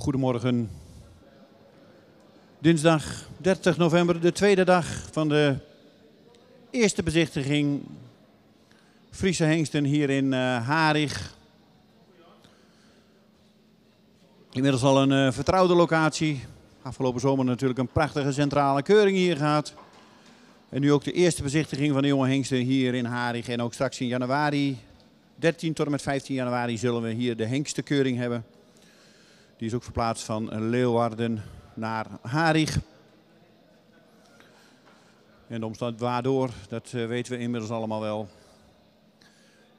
Goedemorgen. Dinsdag 30 november, de tweede dag van de eerste bezichtiging Friese hengsten hier in Harig. Inmiddels al een vertrouwde locatie. Afgelopen zomer natuurlijk een prachtige centrale keuring hier gehad. En nu ook de eerste bezichtiging van de jonge hengsten hier in Harig. En ook straks in januari, 13 tot en met 15 januari, zullen we hier de hengstenkeuring hebben. Die is ook verplaatst van Leeuwarden naar Harig. En de omstand waardoor, dat weten we inmiddels allemaal wel.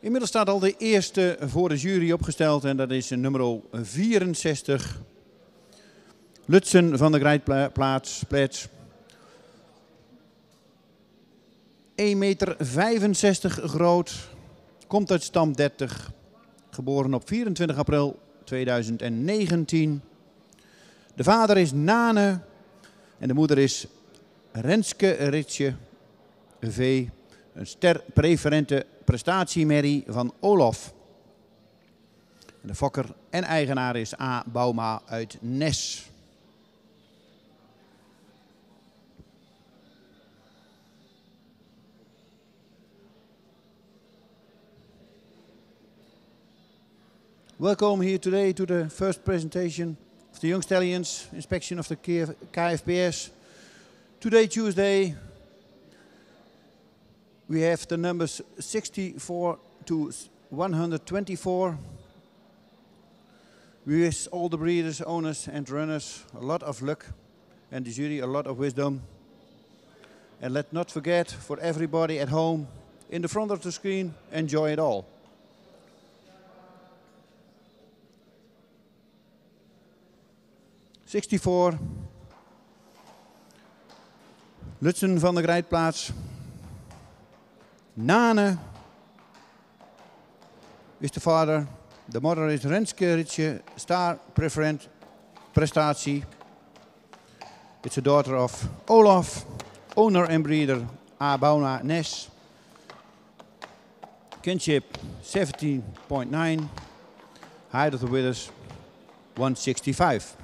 Inmiddels staat al de eerste voor de jury opgesteld en dat is nummer 64. Lutsen van de Grijtplaats. 1,65 meter groot. Komt uit stam 30. Geboren op 24 april 2019. De vader is Nane en de moeder is Renske Ritsje V. Een sterpreferente prestatiemerrie van Olof. De fokker en eigenaar is A. Bouma uit Nes. Welcome here today to the first presentation of the Young Stallions inspection of the KFPS. Today, Tuesday, we have the numbers 64 to 124. We wish all the breeders, owners and runners a lot of luck and the jury a lot of wisdom. And let's not forget, for everybody at home, in the front of the screen, enjoy it all. '64. Lutsen van de Grijtplaats. Nane is de vader. De moeder is Renske Ritsje, star preferent prestatie. It's a daughter of Olaf, owner and breeder A. Bouma Nes. Kinship 17.9. Height of the withers 165.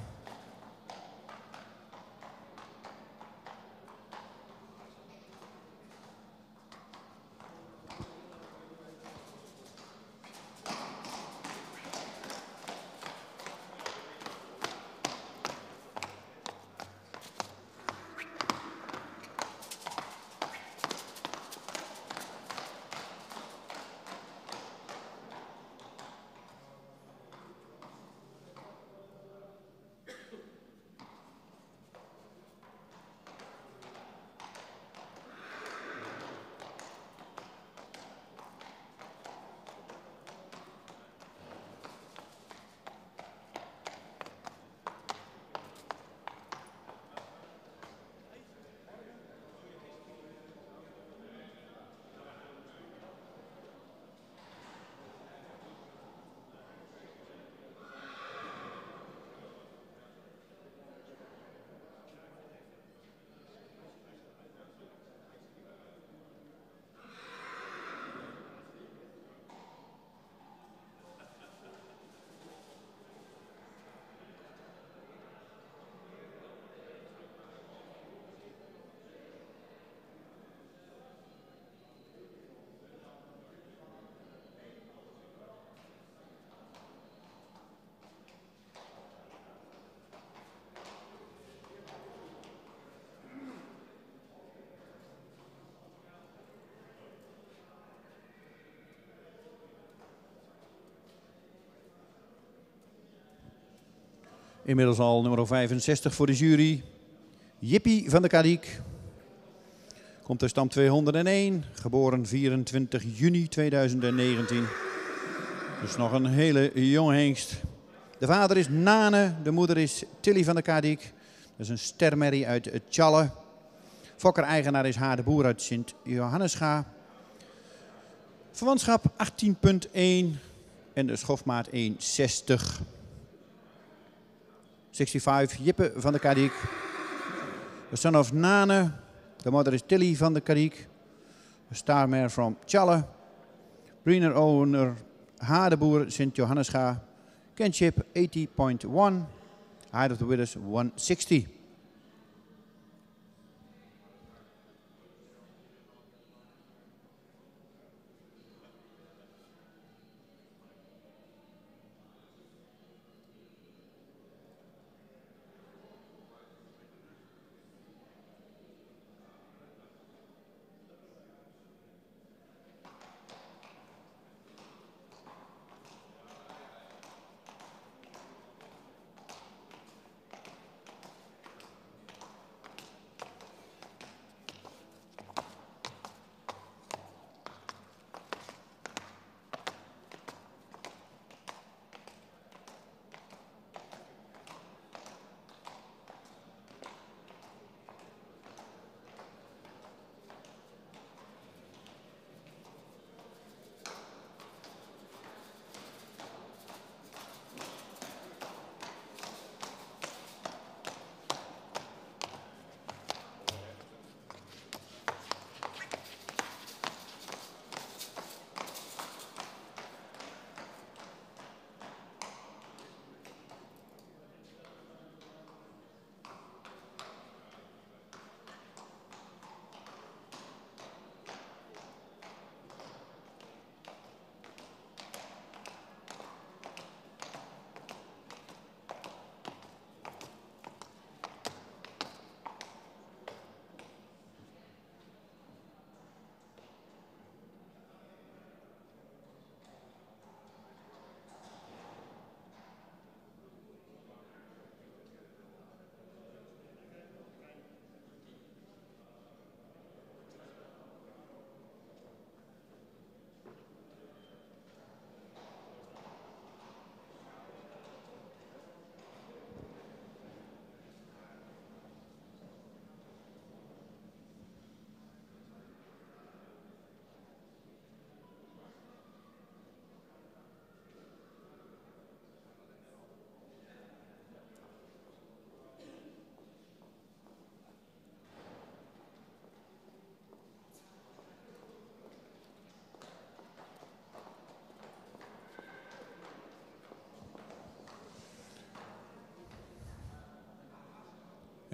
Inmiddels al nummer 65 voor de jury. Jippie van de Kadiek. Komt uit stam 201. Geboren 24 juni 2019. Dus nog een hele jonge hengst. De vader is Nane. De moeder is Tilly van de Kadiek. Dat is een stermerrie uit Tjalle. Fokker-eigenaar is Haar de Boer uit Sint-Johannesga. Verwantschap 18.1. En de schofmaat 1,60. 65, Jippe van de Kadiek. The son of Nane. The mother is Tilly van de Kadiek. A star mare from Tjalle. Breeder owner Haar de Boer, Sint-Johannesga. Kinship 80.1. Height of the winners 160.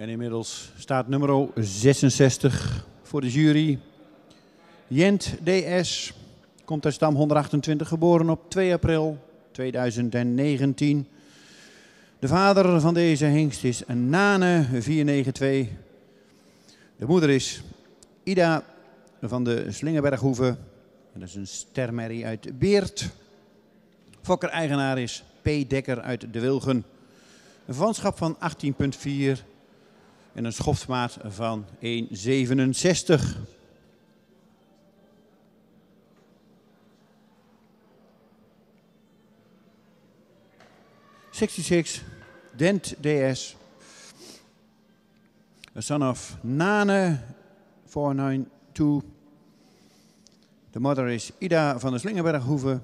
En inmiddels staat nummer 66 voor de jury. Jent DS, komt uit stam 128, geboren op 2 april 2019. De vader van deze hengst is Nane 492. De moeder is Ida van de Slingeberghoeve. Dat is een stermerrie uit Beert. Fokker-eigenaar is P. Dekker uit De Wilgen. Een verwantschap van 18,4 en een schoftsmaat van 1,67. Dent DS, a son of Nane 492. The mother is Ida van de Slingeberghoeve,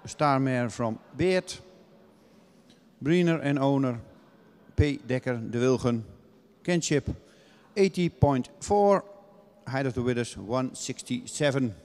a star mare from Beert. Breeder and owner P. Dekker De Wilgen. Kinship 80.4, height of the withers 167.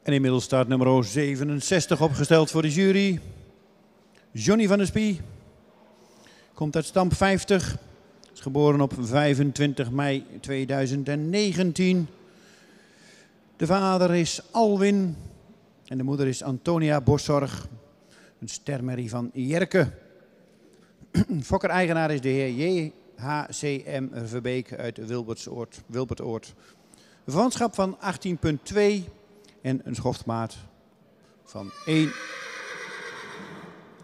En inmiddels staat nummer 67 opgesteld voor de jury. Johnny van der Spie. Komt uit stamp 50. Is geboren op 25 mei 2019. De vader is Alwin. En de moeder is Antonia Boszorg. Een stermerrie van Jerke. Fokker-eigenaar is de heer J.H.C.M. Verbeek uit Wilbertoord. Een verwantschap van 18,2 en een schoftmaat van 1,62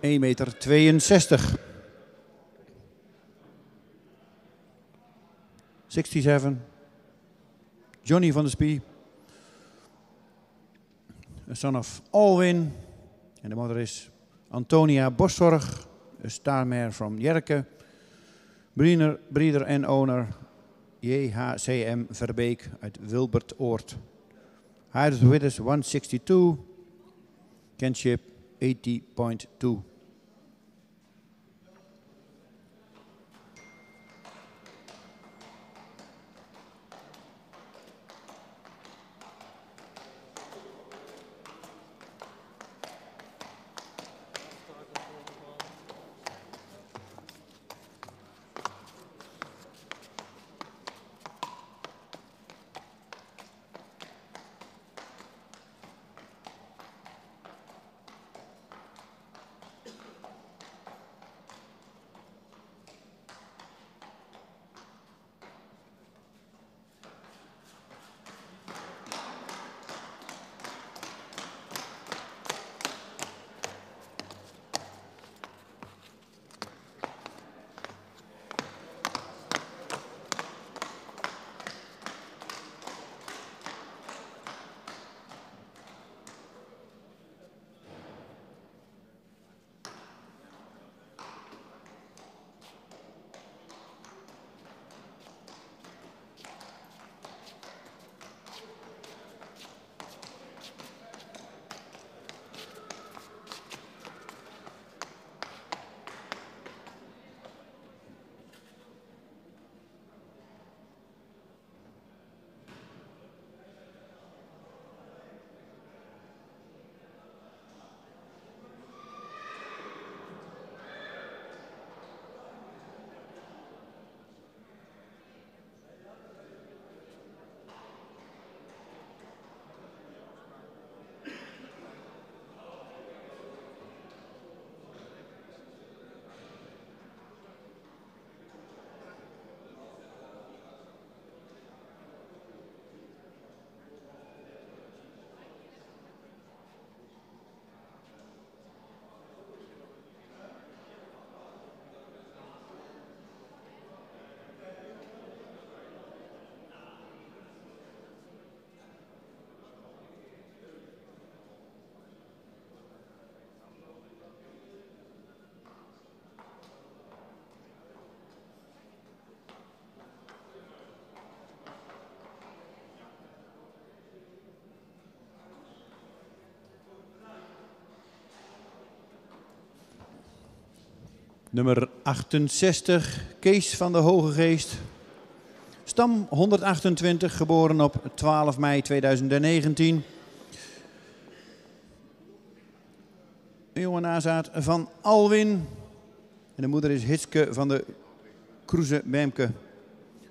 meter. 67. Johnny van der Spie. A son of Alwin. En de moeder is Antonia Boszorg. A star mare from Jerke. Breeder en owner J.H.C.M. Verbeek uit Wilbertoord. Height of the width is 162. Kinship 80.2. Nummer 68, Kees van de Hoge Geest. Stam 128, geboren op 12 mei 2019. Een jonge nazaat van Alwin. En de moeder is Hitske van de Kroeze-Bemke.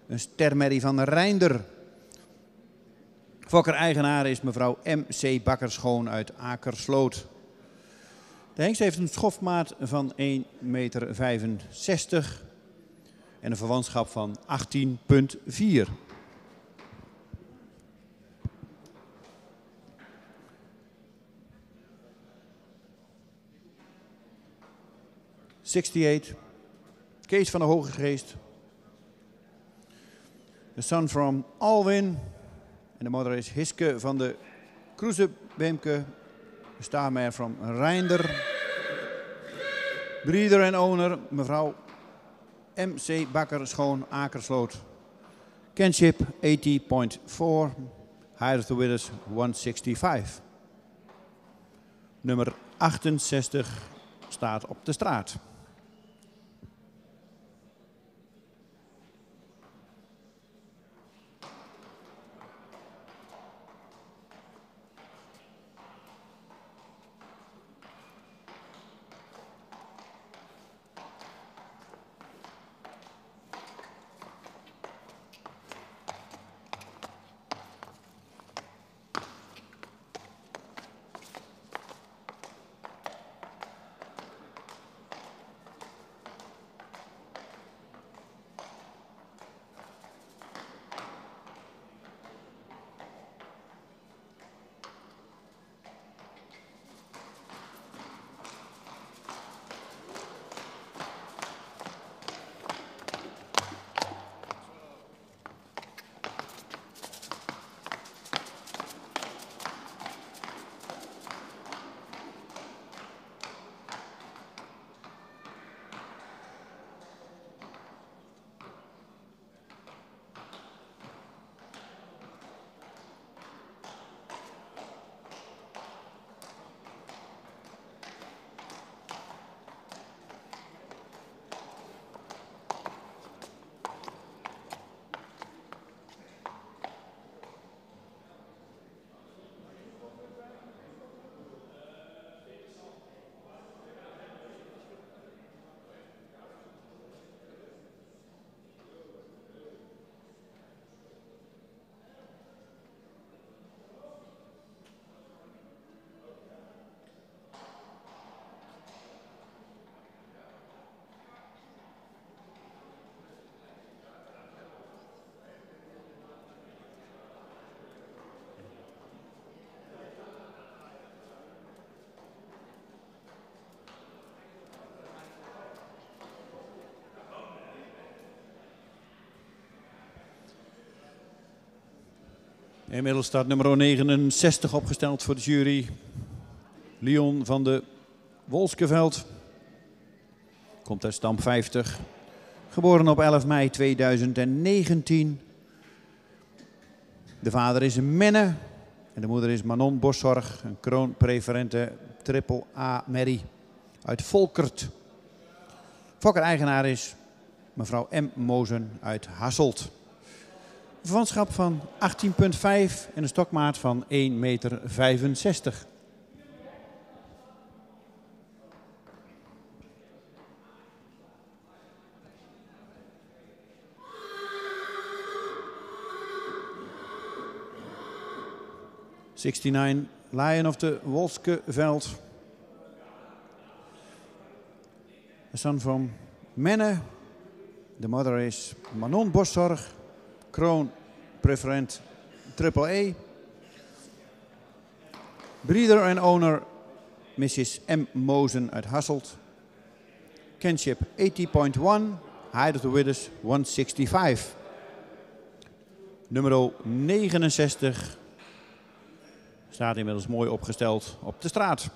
Een stermerrie van Reinder. Fokker-eigenaar is mevrouw M.C. Bakkerschoon uit Akersloot. De hengst heeft een schofmaat van 1,65 meter en een verwantschap van 18,4. Kees van de Hoge Geest. The son from Alwin. En de moeder is Hiske van de Kroeze-Bemke. Starmare from Reinder. Breeder en owner, mevrouw M.C. Bakkerschoon Akersloot. Kinship 80.4. Height of the width is 165. Nummer 68 staat op de straat. Inmiddels staat nummer 69 opgesteld voor de jury. Leon van de Wolskeveld. Komt uit stam 50. Geboren op 11 mei 2019. De vader is Menne en de moeder is Manon Boszorg, een kroonpreferente triple A merrie uit Volkert. Fokker-eigenaar is mevrouw M. Mozen uit Hasselt. Een verwantschap van 18,5 en een stokmaat van 1,65 meter. 69 Lion of the Wolskeveld. The son from Menne. The mother is Manon Boszorg, kroon preferent triple A. Breeder and owner Mrs. M. Mozen uit Hasselt. Kinship 80.1. Height of the withers 165. Nummer 69. Staat inmiddels mooi opgesteld op de straat.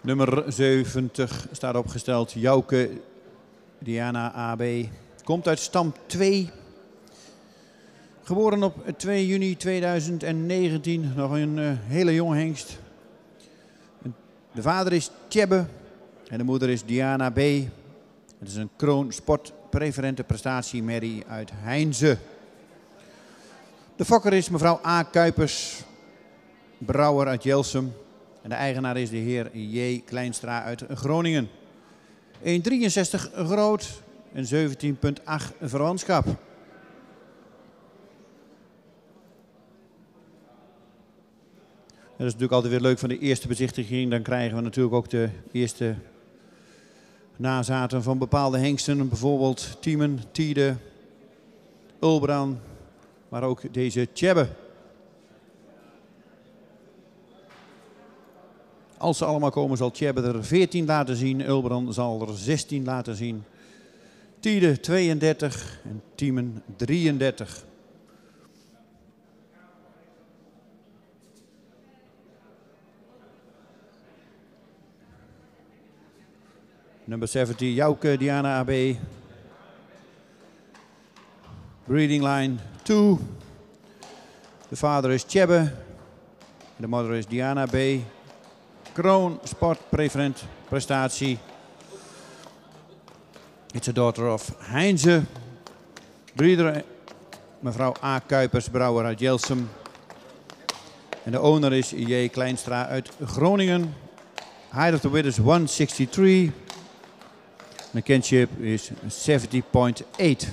Nummer 70 staat opgesteld. Jouke Diana AB. Komt uit stam 2. Geboren op 2 juni 2019. Nog een hele jonge hengst. De vader is Tjebbe en de moeder is Diana B. Het is een kroon sport preferente prestatie merrie uit Heinze. De fokker is mevrouw A. Kuipers, brouwer uit Jelsum. En de eigenaar is de heer J. Kleinstra uit Groningen. 1,63 groot en 17,8 verwantschap. Dat is natuurlijk altijd weer leuk van de eerste bezichtiging. Dan krijgen we natuurlijk ook de eerste nazaten van bepaalde hengsten. Bijvoorbeeld Tiemen, Tiede, Ulbran, maar ook deze Tjebbe. Als ze allemaal komen zal Tjebbe er 14 laten zien. Ulbran zal er 16 laten zien. Tiede 32 en Tiemen 33. Number 70, Jouke Diana AB. Breeding line 2. The father is Chebbe. The mother is Diana B. Kroon Sport Preferent Prestatie. It's a daughter of Heinze. Breeder mevrouw A. Kuipers, brouwer uit Jelsum. En de owner is J. Kleinstra uit Groningen. Height of the wit is 163. The kinship is 70.8.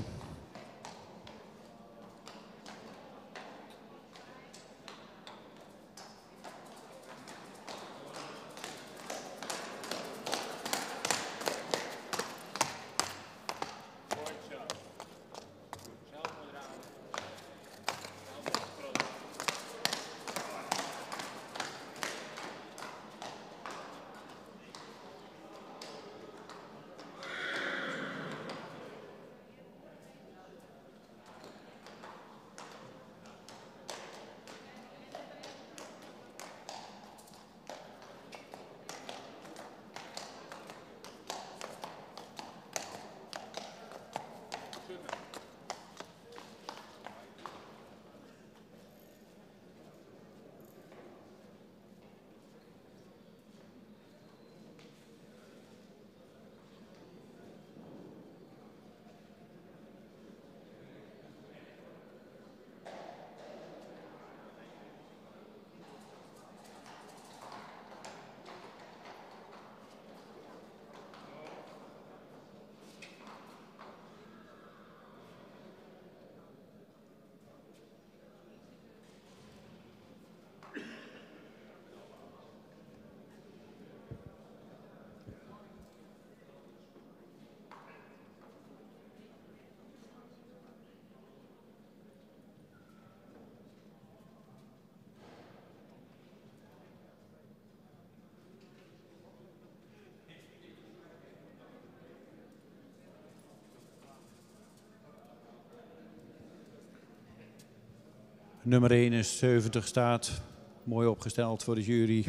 Nummer 71 staat, mooi opgesteld voor de jury.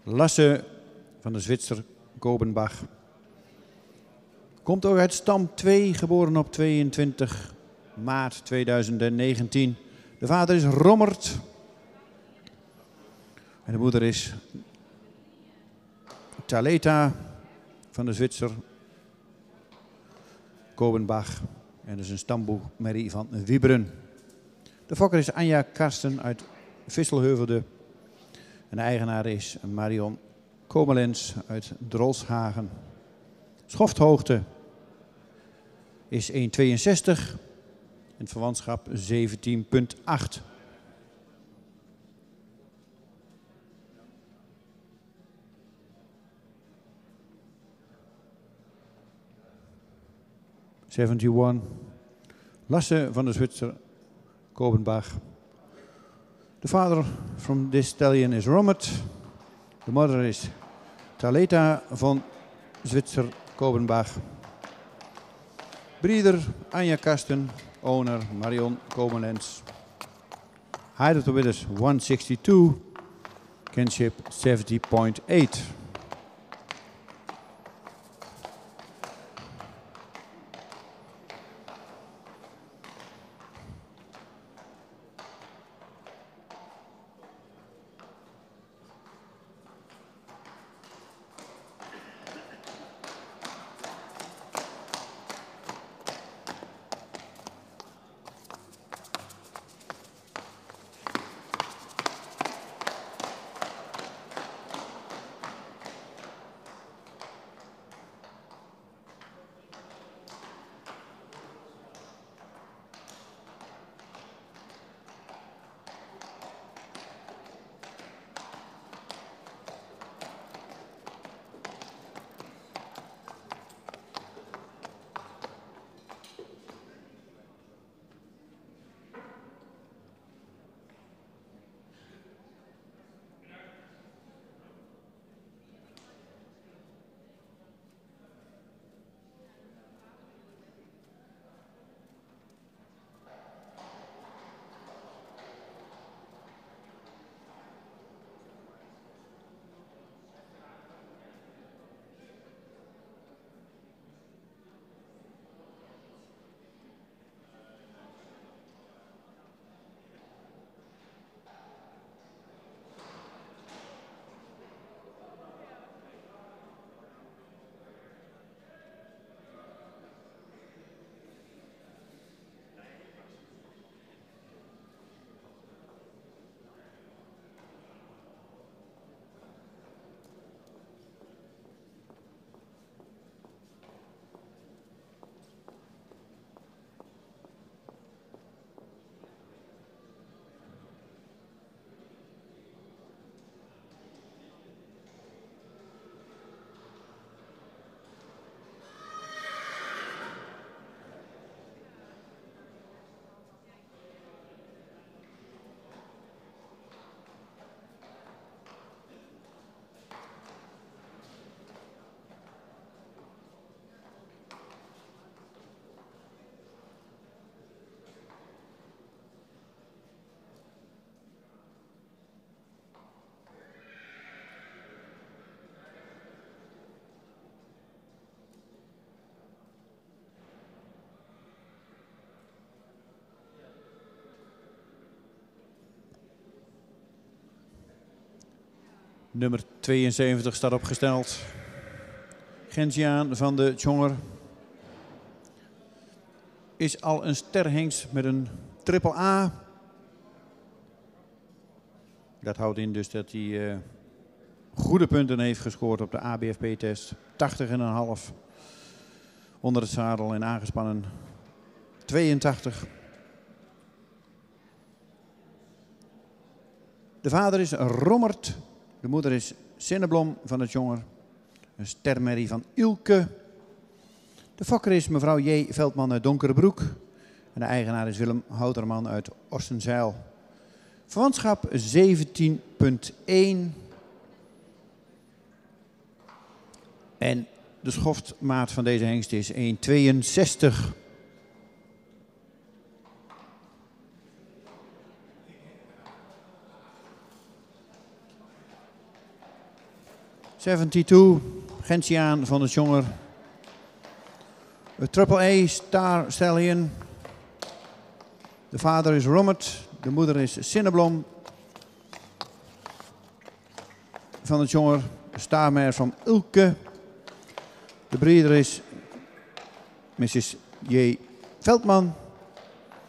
Lasse van de Zwitser Gobenbach. Komt ook uit stam 2, geboren op 22 maart 2019. De vader is Rommert. En de moeder is Taleta van de Zwitser Gobenbach. En dat is een stamboekmerrie van Wieberen. De fokker is Anja Karsten uit Visselheuvelde. En de eigenaar is Marion Komelens uit Drolshagen. Schofthoogte is 1,62 en verwantschap 17,8. Lasse van de Zwitser Gobenbach. The father from this stallion is Rommert. The mother is Taleta van Zwitser Gobenbach. Breeder Anja Karsten. Owner Marion Komelens. Height of the wit is 162. Kinship 70.8. Nummer 72 staat opgesteld. Gentiaan van de Tjonger. Is al een sterhengst met een triple A. Dat houdt in dus dat hij goede punten heeft gescoord op de ABFP-test. 80,5 onder het zadel en aangespannen 82. De vader is Rommert. De moeder is Sinneblom van het Jonger. Een stermerrie van Ilke. De fokker is mevrouw J. Veldman uit Donkerbroek. En de eigenaar is Willem Houterman uit Ostenzeil. Verwantschap 17,1. En de schoftmaat van deze hengst is 1,62. Gentiaan van de Jonger. Triple A Star Stallion. De vader is Rommert. De moeder is Sinneblom van het Jonger. De staarmare van Ulke. De breeder is Mrs. J. Veldman.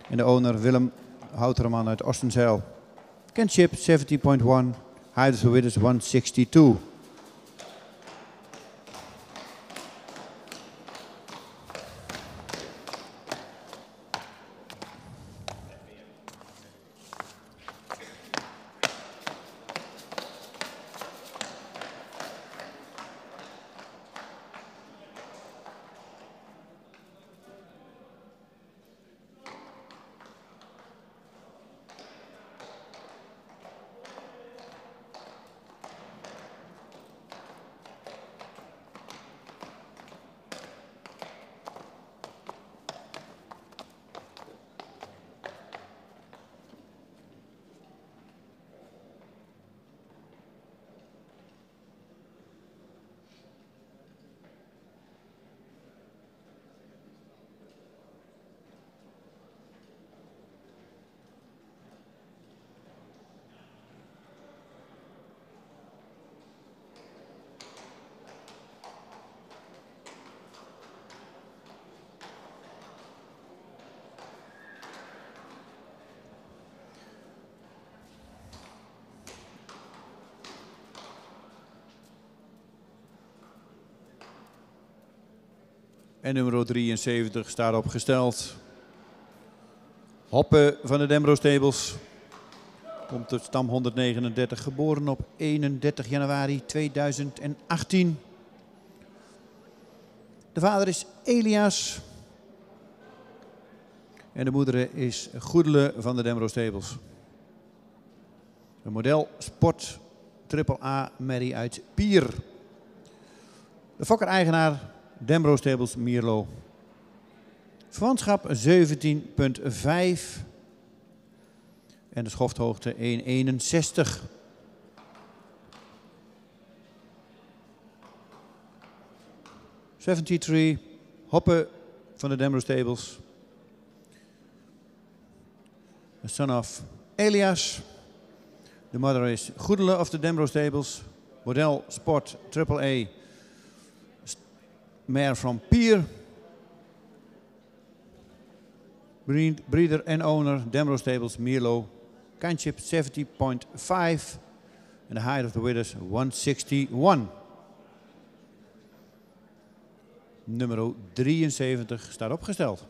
En de owner Willem Houterman uit Ostenzeil. Kinship 70.1. Height of the Widders 162. En nummer 73 staat opgesteld. Hoppe van de Dembro Stables. Komt uit stam 139, geboren op 31 januari 2018. De vader is Elias. En de moeder is Goedele van de Dembro Stables. Een model Sport Triple A Merrie uit Pier. De fokker-eigenaar Dembro Stables Mierlo. Verwantschap 17,5. En de schofthoogte 1,61. Hoppe van de Dembro Stables. The son of Elias. De mother is Goedele of the Dembro Stables. Model Sport Triple A. Mare from Pier. Breeder en owner Dembro Stables Mierlo. Kinship 70.5. En de height of the Widders 161. Nummer 73 staat opgesteld.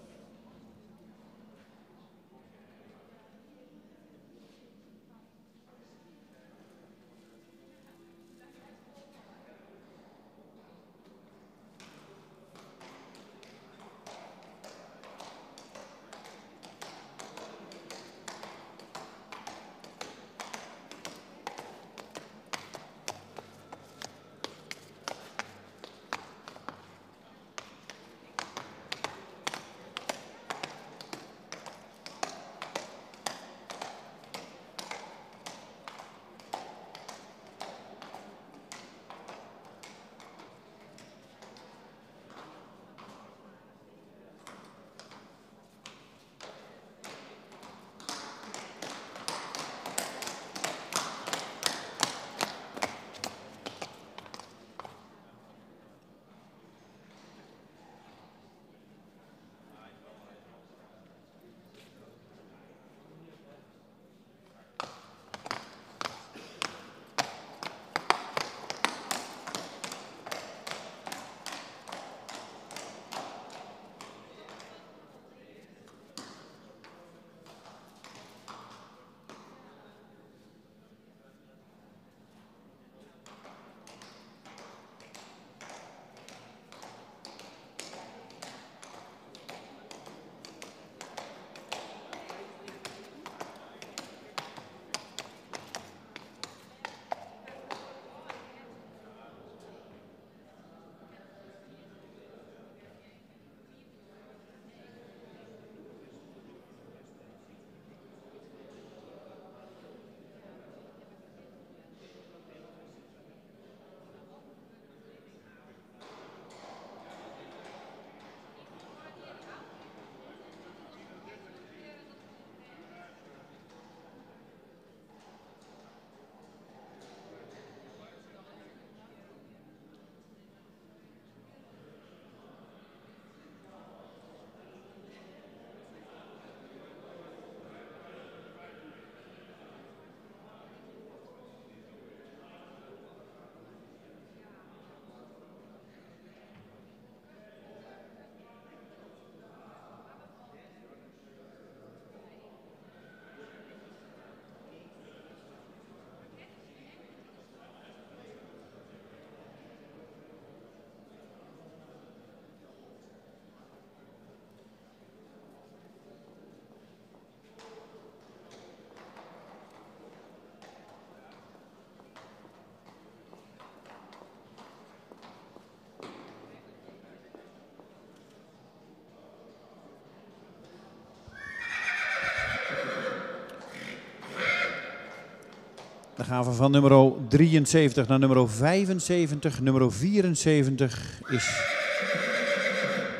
dan gaan we van nummer 73 naar nummer 75. Nummer 74 is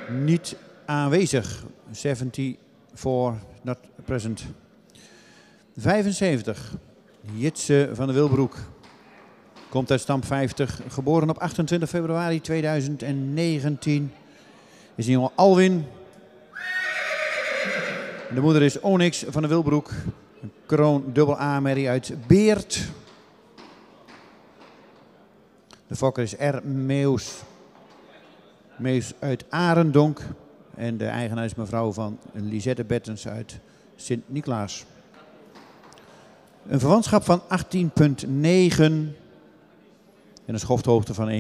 niet aanwezig. 74 not present. 75. Jitse van der Wilbroek. Komt uit stam 50. Geboren op 28 februari 2019. Is een jongen Alwin. De moeder is Onyx van der Wilbroek. Een kroon dubbel A-merrie uit Beert. De fokker is R. Meus. Meus uit Arendonk. En de eigenaar is mevrouw van Lisette Bettens uit Sint-Niklaas. Een verwantschap van 18,9. En een schofthoogte van 1,64.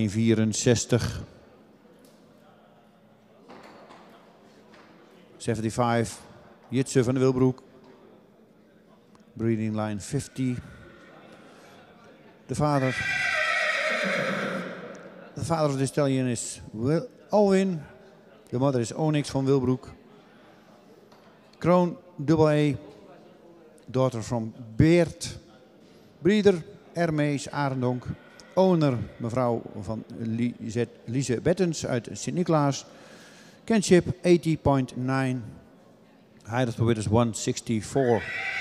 75. Jitse van der Wilbroek. Breeding line 50. De vader of de stallion is Alwin. De moeder is Onyx van Wilbroek. Kroon dubbel E. Daughter from Beert. Breeder Ermees Arendonk. Owner mevrouw van Lise Bettens uit Sint-Niklaas. Kinship 80,9. Height of the width is 164.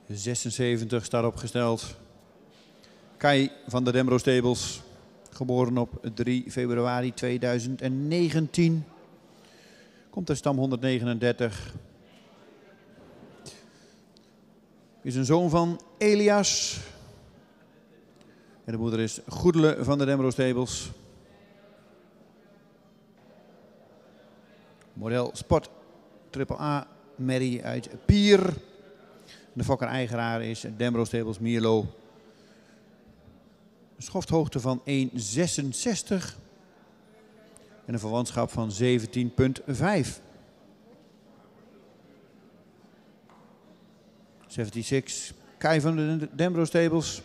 De 76 staat opgesteld. Kai van de Dembro Stables. Geboren op 3 februari 2019. Komt uit stam 139. Is een zoon van Elias. En de moeder is Goedele van de Dembro Stables. Model Sport AAA Merrie uit Pier. De fokker-eigenaar is Dembro Stables Mierlo. Een schofthoogte van 1,66 en een verwantschap van 17,5. 76, Kai van de Dembro Stables.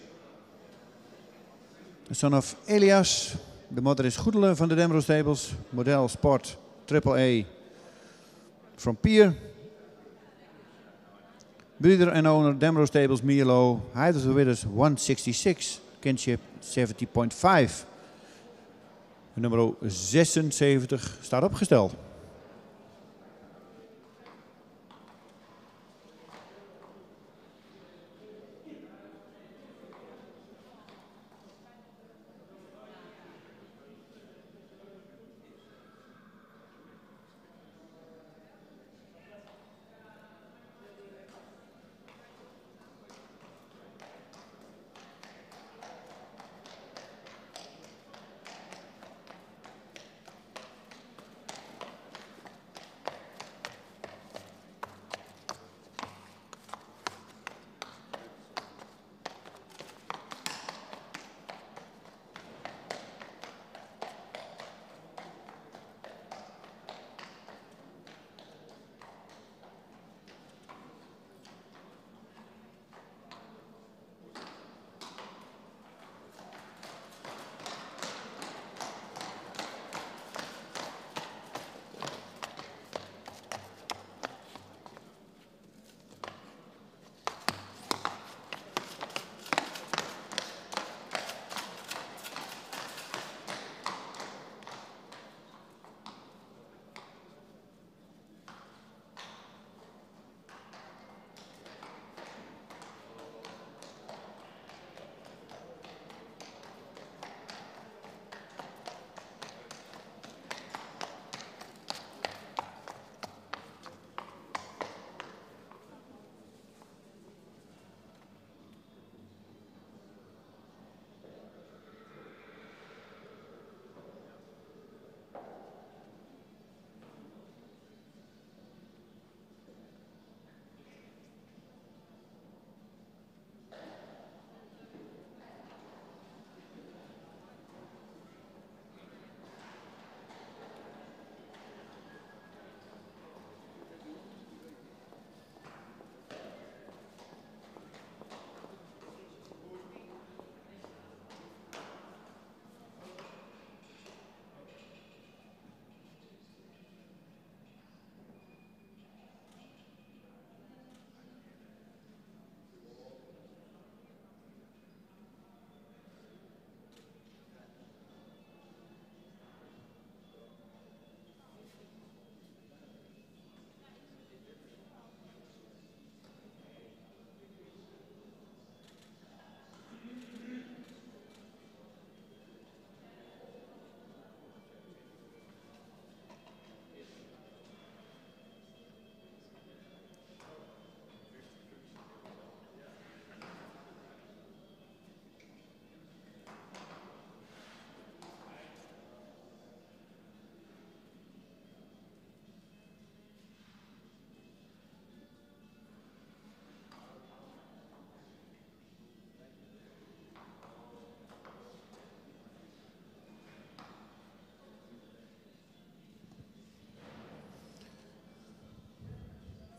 De son of Elias. De moeder is Goedele van de Dembro Stables. Model Sport AAA from Pier. Breeder en owner Dembro Stables Mierlo. Height of the width is 166. Kinship 70,5. Nummer 76 staat opgesteld.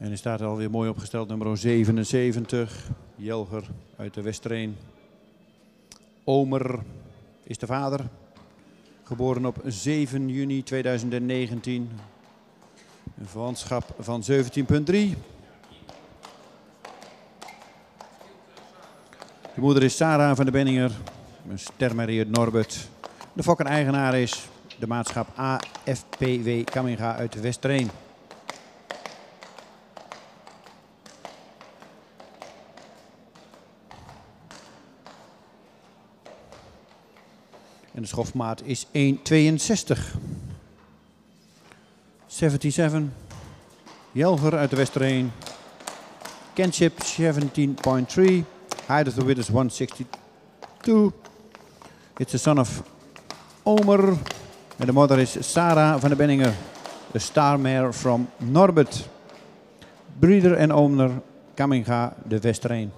En hij staat er alweer mooi opgesteld, nummer 77. Jelger uit de Westereen. Omer is de vader. Geboren op 7 juni 2019. Een verwantschap van 17,3. De moeder is Sarah van de Benninger. Een stermerrie uit Norbert. De fokker-eigenaar is de maatschap AFPW Kamminga uit de Westereen. En de schofmaat is 1,62. 77. Jelger uit de Westereen. Kenship 17.3. Height of the width is 162. It's the son of Omer. En de moeder is Sarah van de Benninger. The star mare from Norbert. Breeder en owner Kamminga de Westereen.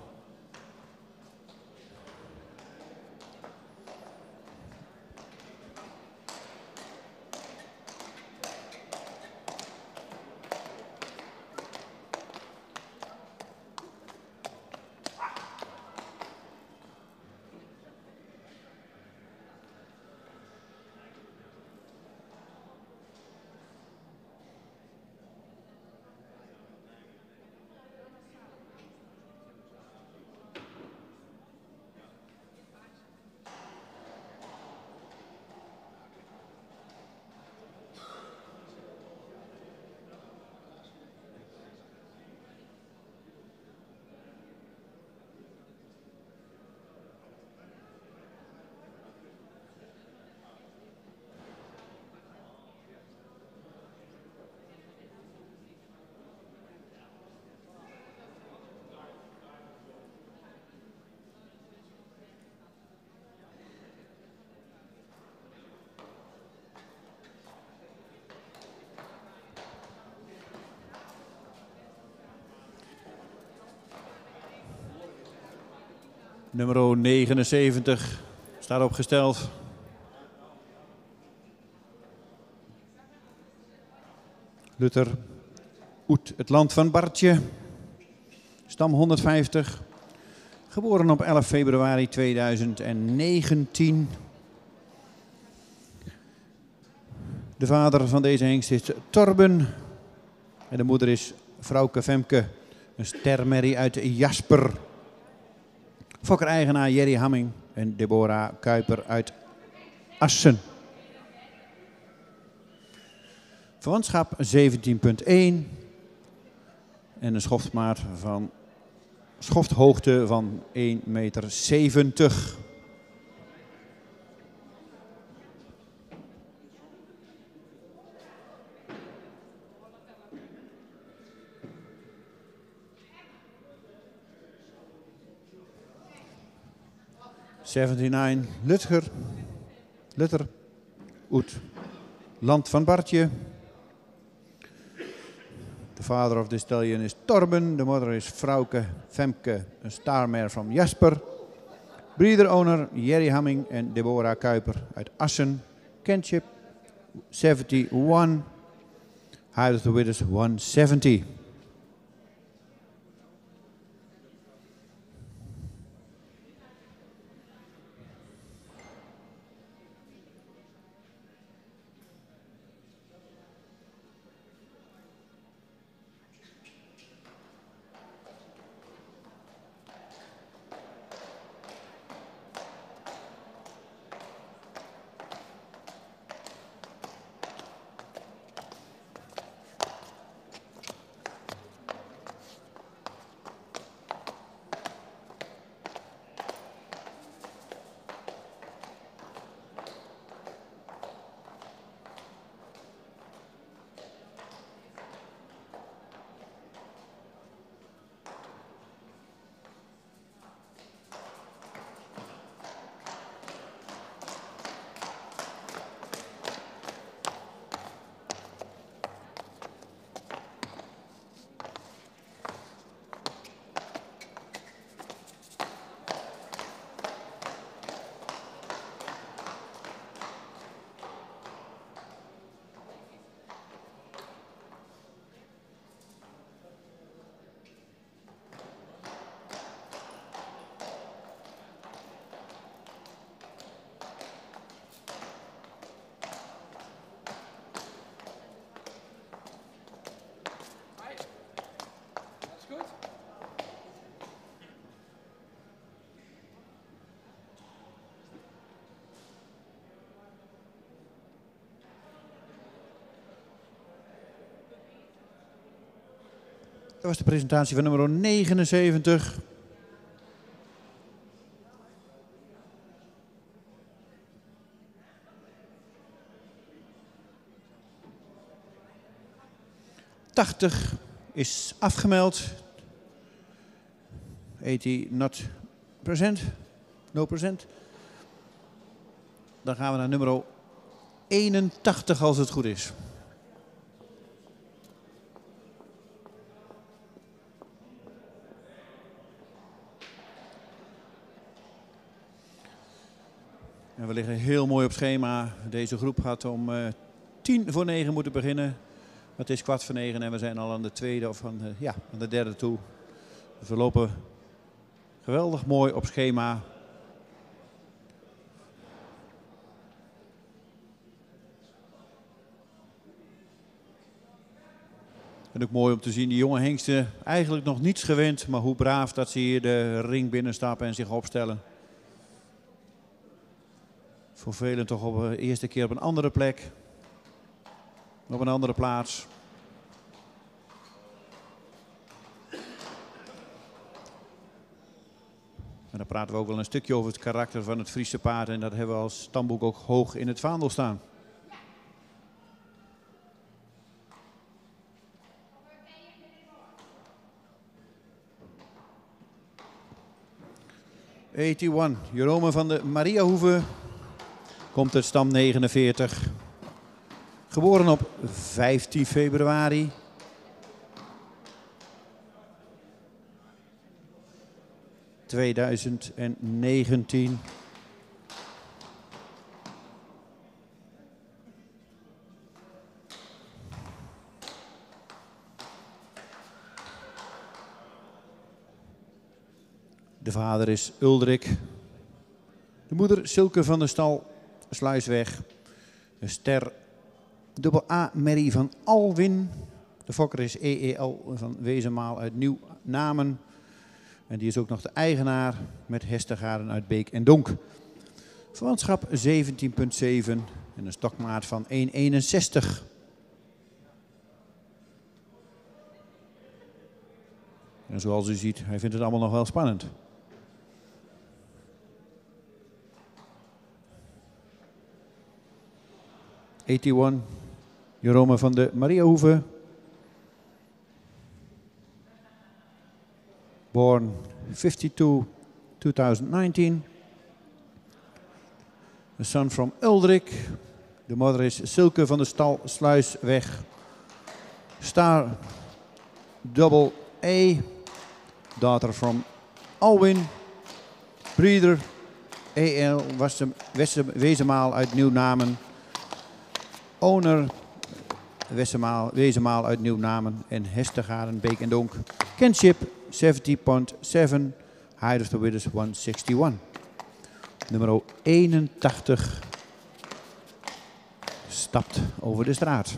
Nummer 79 staat opgesteld. Luther Oet, het land van Bartje. Stam 150. Geboren op 11 februari 2019. De vader van deze hengst is Torben. En de moeder is Frauke Femke. Een stermerrie uit Jasper. Fokker-eigenaar Jerry Hamming en Deborah Kuiper uit Assen. Verwantschap 17,1 en een schofthoogte van 1,70 meter. 79, Luther Oet, land van Bartje. De vader of the stallion is Torben, de moeder is Frauke Femke, een starmare from Jasper. Breeder owner Jerry Hamming en Deborah Kuiper uit Assen. Kenship 71, height of the width is 170. Dat was de presentatie van nummer 79. ...80 is afgemeld. 80 not present. No present. Dan gaan we naar nummer 81 als het goed is. En we liggen heel mooi op schema. Deze groep had om 9:10 moeten beginnen. Het is 9:15 en we zijn al aan de tweede of aan de derde toe. Dus we lopen geweldig mooi op schema. En ook mooi om te zien, die jonge hengsten eigenlijk nog niets gewend. Maar hoe braaf dat ze hier de ring binnenstappen en zich opstellen. Voor velen toch op de eerste keer op een andere plek. Op een andere plaats. En dan praten we ook wel een stukje over het karakter van het Friese paard. En dat hebben we als stamboek ook hoog in het vaandel staan. Jerome van de Mariahoeve. Komt uit stam 49. Geboren op 15 februari. ...2019. De vader is Uldrik. De moeder Silke van de stal Sluisweg. De ster AA Merrie van Alwin. De fokker is EEL van Wezenmaal uit Nieuw-Namen. En die is ook nog de eigenaar met Hestegaren uit Beek en Donk. Verwantschap 17,7 en een stokmaat van 1,61. En zoals u ziet, hij vindt het allemaal nog wel spannend. Jerome van de Mariahoeve. Born 52, 2019. A son from Uldrik. De mother is Silke van de stal Sluisweg. Star AA. Daughter from Alwin. Breeder EL Wezenmaal uit Nieuw-Namen. Owner Wezenmaal uit Nieuw-Namen en Hestegaren, Beek en Donk. Kinship 70.7. Height of the Widders 161. Nummer 81 stapt over de straat.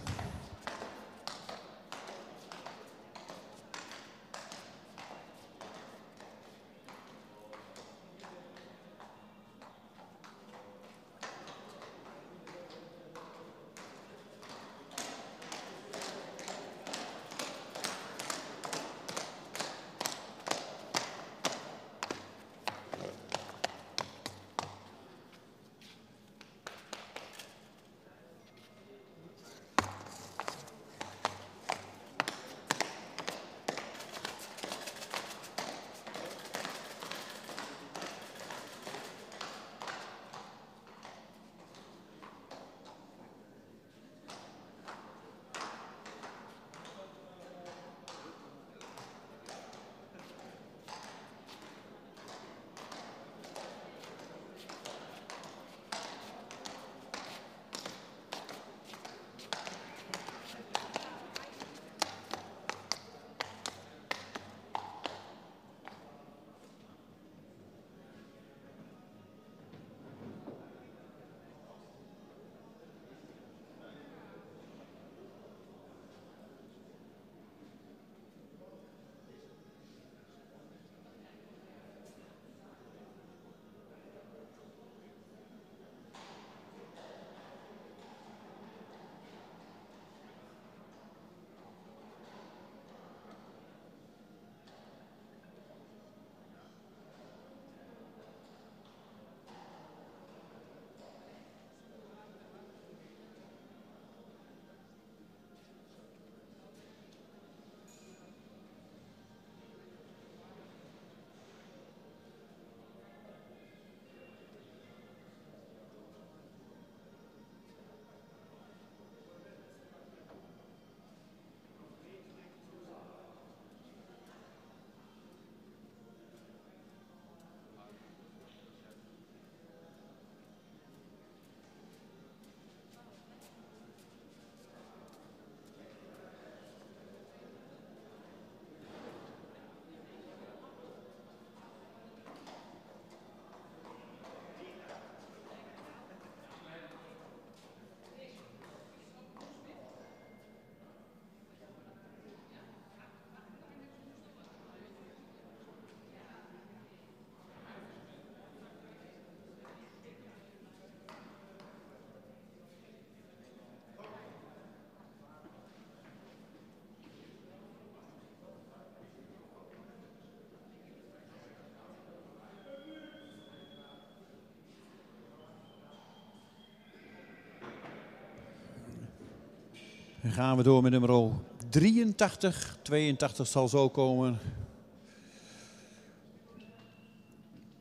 Dan gaan we door met nummer 83. 82 zal zo komen.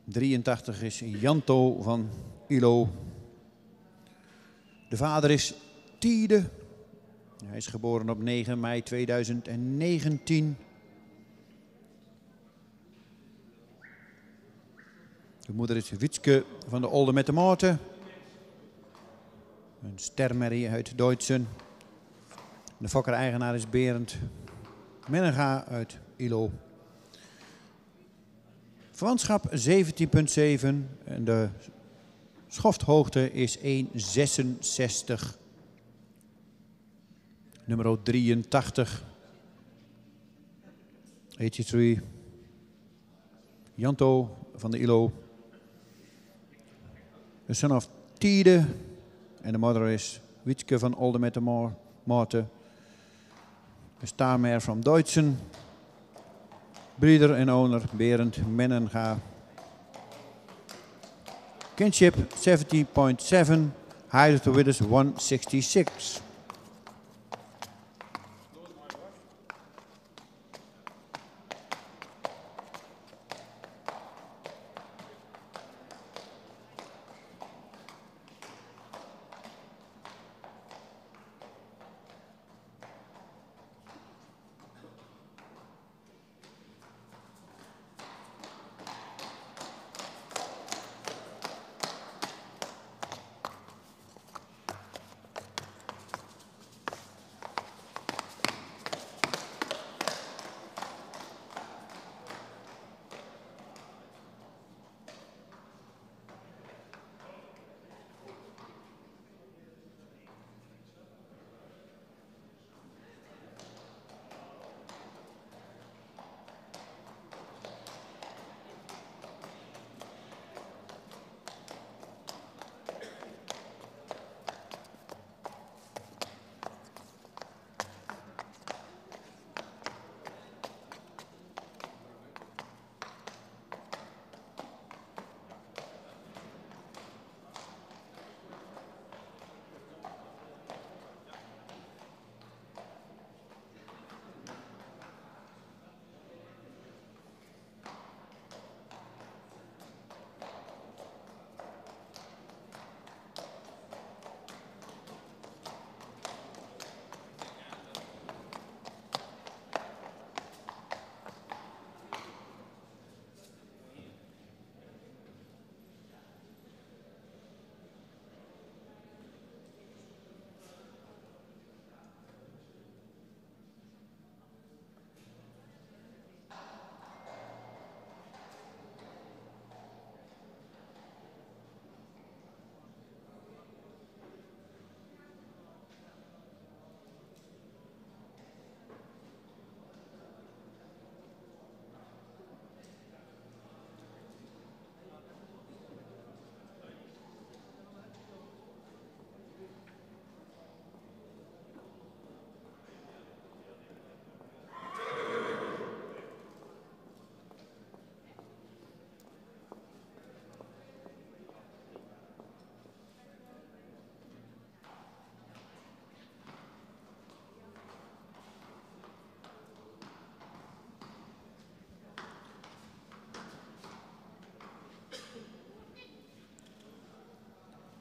83 is Janto van Ilo. De vader is Tiede. Hij is geboren op 9 mei 2019. De moeder is Witske van de Olde met de Maarten. Een stermerrie uit Duitsen. De fokker-eigenaar is Berend Menenga uit Ilo. Verwantschap 17,7 en de schofthoogte is 1,66. Nummer 83. 83. Janto van de Ilo. De son of Tiede. En de moeder is Witske van Olde met de Maarten. Een staarmer van Duitsen. Breeder en owner Berend Menenga. Kinship 70.7. Height of the Widders 166.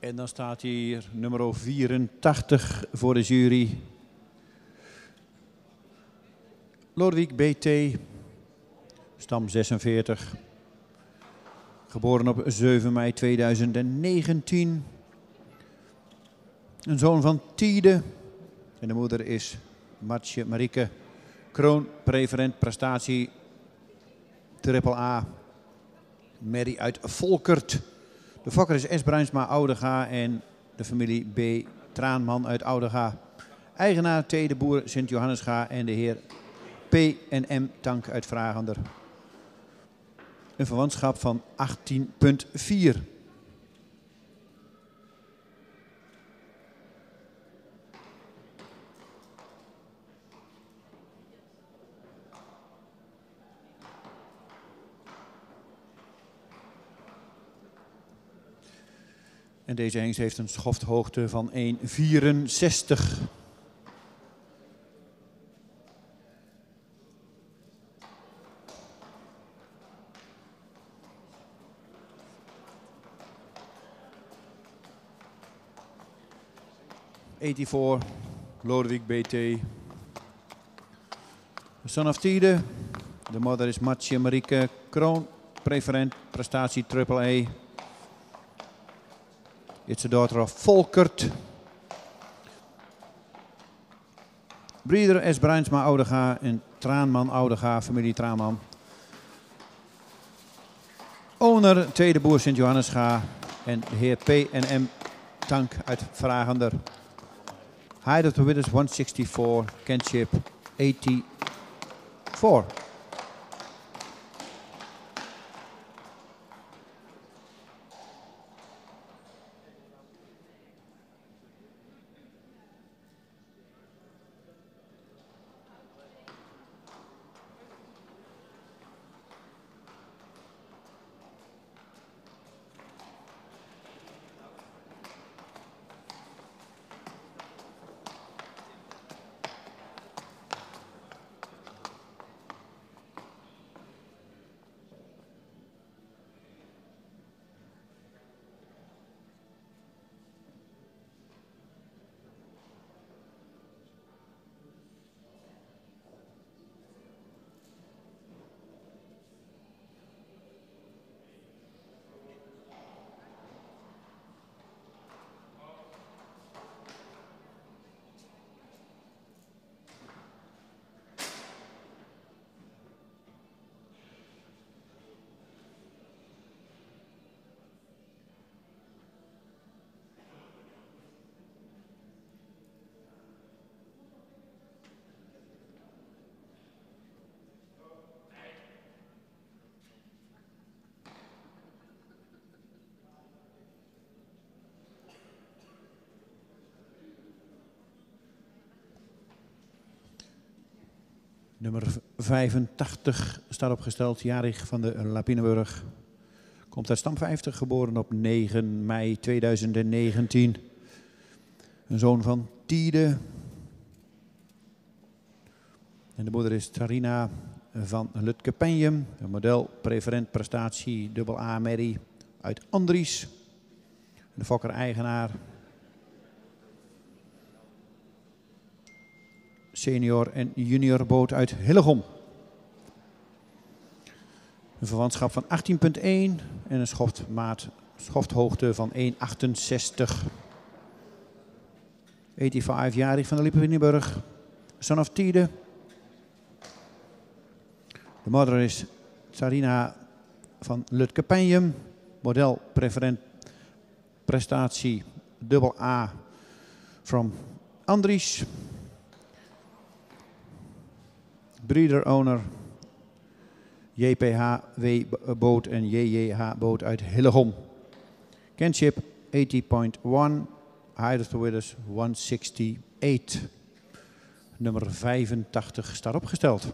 En dan staat hier nummer 84 voor de jury. Lodewijk BT, stam 46. Geboren op 7 mei 2019. Een zoon van Tiede. En de moeder is Martje Marieke. Kroonpreferent prestatie AAA. Merrie uit Volkert. De fokker is S. Bruinsma Oudega en de familie B. Traanman uit Oudega. Eigenaar T. de Boer Sint-Johannesga en de heer P. en M. Tank uit Vragender. Een verwantschap van 18,4. En deze hengst heeft een schofthoogte van 1,64. 84, Lodewijk BT. Son of Tide. De moeder is Matje Marieke Kroon, preferent, prestatie AAA. It's a daughter of Volkert. Breeder S. Bruinsma Oudega en Traanman Oudega, familie Traanman. Owner, tweede boer Sint-Johannesga en de heer P&M Tank uit Vragender. Height of the Widders 164, Kenship 84. Nummer 85 staat opgesteld, Jarig van de Lapinenburg. Komt uit stam 50, geboren op 9 mei 2019. Een zoon van Tide. En de moeder is Tarina van Lutkepenjem. Een model, preferent, prestatie, AA Merrie uit Andries. De fokker-eigenaar. Senior en junior boot uit Hillegom. Een verwantschap van 18,1 en een schofthoogte van 1,68. 85-jarig van de Lapinenburg. Son of Tide. De moeder is Sarina van Lutkepenjem. Model, preferent, prestatie, AA from Andries. Breeder owner JPHW boot en JJH boot uit Hillegom. Kenship 80.1, Height of the Widders 168. Nummer 85 staat opgesteld.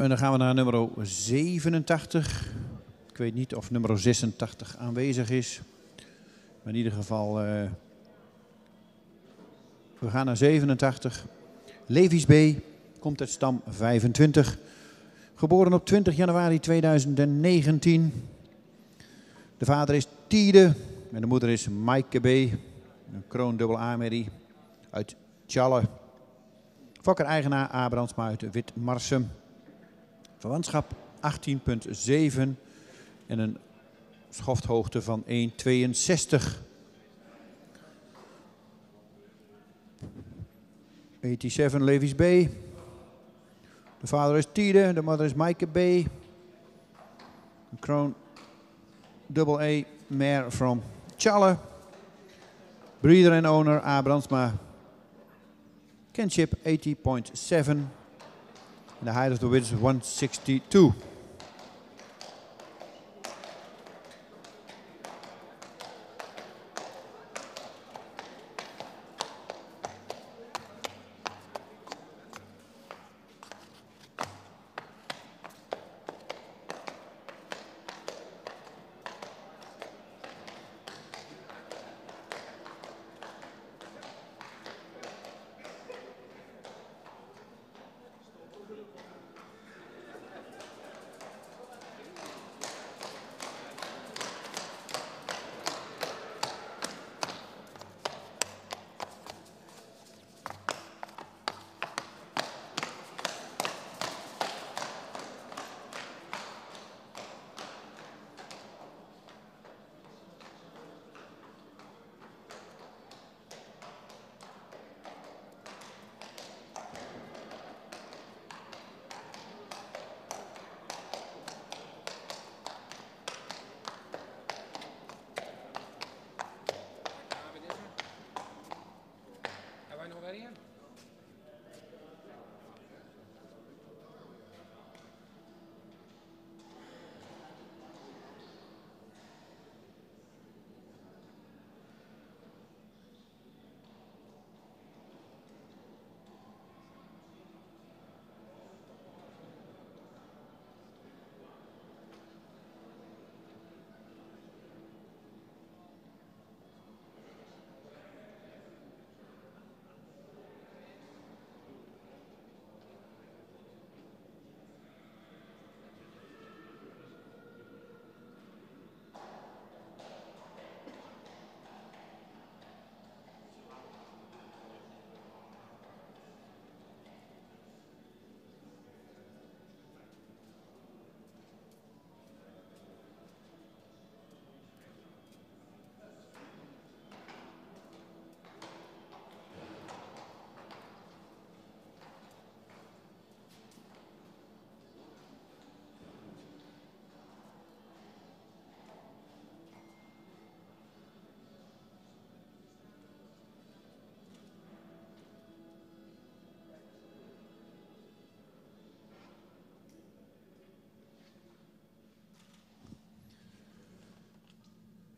En dan gaan we naar nummer 87. Ik weet niet of nummer 86 aanwezig is. Maar in ieder geval, we gaan naar 87. Levi's B komt uit stam 25. Geboren op 20 januari 2019. De vader is Tiede en de moeder is Maaike B. Een kroon dubbel A-merrie uit Tjalle. Fokker-eigenaar A. Brandsma uit Witmarsum. Verwantschap 18,7 en een schofthoogte van 1,62. 87 Levi's B. De vader is Tiede, de moeder is Maaike B. Een kroon double A mare from Tjalle. Breeder en owner A. Brandsma. Kinship 80,7. And the height of the width is 162.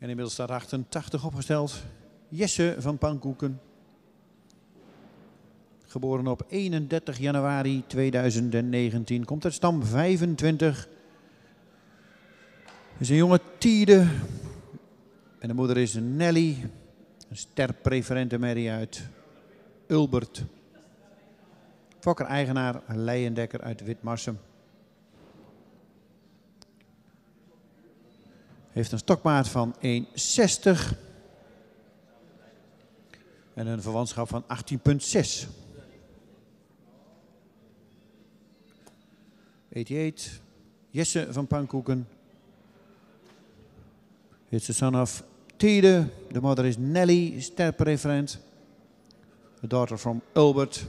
En inmiddels staat 88 opgesteld. Jesse van Pankoeken. Geboren op 31 januari 2019. Komt uit stam 25. Is een jonge Tiede. En de moeder is Nelly. Een sterpreferente merrie uit Ulbert. Fokker-eigenaar Leijendekker uit Witmarsum. Heeft een stokmaat van 1,60. En een verwantschap van 18,6. 88. Jesse van Pankoeken. It's the son of Tiede. The mother is Nelly, sterpreferent. A daughter from Ulbert.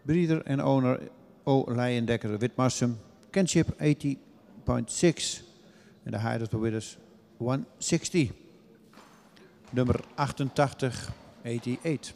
Breeder and owner O. Leijendekker Witmarsum. Kinship 80,6. En de height of the width is 160. Nummer 88, 88.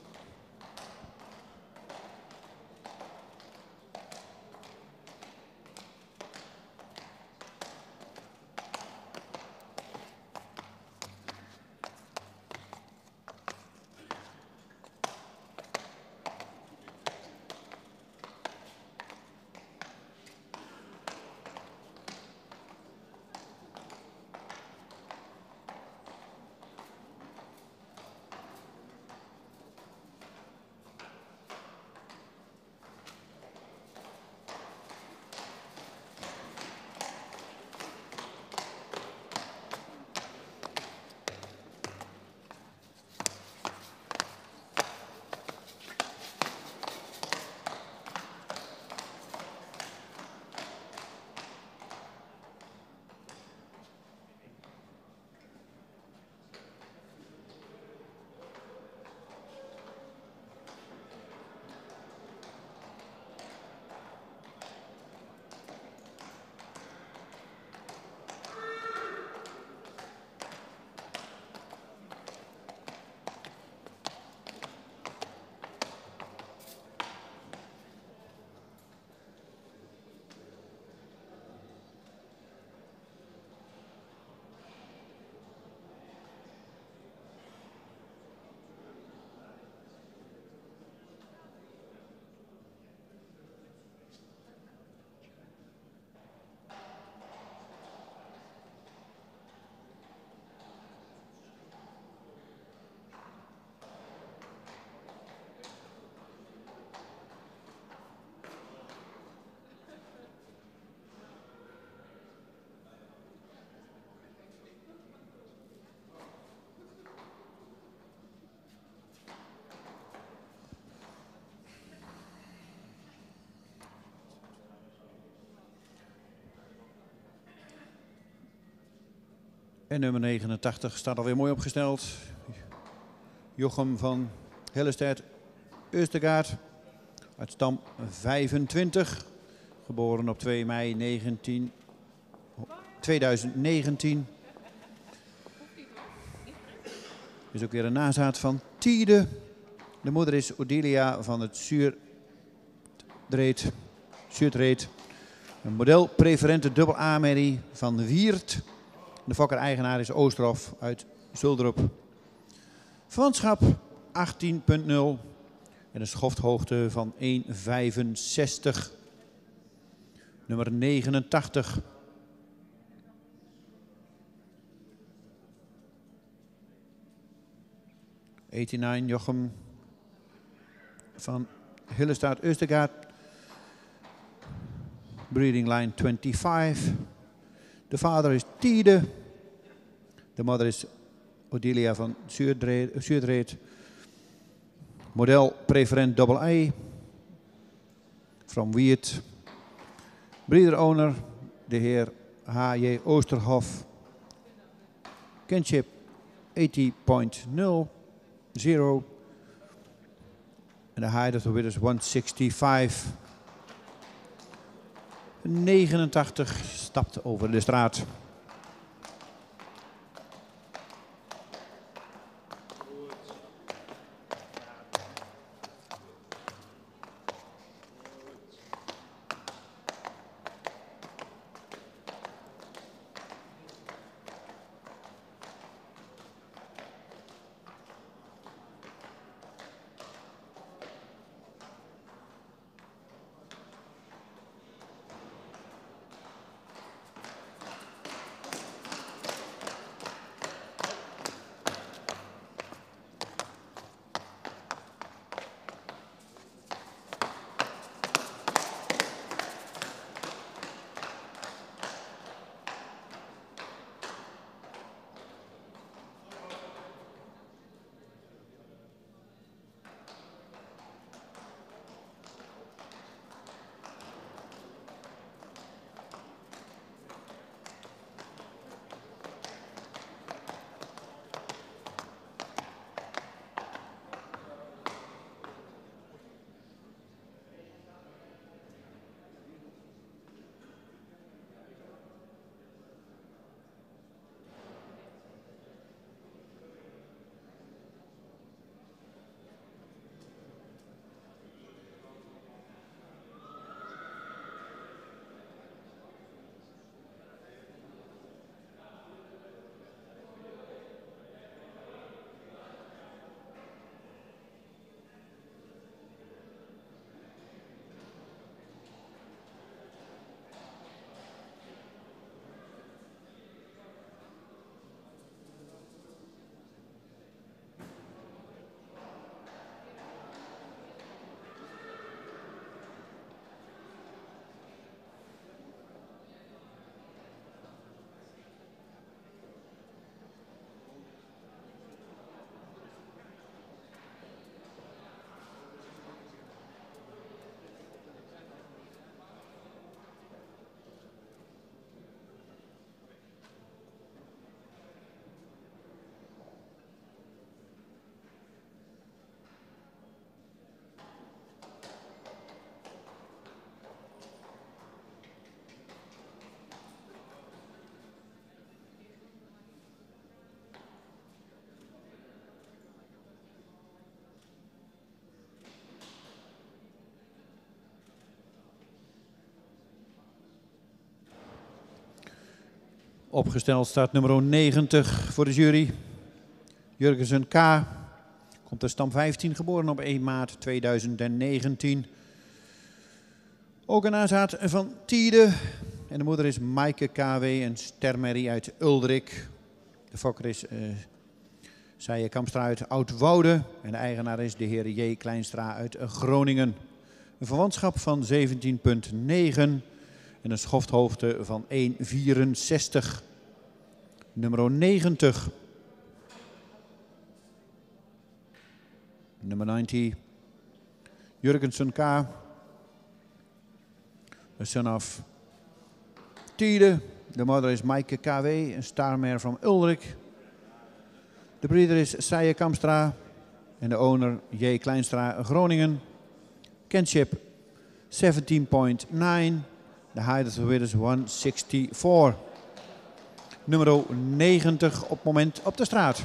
En nummer 89 staat alweer mooi opgesteld. Jochem van Hillestedt Oostergaard uit stam 25. Geboren op 2 mei 2019. Is ook weer een nazaat van Tiede. De moeder is Odilia van het Zuurdreed. Een model preferente dubbel A-merrie van Wiert. De fokker-eigenaar is Oosterhof uit Zuldrup. Verwantschap 18.0 en een schofthoogte van 1,65. Nummer 89. Jochem van Hillestedt Oostergaard. Breeding line 25. De vader is Tiede. De moeder is Odilia van Zuurdreed. Model preferent double A. From Wiert. Breeder owner, de heer H.J. Oosterhof. Kinship 80.0. En de height of the bid is 165. 89 stapt over de straat. Opgesteld staat nummer 90 voor de jury. Jurgensen K. Komt uit stam 15, geboren op 1 maart 2019. Ook een nazaat van Tiede. En de moeder is Maaike KW, een stermerrie uit Uldrik. De fokker is Sije Kampstra uit Oudwoude. En de eigenaar is de heer J. Kleinstra uit Groningen. Een verwantschap van 17.9 en een schofthoogte van 1,64. Nummer 90. Nummer 90. Jurgensen K. The son of Tiede. De mother is Maaike KW, een starmare from Ulrik. De breeder is Sije Kamstra en de owner J. Kleinstra Groningen. Kinship 17.9. De height of the wid is 164. Nummer 90 op het moment op de straat.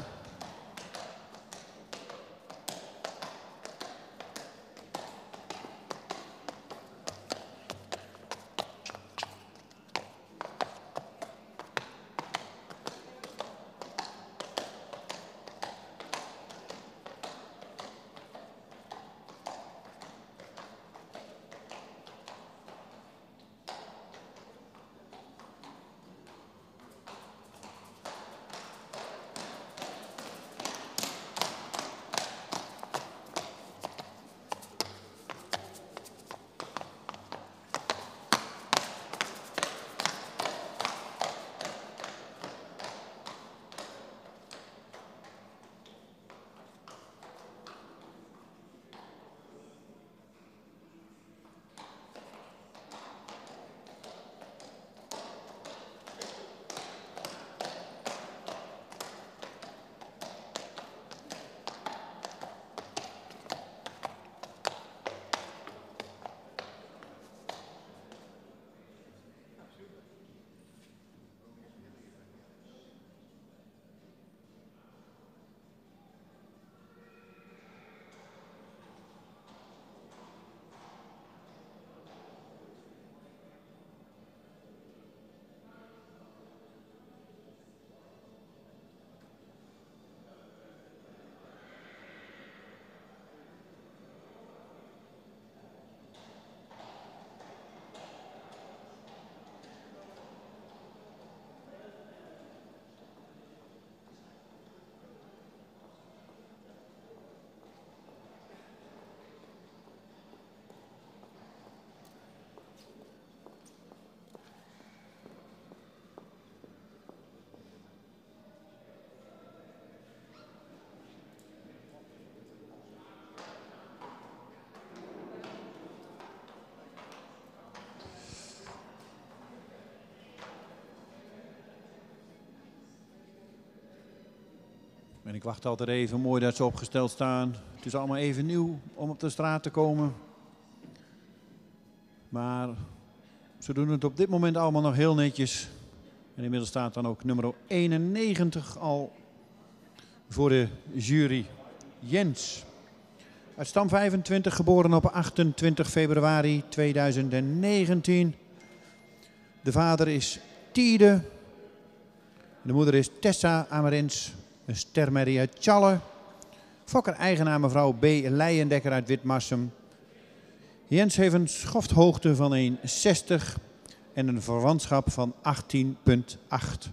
En ik wacht altijd even, mooi dat ze opgesteld staan. Het is allemaal even nieuw om op de straat te komen. Maar ze doen het op dit moment allemaal nog heel netjes. En inmiddels staat dan ook nummer 91 al voor de jury. Jens. Uit stam 25, geboren op 28 februari 2019. De vader is Tiede. De moeder is Tessa Amarins. Een stermerrie uit Tjalle. Fokker-eigenaar mevrouw B. Leijendekker uit Witmarsum. Jens heeft een schofthoogte van 1,60 en een verwantschap van 18,8.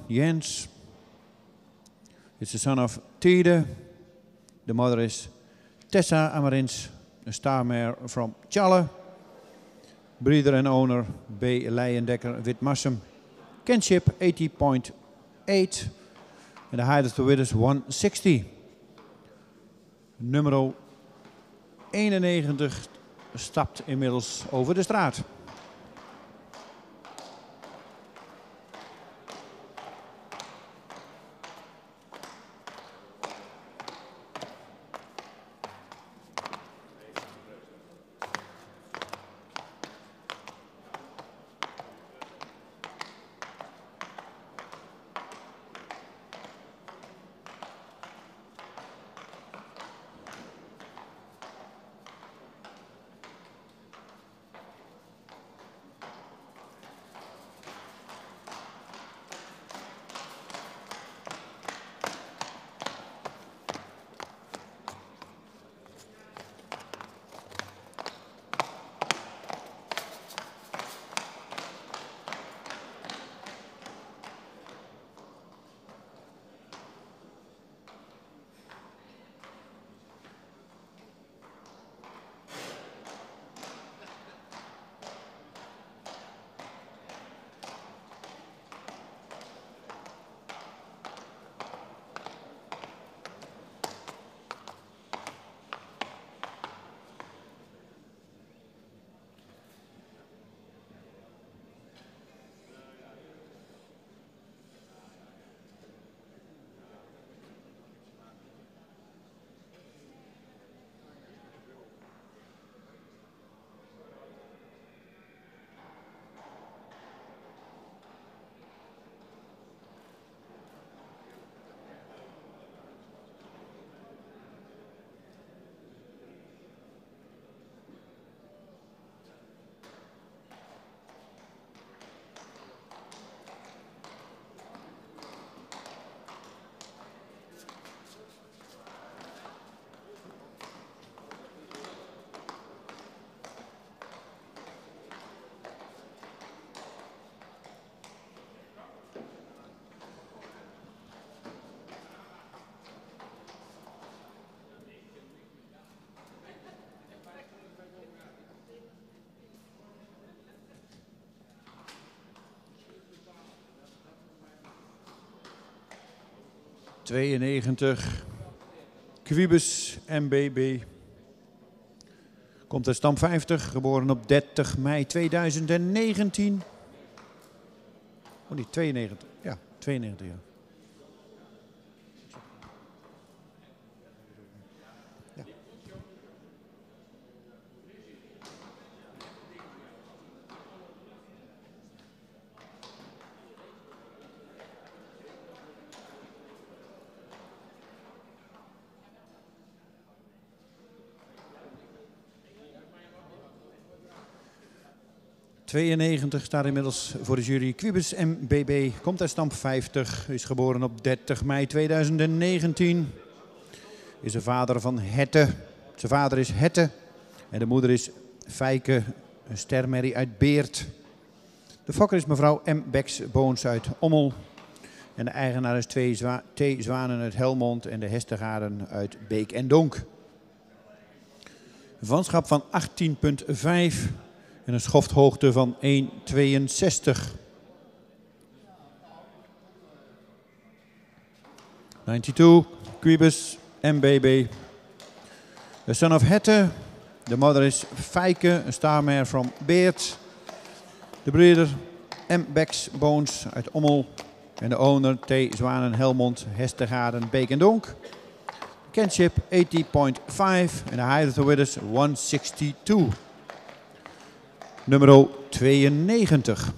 Jens is the son of Tiede. The mother is Tessa Amarins, a star mare from Tjalle. Breeder and owner B. Leijendekker, Witmarsum. Kinship 80.8. En de height of the wid is 160. Nummer 91 stapt inmiddels over de straat. 92. Quibus MBB. Komt uit stam 50, geboren op 30 mei 2019. Oh niet, 92. Ja, 92 jaar. Ja. ...92 staat inmiddels voor de jury. Quibus MBB komt uit stam 50. Is geboren op 30 mei 2019. Is de vader van Hette. Zijn vader is Hette. En de moeder is Fijke, een stermerrie uit Beert. De fokker is mevrouw M. Beks-Boons uit Ommel. En de eigenaar is T. Zwanen uit Helmond en de Hestegaarden uit Beek en Donk. Een vanschap van 18,5 en een schofthoogte van 1,62. 92, Quibus MBB. The son of Hette. De moeder is Fijke, een starmare from Beert. De broeder M. Beks-Boons uit Ommel. En de owner T. Zwanen, Helmond, Hestegaarden, Beek en Donk. Kinship 80,5 en de height of the winners 162. Nummer 92.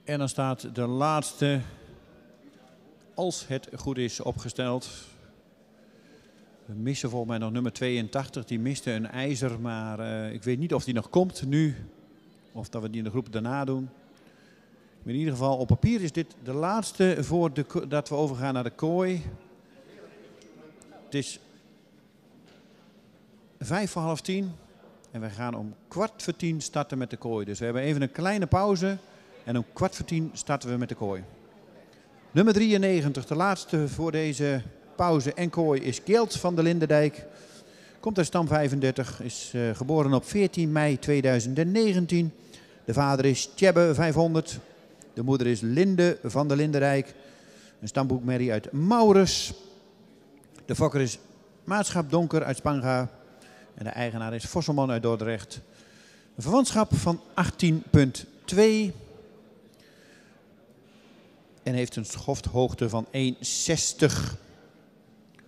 En dan staat de laatste, als het goed is, opgesteld. We missen volgens mij nog nummer 82. Die miste een ijzer, maar ik weet niet of die nog komt nu. Of dat we die in de groep daarna doen. Maar in ieder geval, op papier is dit de laatste voordat we overgaan naar de kooi. Het is 9:55 en we gaan om 9:15 starten met de kooi. Dus we hebben even een kleine pauze. En om 9:15 starten we met de kooi. Nummer 93, de laatste voor deze pauze en kooi, is Gelt van de Lindendijk. Komt uit stam 35, is geboren op 14 mei 2019. De vader is Tjebbe 500. De moeder is Linde van de Lindendijk. Een stamboekmerrie uit Maurus. De fokker is Maatschap Donker uit Spanga. En de eigenaar is Vosselman uit Dordrecht. Een verwantschap van 18,2. En heeft een schofthoogte van 1,60.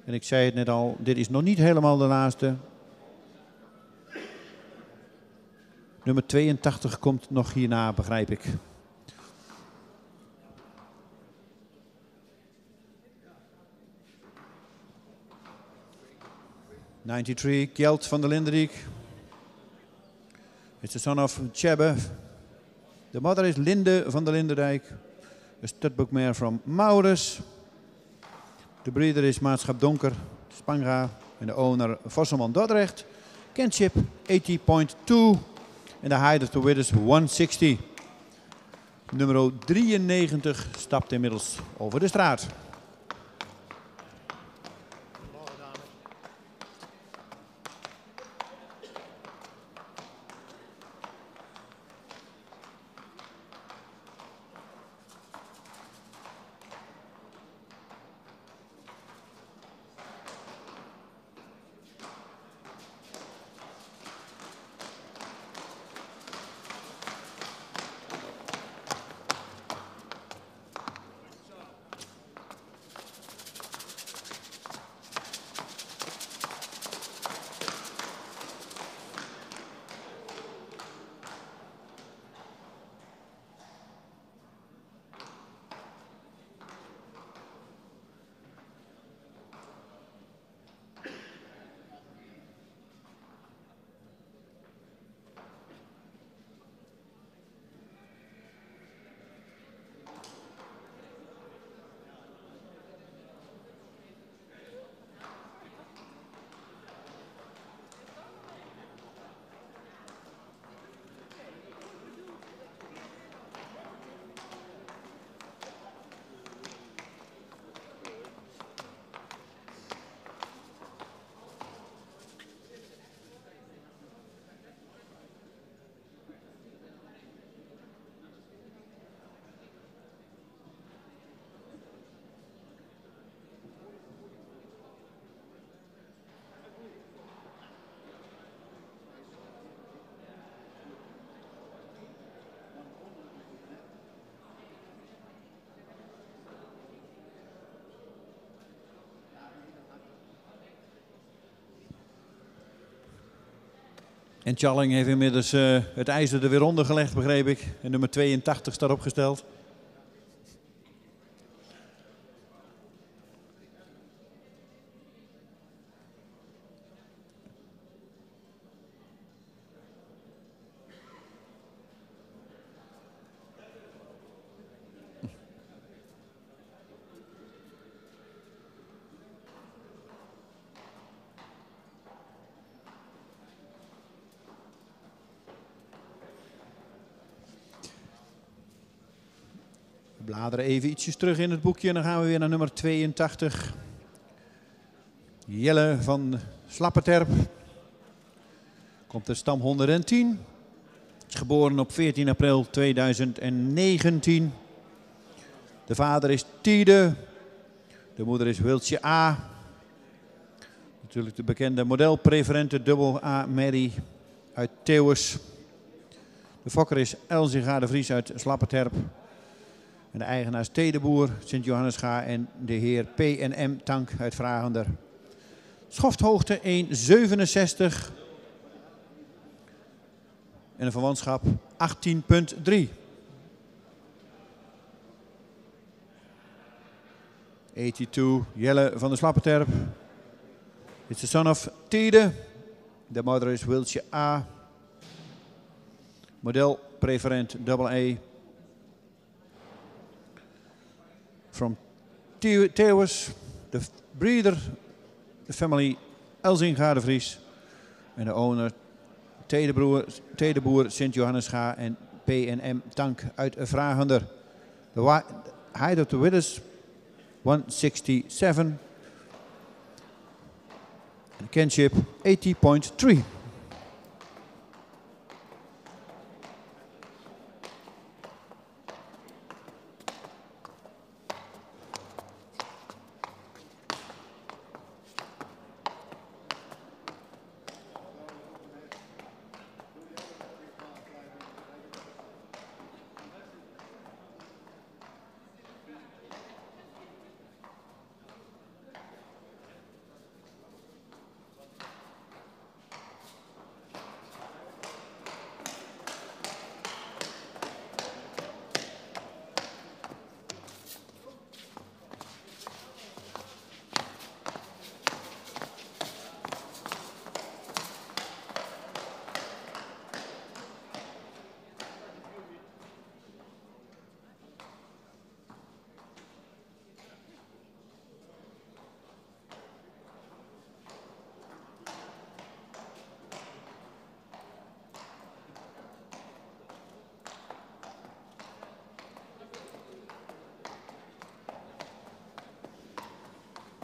En ik zei het net al, dit is nog niet helemaal de laatste. Nummer 82 komt nog hierna, begrijp ik. 93, Kjeld van der Linderiek. It's the son of Chebbe. The mother is Linde van der Linderdijk. A studbook mare from Maurus. De breeder is Maatschap Donker, Spanga. En de owner Vosselman Dordrecht. Kinship 80.2. En de height of the winners 160. Nummer 93 stapt inmiddels over de straat. En Challing heeft inmiddels het ijzer er weer onder gelegd, begreep ik. En nummer 82 staat opgesteld. We bladeren even ietsjes terug in het boekje en dan gaan we weer naar nummer 82. Jelle van Slappeterp. Komt uit stam 110. Is geboren op 14 april 2019. De vader is Tiede. De moeder is Wiltje A. Natuurlijk de bekende modelpreferente dubbel A Mary uit Theeuwers. De fokker is Elzinga de Vries uit Slappeterp. En de eigenaar is Tedeboer, Sint-Johannesga en de heer P&M Tank uit Vragender. Schofthoogte 1,67. En een verwantschap 18,3. Jelle van de Slappeterp. It's the son of Tiede. De mother is Wiltje A. Model preferent AA. From Theeuwers, de breeder, de family Elzinga de Vries. En de owner Tedeboer, Sint-Johannesga en P&M Tank uit Vragender. De height of the winners 167. En kinship 80.3.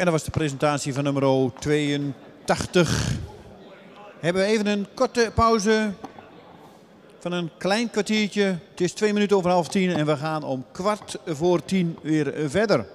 En dat was de presentatie van nummer 82. Hebben we even een korte pauze van een klein kwartiertje. Het is 2 minuten over 9:30 en we gaan om 9:15 weer verder.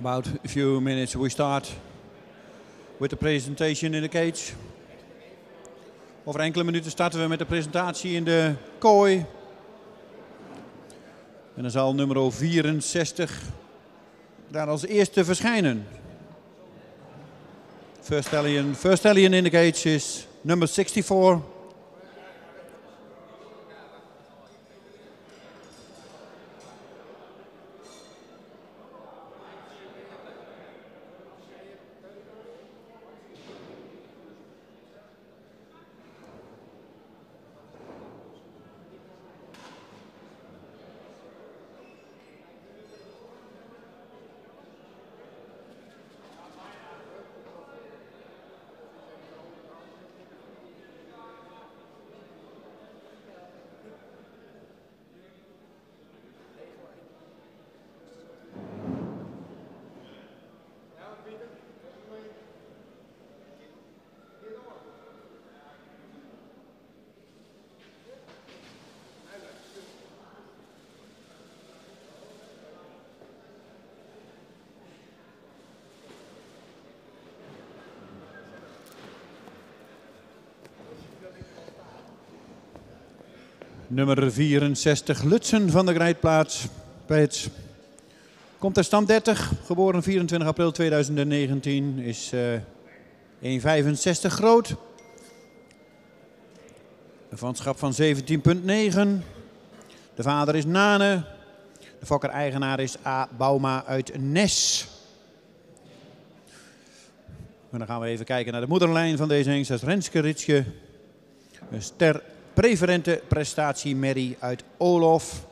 about a few minutes we start with the presentation in the cage. Over enkele minuten starten we met de presentatie in de kooi. En dan zal nummer 64 daar als eerste verschijnen. First stallion in the cage is number 64. Nummer 64, Lutsen van de Grijtplaats. Komt uit stand 30, geboren 24 april 2019, is 1,65 groot. Een vanschap van 17,9. De vader is Nane. De fokker-eigenaar is A. Bauma uit Nes. En dan gaan we even kijken naar de moederlijn van deze hengst. Dat is Renske Ritske. Een ster preferente prestatie Merrie uit Olof.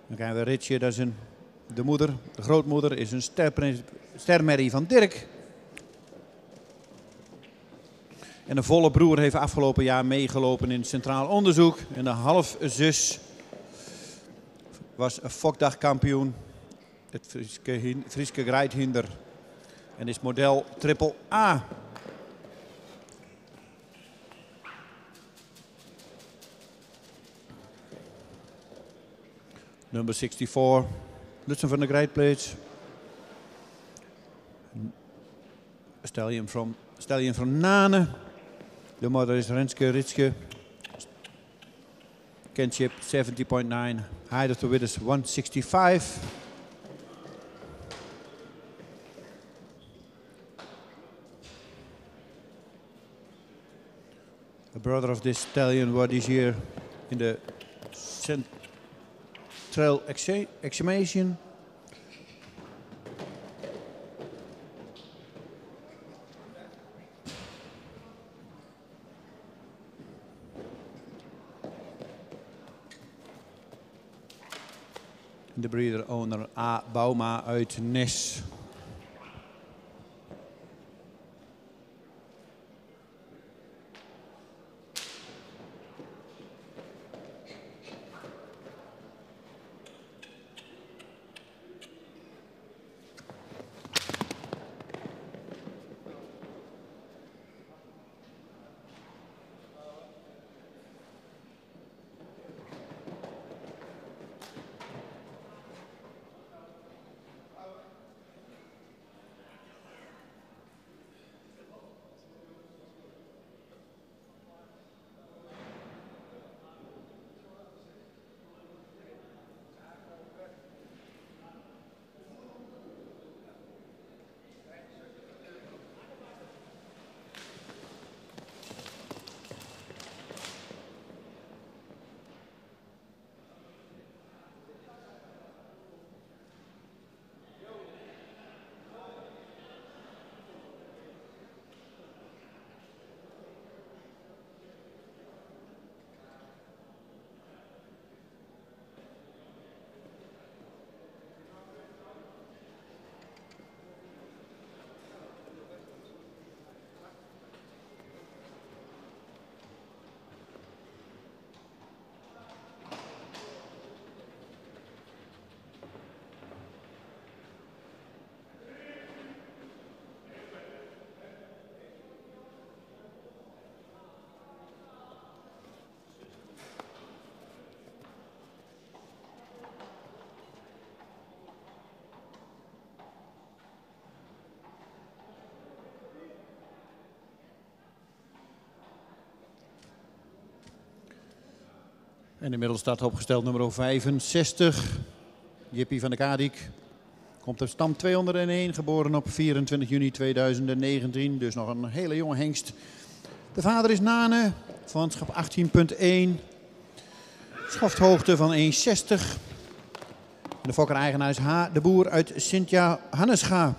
Dan krijgen we Ritje, dat is de moeder. De grootmoeder is een stermerrie van Dirk. En de volle broer heeft afgelopen jaar meegelopen in het centraal onderzoek. En de halfzus was een fokdagkampioen. Het Frieske Grijthinder. En is model triple A. Number 64, Lutsen van de Grijtplaats. Stallion from Nane. De mother is Renske Ritske. Kinship 70.9. Height of the width is 165. The brother of this stallion was this year in the Trail Examination. De breeder owner A. Bauma uit Nes. En inmiddels staat opgesteld nummer 65. Jippie van de Kadik. Komt op stam 201, geboren op 24 juni 2019. Dus nog een hele jonge hengst. De vader is Nane, vanschap 18.1. Schofthoogte van 1,60. De fokker-eigenaar is H. de Boer uit Sint-Johannesga.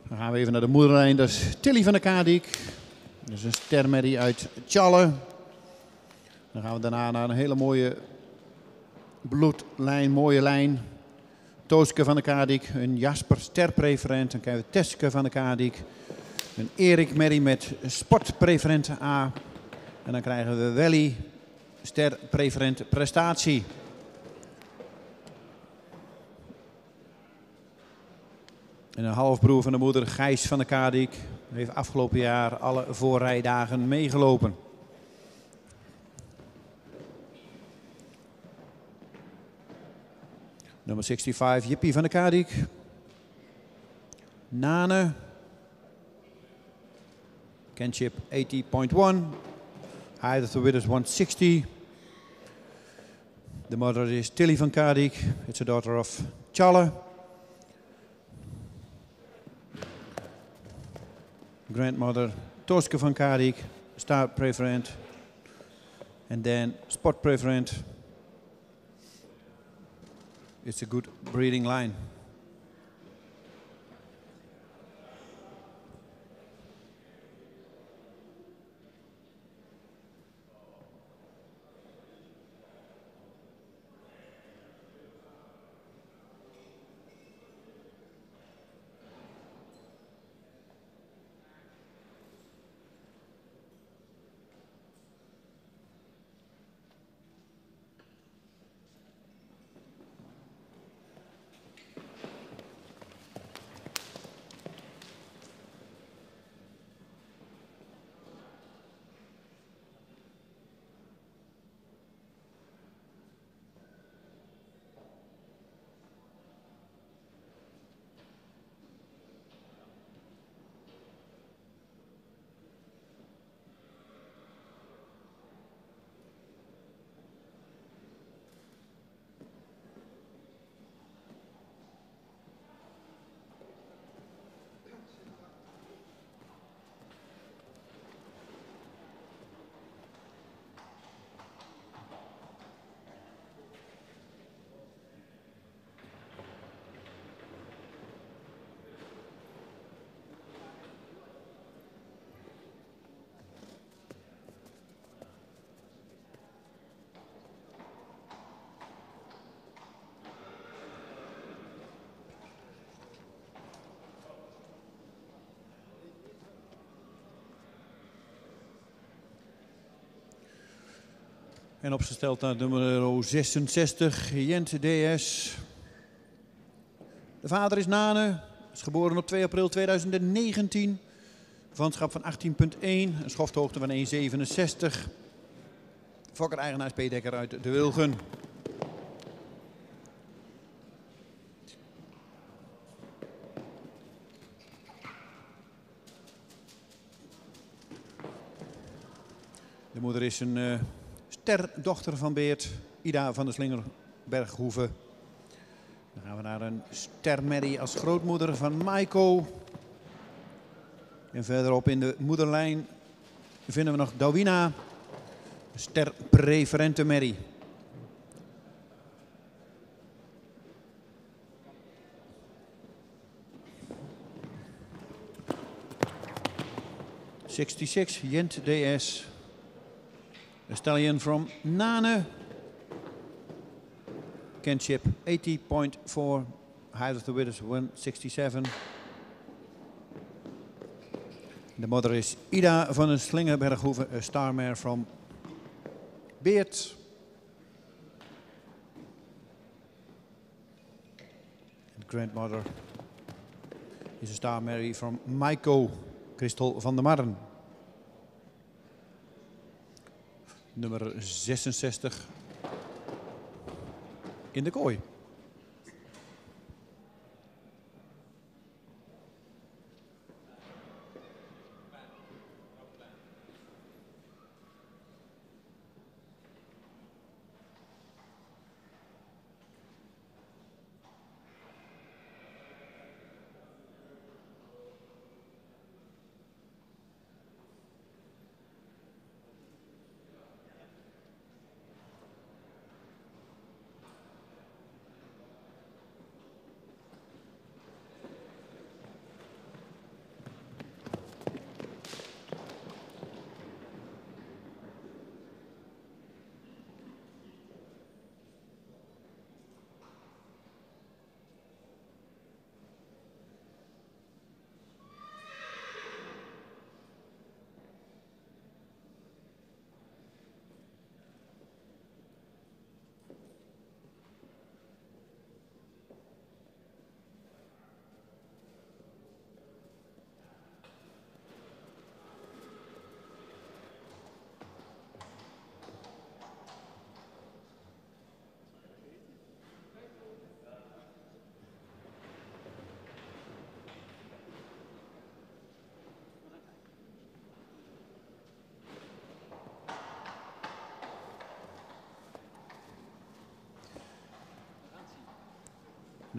Dan gaan we even naar de moederlijn. Dat is Tilly van de Kadik. Dat is een stermerrie uit Tjalle. Dan gaan we daarna naar een hele mooie bloedlijn, mooie lijn. Tooske van de Kadik, een Jasper sterpreferent. Dan krijgen we Teske van de Kadik. Een Erik merrie met sportpreferent A. En dan krijgen we Welly sterpreferent prestatie. En een halfbroer van de moeder, Gijs van de Kadik. Heeft afgelopen jaar alle voorrijdagen meegelopen. Nummer 65, Jippie van de Kadik. Nane. Kinship 80.1. Height of the Widows 160. The mother is Tilly van Kadik. It's a daughter of Tjalle. Grandmother Tooske van Kadik. Star preferent. And then sport preferent. It's a good breeding line. En opgesteld naar nummer 66, Jent DS. De vader is Nane, is geboren op 2 april 2019. Vanschap van 18.1, een schofthoogte van 1,67. Fokker-eigenaar is P. Dekker uit de Wilgen. De moeder is een sterdochter van Beert, Ida van de Slingerberghoeve. Dan gaan we naar een stermerrie als grootmoeder van Maiko. En verderop in de moederlijn vinden we nog Dawina, een sterpreferente merrie. '66 Jent DS. A stallion from Nane. Kinship 80.4. Height of the Widows 167. The mother is Ida van de Slingerberghoeve, a star mare from Beert. And grandmother is a star mare from Maiko, Christel van der Marren. Nummer 66 in de kooi.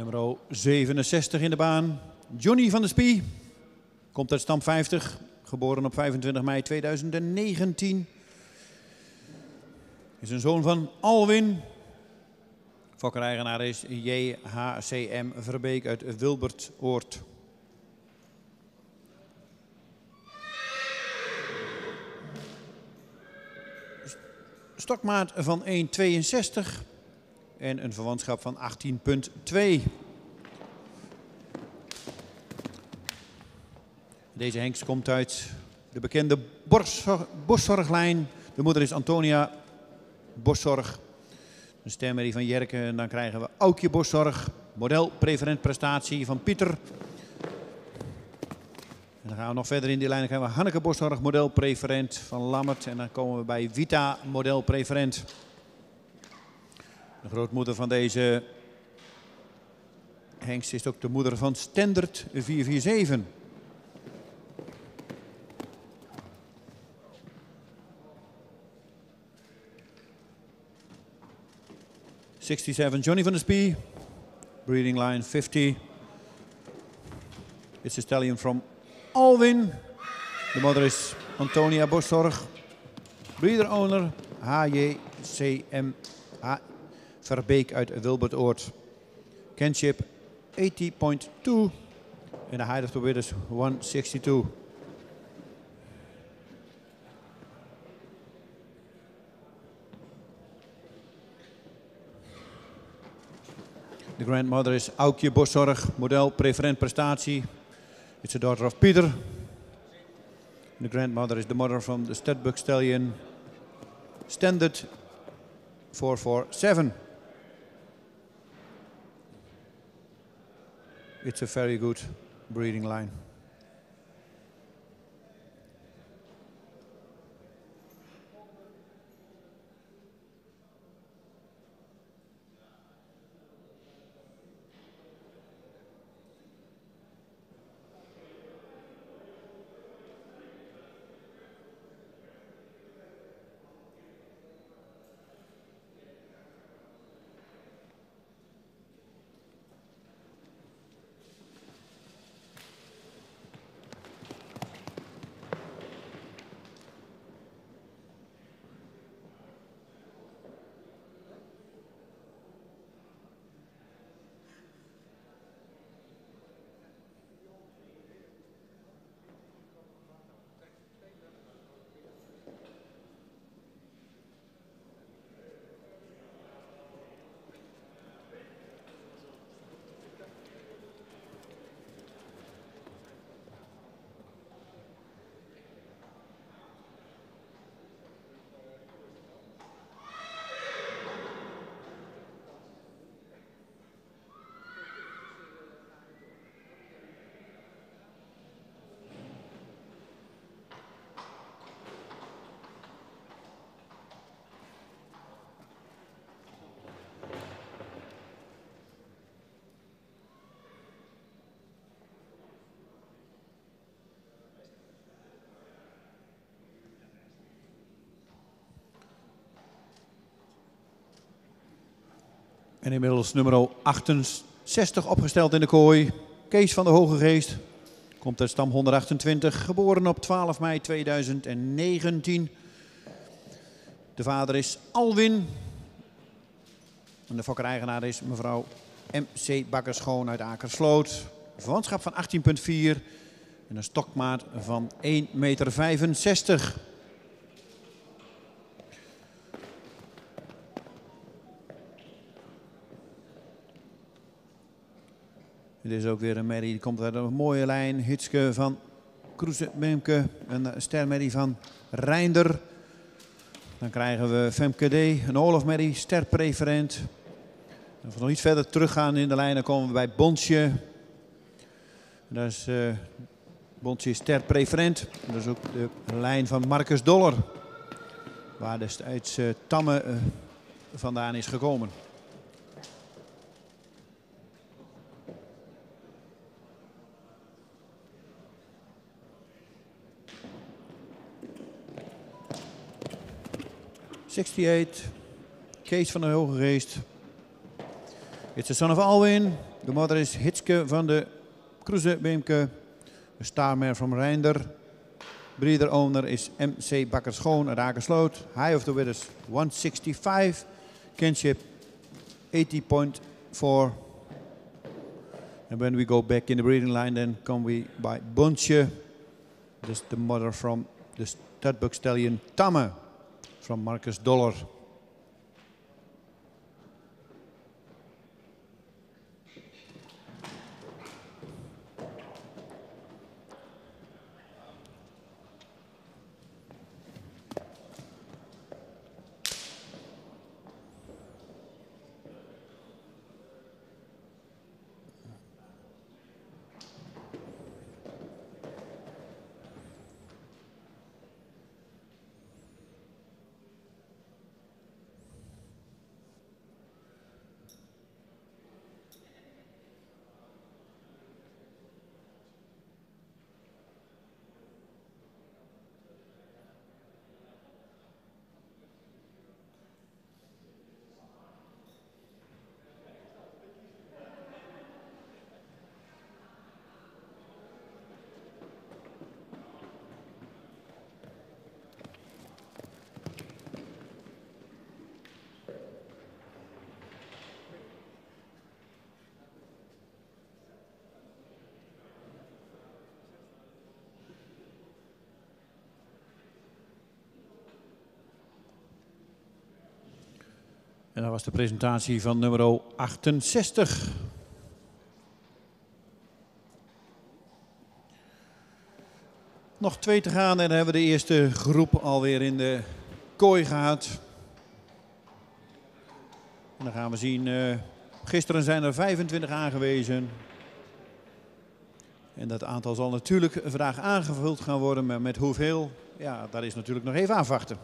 Nummer 67 in de baan. Johnny van der Spie. Komt uit stam 50. Geboren op 25 mei 2019. Is een zoon van Alwin. Fokker-eigenaar is JHCM Verbeek uit Wilbertoord. Stokmaat van 1,62 en een verwantschap van 18,2. Deze hengst komt uit de bekende Boszorglijn. De moeder is Antonia Boszorg. Een stermerrie van Jerke. En dan krijgen we Aukje Boszorg. Model preferent prestatie van Pieter. En dan gaan we nog verder in die lijn. Dan krijgen we Hanneke Boszorg, model preferent van Lammert. En dan komen we bij Vita, model preferent. De grootmoeder van deze hengst is ook de moeder van Standard 447. 67 Johnny van der Spie, breeding line 50. It's a stallion from Alwin. De moeder is Antonia Boszorg. Breeder owner HJCM Verbeek uit Wilbertoord. Kinship 80.2 en de height of the width is 162. De grandmother is Aukje Boszorg, model preferent prestatie. It's a daughter of Peter. The grandmother is the mother from the Stedbuck Stallion, Standard 447. It's a very good breeding line. En inmiddels nummer 68 opgesteld in de kooi. Kees van de Hoge Geest. Komt uit stam 128. Geboren op 12 mei 2019. De vader is Alwin. En de fokker-eigenaar is mevrouw MC Bakkerschoon uit Akersloot. Verwantschap van 18,4. En een stokmaat van 1,65 meter. Dit is ook weer een merrie, die komt uit een mooie lijn. Hitske van Kroeze-Memke, een stermerrie van Reinder. Dan krijgen we Femke D, een Olaf-merrie, sterpreferent. Als we nog iets verder teruggaan in de lijn, dan komen we bij Bonsje. Dat is Bonsje sterpreferent. Dat is ook de lijn van Marcus Dollar, waar destijds Tamme vandaan is gekomen. Kees van de Hoge Geest. It's the son of Alwin. De mother is Hitske van de Kroeze Beemke. De Starmare from Reinder. Breeder owner is MC Bakker-Schoon uit Akersloot. High of the Winners 165. Kinship 80.4. And when we go back in the breeding line, then come we by Buntje. This is the mother from the Studbuck Stallion Tamme from Marcus Dollar. En dat was de presentatie van nummer 68. Nog 2 te gaan en dan hebben we de eerste groep alweer in de kooi gehad. En dan gaan we zien, gisteren zijn er 25 aangewezen. En dat aantal zal natuurlijk vandaag aangevuld gaan worden, maar met hoeveel? Ja, dat is natuurlijk nog even afwachten.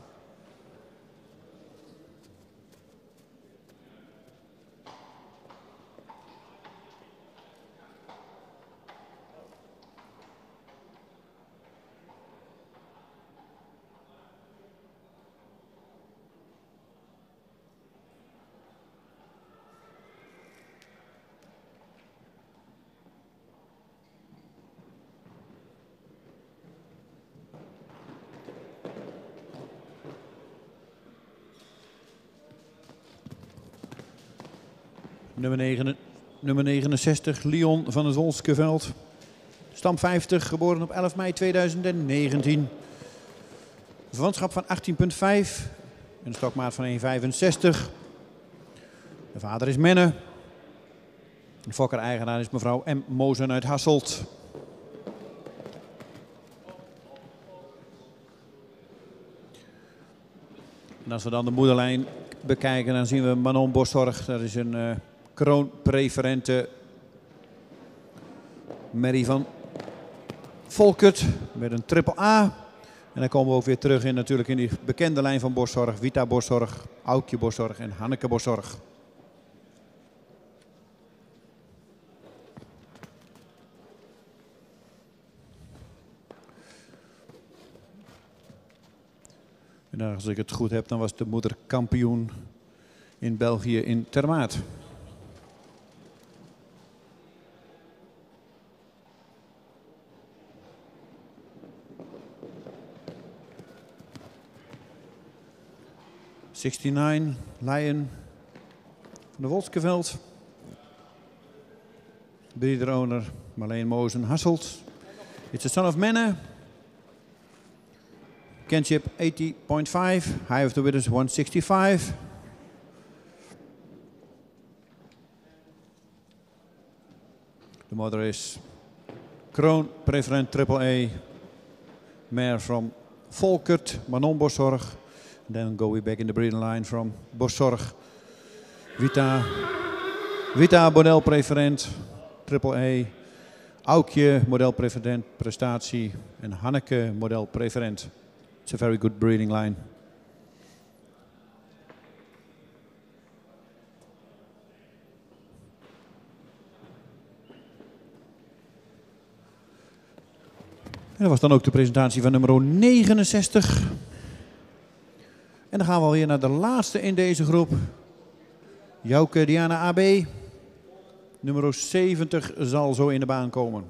Nummer 69, Leon van het Wolskeveld. Stam 50, geboren op 11 mei 2019. Verwantschap van 18,5. Een stokmaat van 1,65. De vader is Menne. De fokker-eigenaar is mevrouw M. Mozen uit Hasselt. En als we dan de moederlijn bekijken, dan zien we Manon Boszorg. Dat is een kroonpreferente Mary van Volkert met een triple A. En dan komen we ook weer terug in natuurlijk in die bekende lijn van Boszorg. Vita Boszorg, Aukje Boszorg en Hanneke Boszorg. En als ik het goed heb, dan was de moeder kampioen in België in Termaat. '69 Lion van de Wolskeveld. Breeder owner Marleen Mozen Hasselt. It's a son of Menne. Kinship 80.5. High of the Winners 165. The mother is Kroon Preferent Triple A. Mare from Volkert, Manon Boszorg. Then go we back in the breeding line from Boszorg. Vita model preferent, triple A. Aukje model preferent, prestatie. En Hanneke model preferent. It's a very good breeding line. En dat was dan ook de presentatie van nummer 69. En dan gaan we alweer naar de laatste in deze groep. Jouke Diana AB. Nummer 70 zal zo in de baan komen.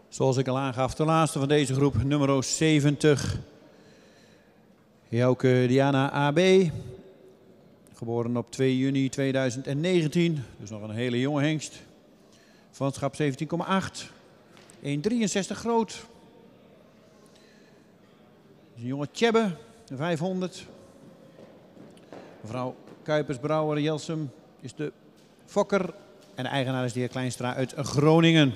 Zoals ik al aangaf, de laatste van deze groep, nummer 70. Jouke Diana AB. Geboren op 2 juni 2019. Dus nog een hele jonge hengst. Vanschap 17,8. 1,63 groot. Een jonge Tjebbe, 500. Mevrouw Kuipers-Brouwer Jelsum is de fokker. En de eigenaar is de heer Kleinstra uit Groningen.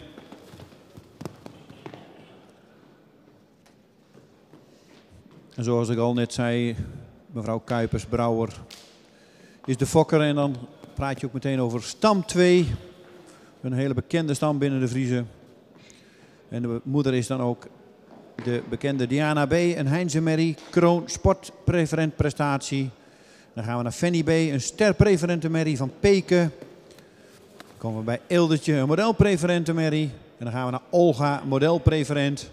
En zoals ik al net zei, mevrouw Kuipers-Brouwer is de fokker. En dan praat je ook meteen over stam 2. Een hele bekende stam binnen de Friese. En de moeder is dan ook de bekende Diana B. Een Heinze Merrie, kroon, sportpreferent prestatie. Dan gaan we naar Fanny B. Een sterpreferente merrie van Peken. Dan komen we bij Ildertje, een modelpreferente merrie. En dan gaan we naar Olga, modelpreferent.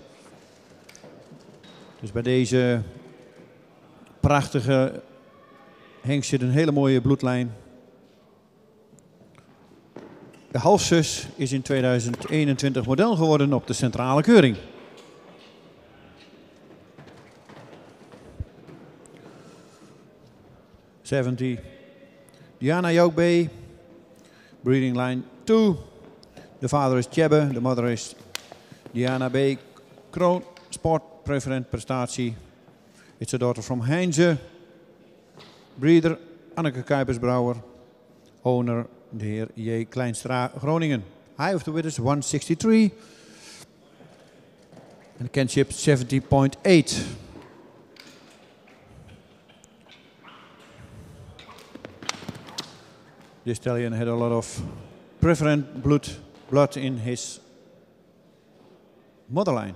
Dus bij deze prachtige hengst zit een hele mooie bloedlijn. De halfzus is in 2021 model geworden op de centrale keuring. Diana Jouk B. Breeding line 2. De vader is Tjebbe, de moeder is Diana B. Kroon, sport, preferent prestatie. It's a daughter from Heinze. Breeder Anneke Kuipers-Brouwer. Owner de heer J. Kleinstra Groningen. High of the Witters 163. And kinship 70.8. This stallion had a lot of preferent blood in his motherline.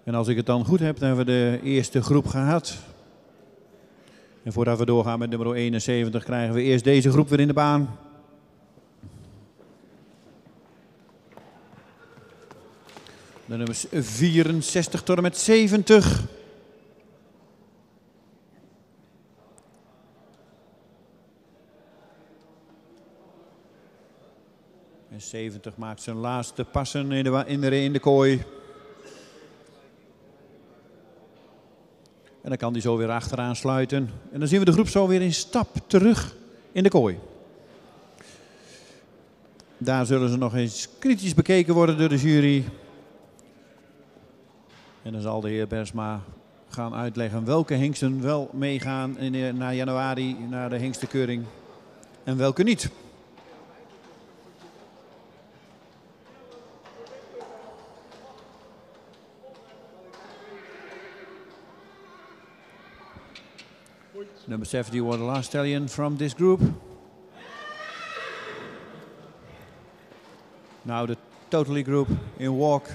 En als ik het dan goed heb, dan hebben we de eerste groep gehad. En voordat we doorgaan met nummer 71, krijgen we eerst deze groep weer in de baan. De nummers 64 tot en met 70. En 70 maakt zijn laatste passen in de kooi. En dan kan hij zo weer achteraan sluiten. En dan zien we de groep zo weer in stap terug in de kooi. Daar zullen ze nog eens kritisch bekeken worden door de jury. En dan zal de heer Bersma gaan uitleggen welke hengsten wel meegaan naar januari naar de hengstenkeuring en welke niet. Number 70 was the last stallion from this group. Now the totally group in walk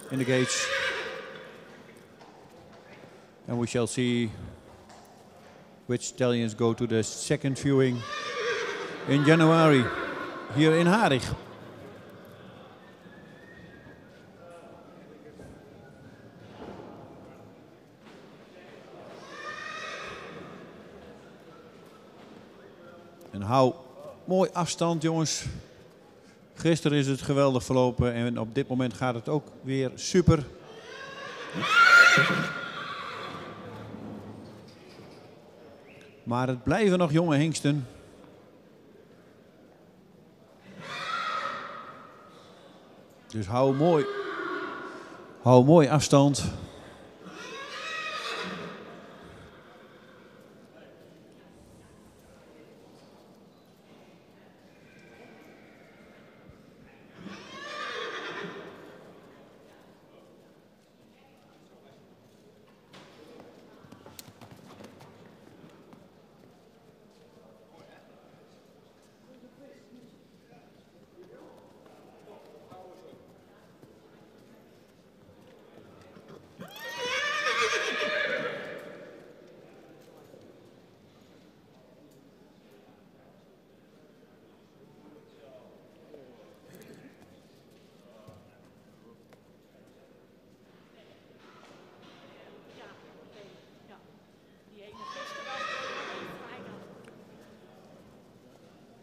in the gates. And we shall see which stallions go to the second viewing in January here in Harig. hou mooi afstand, jongens. Gisteren is het geweldig verlopen en op dit moment gaat het ook weer super. Maar het blijven nog jonge hengsten. Dus hou mooi afstand.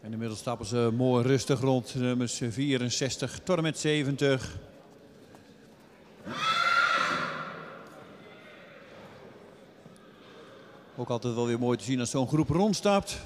En inmiddels stappen ze mooi rustig rond. Nummers 64 tot en met 70. Ook altijd wel weer mooi te zien als zo'n groep rondstapt.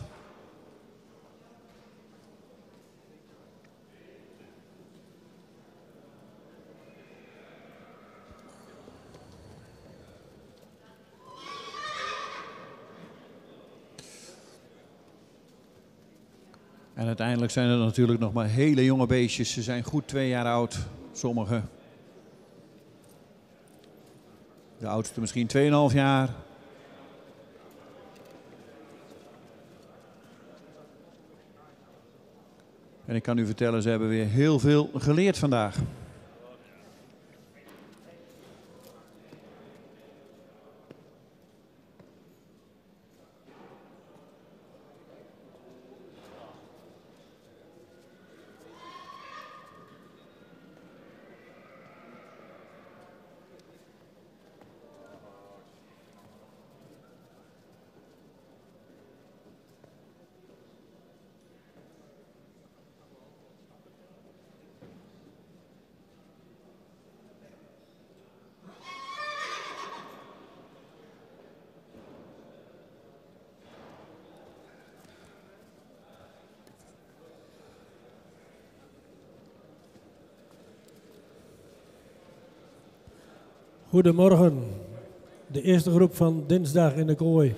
En uiteindelijk zijn er natuurlijk nog maar hele jonge beestjes. Ze zijn goed 2 jaar oud, sommigen. De oudste misschien 2,5 jaar. En ik kan u vertellen, ze hebben weer heel veel geleerd vandaag. Goedemorgen, de eerste groep van dinsdag in de kooi.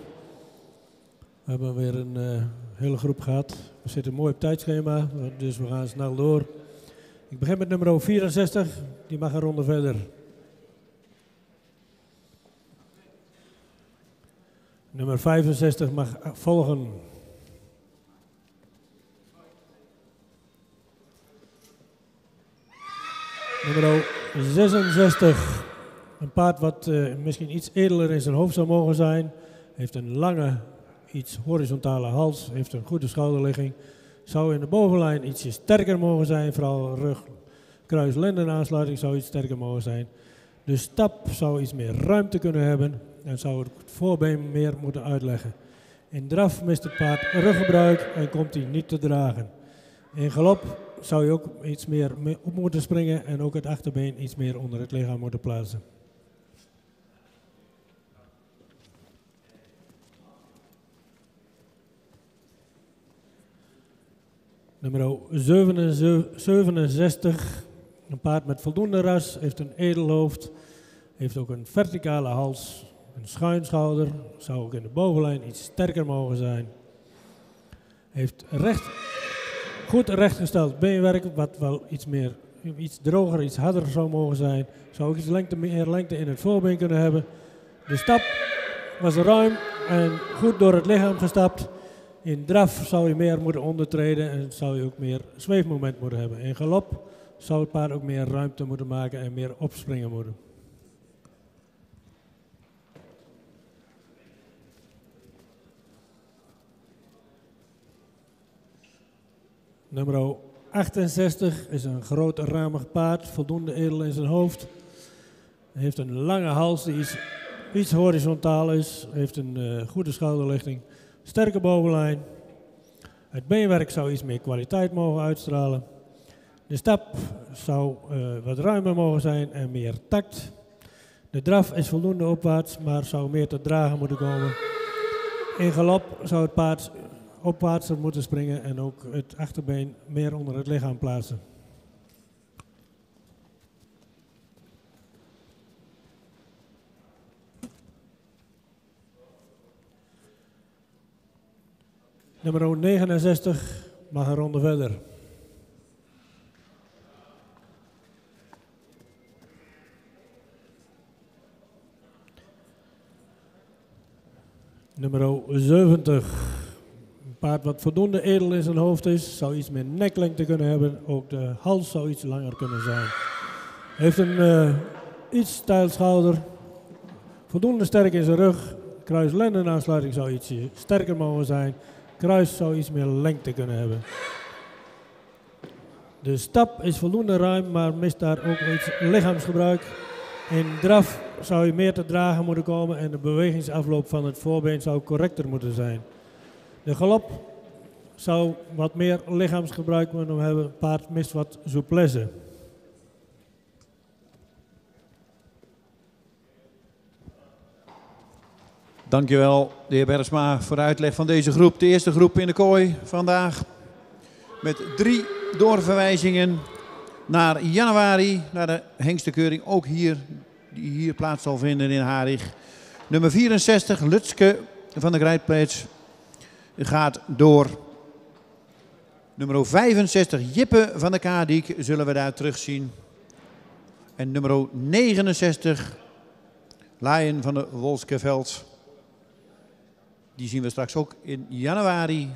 We hebben weer een hele groep gehad. We zitten mooi op tijdschema, dus we gaan snel door. Ik begin met nummer 64, die mag een ronde verder. Nummer 65 mag volgen. Nummer 66. Een paard wat misschien iets edeler in zijn hoofd zou mogen zijn. Heeft een lange, iets horizontale hals. Heeft een goede schouderligging. Zou in de bovenlijn ietsje sterker mogen zijn. Vooral rug, kruis, lenden aansluiting zou iets sterker mogen zijn. De stap zou iets meer ruimte kunnen hebben. En zou het voorbeen meer moeten uitleggen. In draf mist het paard ruggebruik en komt hij niet te dragen. In galop zou je ook iets meer op moeten springen. En ook het achterbeen iets meer onder het lichaam moeten plaatsen. Nummer 67, een paard met voldoende ras, heeft een edel hoofd, heeft ook een verticale hals, een schuin schouder, zou ook in de bovenlijn iets sterker mogen zijn. Heeft goed rechtgesteld beenwerk, wat wel iets droger, iets harder zou mogen zijn. Zou ook iets meer lengte in het voorbeen kunnen hebben. De stap was ruim en goed door het lichaam gestapt. In draf zou je meer moeten ondertreden en zou je ook meer zweefmoment moeten hebben. In galop zou het paard ook meer ruimte moeten maken en meer opspringen moeten. Nummer 68 is een groot ramig paard, voldoende edel in zijn hoofd. Hij heeft een lange hals die iets horizontaal is, heeft een goede schouderlichting. Sterke bovenlijn. Het beenwerk zou iets meer kwaliteit mogen uitstralen. De stap zou wat ruimer mogen zijn en meer tact. De draf is voldoende opwaarts, maar zou meer te dragen moeten komen. In galop zou het paard opwaartser moeten springen en ook het achterbeen meer onder het lichaam plaatsen. Nummer 69 mag een ronde verder. Nummer 70. Een paard wat voldoende edel in zijn hoofd is, zou iets meer neklengte kunnen hebben. Ook de hals zou iets langer kunnen zijn. Heeft een iets steil schouder, voldoende sterk in zijn rug. Kruis-lendenaansluiting zou iets sterker mogen zijn. Kruis zou iets meer lengte kunnen hebben. De stap is voldoende ruim, maar mist daar ook iets lichaamsgebruik. In draf zou je meer te dragen moeten komen en de bewegingsafloop van het voorbeen zou correcter moeten zijn. De galop zou wat meer lichaamsgebruik moeten hebben. Het paard mist wat souplesse. Dankjewel, de heer Bergsma, voor de uitleg van deze groep. De eerste groep in de kooi vandaag. Met 3 doorverwijzingen naar januari, naar de hengstenkeuring. Ook hier, die hier plaats zal vinden in Harig. Nummer 64, Lutske van de Grijpleits, gaat door. Nummer 65, Jippe van de Kadiek, zullen we daar terugzien. En nummer 69, Lion van de Wolskeveld. Die zien we straks ook in januari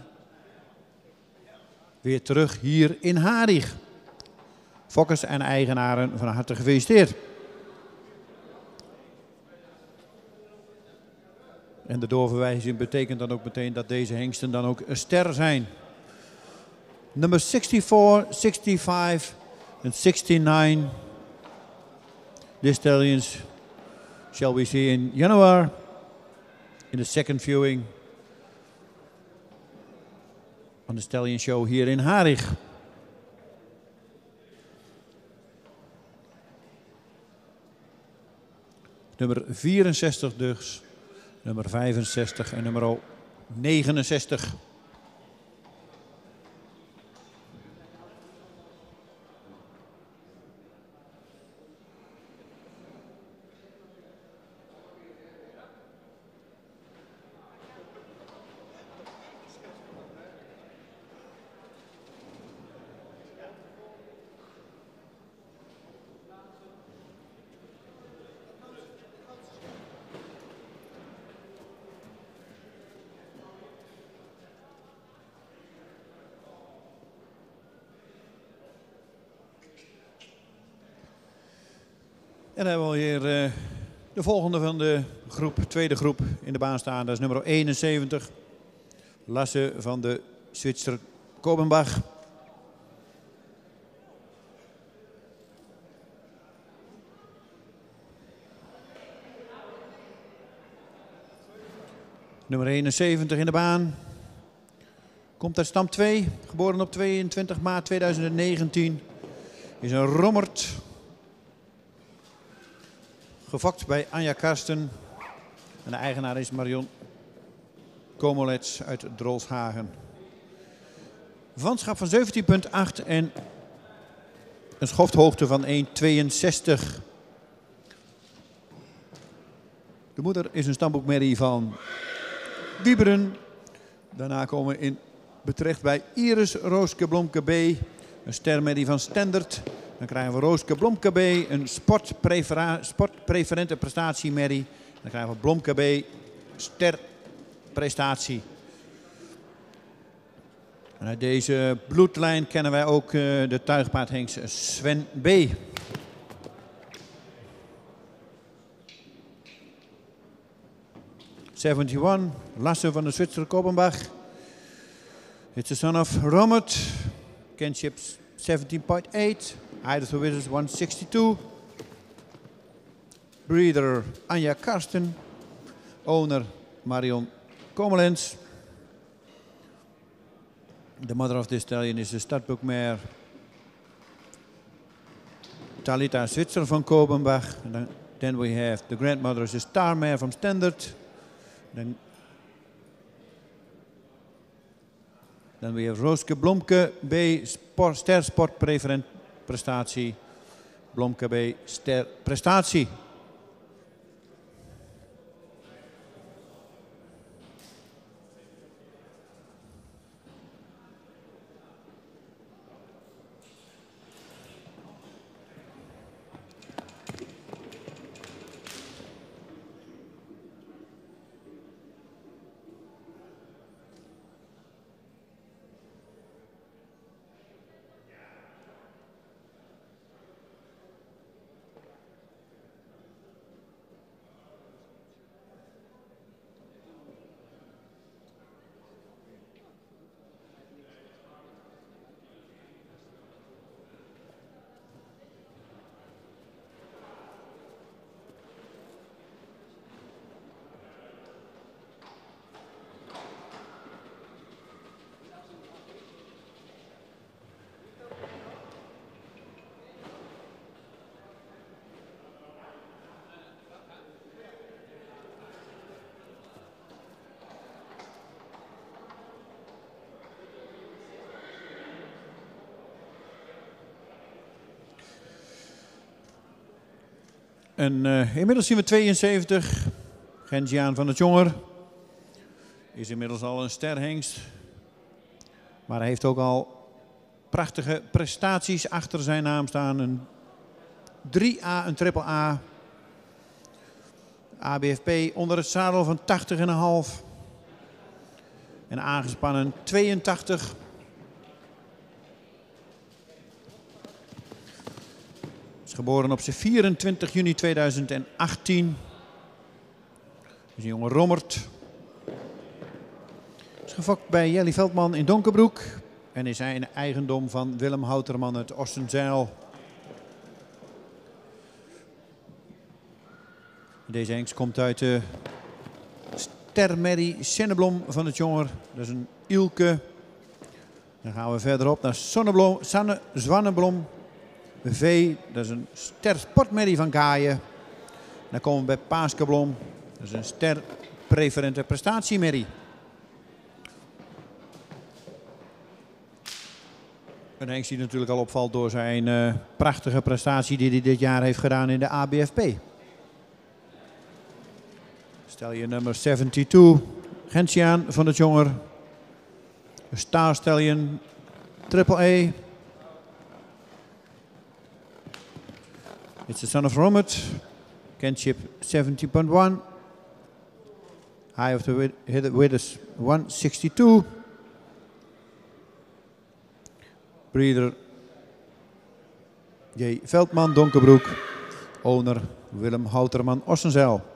weer terug hier in Harig. Fokkers en eigenaren van harte gefeliciteerd. En de doorverwijzing betekent dan ook meteen dat deze hengsten dan ook een ster zijn. Nummer 64, 65 en 69. The stallions shall we see in January in the second viewing on the Stallion Show hier in Harig. Nummer 64 dus, nummer 65 en nummer 69. En dan hebben we hier de volgende van de groep, tweede groep in de baan staan. Dat is nummer 71. Lasse van de Zwitser Kobenbach. Nummer 71 in de baan. Komt uit stam 2, geboren op 22 maart 2019. Is een rommert. Gefokt bij Anja Karsten. En de eigenaar is Marion Komolets uit Drolshagen. Vanschap van 17,8 en een schofthoogte van 1,62. De moeder is een stamboekmerrie van Wieberen. Daarna komen we in terecht bij Iris Rooske Blomke B. Een stermerrie van Stendert. Dan krijgen we Rooske Blomke B, een sportpreferente prestatiemerrie. Dan krijgen we Blomke B, sterprestatie. En uit deze bloedlijn kennen wij ook de tuigpaardhengst Sven B. '71, Lasse van de Zwitser Kobenbach. It's a son of Rommert. Kinships 17.8. Height of the Wizards 162. Breeder Anja Karsten. Owner Marion Komelens. The mother of this stallion is de startboekmare Talita Switzer van Kobenbach. Then we have the grandmother is the star mare from Standard. Then we have Rooske Blomke B, ster sport preferent prestatie. Blomke B, ster prestatie. En inmiddels zien we 72. Gentiaan van het Jonger is inmiddels al een sterhengst. Maar hij heeft ook al prachtige prestaties achter zijn naam staan. Een 3A, een triple A. ABFP onder het zadel van 80,5. En aangespannen 82. Is geboren op 24 juni 2018. Is een jonge Rommert. Is gefokt bij Jelly Veldman in Donkerbroek. En is hij een eigendom van Willem Houterman uit Ostenzeil. Deze hengst komt uit de Stermerrie Senneblom van het Jonger. Dat is een Ilke. Dan gaan we verderop naar Zwanneblom V. Dat is een ster sportmerrie van Gaaien. Dan komen we bij Paaskeblom. Dat is een ster preferente prestatiemerrie. Een hengst die natuurlijk al opvalt door zijn prachtige prestatie die hij dit jaar heeft gedaan in de ABFP. Stel je nummer 72, Gentiaan van het Jonger. Star Stallion, Triple A. It's the son of Romet. Kinship 70.1. High of the width is 162. Breeder J. Veldman, Donkerbroek. Owner Willem Houterman, Ostenzeil.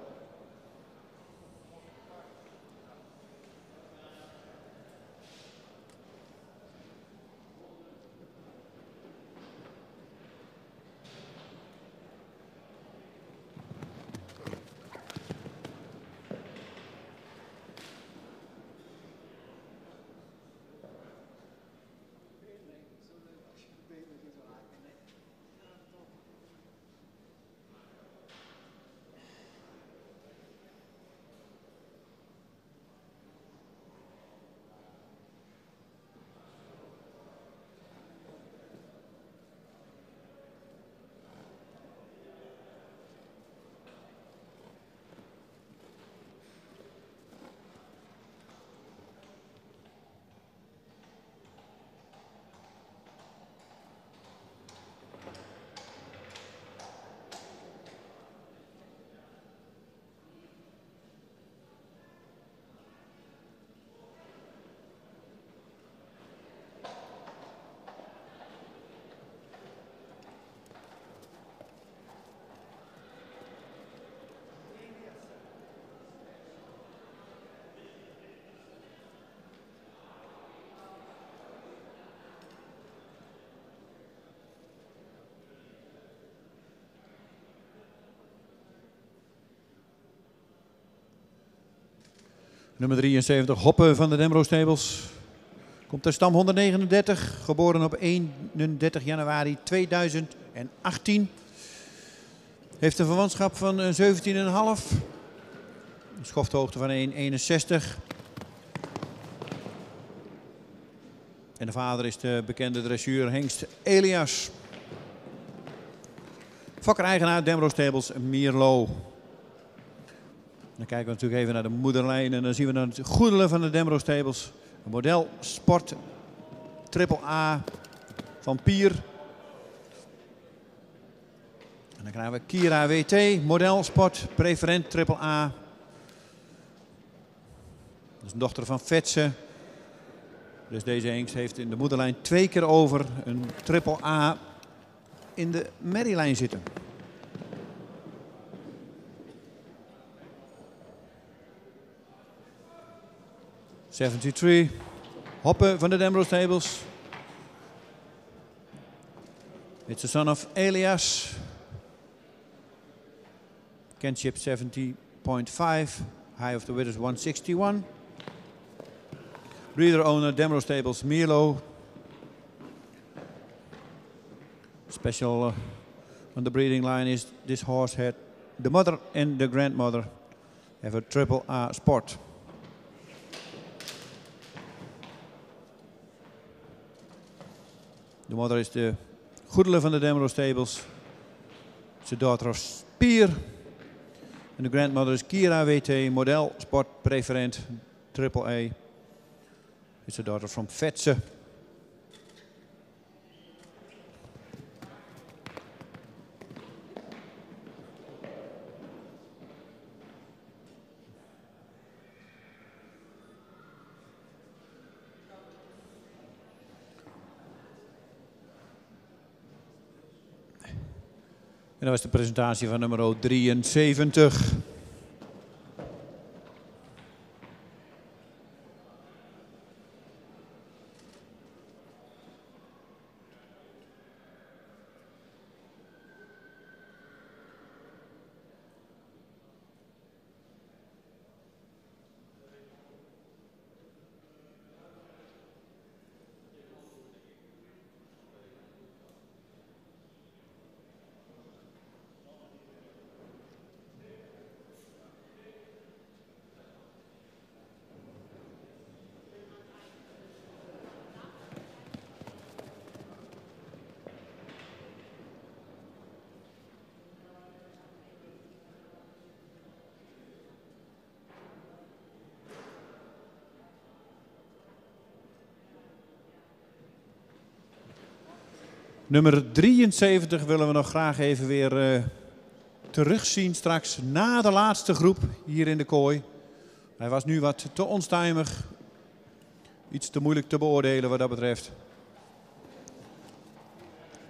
Nummer 73, Hoppe van de Demro Stables. Komt uit stam 139, geboren op 31 januari 2018. Heeft een verwantschap van 17,5. Een schofthoogte van 1,61. En de vader is de bekende dressuurhengst Elias. Fokker-eigenaar Demro Stables Mierlo. Dan kijken we natuurlijk even naar de moederlijn en dan zien we dan het goedele van de Demro Stables. Een model Sport AAA van Pier. En dan krijgen we Kira WT, model Sport Preferent AAA. Dat is een dochter van Vetsen. Dus deze hengst heeft in de moederlijn 2 keer over een AAA in de merrielijn zitten. '73, Hoppe van de Demro Stables. It's a son of Elias. Kinship 70.5, high of the width is 161. Breeder owner Demro Stables Mierlo. Special on the breeding line is this horse had the mother and the grandmother have a AAA sport. De moeder is de goedele van de Demro Stables. It's the daughter of Spier. En de grandmother is Kira WT, model Sport Preferent AAA. It's the daughter from Vetsen. En dat was de presentatie van nummer 73. Nummer 73 willen we nog graag even weer terugzien straks na de laatste groep hier in de kooi. Hij was nu wat te onstuimig. Iets te moeilijk te beoordelen wat dat betreft.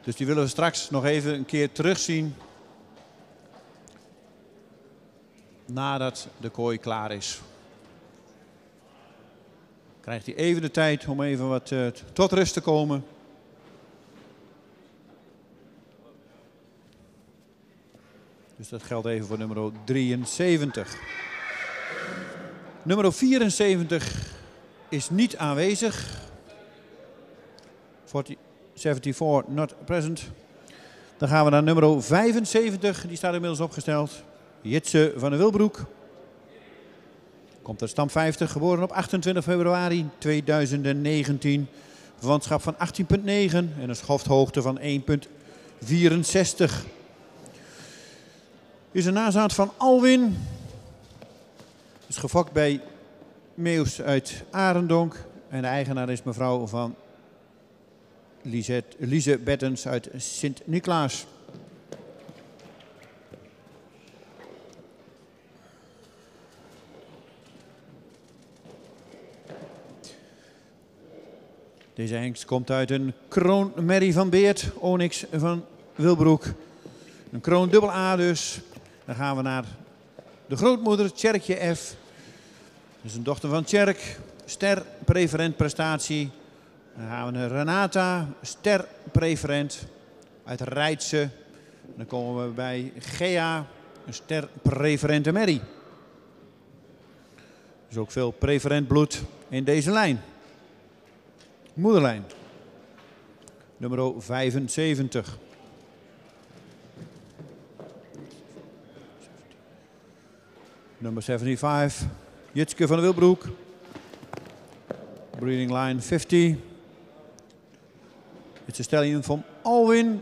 Dus die willen we straks nog even een keer terugzien. Nadat de kooi klaar is. Krijgt hij even de tijd om even wat tot rust te komen. Dus dat geldt even voor nummer 73. Nummer 74 is niet aanwezig. 74 not present. Dan gaan we naar nummer 75. Die staat inmiddels opgesteld. Jitse van de Wilbroek. Komt uit stam 50. Geboren op 28 februari 2019. Verwantschap van 18,9 en een schofthoogte van 1,64. Is een nazaat van Alwin. Is gefokt bij Meeuws uit Arendonk. En de eigenaar is mevrouw van Lise Bettens uit Sint-Niklaas. Deze hengst komt uit een kroonmerrie van Beert, Onyx van Wilbroek. Een kroon dubbel A dus. Dan gaan we naar de grootmoeder, Tjerkje F. Dat is een dochter van Tjerk. Ster preferent prestatie. Dan gaan we naar Renata, ster preferent uit Rijtse. Dan komen we bij Gea, een ster preferente merrie. Dus ook veel preferent bloed in deze lijn. Moederlijn. Nummer 75. Nummer 75. Jitske van der Wilbroek. Breeding line 50. It's a stallion from Alwin.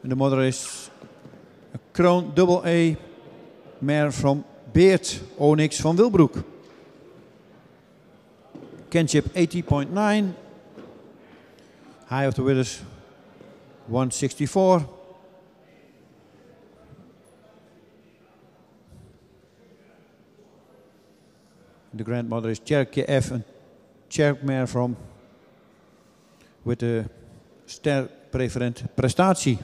En de mother is een Kroon Double A mare from Beert Onyx van Wilbroek. Kinship 80.9. High of the Withers 164. The grandmother is Cherokee F, and Cherokee mare from with the ster preferent prestatie.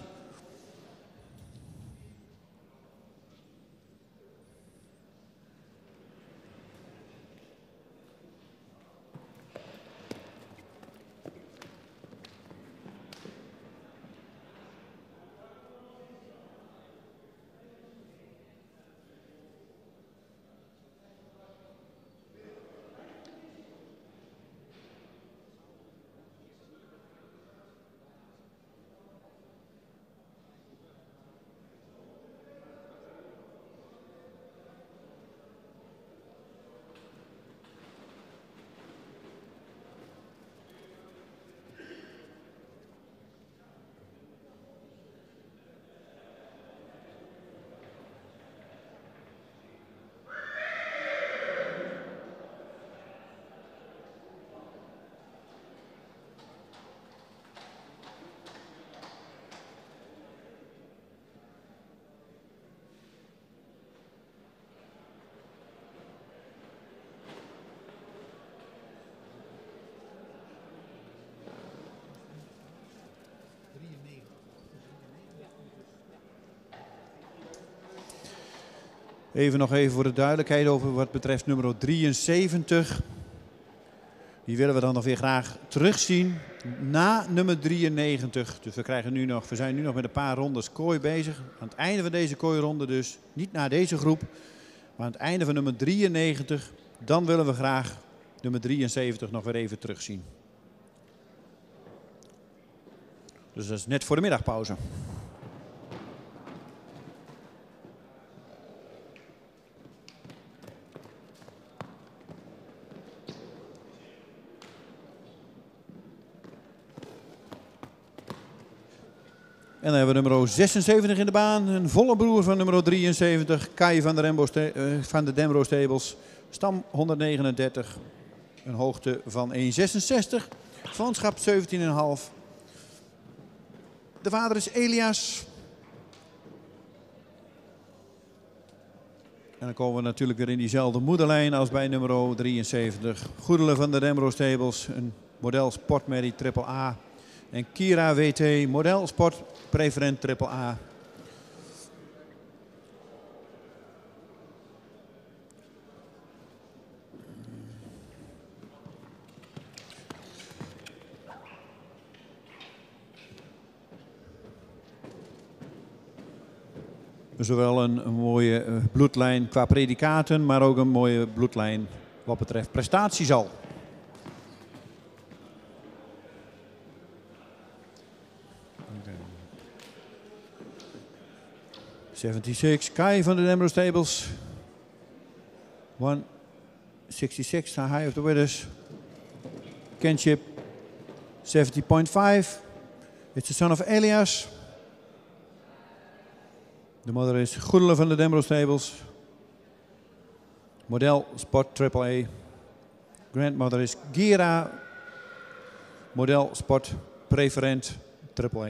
Nog even voor de duidelijkheid over wat betreft nummer 73. Die willen we dan nog weer graag terugzien na nummer 93. Dus we zijn nu nog met een paar rondes kooi bezig. Aan het einde van deze kooironde dus, niet na deze groep, maar aan het einde van nummer 93. Dan willen we graag nummer 73 nog weer even terugzien. Dus dat is net voor de middagpauze. En dan hebben we nummer 76 in de baan. Een volle broer van nummer 73. Kai van de Denbrough Stables. Stam 139. Een hoogte van 1,66. Vanschap 17,5. De vader is Elias. En dan komen we natuurlijk weer in diezelfde moederlijn als bij nummer 73. Goedele van de Denbrough Stables. Een model Sport Mary AAA. En Kira WT, model Sport Preferent AAA. Zowel een mooie bloedlijn qua predicaten, maar ook een mooie bloedlijn wat betreft prestaties al. 76, Kai van de Denbrough Stables. 166, the high of the Withers. Kinship 70.5. It's the son of Elias. De mother is Goedele van de Denbrough Stables. Model Sport AAA. Grandmother is Gira. Model Sport Preferent AAA.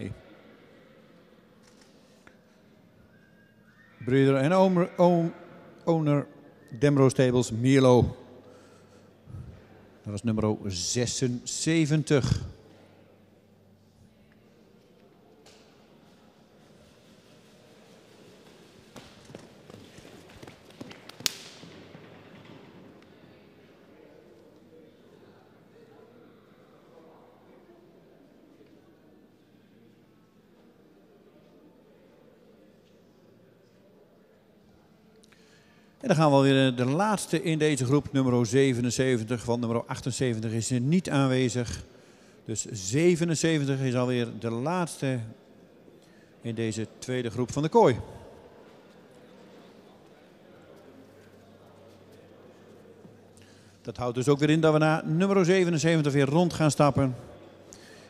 Breeder en owner Denbrough Stables Milo. Dat is nummer 76. En dan gaan we weer de laatste in deze groep, nummer 77. Want nummer 78 is niet aanwezig. Dus 77 is alweer de laatste in deze tweede groep van de kooi. Dat houdt dus ook weer in dat we naar nummer 77 weer rond gaan stappen.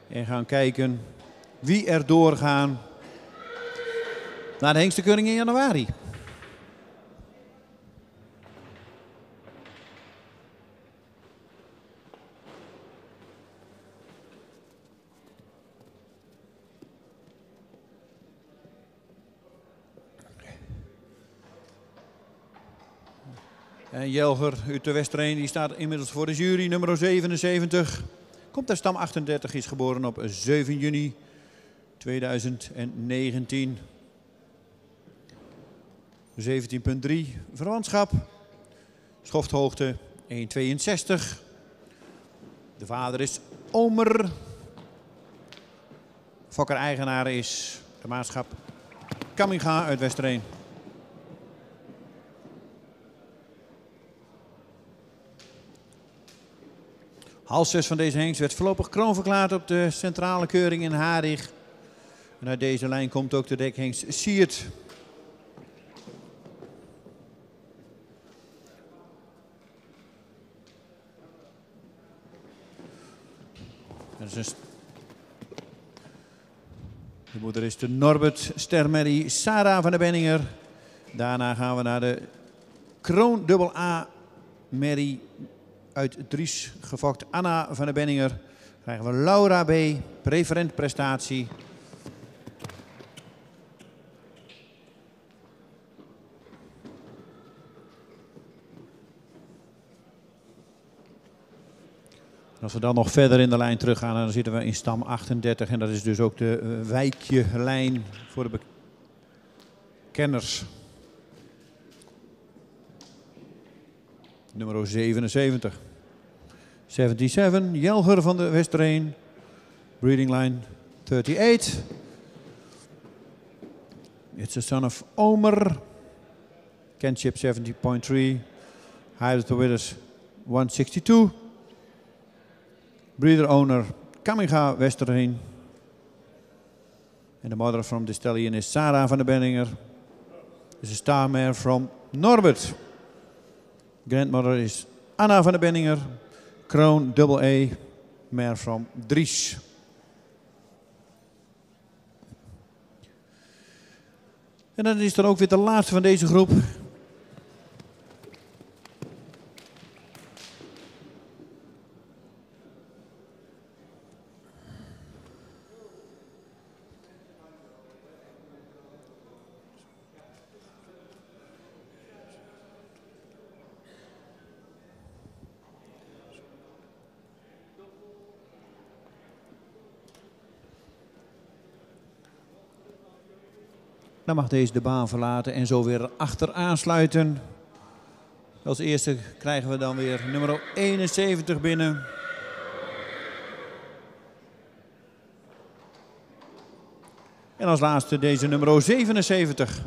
En gaan kijken wie er doorgaan naar de Hengstenkeuring in januari. En Jelger uit de Westereen, die staat inmiddels voor de jury, nummer 77. Komt uit stam 38, is geboren op 7 juni 2019. 17,3 verwantschap. Schofthoogte 1,62. De vader is Omer. Fokker-eigenaar is de maatschap Kamminga uit Westereen. Hals 6 van deze hengst werd voorlopig kroonverklaard op de centrale keuring in Harig. En uit deze lijn komt ook de dekhengst Siert. De moeder is de Norbert Stermerrie Sarah van der Benninger. Daarna gaan we naar de Kroon AA Merrie uit Dries, gefokt Anna van der Benninger. Dan krijgen we Laura B, preferent prestatie. Als we dan nog verder in de lijn teruggaan, dan zitten we in stam 38. En dat is dus ook de wijkje-lijn voor de kenners. Nummer 77. 77, Jelger van de Westereen. Breeding line 38. It's a son of Omer. Kinship 70.3. Height of Withers 162. Breeder owner Kamminga Westereen. And the mother from the stallion is Sarah van der Benninger. This is a star mare from Norbert. Grandmother is Anna van der Benninger. Kroon AA mare from Dries. En dan is er ook weer de laatste van deze groep. Dan mag deze de baan verlaten en zo weer achteraan sluiten. Als eerste krijgen we dan weer nummer 71 binnen. En als laatste deze nummer 77.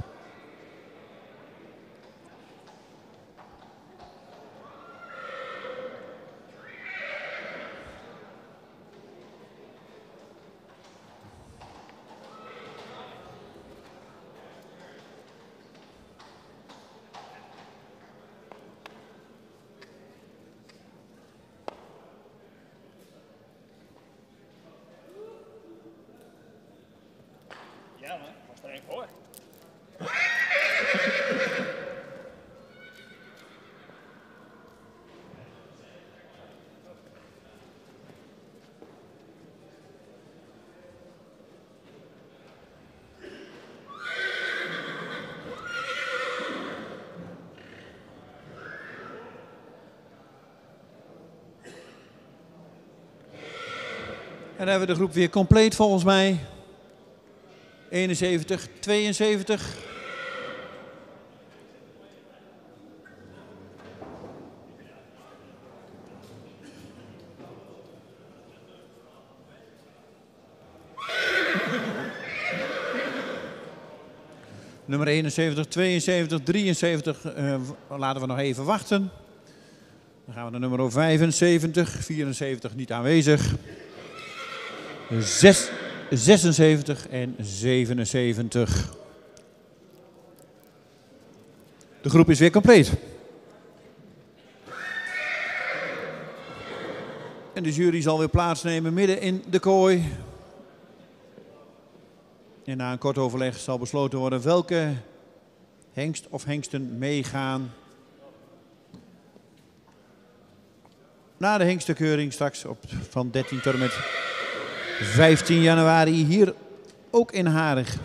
Ja, man. Was er één voor. En dan hebben we de groep weer compleet volgens mij. 71, 72. Nummer 71, 72, 73 laten we nog even wachten. Dan gaan we naar nummer 75, 74 niet aanwezig. 76 en 77. De groep is weer compleet. En de jury zal weer plaatsnemen midden in de kooi. En na een kort overleg zal besloten worden welke hengst of hengsten meegaan. Na de hengstenkeuring straks van 13 tot en met 15 januari hier ook in Harig.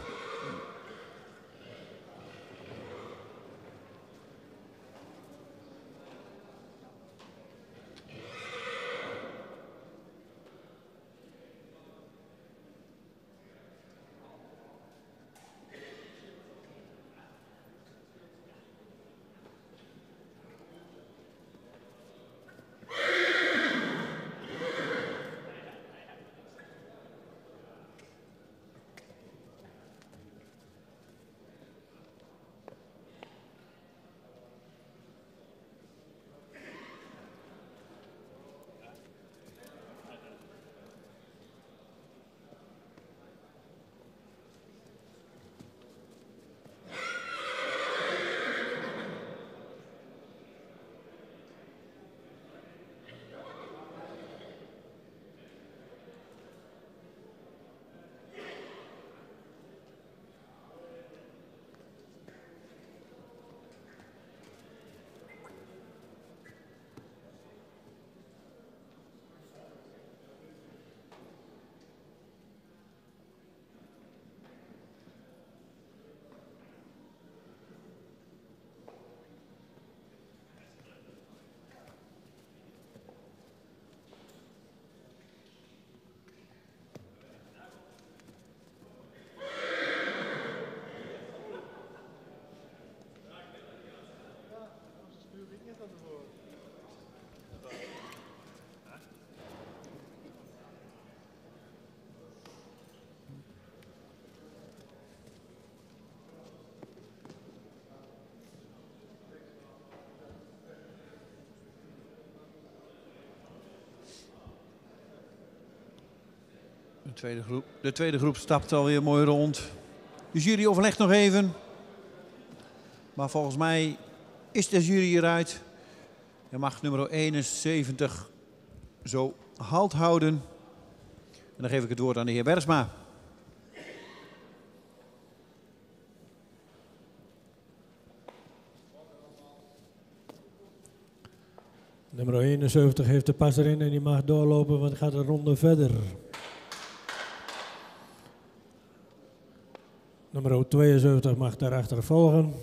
De tweede groep stapt alweer mooi rond. De jury overlegt nog even. Maar volgens mij is de jury hieruit. En mag nummer 71 zo halt houden. En dan geef ik het woord aan de heer Bergsma. Nummer 71 heeft de pas erin en die mag doorlopen, want gaat een ronde verder. Nummer 72 mag daarachter volgen.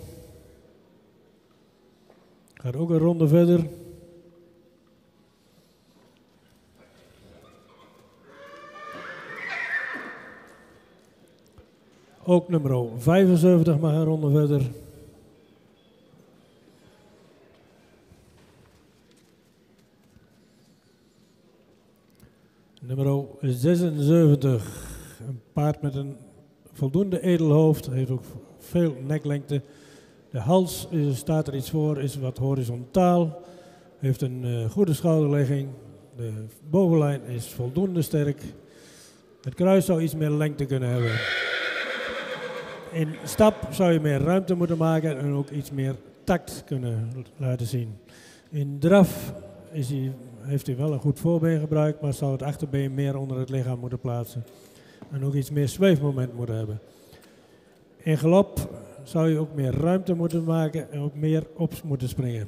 Gaat ook een ronde verder. Ook nummer 75 mag een ronde verder. Nummer 76, een paard met een voldoende edelhoofd, heeft ook veel neklengte. De hals staat er iets voor, is wat horizontaal, heeft een goede schouderlegging. De bovenlijn is voldoende sterk. Het kruis zou iets meer lengte kunnen hebben. In stap zou je meer ruimte moeten maken en ook iets meer tact kunnen laten zien. In draf heeft hij wel een goed voorbeen gebruikt, maar zou het achterbeen meer onder het lichaam moeten plaatsen. En ook iets meer zweefmoment moeten hebben. In galop zou je ook meer ruimte moeten maken en ook meer op moeten springen.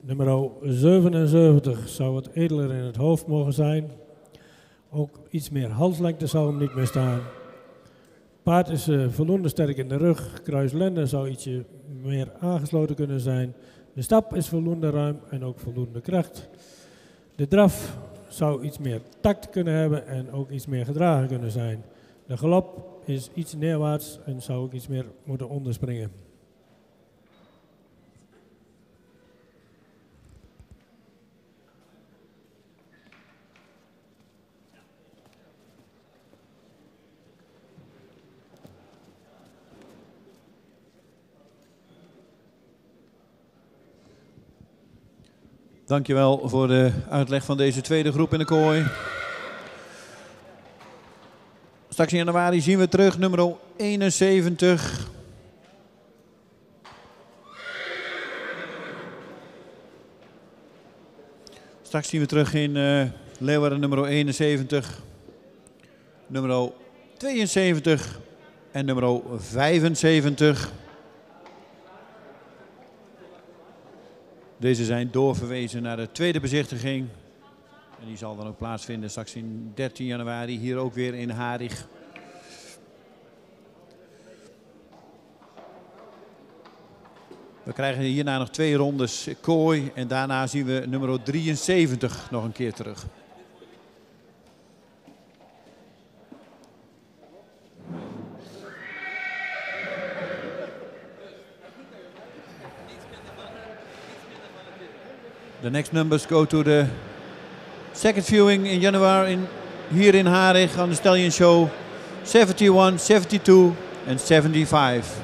Nummer 77 zou wat edeler in het hoofd mogen zijn. Ook iets meer halslengte zou hem niet meer staan. Paard is voldoende sterk in de rug. Kruislenden zou ietsje meer aangesloten kunnen zijn. De stap is voldoende ruim en ook voldoende kracht. De draf zou iets meer tact kunnen hebben en ook iets meer gedragen kunnen zijn. De galop is iets neerwaarts en zou ook iets meer moeten onderspringen. Dankjewel voor de uitleg van deze tweede groep in de kooi. Straks in januari zien we terug nummer 71. Straks zien we terug in Leeuwarden nummer 71, nummer 72 en nummer 75. Deze zijn doorverwezen naar de tweede bezichtiging. En die zal dan ook plaatsvinden straks in 13 januari, hier ook weer in Harig. We krijgen hierna nog 2 rondes kooi en daarna zien we nummer 73 nog een keer terug. The next numbers go to the second viewing in January here in Harig on the Stallion Show. 71, 72 and 75.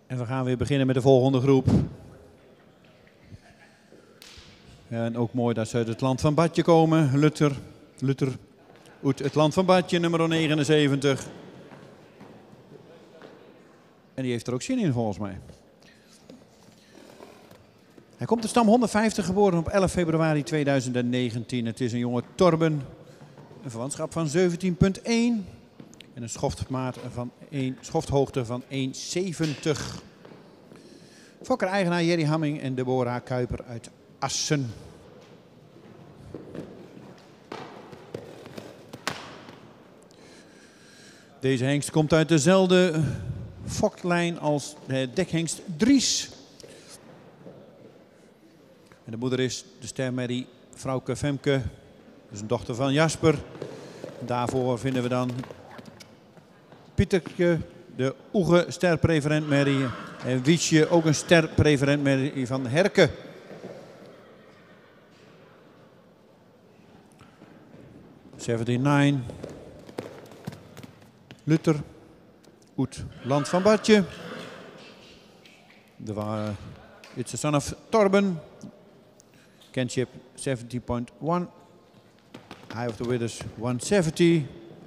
En we gaan weer beginnen met de volgende groep. En ook mooi dat ze uit het land van Badje komen. Lutter uit het land van Badje, nummer 79. En die heeft er ook zin in volgens mij. Hij komt de stam 150, geboren op 11 februari 2019. Het is een jonge Torben. Een verwantschap van 17,1. En een schofthoogte van 1,70. Fokker-eigenaar Jerry Hamming en Deborah Kuiper uit Assen. Deze hengst komt uit dezelfde foklijn als de dekhengst Dries. En de moeder is de stermerrie Frauke Femke. Dus een dochter van Jasper. Daarvoor vinden we dan Pietertje, de Oege sterpreferentmerrie. En Wiesje, ook een sterpreferentmerrie van Herke. '79. Lutter. Uit land van Badje. It's a son of Torben. Kinship 70.1. High of the Withers 170.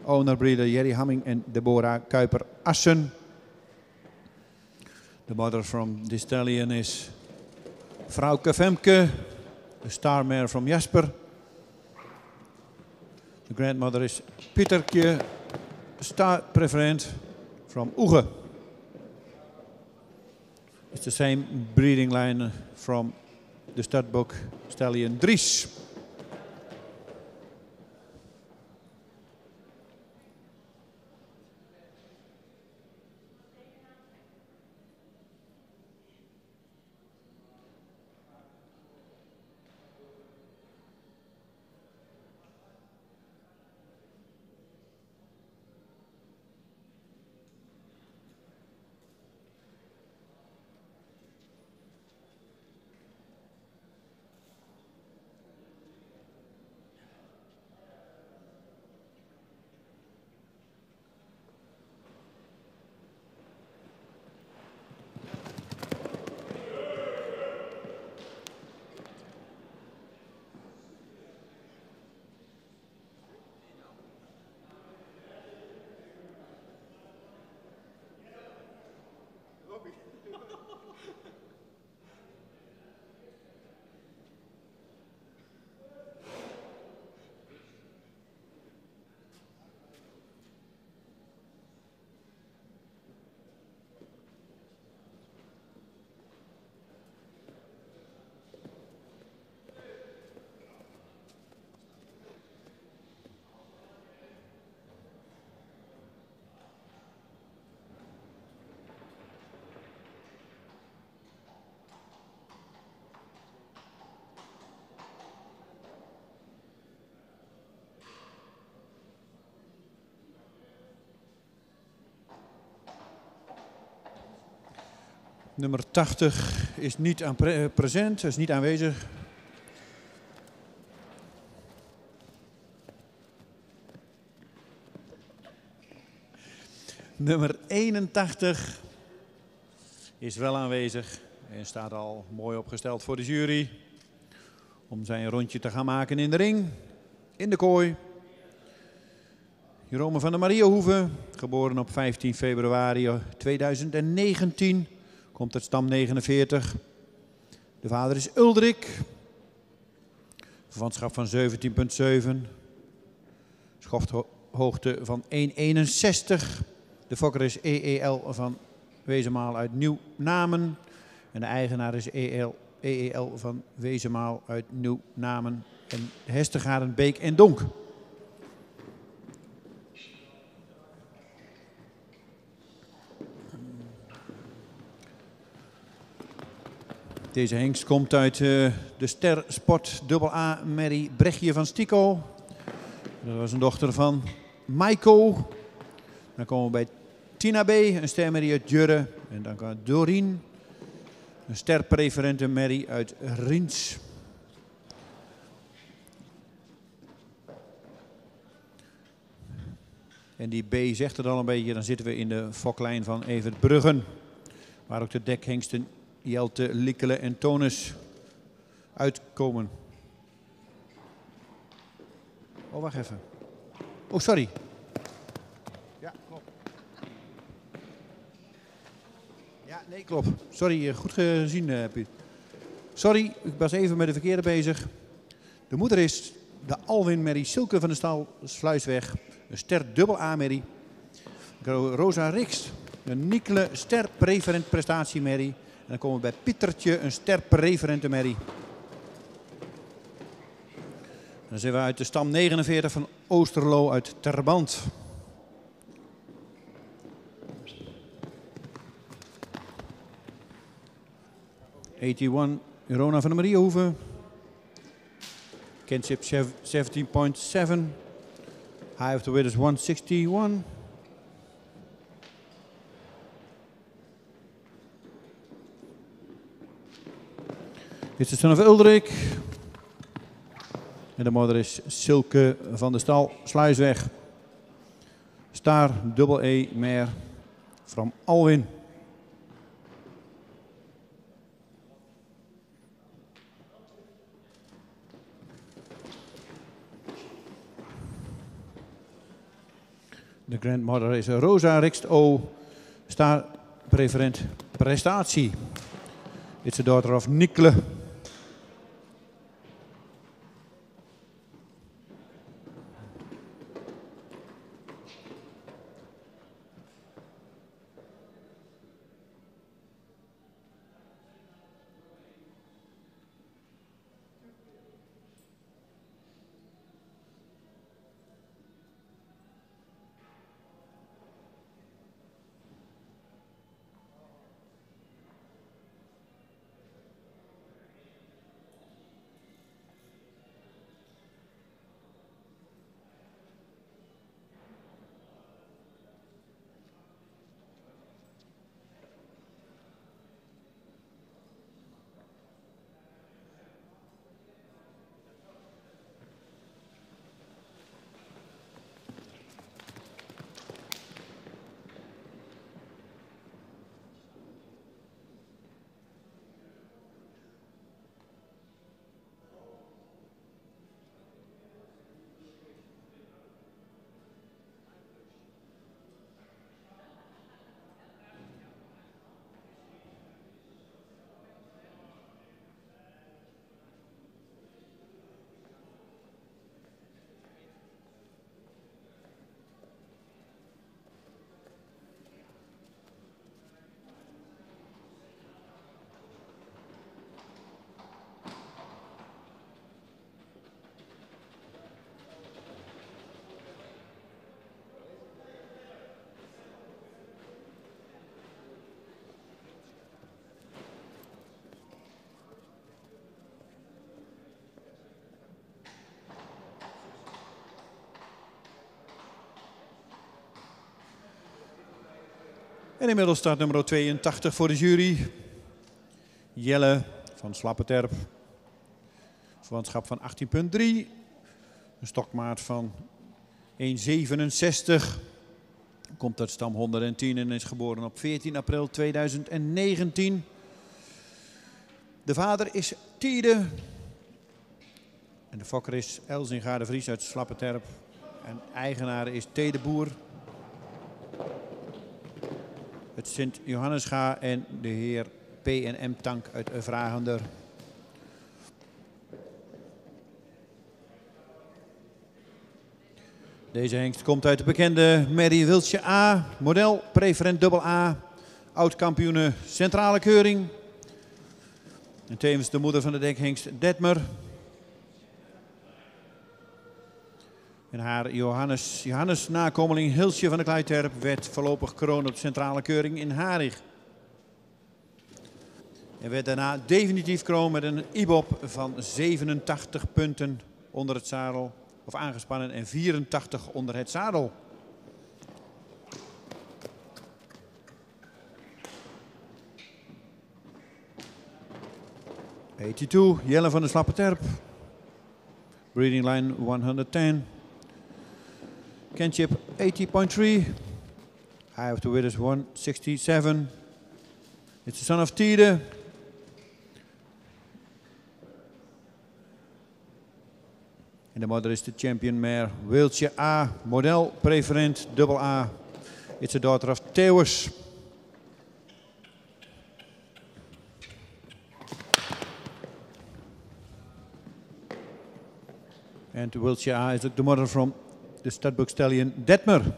Owner breeder Jerry Hamming en Deborah Kuiper Assen. The mother from this stallion is Frauke Femke, the star mare from Jasper. The grandmother is Pietertje, star preferent from Oege. It's the same breeding line from the studbook stallion Dries. Nummer 80 is niet present, is niet aanwezig. Nummer 81 is wel aanwezig en staat al mooi opgesteld voor de jury. Om zijn rondje te gaan maken in de ring, in de kooi. Jerome van der Mariahoeve, geboren op 15 februari 2019. Komt uit stam 49. De vader is Uldrik. Verwantschap van 17,7. Schofthoogte van 1,61. De fokker is EEL van Wezemaal uit Nieuw-Namen. En de eigenaar is EEL van Wezemaal uit Nieuw-Namen. En Hestegaren, Beek en Donk. Deze hengst komt uit de Ster Sport AA Merrie Brechtje van Stico. Dat was een dochter van Maiko. Dan komen we bij Tina B, een stermerrie uit Jurre. En dan komt Doreen, een sterpreferente merrie uit Rins. En die B zegt het al een beetje, dan zitten we in de foklijn van Evert Bruggen. Waar ook de dekhengsten Jelte, Likkele en Tonus uitkomen. Oh, wacht even. Oh, sorry. Ja, klopt. Ja, nee, klopt. Sorry, goed gezien, Piet. Sorry, ik was even met de verkeerde bezig. De moeder is de Alwin Merrie Silke van de stal Sluisweg. Een ster dubbel A-merrie. Rosa Rikst, een Nikle ster preferent prestatie-merrie. En dan komen we bij Pietertje, een ster preferente merrie. Dan zijn we uit de stam 49 van Oosterlo uit Terband. '81 Rona van de Mariehoeve. Kinship 17.7. High of the Winners 161. Dit is de Son of Uldrik. En de moeder is Silke van de stal Sluisweg. Star dubbel E Mer from Alwin. De grandmother is Rosa Rikst O. Star preferent prestatie. It's the daughter of Nikle. En inmiddels staat nummer 82 voor de jury. Jelle van Slappeterp. Verwantschap van 18.3. Een stokmaat van 1,67. Komt uit stam 110 en is geboren op 14 april 2019. De vader is Tiede. En de fokker is Elzinga de Vries uit Slappeterp. En eigenaar is T. de Boer. Het Sint-Johannesga en de heer P&M Tank uit Vragender. Deze hengst komt uit de bekende Merrie Wiltje A. Model preferent dubbel A. Oud-kampioene centrale keuring. En tevens de moeder van de dekhengst Detmer. En haar Johannes nakomeling Hilsje van de Kleiterp werd voorlopig kroon op de centrale keuring in Harig. En werd daarna definitief kroon met een IBOP van 87 punten onder het zadel. Of aangespannen en 84 onder het zadel. '82, Jelle van de Slappeterp. Breeding line 110. Kinship 80.3. High of the Winners 167. It's the son of Tide. En de mother is de champion mare Wiltje A, model preferent AA. It's a daughter of Theus. And Wiltje A is the mother from the Studbook stallion Detmer.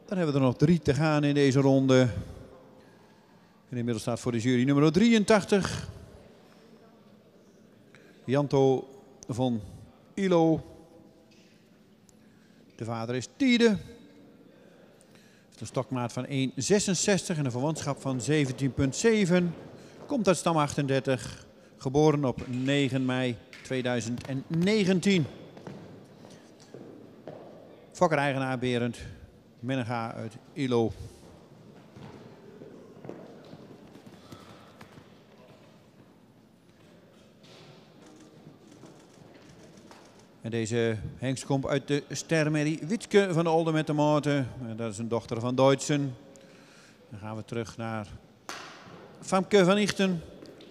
Dan hebben we er nog 3 te gaan in deze ronde. En inmiddels staat voor de jury nummer 83. Janto van Ilo. De vader is Tide. Heeft een stokmaat van 1,66 en een verwantschap van 17,7. Komt uit stam 38. Geboren op 9 mei 2019. Fokker-eigenaar Berend Menega uit Ilo. En deze hengst komt uit de stermerrie Wietke van de Olde met de Moten. Dat is een dochter van Duitsen. Dan gaan we terug naar Famke van Ichten,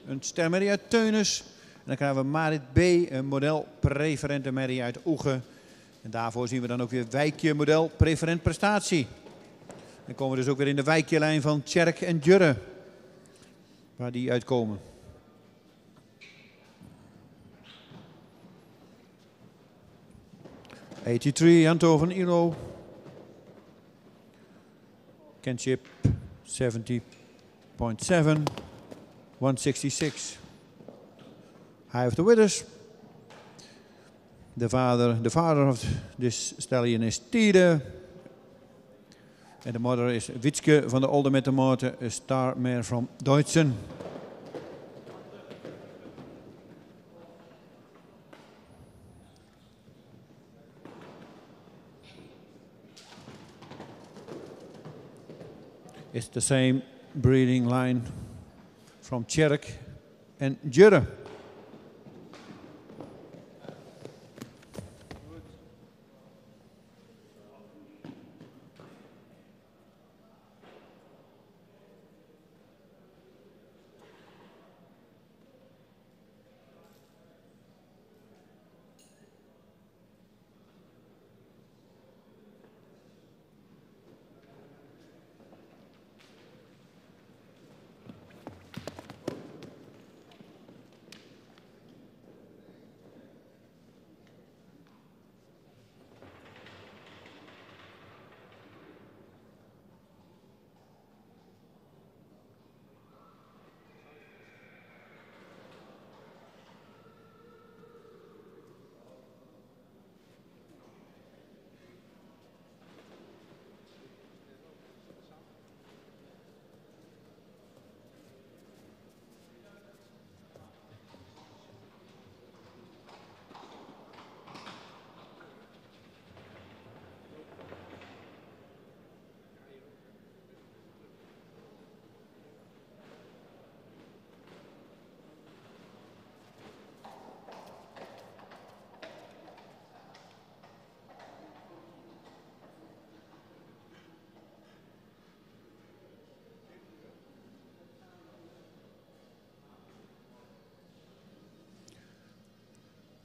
een stermerrie uit Teunis. En dan krijgen we Marit B, een model preferente merrie uit Oege. En daarvoor zien we dan ook weer Wijkje model preferent prestatie. Dan komen we dus ook weer in de Wijkje-lijn van Tjerk en Jurre, waar die uitkomen. '83 Janto van Ilo. Kinship 70.7. 166. High of the Withers. The father of this stallion is Tide. And the mother is Wietske van de Olde met de Moten, a star mare from Duitsen. It's the same breeding line from Tjerk and Jurre.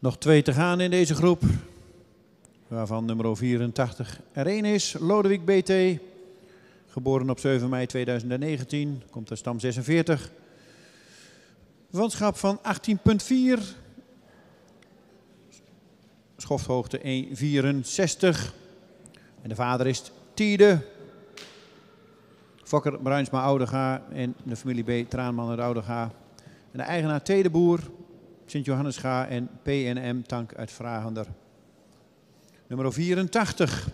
Nog 2 te gaan in deze groep. Waarvan nummer 84 er 1 is. Lodewijk BT. Geboren op 7 mei 2019. Komt uit stam 46. Verwantschap van 18,4. Schofthoogte 1,64. En de vader is Tiede. Fokker Bruinsma Oudega en de familie B. Traanman uit Oudega. En de eigenaar Tedeboer, Sint-Johannesga en PNM Tank uit Vragender. Nummer 84.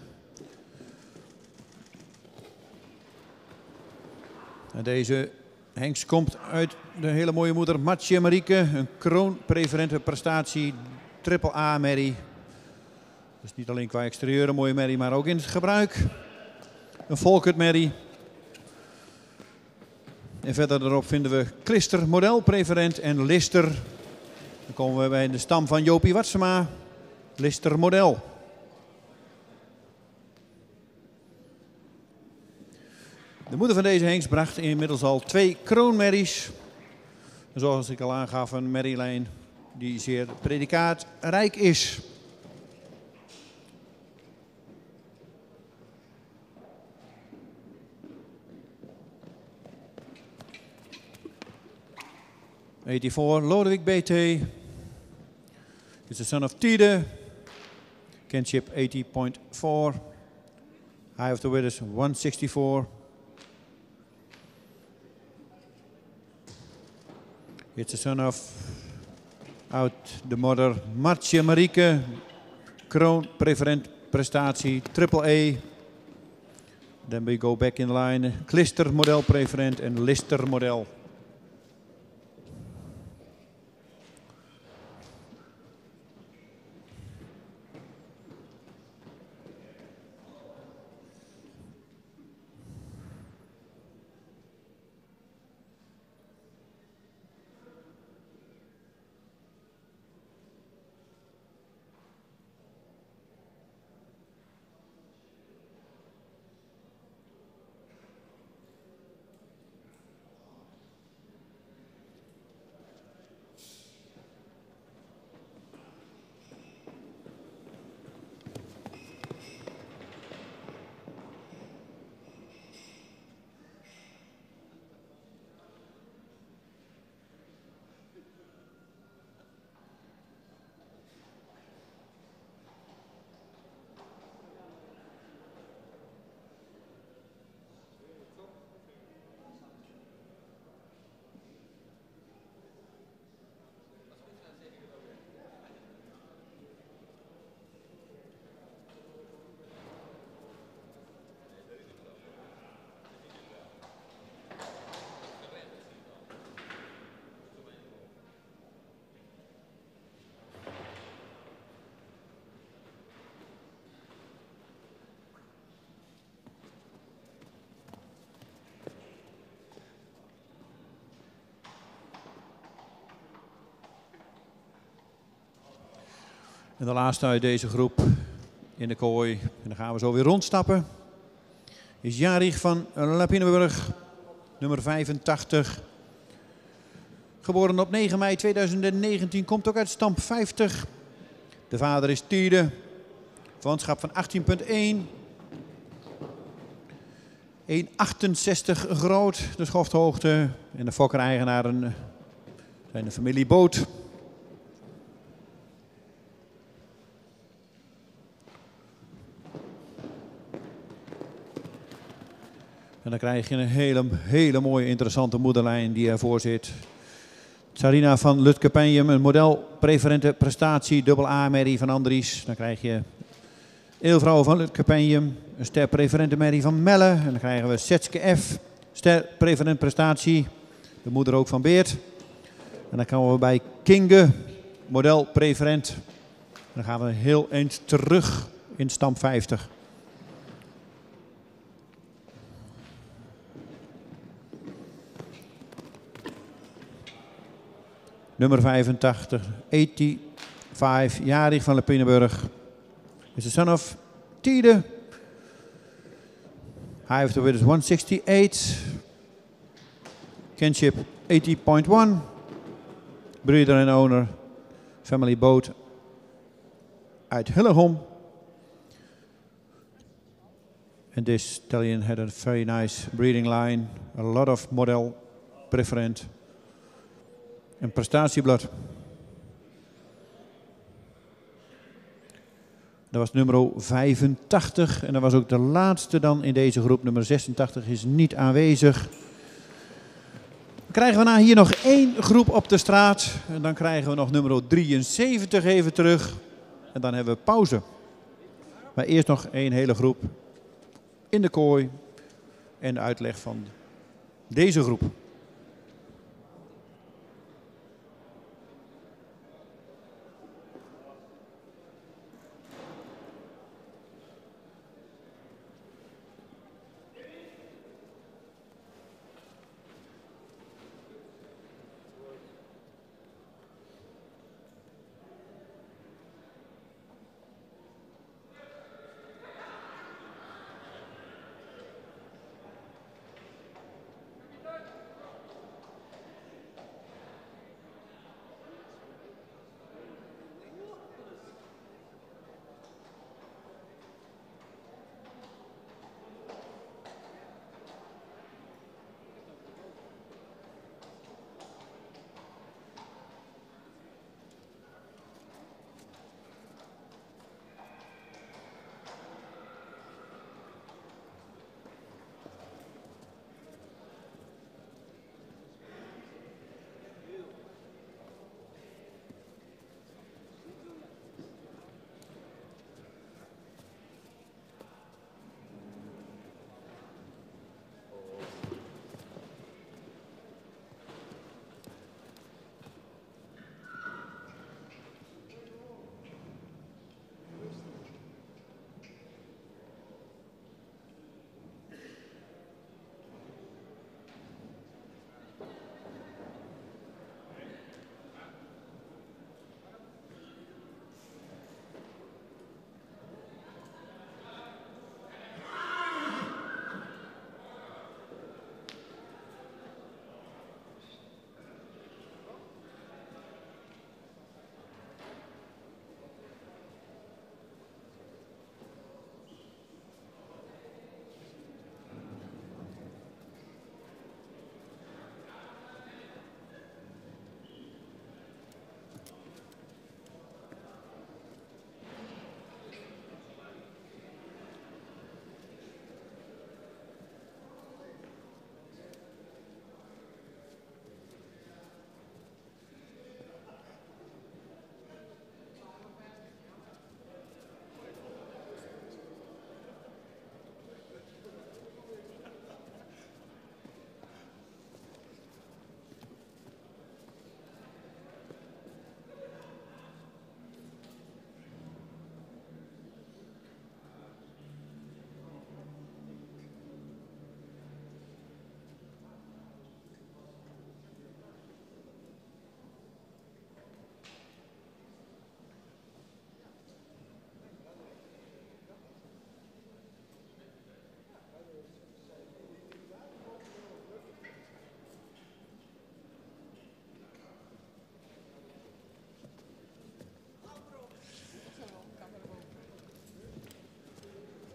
En deze hengst komt uit de hele mooie moeder Matje Marieke. Een kroonpreferente prestatie, triple A merrie. Dus niet alleen qua exterieur een mooie merrie, maar ook in het gebruik. Een Volkert merrie. En verder erop vinden we Klister modelpreferent en Lister. Dan komen we bij de stam van Jopie Watsema. Lister model. De moeder van deze hengst bracht inmiddels al 2 kroonmerries. Zoals ik al aangaf, een merrielijn die zeer predikaatrijk is. '84 Lodewijk BT. It's the son of Tiede. Kinship 80.4. High of the Withers 164. It's the son of out the mother Matje Marieke. Kroon preferent prestatie triple A. Then we go back in line. Klister model preferent en Lister model. En de laatste uit deze groep in de kooi, en dan gaan we zo weer rondstappen, is Jarig van Lapinenburg, nummer 85. Geboren op 9 mei 2019, komt ook uit stam 50. De vader is Tiede, verwantschap van 18,1. 1,68 groot, de schofthoogte. En de fokker-eigenaren zijn de familie Boot. En dan krijg je een hele mooie interessante moederlijn die ervoor zit. Sarina van Lutkepenjem, een model-preferente prestatie, dubbel A-merrie van Andries. Dan krijg je Eelvrouwen van Lutkepenjem, een ster-preferente merrie van Melle. En dan krijgen we Setske F, ster-preferent prestatie, de moeder ook van Beert. En dan komen we bij Kinge, model-preferent. Dan gaan we heel eind terug in stam 50. Nummer 85, 85, Jarig van Lapinenburg. Is the son of Tiede. High of the Withers 168. Kinship 80.1. Breeder en owner. Family Boat uit Hillegom. And this stallion had a very nice breeding line, a lot of model preferent en prestatieblad. Dat was nummer 85 en dat was ook de laatste dan in deze groep. Nummer 86 is niet aanwezig. Dan krijgen we hier nog 1 groep op de straat. En dan krijgen we nog nummer 73 even terug. En dan hebben we pauze. Maar eerst nog 1 hele groep in de kooi. En de uitleg van deze groep.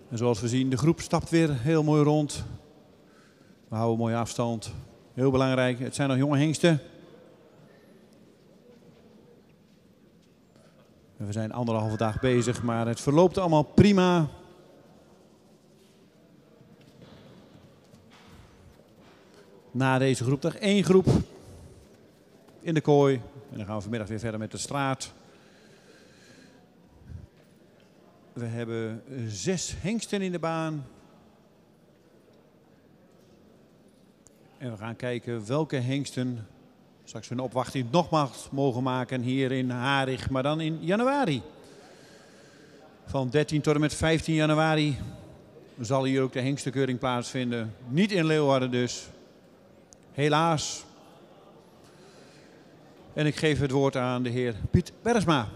En zoals we zien, de groep stapt weer heel mooi rond. We houden een mooie afstand. Heel belangrijk, het zijn nog jonge hengsten. We zijn 1,5 dag bezig, maar het verloopt allemaal prima. Na deze groep nog 1 groep in de kooi. En dan gaan we vanmiddag weer verder met de straat. We hebben 6 hengsten in de baan. En we gaan kijken welke hengsten straks hun opwachting nogmaals mogen maken hier in Harig, maar dan in januari. Van 13 tot en met 15 januari zal hier ook de hengstenkeuring plaatsvinden. Niet in Leeuwarden dus. Helaas. En ik geef het woord aan de heer Piet Bergsma.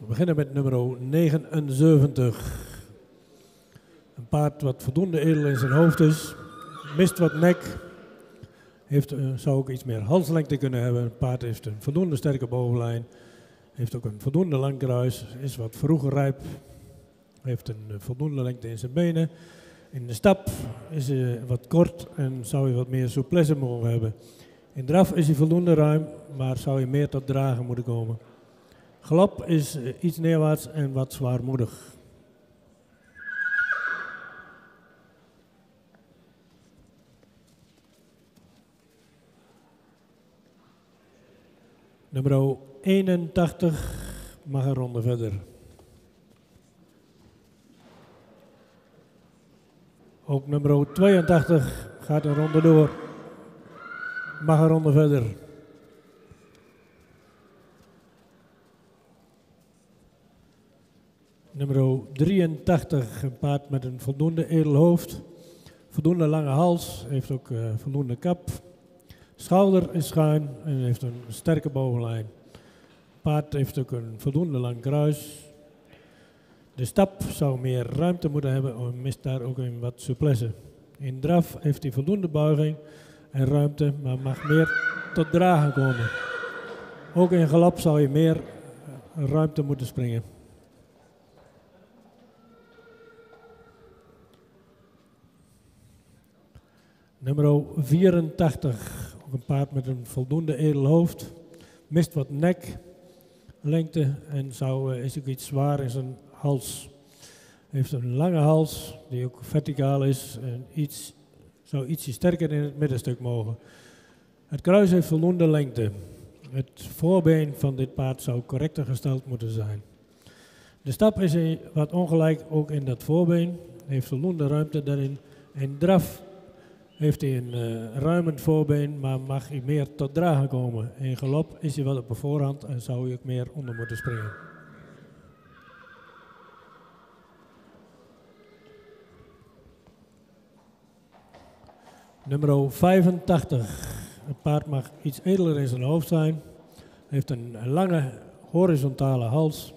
We beginnen met nummer 79. Een paard wat voldoende edel in zijn hoofd is. Mist wat nek. Zou ook iets meer halslengte kunnen hebben. Het paard heeft een voldoende sterke bovenlijn. Heeft ook een voldoende lang kruis. Is wat vroeger rijp. Heeft een voldoende lengte in zijn benen. In de stap is hij wat kort en zou hij wat meer souplesse mogen hebben. In draf is hij voldoende ruim, maar zou hij meer tot dragen moeten komen. Galop is iets neerwaarts en wat zwaarmoedig. Nummer 81 mag een ronde verder. Ook nummer 82 gaat een ronde door. Mag een ronde verder. Nummer 83, een paard met een voldoende edel hoofd. Voldoende lange hals, heeft ook voldoende kap. Schouder is schuin en heeft een sterke bovenlijn. Paard heeft ook een voldoende lang kruis. De stap zou meer ruimte moeten hebben en mist daar ook een wat souplesse. In draf heeft hij voldoende buiging en ruimte, maar mag meer tot dragen komen. Ook in galop zou je meer ruimte moeten springen. Nummer 84, ook een paard met een voldoende edel hoofd. Mist wat neklengte en is ook iets zwaar in zijn hals. Heeft een lange hals die ook verticaal is en zou ietsje sterker in het middenstuk mogen. Het kruis heeft voldoende lengte. Het voorbeen van dit paard zou correcter gesteld moeten zijn. De stap is wat ongelijk ook in dat voorbeen. Heeft voldoende ruimte daarin. In draf heeft hij een ruimend voorbeen, maar mag hij meer tot dragen komen. In galop is hij wel op de voorhand en zou hij ook meer onder moeten springen. Nummer 85. Het paard mag iets edeler in zijn hoofd zijn. Heeft een lange horizontale hals.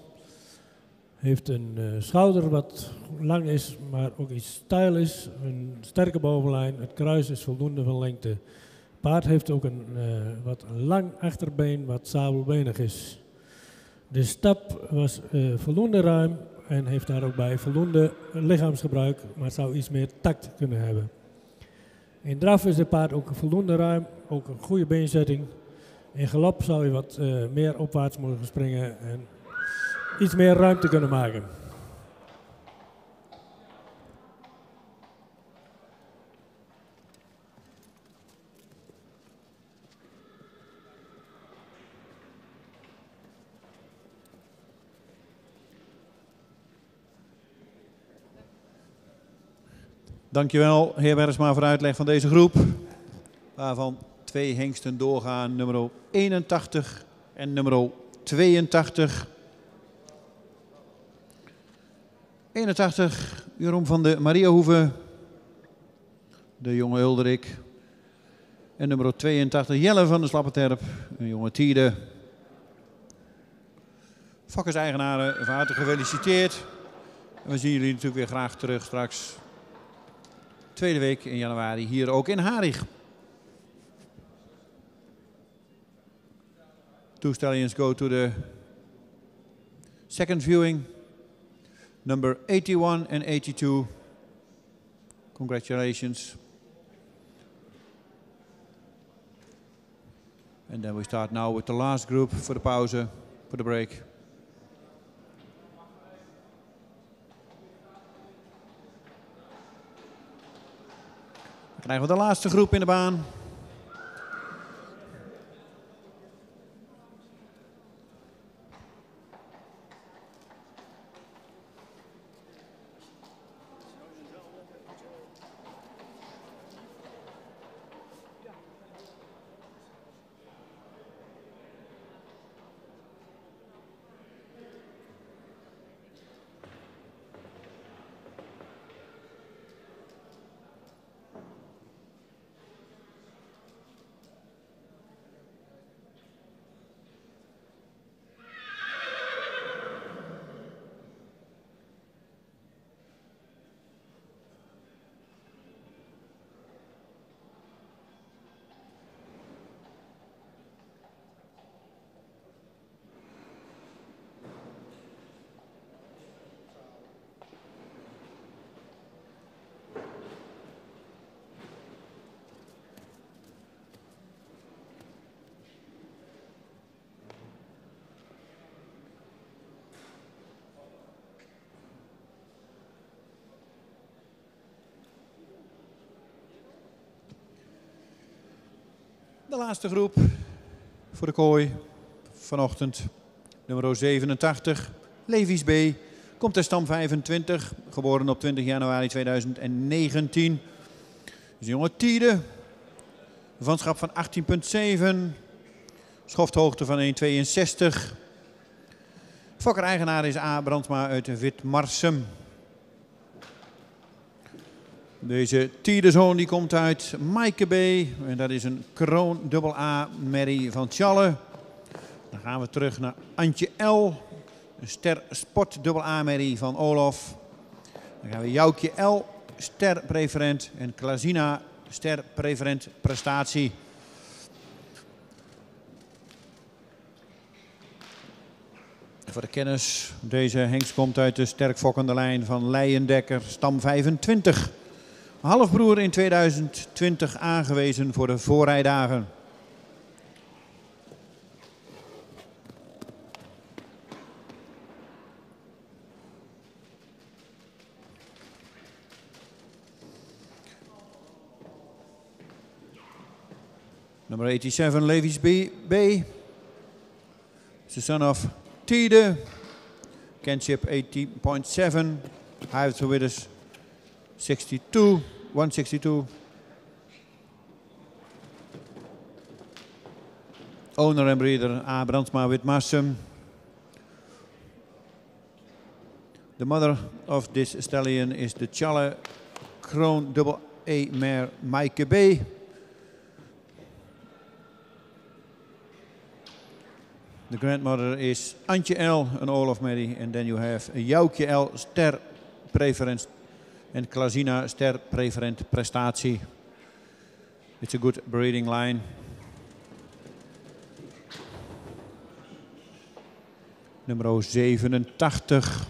Heeft een schouder wat lang is, maar ook iets steil is. Een sterke bovenlijn. Het kruis is voldoende van lengte. Het paard heeft ook een wat lang achterbeen, wat sabelbenig is. De stap was voldoende ruim en heeft daar ook bij voldoende lichaamsgebruik, maar zou iets meer tact kunnen hebben. In draf is het paard ook voldoende ruim, ook een goede beenzetting. In galop zou je wat meer opwaarts moeten springen en iets meer ruimte kunnen maken. Dankjewel, heer Bergsma, voor de uitleg van deze groep. Waarvan 2 hengsten doorgaan, nummer 81 en nummer 82. 81, Jeroen van de Mariahoeve, de jonge Ulderik. En nummer 82, Jelle van de Slappeterp, een jonge Tiede. Vakkerseigenaren, van harte gefeliciteerd. En we zien jullie natuurlijk weer graag terug straks. Tweede week in januari, hier ook in Harig. Two stallions go to the second viewing. Number 81 and 82. Congratulations. And then we start now with the last group for the pause, for the break. Dan krijgen we de laatste groep in de baan. De laatste groep voor de kooi vanochtend. Nummer 87, Levi's B. Komt uit stam 25, geboren op 20 januari 2019. Is een jonge tiede. Vanschap van 18,7. Schofthoogte van 1,62. Fokker-eigenaar is A. Brandsma uit Witmarsum. Deze tiedezoon die komt uit Maaike B. En dat is een kroon AA merrie van Tjalle. Dan gaan we terug naar Antje L. Een ster sport AA merrie van Olof. Dan gaan we Joukje L. Ster preferent. En Klazina ster preferent prestatie. Voor de kennis, deze hengst komt uit de sterk fokkende lijn van Leijendekker, stam 25. Halfbroer in 2020 aangewezen voor de voorrijdagen. Nummer 87, Levi's B. It's the son of Tide. Kinship 80.7. Hives with us 62. 162. Owner and breeder A. Brandsma Witmarsum. The mother of this stallion is the Tjalle Kroon AA mare Maaike B. The grandmother is Antje L, an Olaf merrie. And then you have Joukje L, ster preference. And Klazina, ster preferent prestatie. It's a good breeding line. Nummer 87.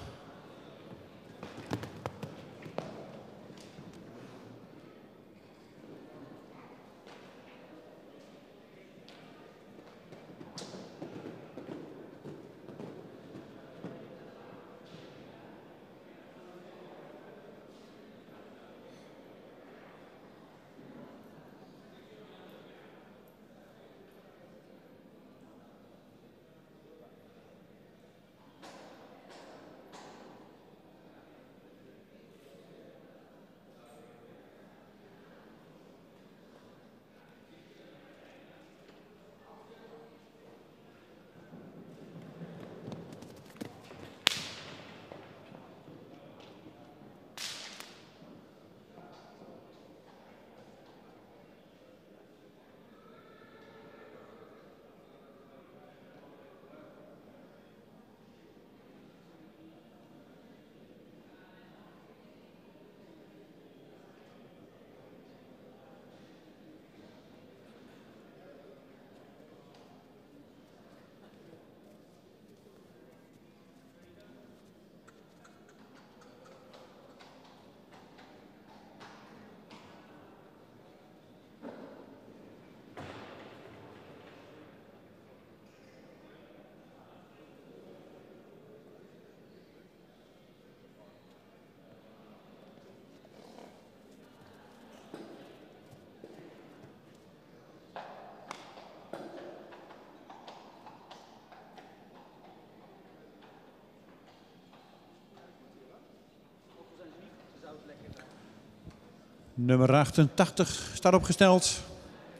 Nummer 88 staat opgesteld.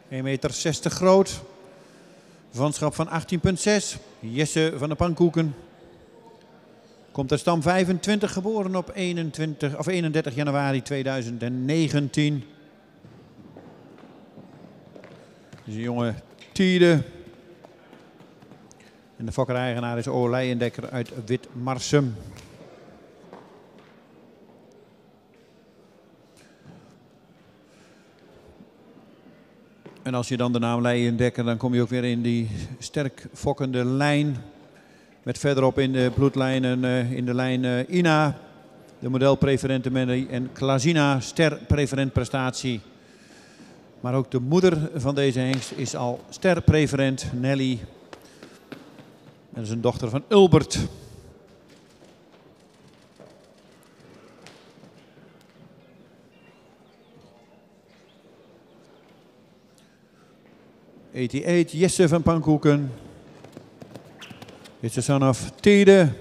1,60 meter groot. Vanschap van 18,6. Jesse van de Pankoeken. Komt uit stam 25, geboren op 31 januari 2019. Dus een jonge tiede. En de fokker-eigenaar is O. Leijendekker uit Witmarsum. En als je dan de naam Leijendekker, dan kom je ook weer in die sterk fokkende lijn. Met verderop in de bloedlijnen in de lijn Ina, de modelpreferente merrie en Klazina, ster preferent prestatie. Maar ook de moeder van deze hengst is al ster preferent, Nelly. Dat is een dochter van Ulbert. 88, Jesse van Pankoeken. It's the son of Tede.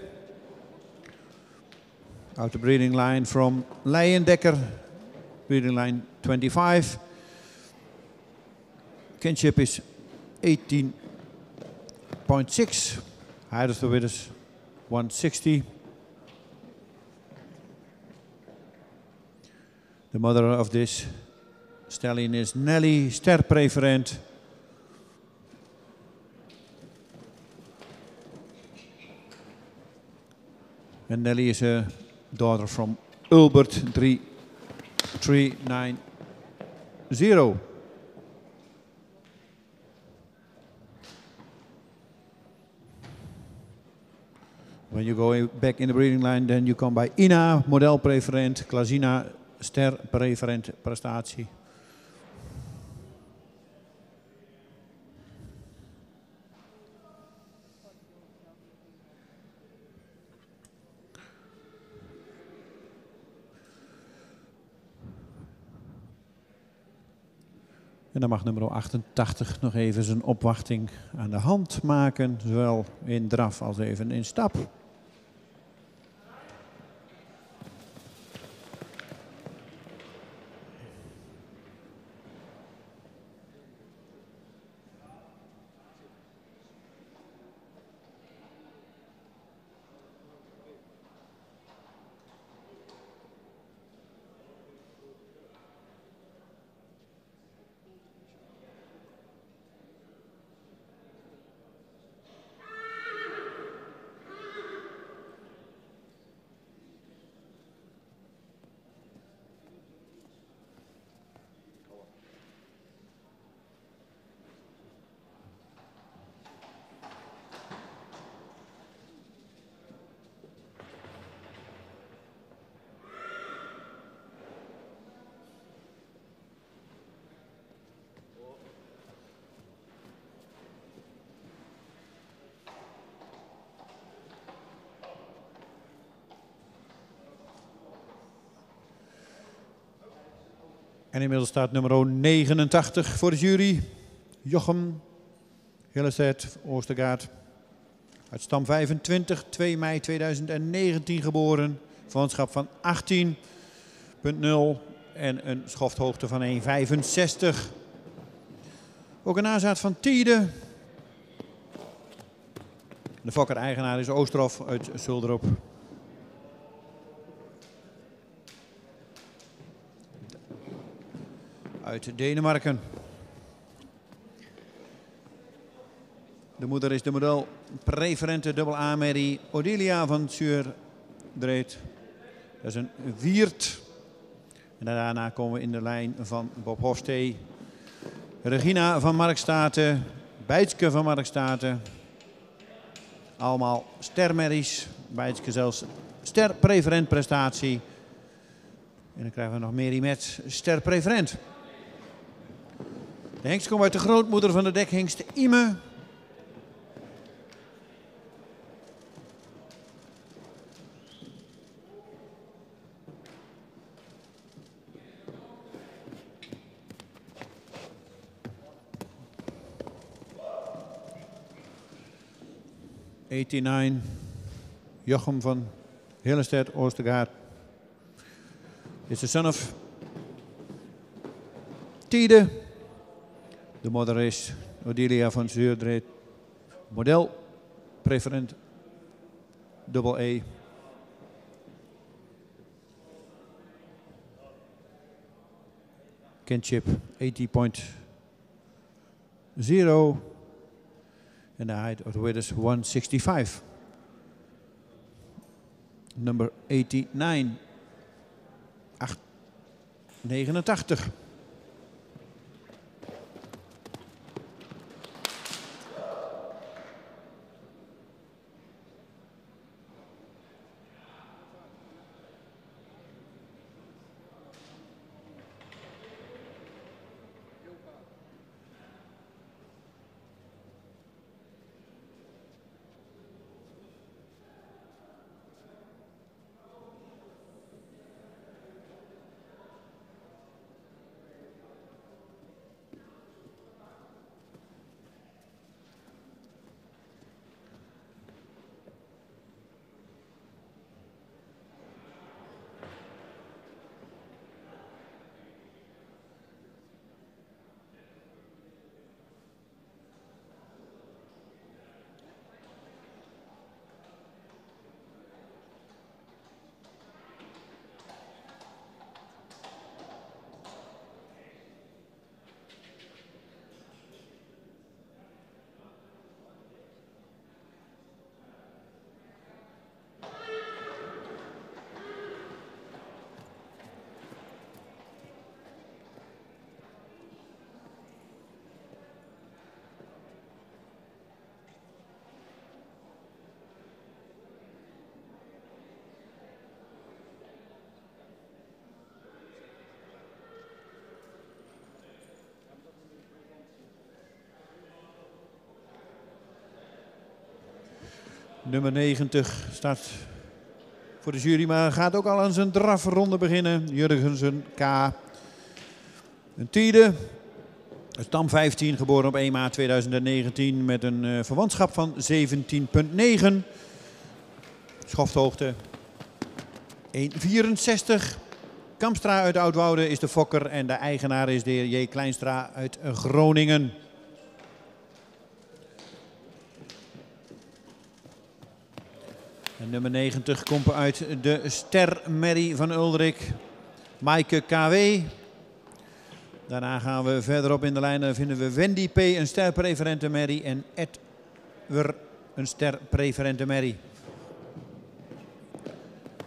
Out the breeding line from Leyendekker, breeding line 25. Kinship is 18.6. Height of the winners 160. The mother of this stallion is Nelly, sterpreferent. And Nelly is a daughter from Ulbert 3390. When you go back in the breeding line, then you come by Ina, modelpreferent, Klazina, sterpreferent prestatie. En dan mag nummer 88 nog even zijn opwachting aan de hand maken, zowel in draf als even in stap. En inmiddels staat nummer 89 voor de jury. Jochem Hillestedt, Oostergaard. Uit stam 25, 2 mei 2019 geboren. Verwantschap van 18.0 en een schofthoogte van 1,65. Ook een nazaat van Tede. De fokker-eigenaar is Oosterhof uit Zulderop. Uit Denemarken. De moeder is de modelpreferente dubbel A-merrie Odelia van Zuurdreed. Dat is een wiert. En daarna komen we in de lijn van Bob Hofstee. Regina van Markstaten, Bijtske van Markstaten. Allemaal stermerries. Bijtske zelfs sterpreferent prestatie. En dan krijgen we nog Mary met sterpreferent. De hengst komt uit de grootmoeder van de dekhengst Ime. Jochem van Hillestedt, Oostergaard. Is the son of Tede. De moeder is Odelia van Zuurdreed. Model, preferent, dubbel E. Kinship 80.0. En de height of the width is 165. Number 89. 89. Nummer 90 start voor de jury, maar gaat ook al aan zijn drafronde beginnen. Jurgensen K. Een tiende. Stam 15, geboren op 1 maart 2019 met een verwantschap van 17,9. Schofthoogte 1,64. Kamstra uit Oudwoude is de fokker en de eigenaar is de heer J. Kleinstra uit Groningen. En nummer 90 komt uit de Ster Merrie van Uldrik, Maaike KW. Daarna gaan we verderop in de lijn. Dan vinden we Wendy P. een sterpreferente merrie en Edwer een sterpreferente merrie.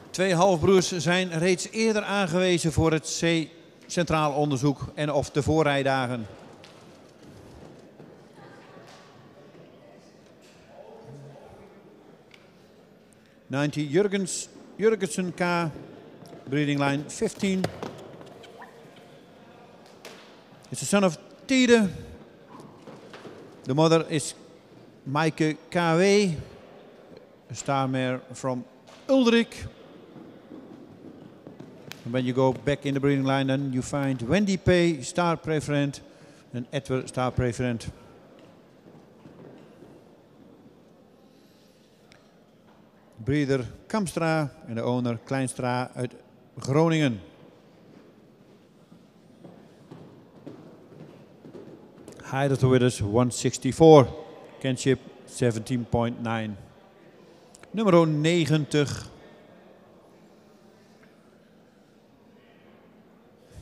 2 halfbroers zijn reeds eerder aangewezen voor het C Centraal Onderzoek en of de voorrijdagen. Jurgensen K. Breeding line 15. It's the son of Tide. The mother is Maaike KW, a star mare from Uldrik. And when you go back in the breeding line, then you find Wendy P, star preferent, and Edward, star preferent. Breeder Kamstra en de owner Kleinstra uit Groningen. Height of the Winners 164, Kinship 17,9. Nummer 90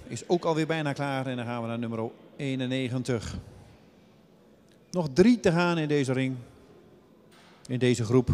is ook alweer bijna klaar en dan gaan we naar nummer 91. Nog 3 te gaan in deze ring, in deze groep.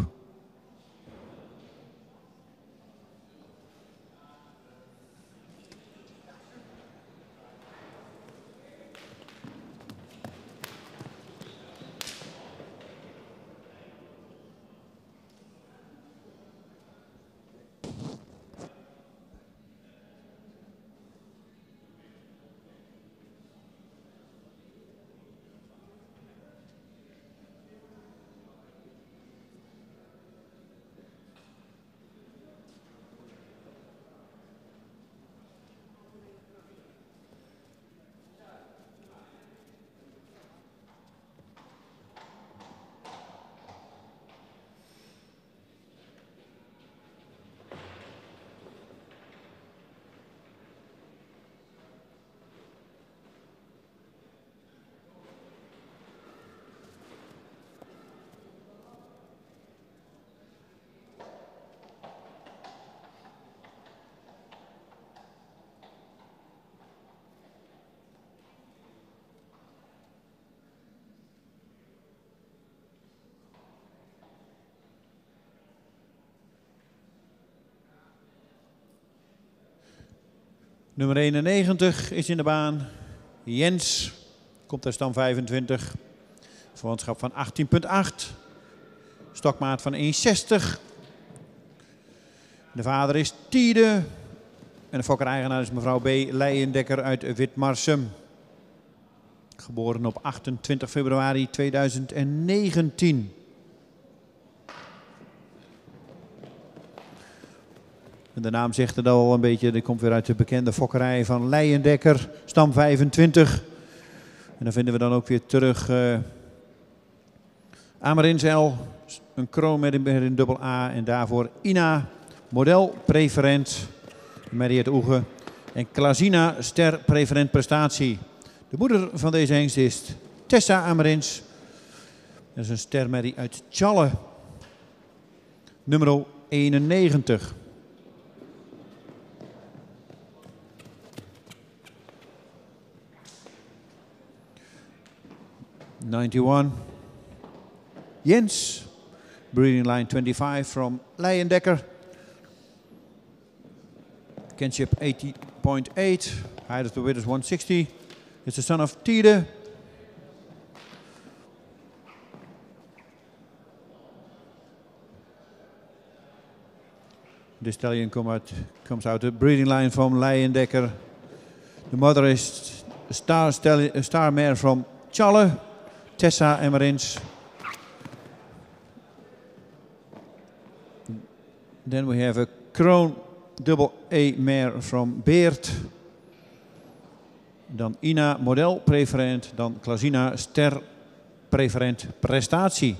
Nummer 91 is in de baan. Jens komt uit stam 25. Verwantschap van 18,8. Stokmaat van 1,60. De vader is Tide. En de fokker-eigenaar is mevrouw B. Leijendekker uit Witmarsum. Geboren op 28 februari 2019. En de naam zegt het al een beetje, die komt weer uit de bekende fokkerij van Leijendekker, stam 25. En dan vinden we dan ook weer terug Amerinzel, een kroon met een dubbel A en daarvoor Ina, model preferent, Mariette Oege en Klazina, ster preferent prestatie. De moeder van deze hengst is Tessa Amerins. Dat is een stermerrie uit Tjalle, nummer 91. Jens, breeding line 25 from Leijendekker. Kinship 80,8, height of the winners 160. It's the son of Tide. The stallion comes out the breeding line from Leijendekker. The mother is a star mare from Tjalle, Tessa Emmerins. Then we have a Kroon double A mare from Beert. Dan Ina model preferent. Dan Klazina ster preferent prestatie.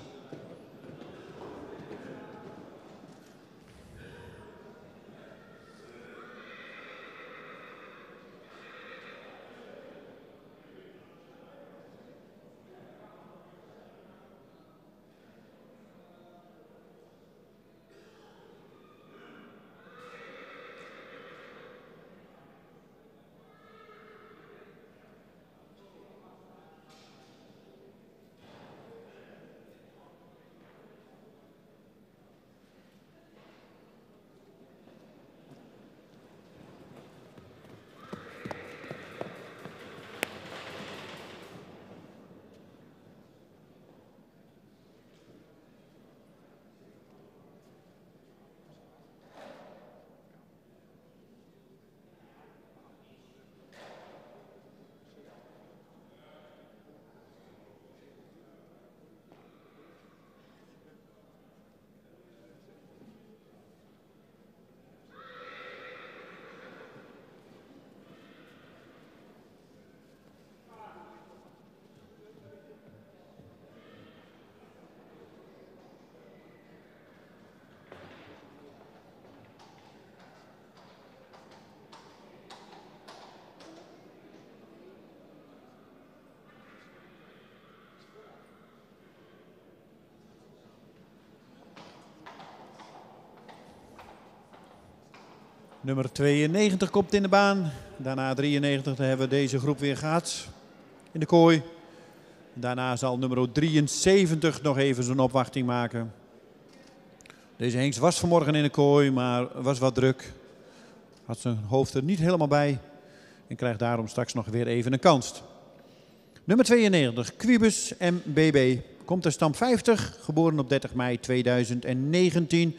Nummer 92 komt in de baan. Daarna 93, dan hebben we deze groep weer gehad in de kooi. Daarna zal nummer 73 nog even zijn opwachting maken. Deze hengst was vanmorgen in de kooi, maar was wat druk. Had zijn hoofd er niet helemaal bij. En krijgt daarom straks nog weer even een kans. Nummer 92, Quibus MBB. Komt uit stam 50, geboren op 30 mei 2019.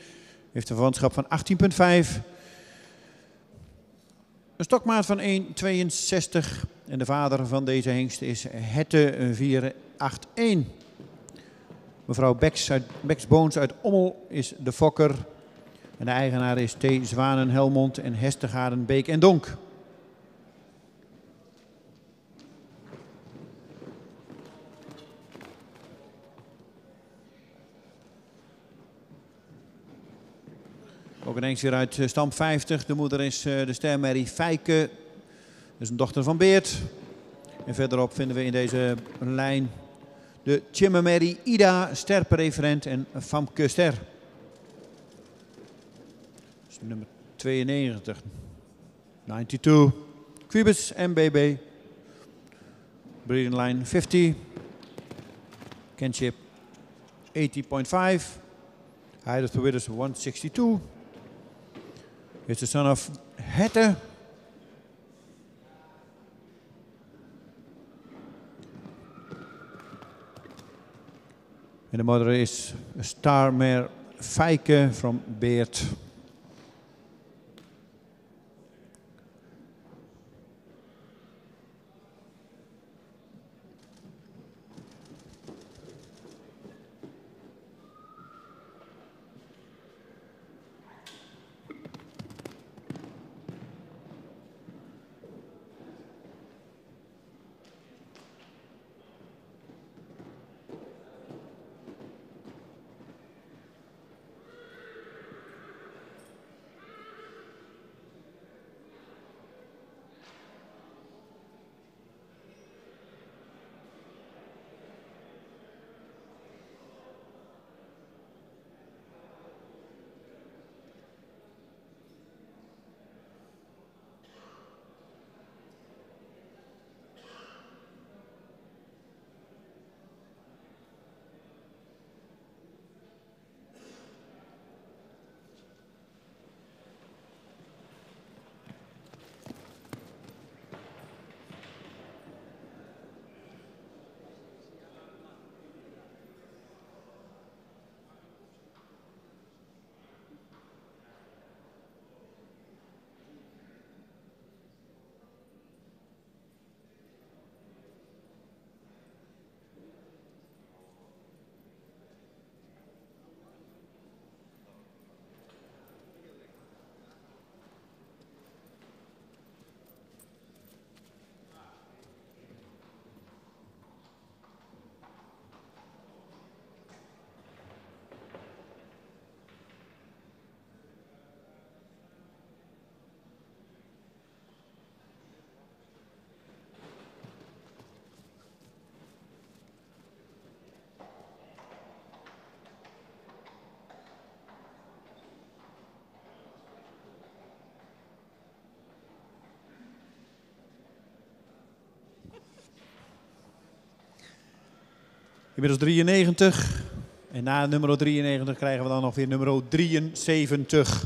Heeft een verwantschap van 18,5. Een stokmaat van 1,62 en de vader van deze hengst is Hette 481. Mevrouw Bex Boons uit Ommel is de fokker. En de eigenaar is T. Zwanen Helmond en Hestegaarden Beek en Donk. Ook een hengst weer uit stam 50. De moeder is de stermerrie Fijke. Dat is een dochter van Beert. En verderop vinden we in deze lijn de Chimmermerrie Ida, sterpreferent en Famke Ster. Dus nummer 92. 92. Quibus MBB. Breeding line 50. Kinship 80.5. Height of the Widows 162. It's the son of Hette. En de moeder is Starmare Fijke from Beert. Inmiddels 93. En na nummer 93 krijgen we dan nog weer nummer 73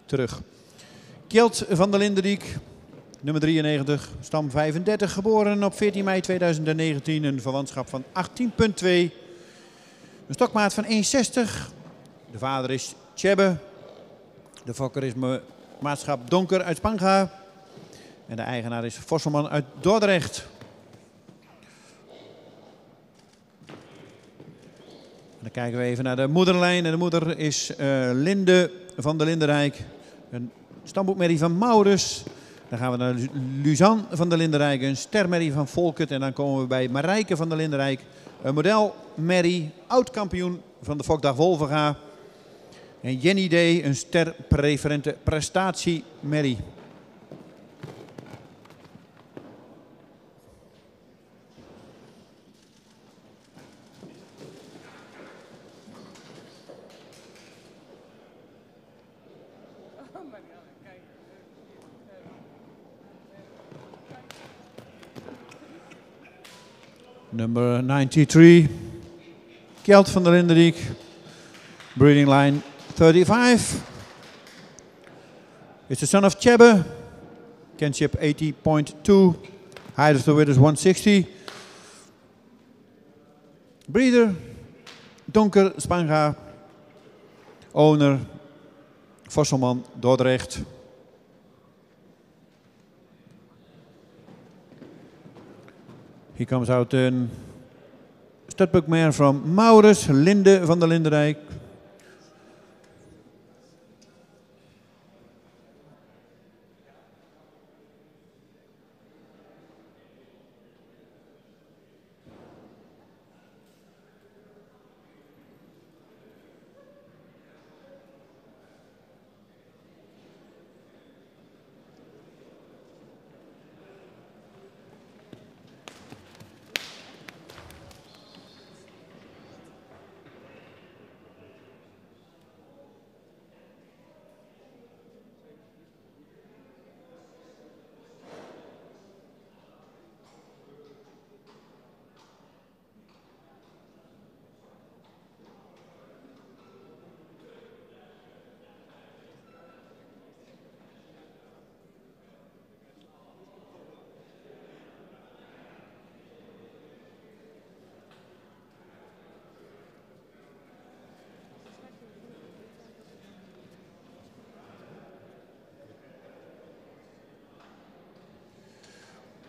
terug. Kjeld van der Lindendiek, nummer 93, stam 35, geboren op 14 mei 2019. Een verwantschap van 18,2. Een stokmaat van 1,60. De vader is Tjebbe. De fokker is maatschap Donker uit Spanga. En de eigenaar is Vosselman uit Dordrecht. En dan kijken we even naar de moederlijn. En de moeder is Linde van der Lindenrijk. Een stamboekmerrie van Maurus. Dan gaan we naar Luzanne van der Lindenrijk. Een stermerrie van Volkert. En dan komen we bij Marijke van der Lindenrijk. Een modelmerrie, oud-kampioen van de Fokdag Wolvenga. En Jenny D, een sterpreferente prestatiemerrie. Number 93, Kjeld van der Lindendiek, breeding line 35. It's the son of Tjebbe, kinship 80.2, height of the width is 160. Breeder, Donker, Spanga, owner, Vosselman, Dordrecht. He comes out een studbook mare from Maurus, Linde van der Lindenrijk.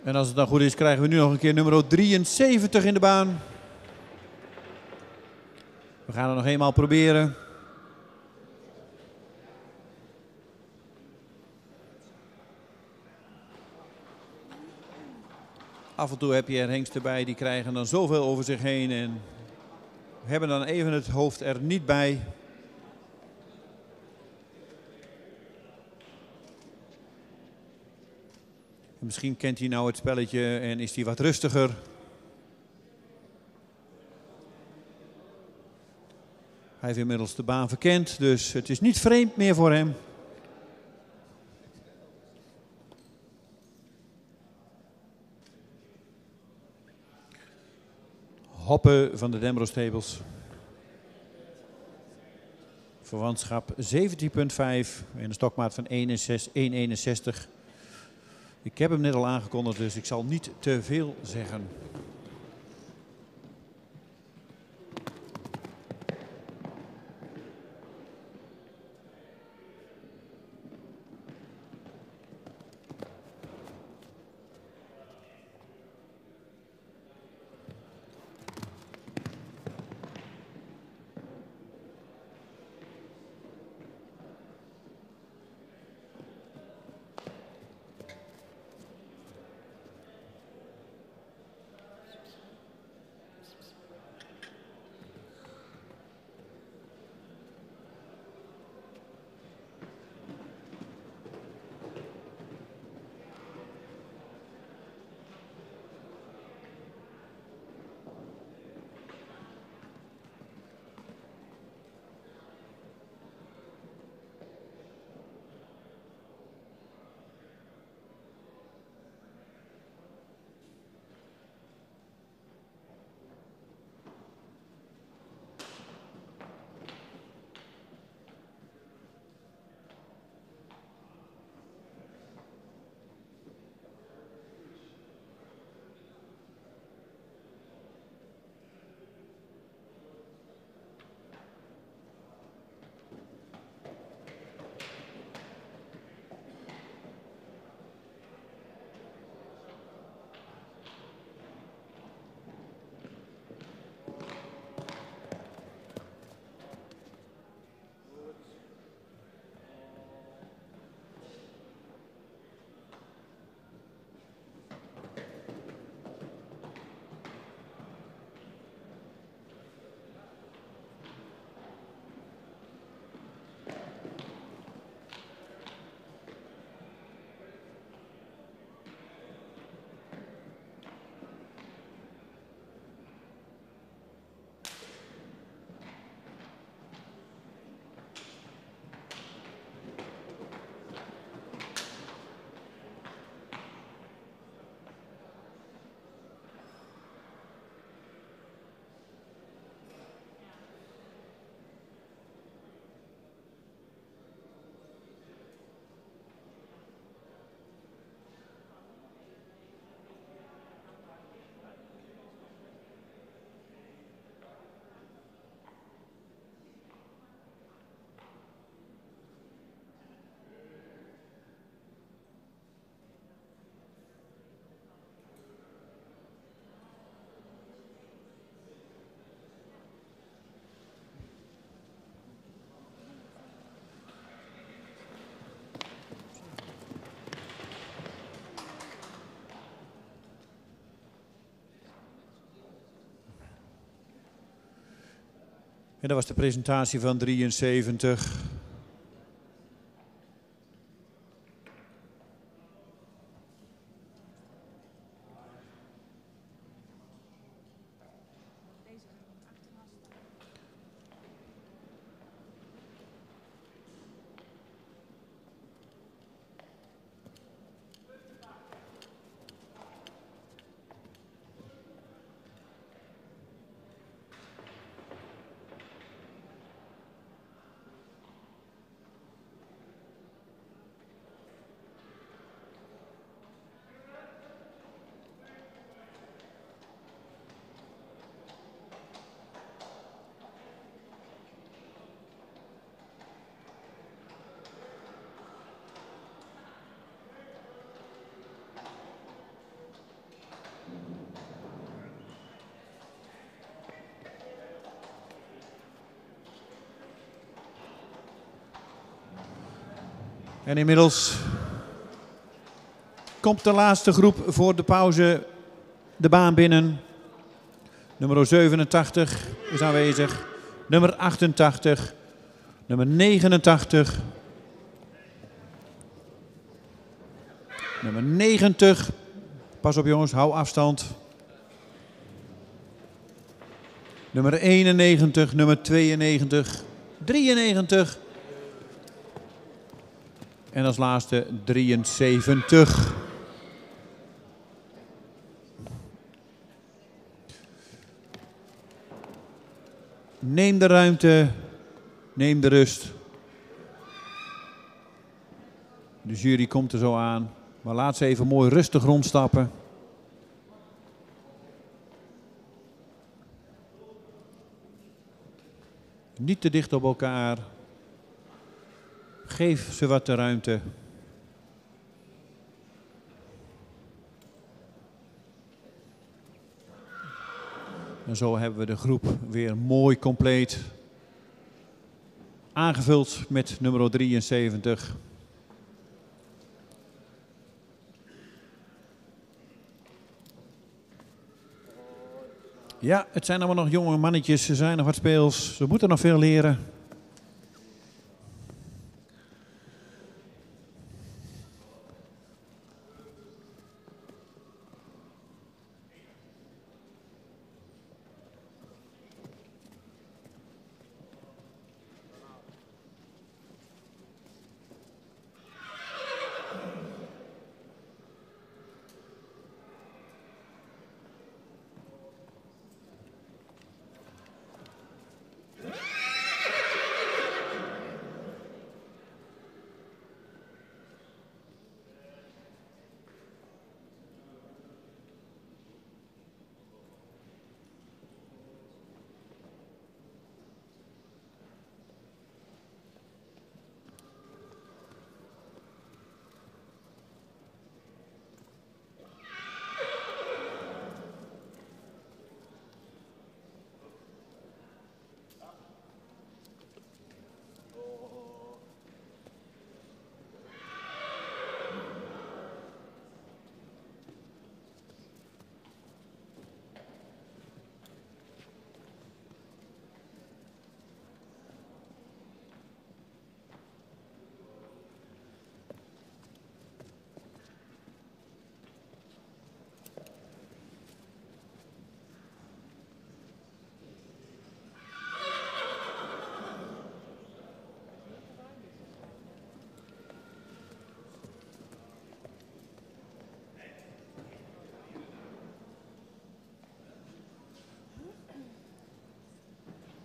En als het dan goed is, krijgen we nu nog een keer nummer 73 in de baan. We gaan het nog eenmaal proberen. Af en toe heb je er hengsten bij, die krijgen dan zoveel over zich heen en hebben dan even het hoofd er niet bij. Misschien kent hij nou het spelletje en is hij wat rustiger. Hij heeft inmiddels de baan verkend, dus het is niet vreemd meer voor hem. Hoppe van de Dembro Stables. Verwantschap 17,5 en een stokmaat van 1,61. Ik heb hem net al aangekondigd, dus ik zal niet te veel zeggen. En dat was de presentatie van 73. En inmiddels komt de laatste groep voor de pauze de baan binnen. Nummer 87 is aanwezig. Nummer 88. Nummer 89. Nummer 90. Pas op jongens, hou afstand. Nummer 91, nummer 92, 93. En als laatste 73. Neem de ruimte, neem de rust. De jury komt er zo aan, maar laat ze even mooi rustig rondstappen. Niet te dicht op elkaar. Geef ze wat de ruimte. En zo hebben we de groep weer mooi compleet aangevuld met nummer 73. Ja, het zijn allemaal nog jonge mannetjes, ze zijn nog wat speels, ze moeten nog veel leren.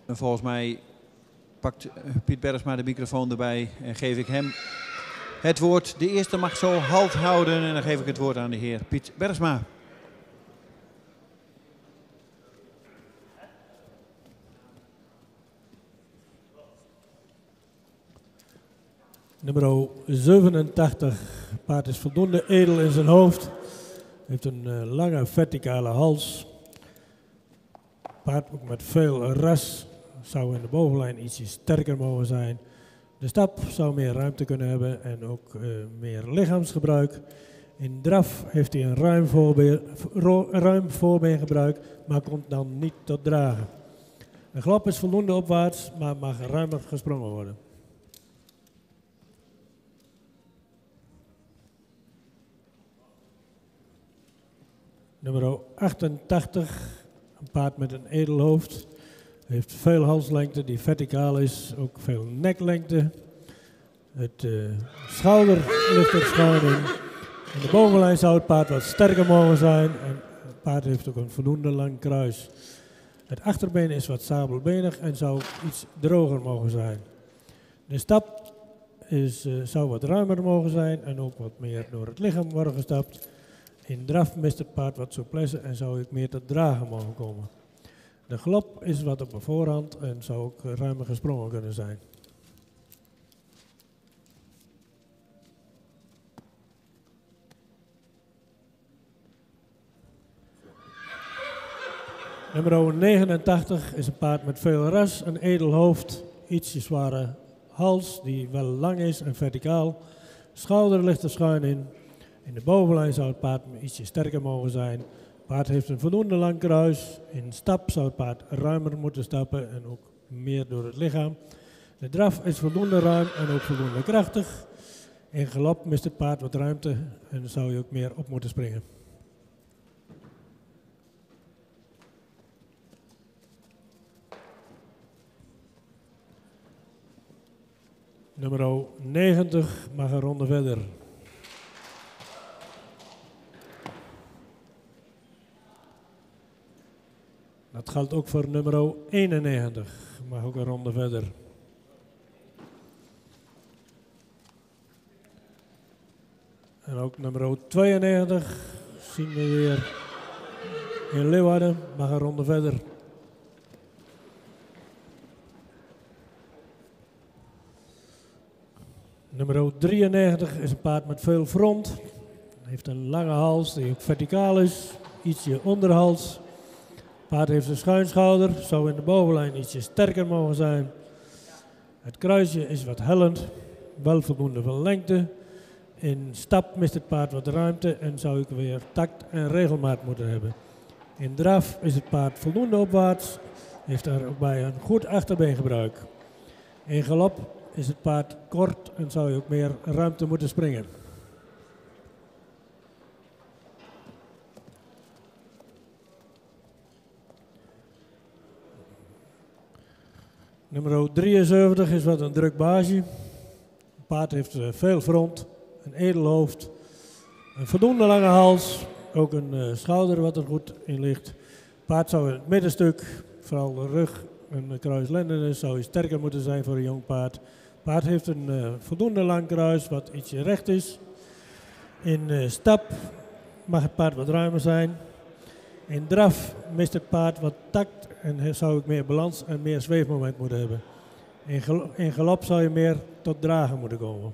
En volgens mij pakt Piet Bergsma de microfoon erbij en geef ik hem het woord. De eerste mag zo halt houden en dan geef ik het woord aan de heer Piet Bergsma. Nummer 87, paard is voldoende edel in zijn hoofd. Heeft een lange verticale hals. Paard ook met veel ras. Zou in de bovenlijn ietsje sterker mogen zijn. De stap zou meer ruimte kunnen hebben en ook meer lichaamsgebruik. In draf heeft hij een ruim voorbeengebruik, maar komt dan niet tot dragen. De galop is voldoende opwaarts, maar mag ruimer gesprongen worden. Nummer 88, een paard met een edelhoofd. Heeft veel halslengte die verticaal is, ook veel neklengte. Het schouder ligt er schuin in. In de bovenlijn zou het paard wat sterker mogen zijn. En het paard heeft ook een voldoende lang kruis. Het achterbeen is wat sabelbenig en zou iets droger mogen zijn. De stap zou wat ruimer mogen zijn en ook wat meer door het lichaam worden gestapt. In draf mist het paard wat souplesse en zou ik meer tot dragen mogen komen. De galop is wat op de voorhand en zou ook ruimer gesprongen kunnen zijn. Nummer 89 is een paard met veel ras, een edel hoofd, ietsje zware hals die wel lang is en verticaal. Schouder ligt er schuin in. In de bovenlijn zou het paard ietsje sterker mogen zijn. Het paard heeft een voldoende lang kruis. In stap zou het paard ruimer moeten stappen en ook meer door het lichaam. De draf is voldoende ruim en ook voldoende krachtig. In galop mist het paard wat ruimte en zou je ook meer op moeten springen. Nummer 90 mag een ronde verder. Dat geldt ook voor nummer 91. Mag ook een ronde verder. En ook nummer 92 zien we weer in Leeuwarden. Mag een ronde verder. Nummer 93 is een paard met veel front. Heeft een lange hals die ook verticaal is. Ietsje onderhals. Het paard heeft een schuinschouder. Zou in de bovenlijn ietsje sterker mogen zijn. Het kruisje is wat hellend. Wel voldoende van lengte. In stap mist het paard wat ruimte en zou ik weer tact en regelmaat moeten hebben. In draf is het paard voldoende opwaarts. Heeft daar ook bij een goed achterbeengebruik. In galop is het paard kort en zou je ook meer ruimte moeten springen. Nummer 73 is wat een druk baasje. Het paard heeft veel front, een edel hoofd, een voldoende lange hals, ook een schouder wat er goed in ligt. Het paard zou in het middenstuk, vooral de rug en de kruislendenis, zou je sterker moeten zijn voor een jong paard. Het paard heeft een voldoende lang kruis wat ietsje recht is. In stap mag het paard wat ruimer zijn. In draf mist het paard wat tact en zou ik meer balans en meer zweefmoment moeten hebben. In galop zou je meer tot dragen moeten komen.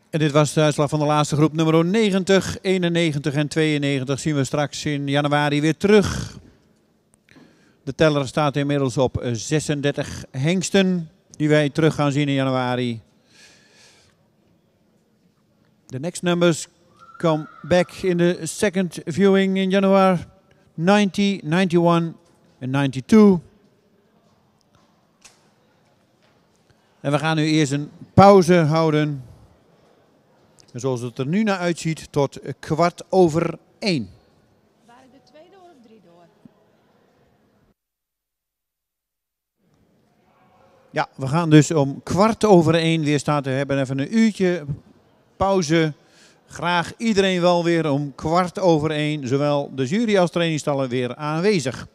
En dit was de uitslag van de laatste groep. Nummer 90, 91 en 92 zien we straks in januari weer terug. De teller staat inmiddels op 36 hengsten die wij terug gaan zien in januari. The next numbers come back in the second viewing in January. 90, 91 en 92. En we gaan nu eerst een pauze houden. En zoals het er nu naar uitziet, tot 1:15. Waren er 2 door of 3 door? Ja, we gaan dus om 1:15 weer starten. We hebben even een uurtje pauze Graag iedereen wel weer om 1:15, zowel de jury als trainingstallen, weer aanwezig.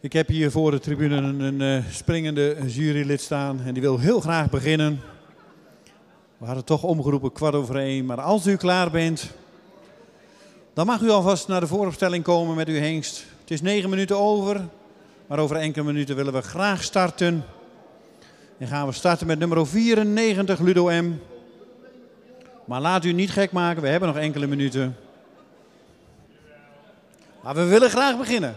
Ik heb hier voor de tribune een springende jurylid staan en die wil heel graag beginnen. We hadden toch omgeroepen 1:15, maar als u klaar bent, dan mag u alvast naar de vooropstelling komen met uw hengst. Het is 9 minuten over, maar over enkele minuten willen we graag starten. En gaan we starten met nummer 94, Ludo M. Maar laat u niet gek maken, we hebben nog enkele minuten. Maar we willen graag beginnen.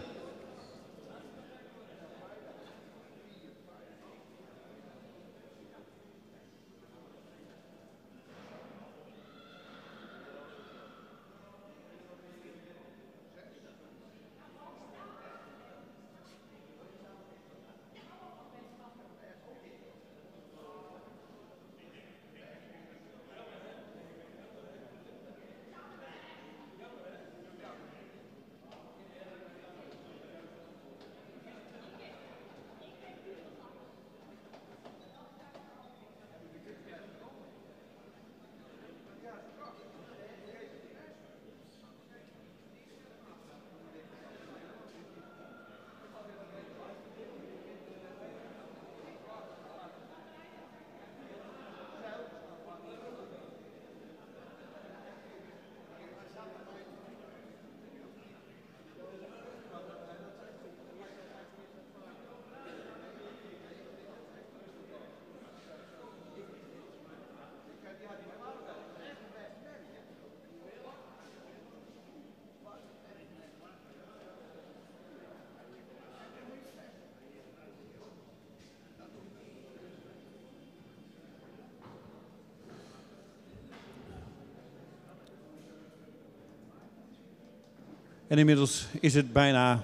En inmiddels is het bijna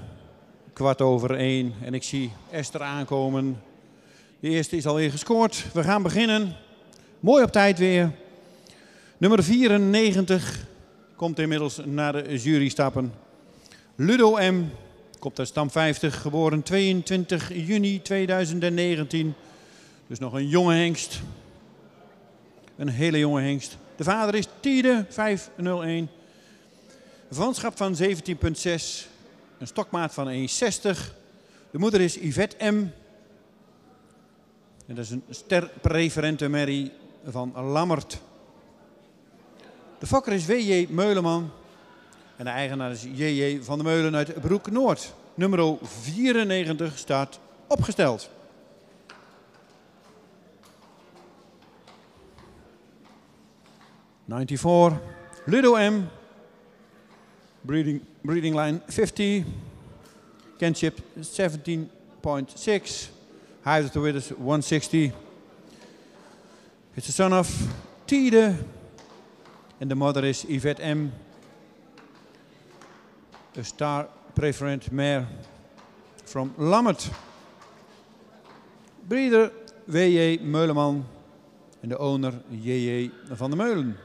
1:15 en ik zie Esther aankomen. De eerste is alweer gescoord. We gaan beginnen. Mooi op tijd weer. Nummer 94 komt inmiddels naar de jury stappen. Ludo M. Komt uit stam 50, geboren 22 juni 2019. Dus nog een jonge hengst. Een hele jonge hengst. De vader is Tiede 501. Verwantschap van 17,6. Een stokmaat van 1,60. De moeder is Yvette M. En dat is een sterpreferente merrie van Lammert. De fokker is W.J. Meuleman. En de eigenaar is J.J. van der Meulen uit Broek-Noord. Nummer 94 staat opgesteld. '94, Ludo M. Breeding line 50. Kinship 17.6. Height of the width is 160. It's the son of Tiede. And the mother is Yvette M. A star preferent mare from Lammert. Breeder W.J. Meuleman. En de owner J.J. van der Meulen.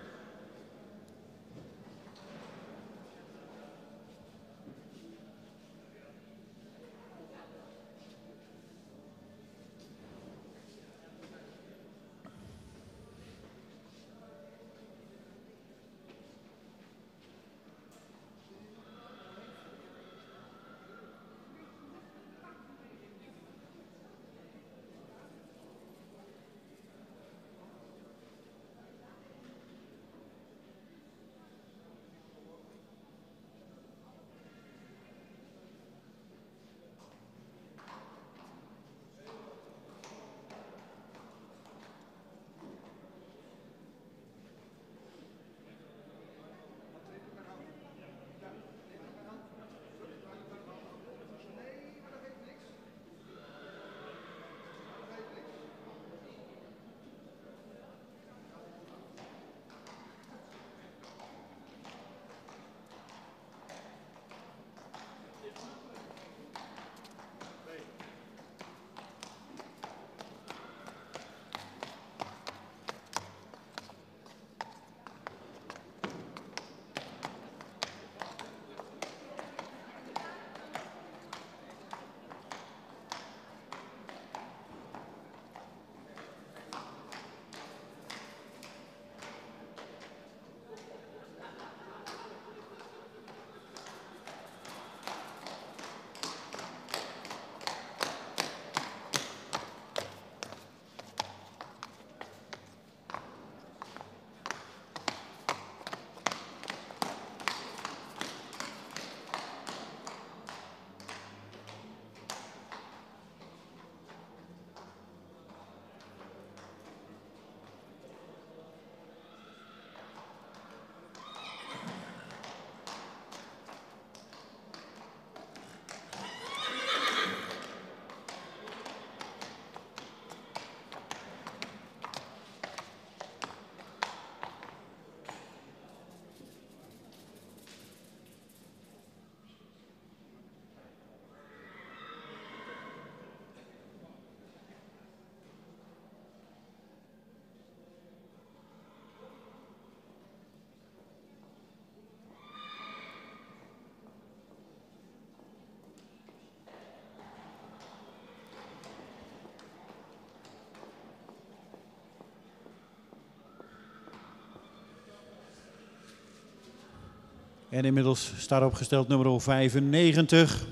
En inmiddels staat opgesteld nummer 95.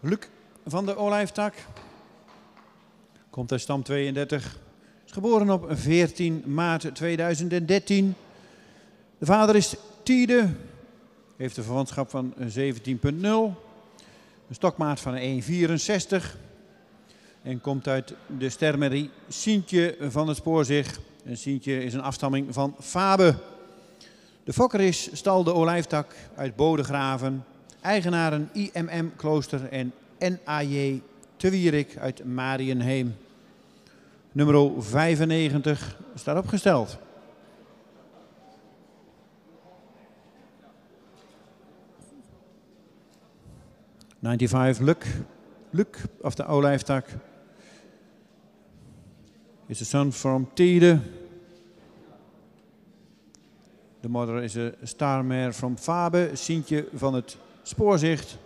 Luc van de Olijftak. Komt uit stam 32. Is geboren op 14 maart 2013. De vader is Tiede. Heeft een verwantschap van 17,0. Een stokmaat van 1,64. En komt uit de stermerrie Sientje van het Spoorzig. En Sientje is een afstamming van Fabe. De fokker is Stal de Olijftak uit Bodegraven. Eigenaren IMM Klooster en NAJ Te Wierik uit Mariënheem. Nummer 95 staat opgesteld. Luc of de Olijftak is a son from Tiede. De mother is a star mare from Fabe, Sientje van het Spoorzicht.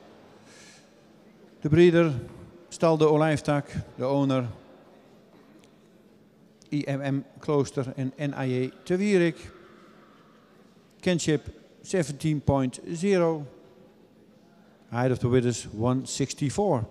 De breeder, Stal de Olijftak, de owner, IMM Klooster en NAJ Te Wierik. Kinship 17,0. Height of the Withers 164.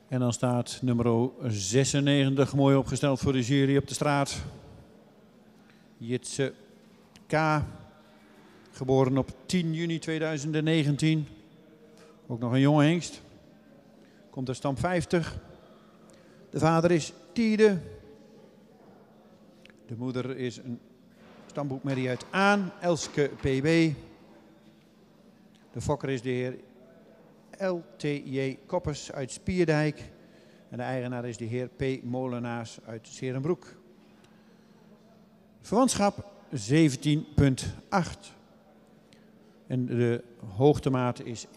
En dan staat nummer 96 mooi opgesteld voor de jury op de straat. Jitse K. Geboren op 10 juni 2019. Ook nog een jonge hengst. Komt uit stam 50. De vader is Tiede. De moeder is een stamboekmerrie uit Aan, Elske PB. De fokker is de heer LTJ Koppers uit Spierdijk. En de eigenaar is de heer P. Molenaars uit 's Heerenbroek. Verwantschap 17,8. En de hoogtemaat is 1,61.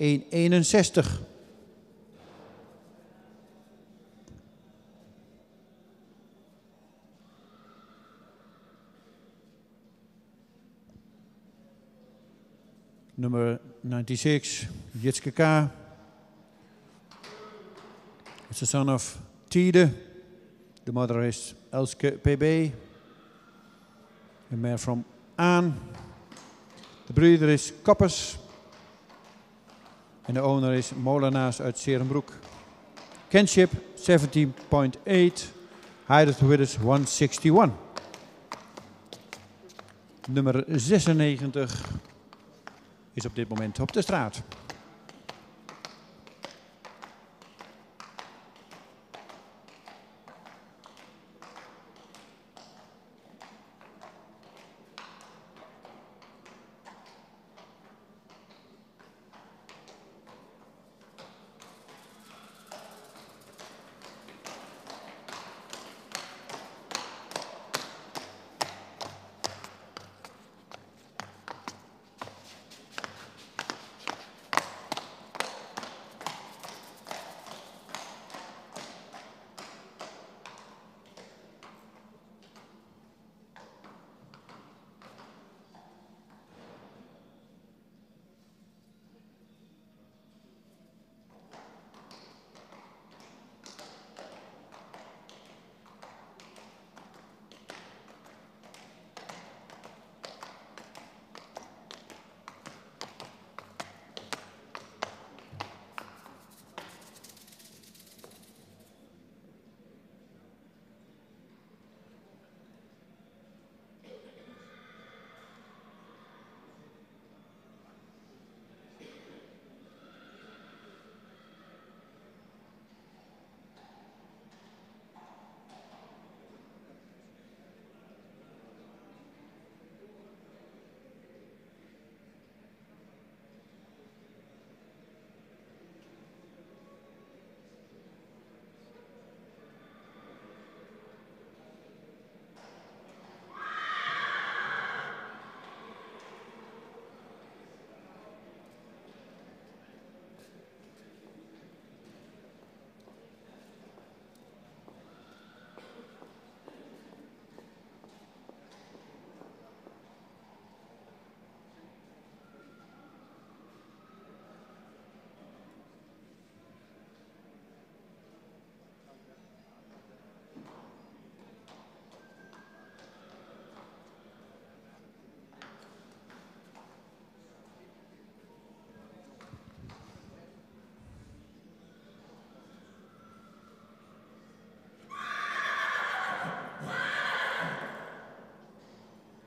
Nummer 96, Jitske K. It's the son of Tiede. The mother is Elske PB. A mare from Aan. De breeder is Koppers. En de owner is Molenaars uit 's Heerenbroek. Kinship 17,8. Height of the Withers 161. Nummer 96 is op dit moment op de straat.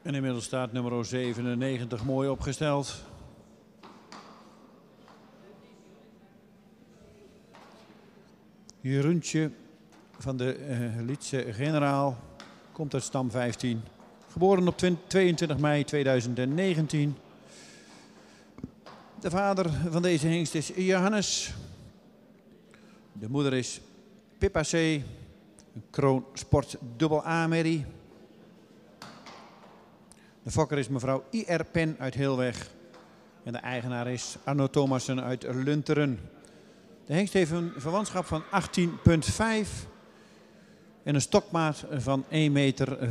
En inmiddels staat nummer 97 mooi opgesteld. Jeroentje van de Lietse Generaal komt uit stam 15. Geboren op 22 mei 2019. De vader van deze hengst is Johannes. De moeder is Pippa C. Een Kroon Sport AA merrie. De fokker is mevrouw I.R. Pen uit Heelweg. En de eigenaar is Arno Thomassen uit Lunteren. De hengst heeft een verwantschap van 18,5 en een stokmaat van 1,65 meter.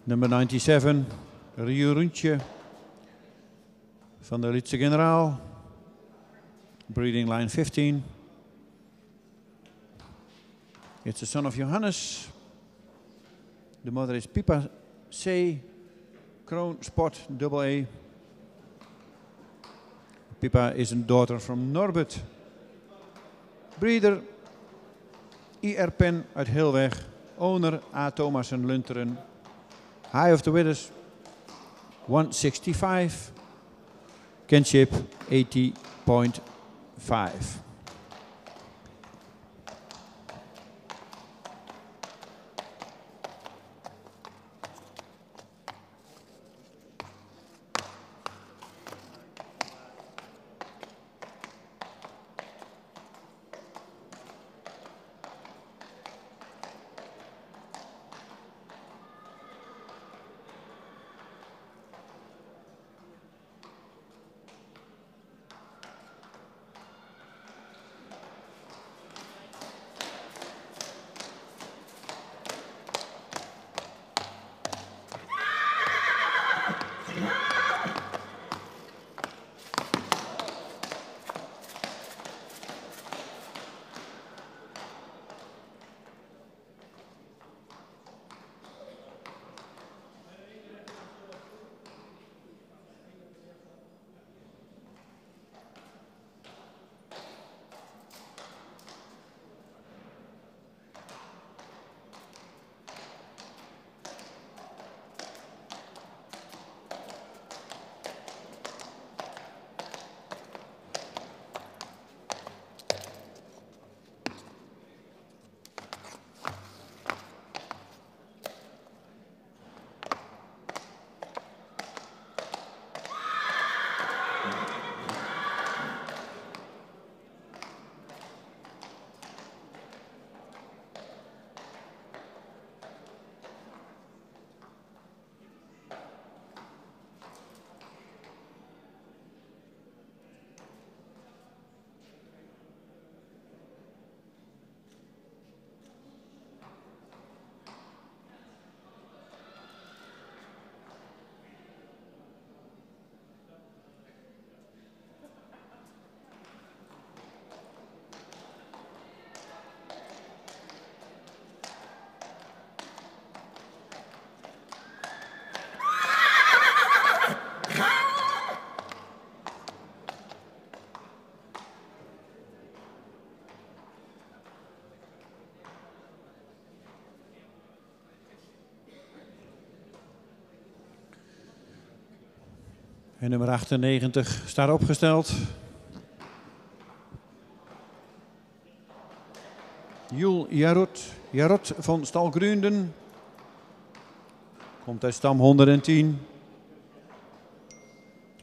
Nummer 97, Jeroentje van de Lietse Generaal. Breeding line 15. It's the son of Johannes. The mother is Pippa C. Kroon Sport AA. Pippa is a daughter from Norbert. Breeder I.R. Pen uit Heelweg. Owner A. Thomassen Lunteren. High of the Withers 165. Kinship 80.5. En nummer 98 staat opgesteld. Jules Jarot van Stal Grunden. Komt uit stam 110.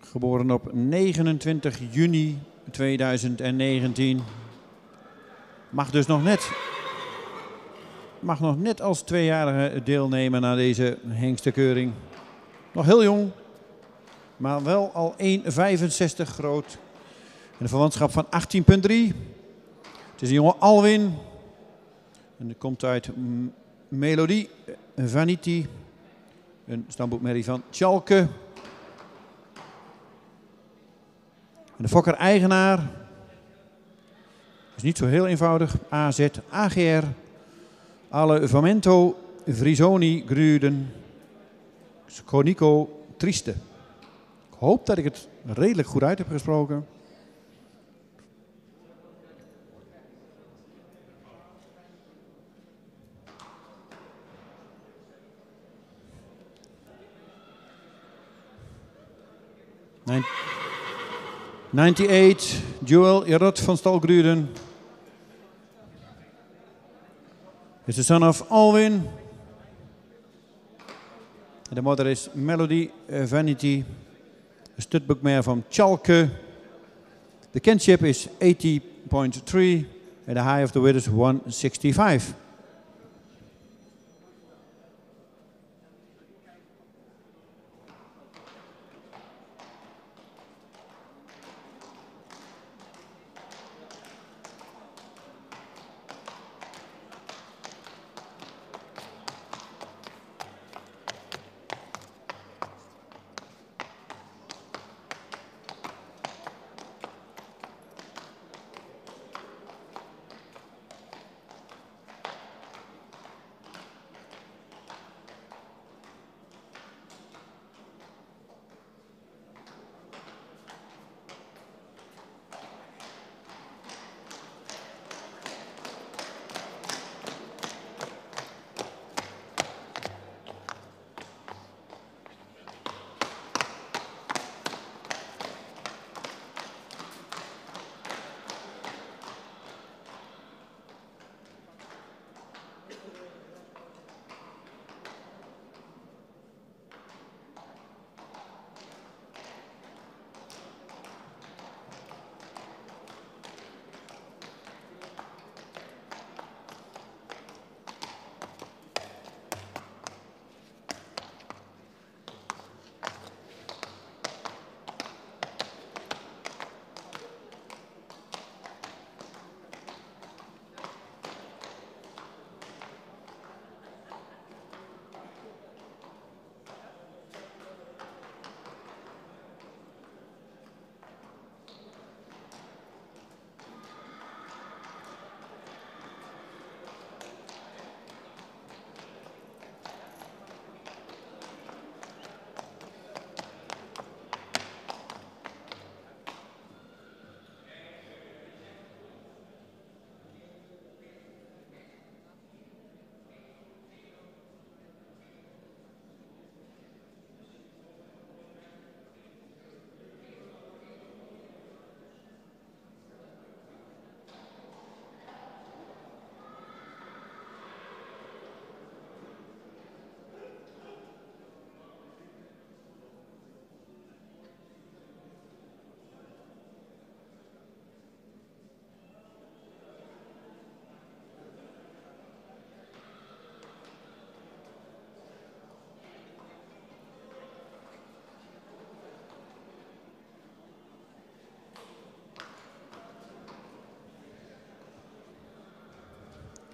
Geboren op 29 juni 2019. Mag nog net als tweejarige deelnemen aan deze hengstenkeuring. Nog heel jong, maar wel al 1,65 groot. En een verwantschap van 18,3. Het is een jonge Alwin. En die komt uit Melodie Vanity. Een stamboekmerrie van Tjalke. En de fokker-eigenaar is niet zo heel eenvoudig. AZ, AGR, Allevamento, Vrisoni, Gruden, Sconico, Trieste. Ik hoop dat ik het redelijk goed uit heb gesproken. 98, Joel Irot van Stalgruden. Is the son of Alwin. And the mother is Melody Vanity, a studbook mare from Chalke. The kinship is 80.3 and the high of the width is 165.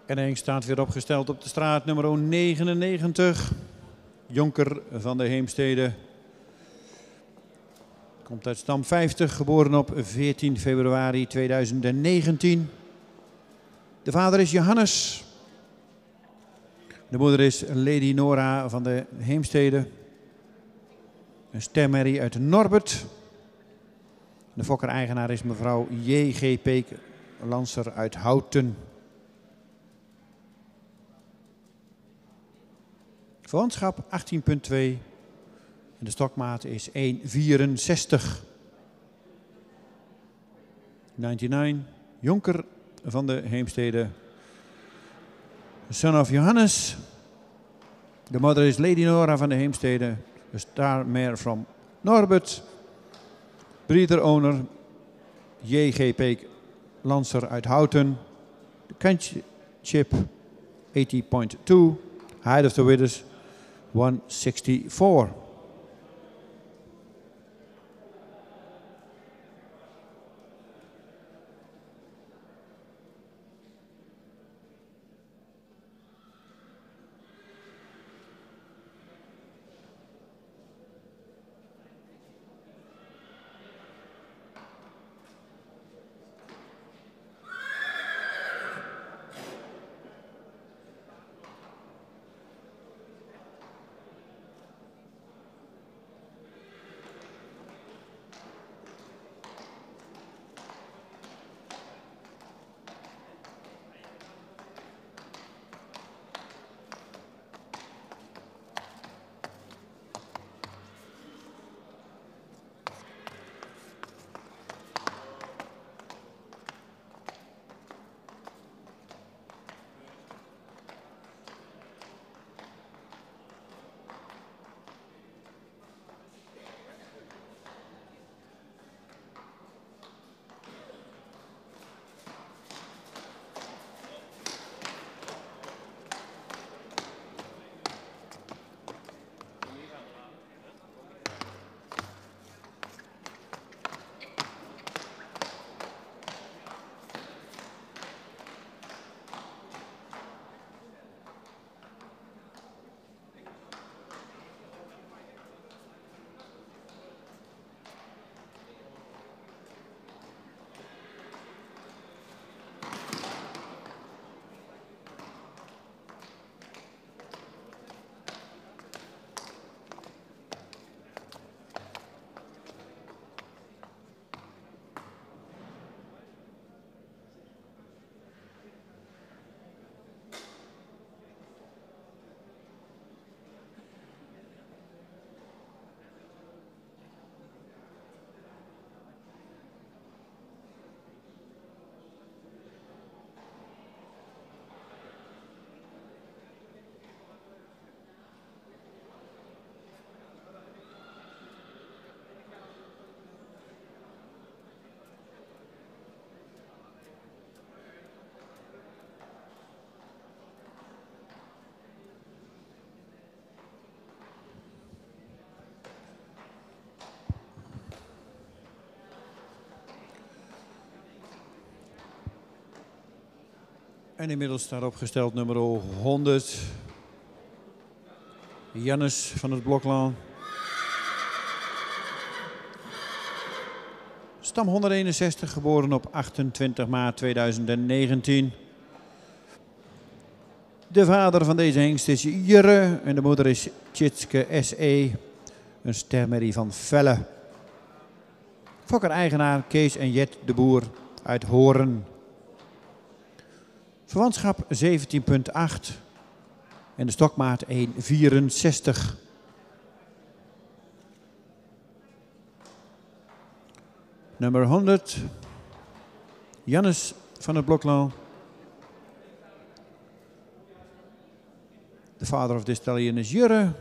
En hij staat weer opgesteld op de straat nummer 99. Jonker van de Heemstede. Komt uit stam 50, geboren op 14 februari 2019. De vader is Johannes. De moeder is Lady Nora van de Heemstede. Een stemmerrie uit Norbert. De fokker-eigenaar is mevrouw J.G. Peek Lanser uit Houten. Verwantschap 18.2 en de stokmaat is 1,64. 99, Jonker van de Heemstede. Son of Johannes. De mother is Lady Nora van de Heemstede. A star mare from Norbert. Breeder owner J.G. Peek Lanser uit Houten. De kinship 80.2. Height of the width 164. En inmiddels staat opgesteld nummer 100. Jannes van het Blokland. Stam 161, geboren op 28 maart 2019. De vader van deze hengst is Jurre en de moeder is Tjitske S.E. Een stermerrie van Velle. Fokker-eigenaar Kees en Jet de Boer uit Hoorn. Verwantschap 17,8 en de stokmaat 1,64. Nummer 100, Jannes van het Blokland. The father of this stallion is Jurre.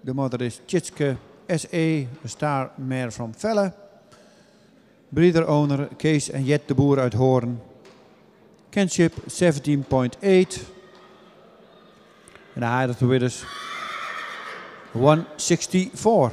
De moeder is Tjitske S.E., een star mare from Velle. Breeder owner Kees en Jet de Boer uit Hoorn. Kinship 17,8. En de height of the winners 164.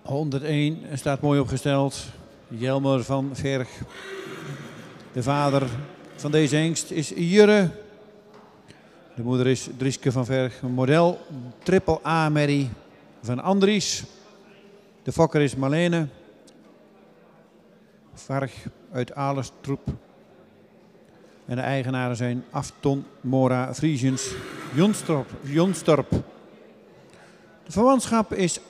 ...101 staat mooi opgesteld. Jelmer van Verg. De vader van deze hengst is Jurre. De moeder is Drieske van Verg. Een model triple A merrie van Andries. De fokker is Marlene Verg uit Alerstroep. En de eigenaren zijn Afton, Mora, Friesens, Jonstorp. De verwantschap is 18,2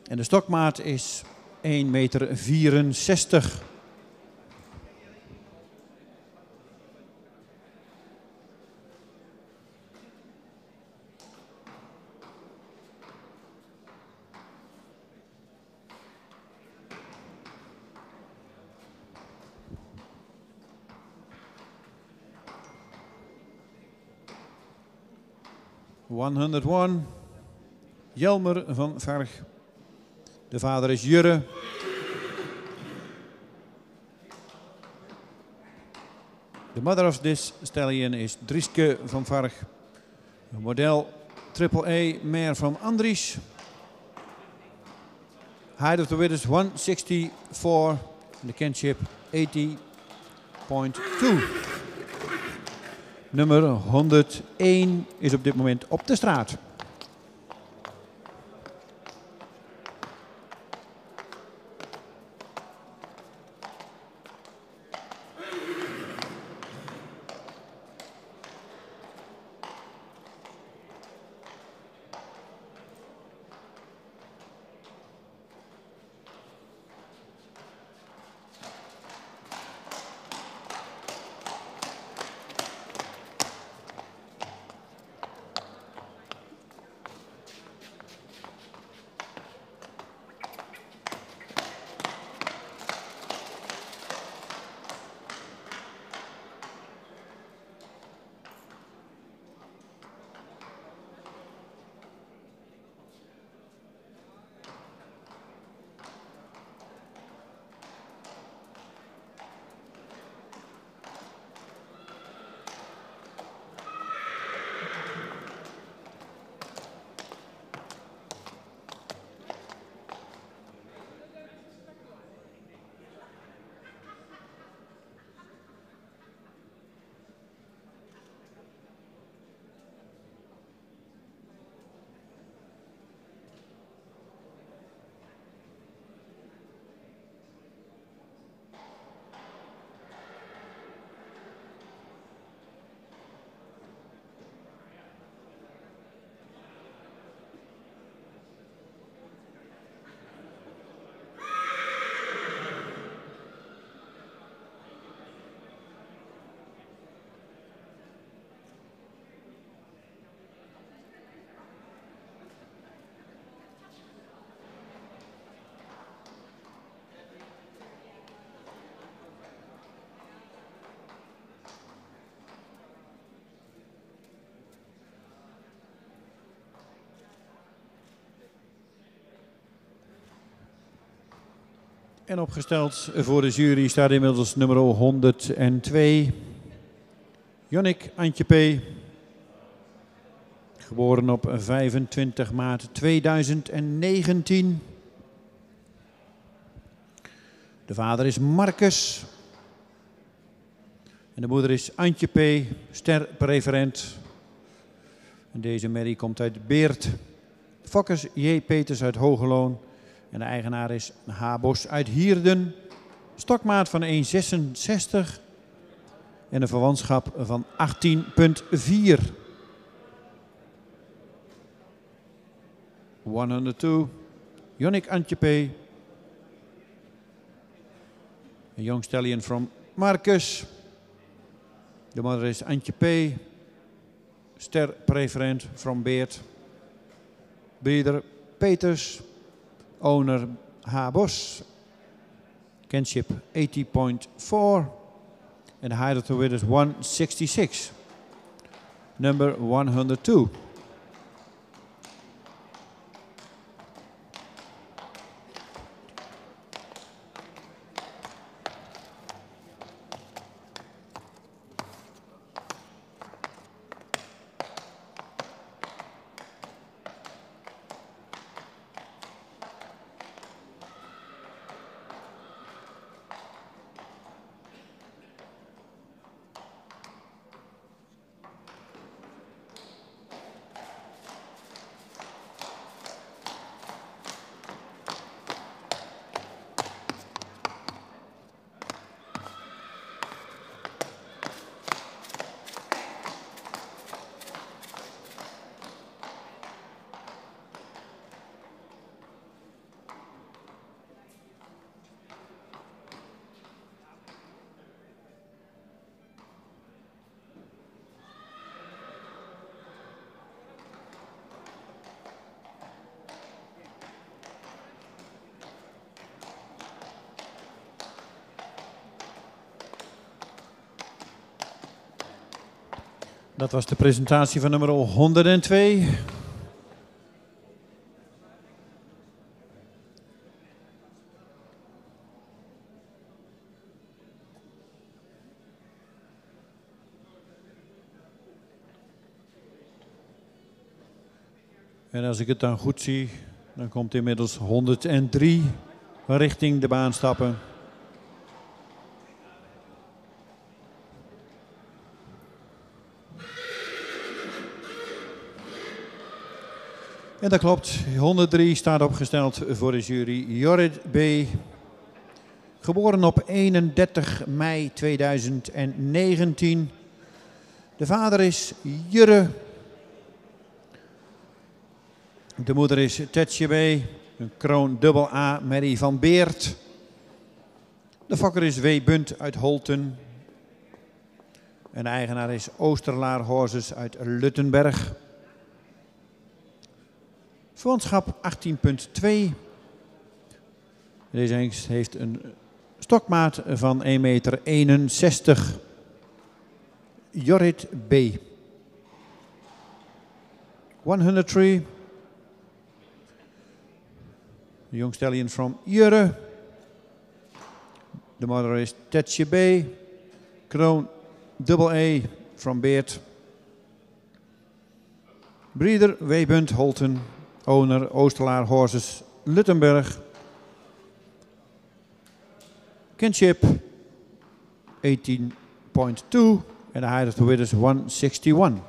en de stokmaat is 1,64 meter. ...101, Jelmer van Verg. De vader is Jurre. The mother of this stallion is Drieske van Verg. Een model triple A mare van Andries. Height of the width is 164. The kinship 80. 80.2. Nummer 101 is op dit moment op de straat. En opgesteld voor de jury staat inmiddels nummer 102. Jonnik Antje P. Geboren op 25 maart 2019. De vader is Marcus. En de moeder is Antje P. Sterpreferent. En deze merrie komt uit Beert. Fokkers J. Peters uit Hogeloon. En de eigenaar is H. Bos uit Hierden. Stokmaat van 1,66. En een verwantschap van 18,4. 102. Jonnik Antje P. A young stallion from Marcus. De moeder is Antje P. Sterpreferent from Beert. Breeder Peters. Owner H. Bos. Kinship 80.4. And the height of the width is 166. Number 102. Dat was de presentatie van nummer 102. En als ik het dan goed zie, dan komt inmiddels 103 richting de baan stappen. En dat klopt. 103 staat opgesteld voor de jury. Jorrit B. Geboren op 31 mei 2019. De vader is Jurre. De moeder is Tetje B. Een kroon dubbel A, Mary van Beert. De fokker is W. Bunt uit Holten. En de eigenaar is Oosterlaar Horses uit Luttenberg. Verwantschap 18.2. Deze hengst heeft een stokmaat van 1,61 meter. Jorrit B. 103. The young stallion from Jurre. The mother is Tetje B. Kroon double A from Beert. Breeder W. Bunt Holten. Owner Oosterlaar Horses Luttenberg. Kinship 18.2 and the height of the width is 161.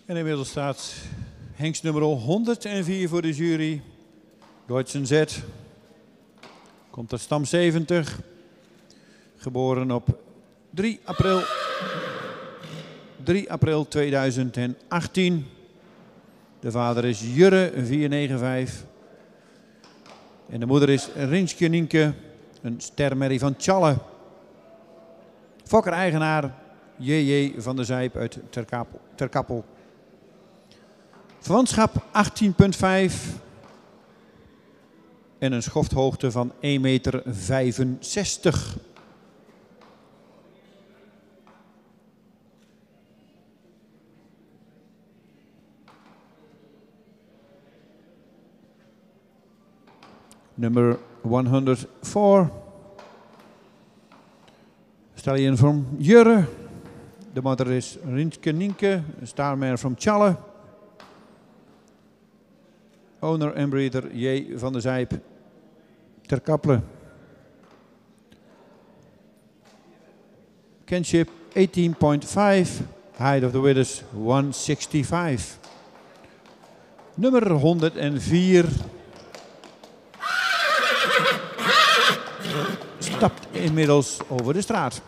En inmiddels staat hengst nummer 104 voor de jury. Deutschen Z. Komt uit stam 70. Geboren op 3 april 2018. De vader is Jurre 495. En de moeder is Rinske Nienke, een stermerrie van Tjalle. Fokker-eigenaar J.J. van der Zijp uit Terkappel. Verwantschap 18.5 en een schofthoogte van 1,65 meter. Number 104. Stallion from Jurre. De mother is Rinske Nienke, een starmare from Tjalle. Owner en breeder J. van der Zijp, Terkappelen. Kinship 18.5, height of the width is 165. Nummer 104 stapt inmiddels over de straat.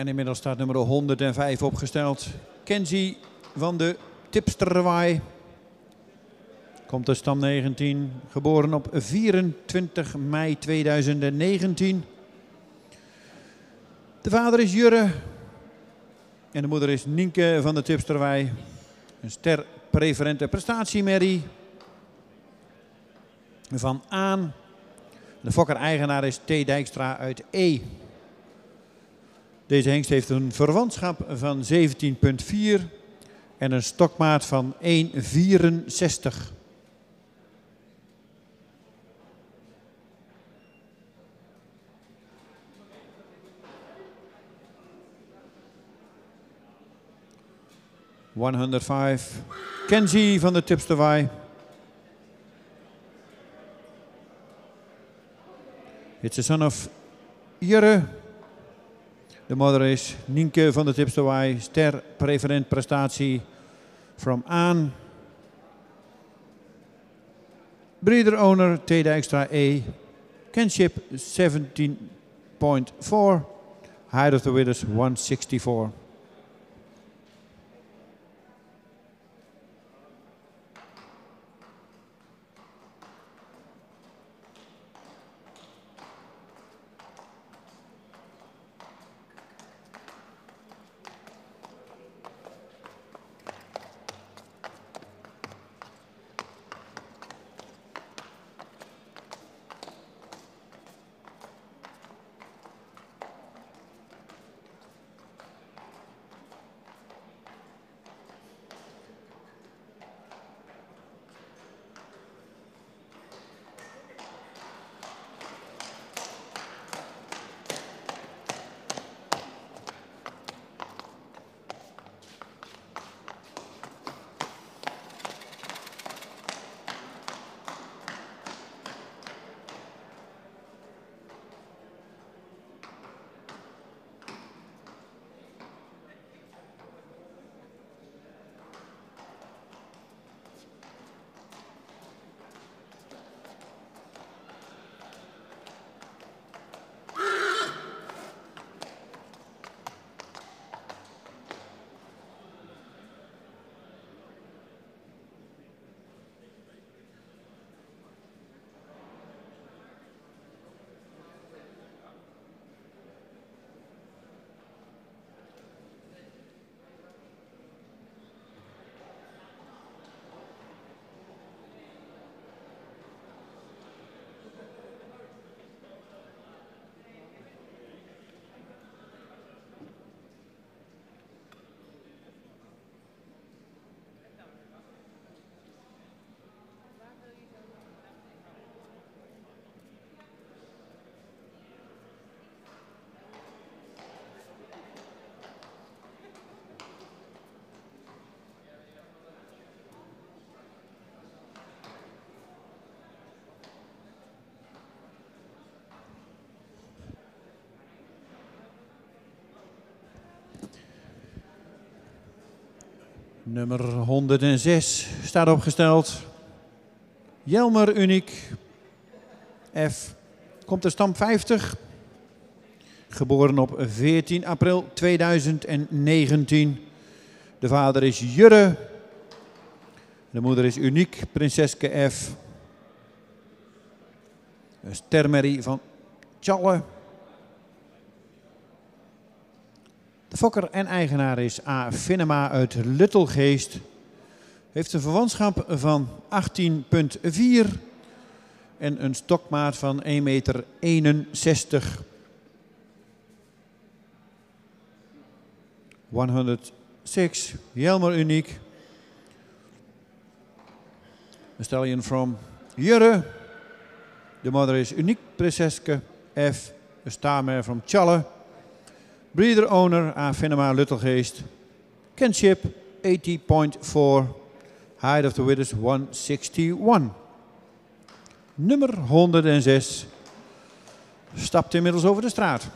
En inmiddels staat nummer 105 opgesteld. Kenzie van de Tipsterwaai. Komt uit stam 19. Geboren op 24 mei 2019. De vader is Jurre. En de moeder is Nienke van de Tipsterwaai. Een ster preferente prestatiemerrie. Van Aan. De fokker-eigenaar is T. Dijkstra uit E. Deze hengst heeft een verwantschap van 17,4 en een stokmaat van 1,64. Kenzie van de Tipsterwaai. It's a son of Jurre. De moeder is Nienke van de Tipsterwaai. Ster preferent prestatie from Aan. Breeder owner T. Dijkstra E. Kinship 17,4. Height of the withers 164. Nummer 106 staat opgesteld. Jelmer Uniek. F. Komt uit stam 50. Geboren op 14 april 2019. De vader is Jurre. De moeder is Uniek, Prinseske F. Een stermerrie van Tjalle. De fokker en eigenaar is A. Finnema uit Luttelgeest. Heeft een verwantschap van 18,4 en een stokmaat van 1,61 meter. 106, Jelmer Uniek. A stallion from Jurre. De moeder is Uniek, Prinseske F. Een staarmare from Tjalle. Breeder owner A. Finnema Luttelgeest. Kinship 80.4. Height of the width is 161. Nummer 106 stapt inmiddels over de straat.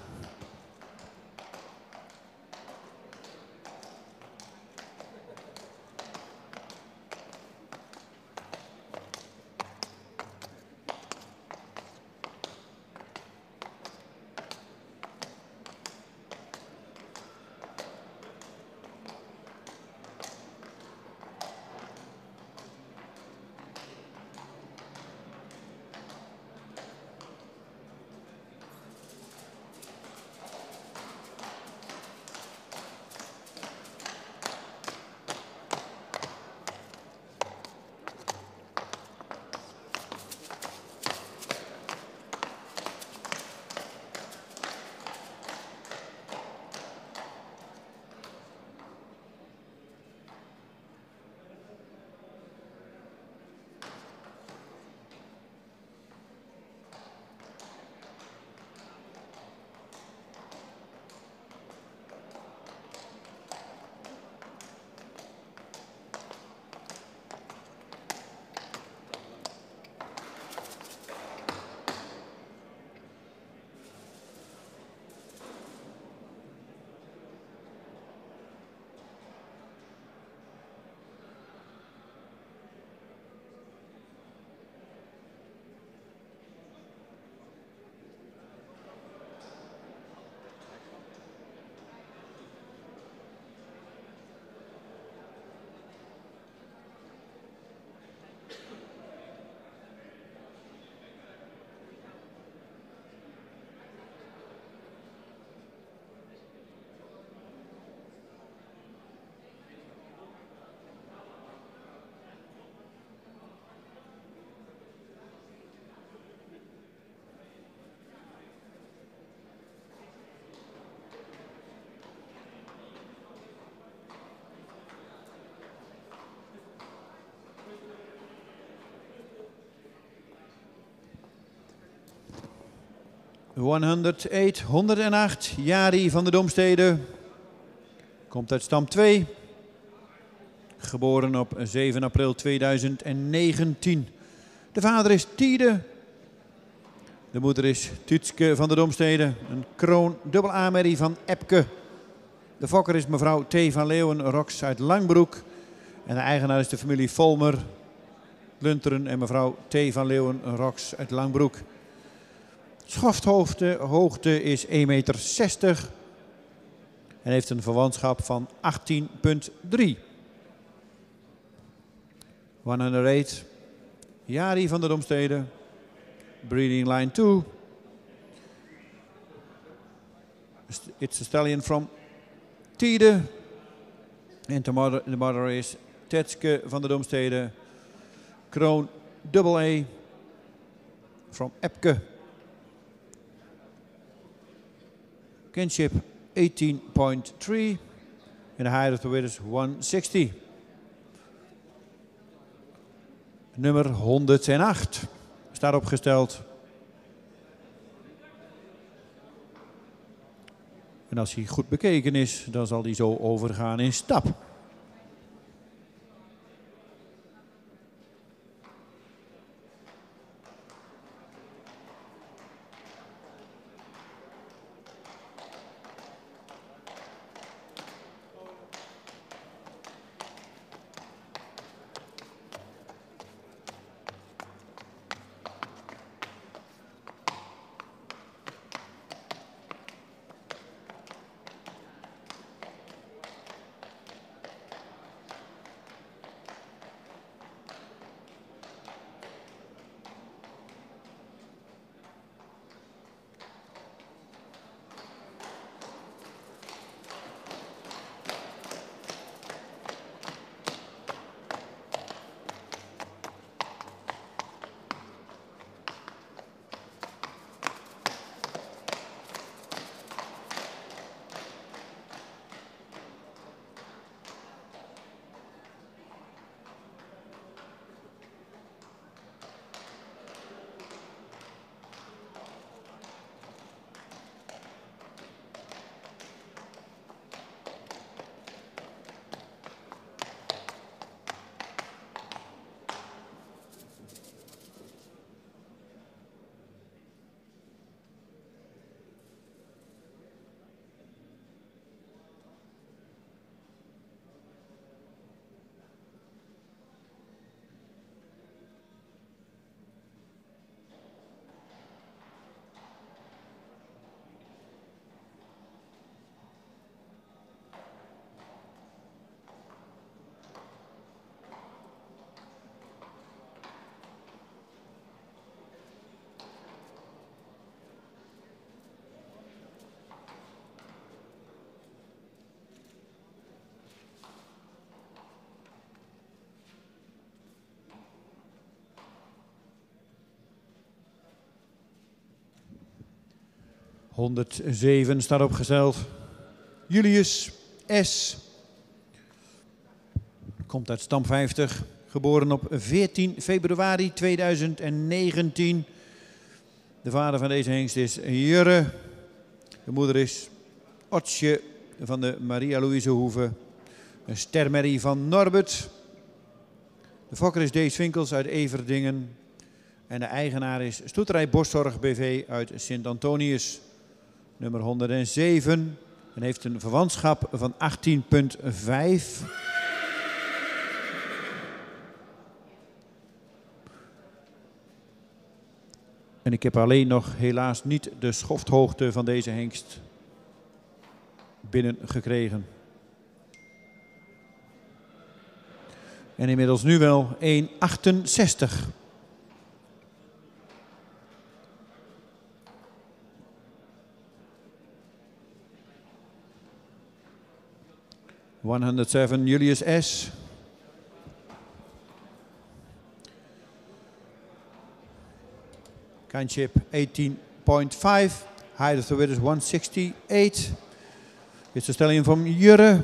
...108, 108, Jari van de Domstede. Komt uit stam 2. Geboren op 7 april 2019. De vader is Tiede. De moeder is Tuutske van de Domstede. Een kroon dubbel A-merrie van Epke. De fokker is mevrouw T. van Leeuwen Rox uit Langbroek. En de eigenaar is de familie Volmer Lunteren en mevrouw T. van Leeuwen Rox uit Langbroek. Schofthoogte is 1,60 meter en heeft een verwantschap van 18,3. 108, Jari van de Domstede, breeding line 2. It's a stallion from Tiede. And the mother is Tetske van de Domstede, kroon double A from Epke. Kinship 18,3 and the height of the width is 160. Nummer 108 staat opgesteld. En als hij goed bekeken is, dan zal hij zo overgaan in stap. 107 staat opgesteld. Julius S. Komt uit stam 50. Geboren op 14 februari 2019. De vader van deze hengst is Jurre. De moeder is Otje van de Maria Louise Hoeve. Een stermerrie van Norbert. De fokker is Dees Vinkels uit Everdingen. En de eigenaar is Stoeterij Boszorg BV uit Sint-Antonius. Nummer 107. En heeft een verwantschap van 18,5. En ik heb alleen nog helaas niet de schofthoogte van deze hengst binnengekregen. En inmiddels nu wel 1,68. ...107 Julius S. Kindship 18.5. Height of the width is 168. It's a stallion from Jurre.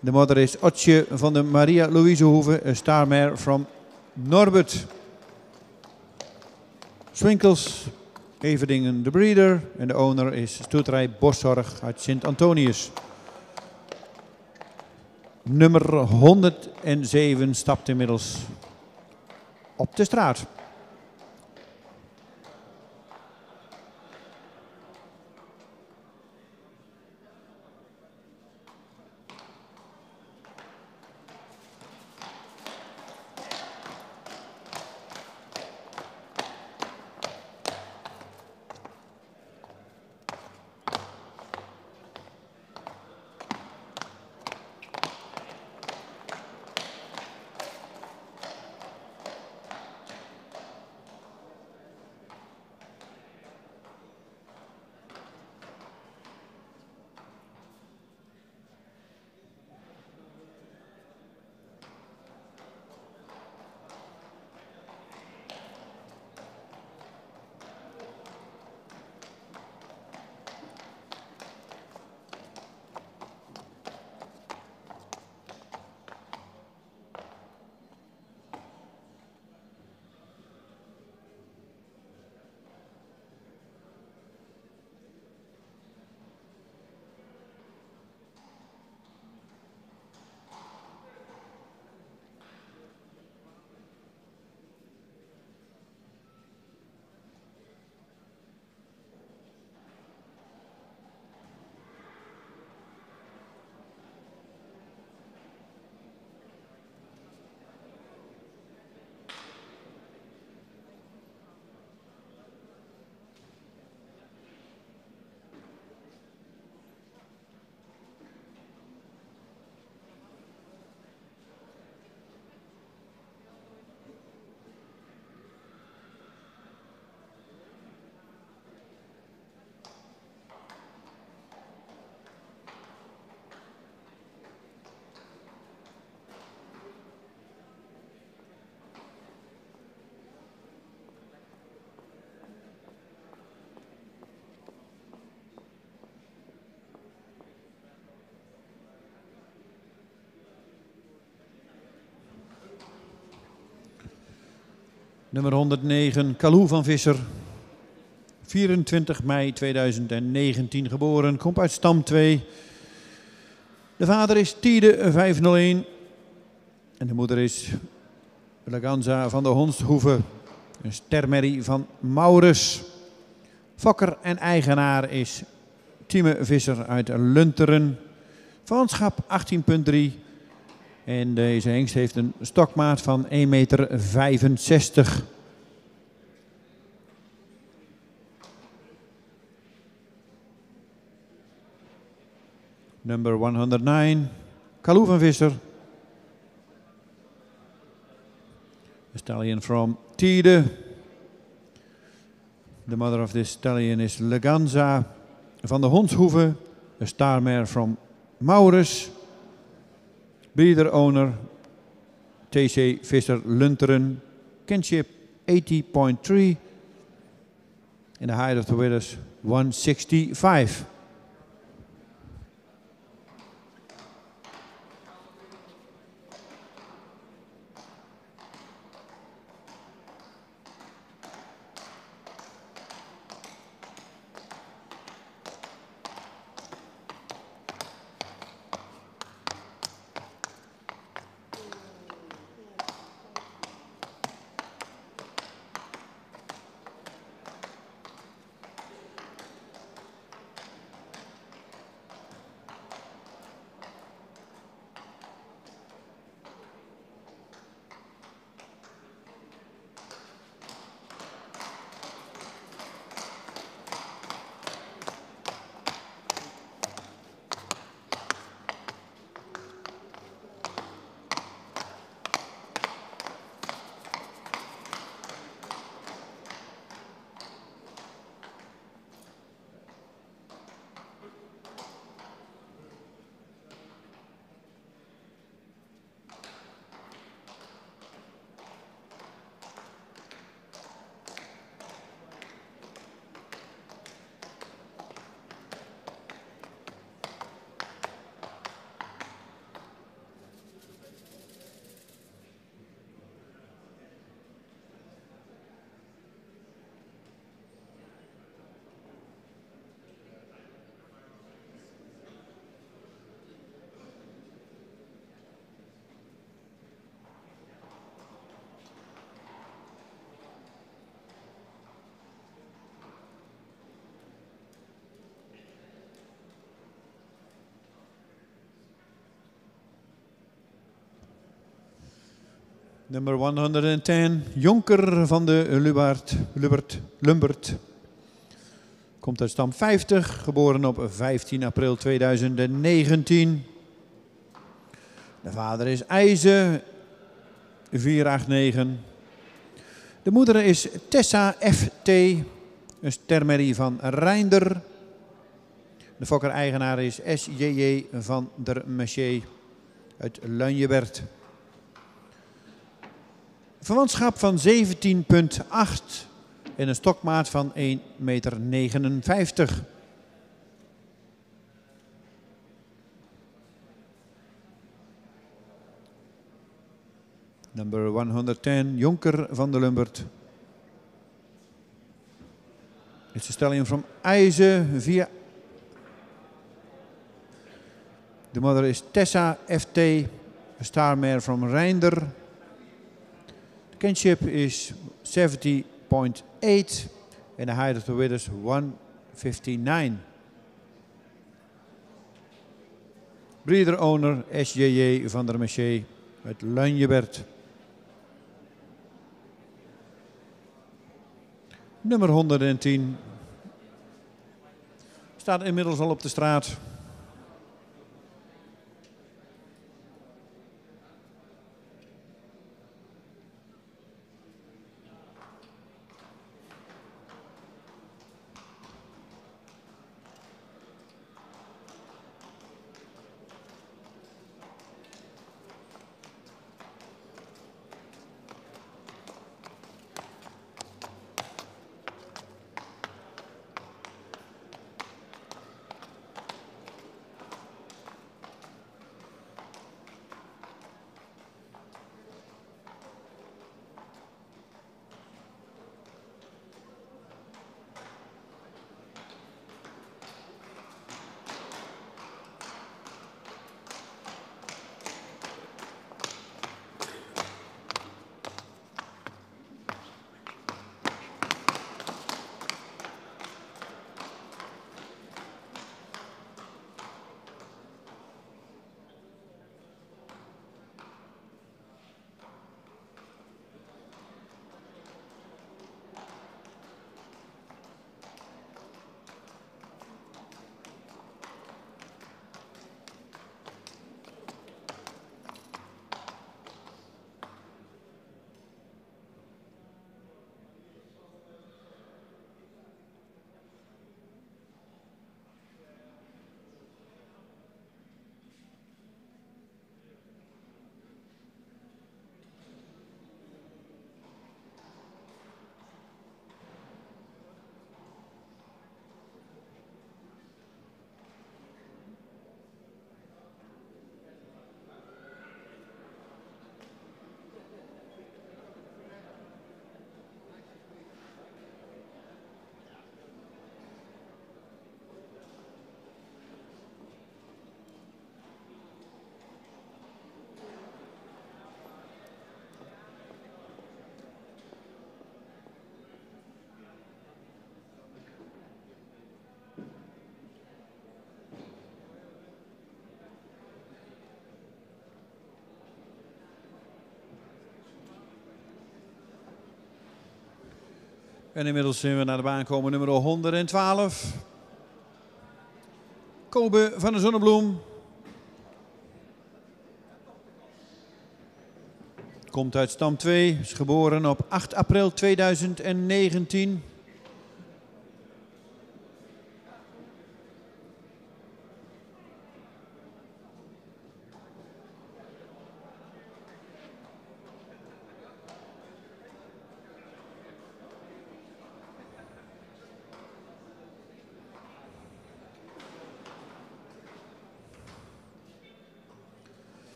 De moeder is Otje van de Maria Louise Hoeve. A star mare from Norbert. Swinkels, Everdingen de breeder. En de owner is Stoeterij Boszorg uit Sint-Antonius. Nummer 107 stapt inmiddels op de straat. Nummer 109, Kalou van Visser. 24 mei 2019 geboren, komt uit stam 2. De vader is Tiede 501. En de moeder is Laganza van de Honsthoeve. Een stermerrie van Maurus. Fokker en eigenaar is Tieme Visser uit Lunteren. Verwantschap 18,3. En deze hengst heeft een stokmaat van 1,65 meter. Number 109, Kalou van Visser. A stallion from Tiede. The mother of this stallion is Laganza van de Hondshoeve. A star mare from Maurus. Breeder owner TC Visser Lunteren. Kinship 80.3. In the height of the width 165. Nummer 110, Jonker van de Lumbert. Komt uit stam 50, geboren op 15 april 2019. De vader is IJze, 489. De moeder is Tessa FT, een stermerrie van Reinder. De fokker-eigenaar is SJJ van der Messier uit Luinjebert. Verwantschap van 17,8 en een stokmaat van 1,59 meter. Number 110, Jonker van de Lumbert. It's a stallion from IJze via. The mother is Tessa FT, a star mare from Reinder. The kinship is 70.8 and the height of the width is 159. Breeder owner SJJ van der Messier uit Luinjebert. Nummer 110 staat inmiddels al op de straat. En inmiddels zien we naar de baan komen nummer 112. Kobe van de Zonnebloem. Komt uit stam 2, is geboren op 8 april 2019.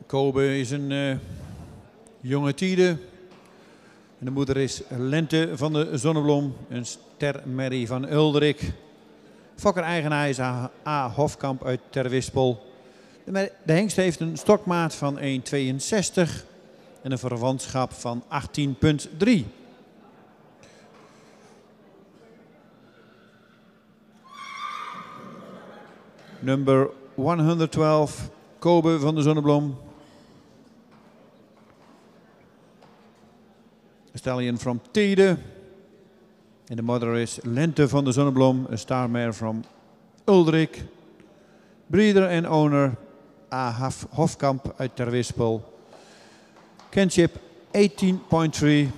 Kobe is een jonge tiede. En de moeder is Lente van de Zonnebloem, een stermerrie van Uldrik. Fokker-eigenaar is A. Hofkamp uit Terwispel. De hengst heeft een stokmaat van 1,62 en een verwantschap van 18,3. Number 112, Kobe van de Zonnebloem. A stallion from Tede. And the mother is Lente van de Zonnebloem, a star mare from Uldrik. Breeder and owner A. Hofkamp uit Terwispel. Kinship 18.3.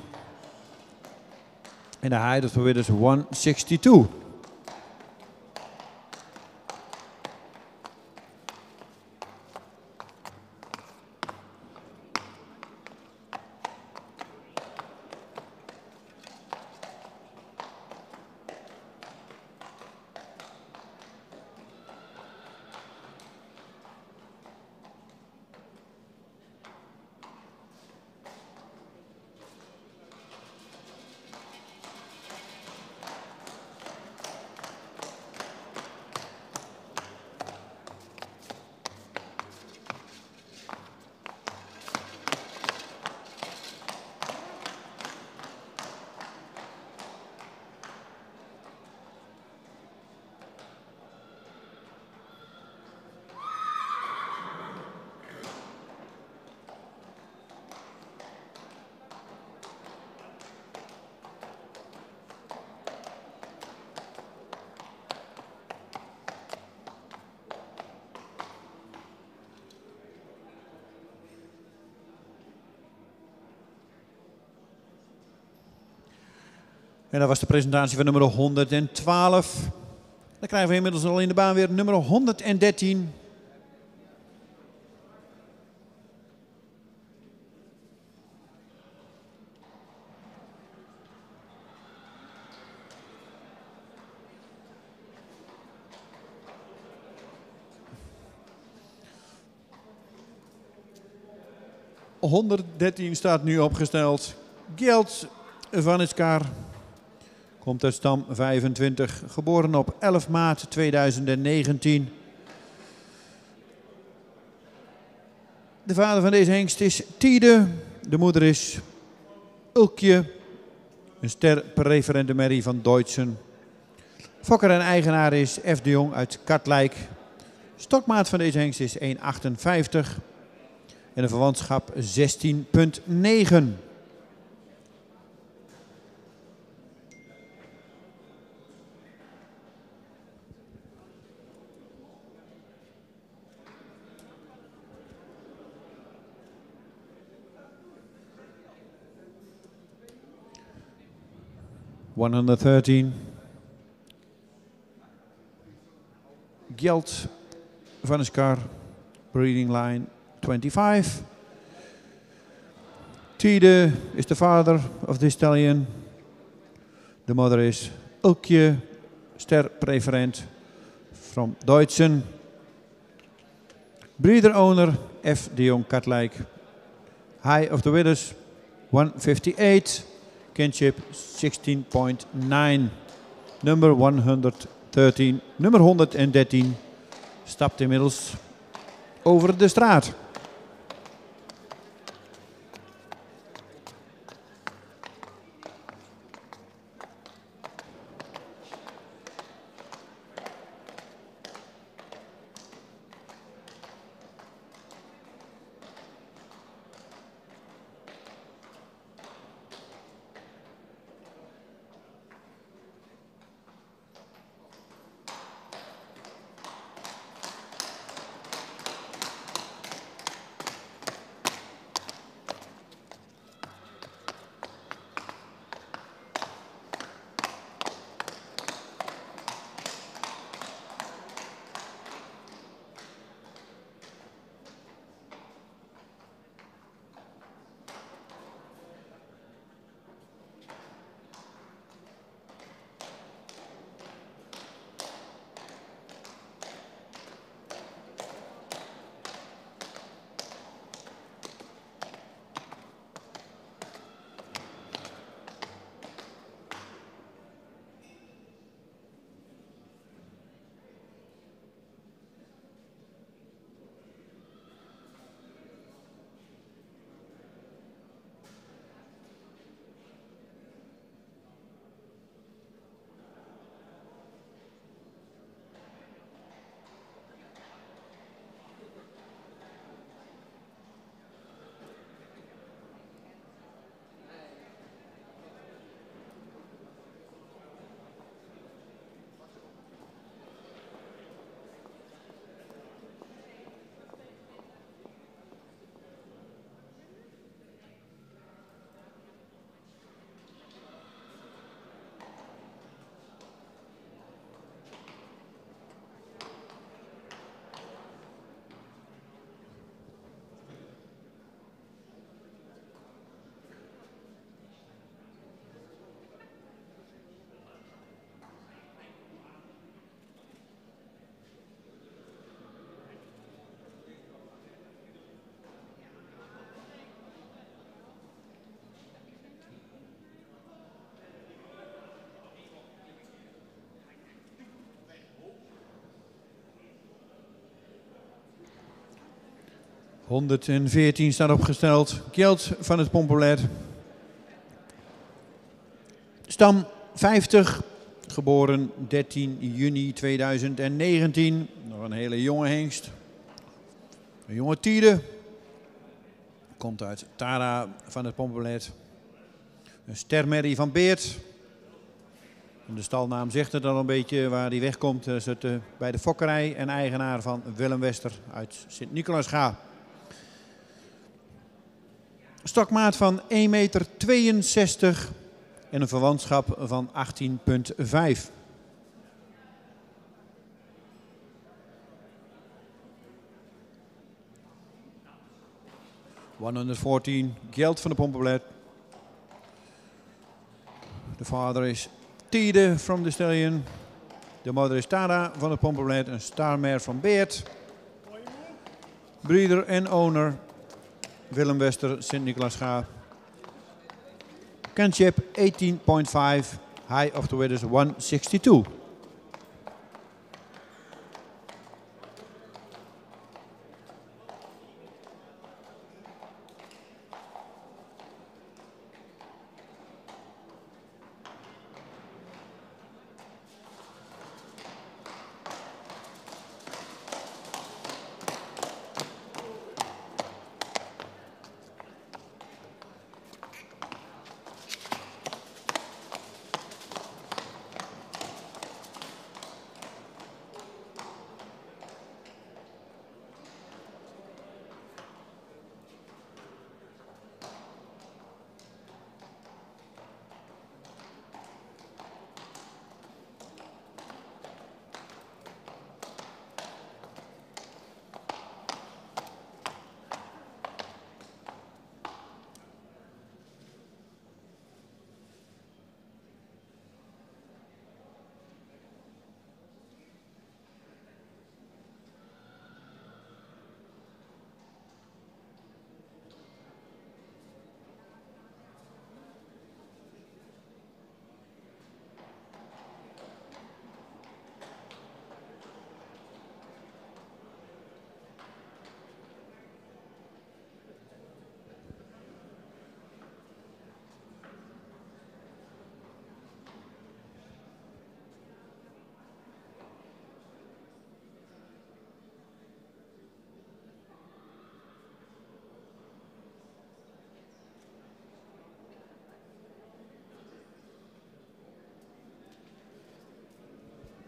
And the height of the width is 162. En dat was de presentatie van nummer 112. Dan krijgen we inmiddels al in de baan weer nummer 113. ...113 staat nu opgesteld. Gjeld van Iskar. Komt uit stam 25, geboren op 11 maart 2019. De vader van deze hengst is Tide. De moeder is Ulkje, een sterpreferente merrie van Deutschen. Fokker en eigenaar is F. de Jong uit Katwijk. Stokmaat van deze hengst is 1,58 en een verwantschap 16,9. ...113. Gjeld van Iskar, breeding line 25. Tide is the father of this stallion. The mother is Ulkje, sterpreferent from Deutschen. Breeder owner F. de Jong Katwijk. High of the withers 158. Kinship 16.9. Nummer 113. Nummer 113 stapt inmiddels over de straat. 114 staat opgesteld. Geld van het Pompolet. Stam 50, geboren 13 juni 2019. Nog een hele jonge hengst. Een jonge tiede. Komt uit Tara van het Pompolet. Een stermerrie van Beert. En de stalnaam zegt het al een beetje waar hij wegkomt. Dat is het, bij de fokkerij en eigenaar van Willem Wester uit Sint-Nicolaasga. Stokmaat van 1,62 meter en een verwantschap van 18,5. $114, geld van de Pompolet. De vader is Tide from the Stallion. De moeder is Tara van het Pompolet, een starmare van Beert. Breeder en owner Willem Wester, Sint-Nicolaasga. Canship 18,5. High of the weight is 162.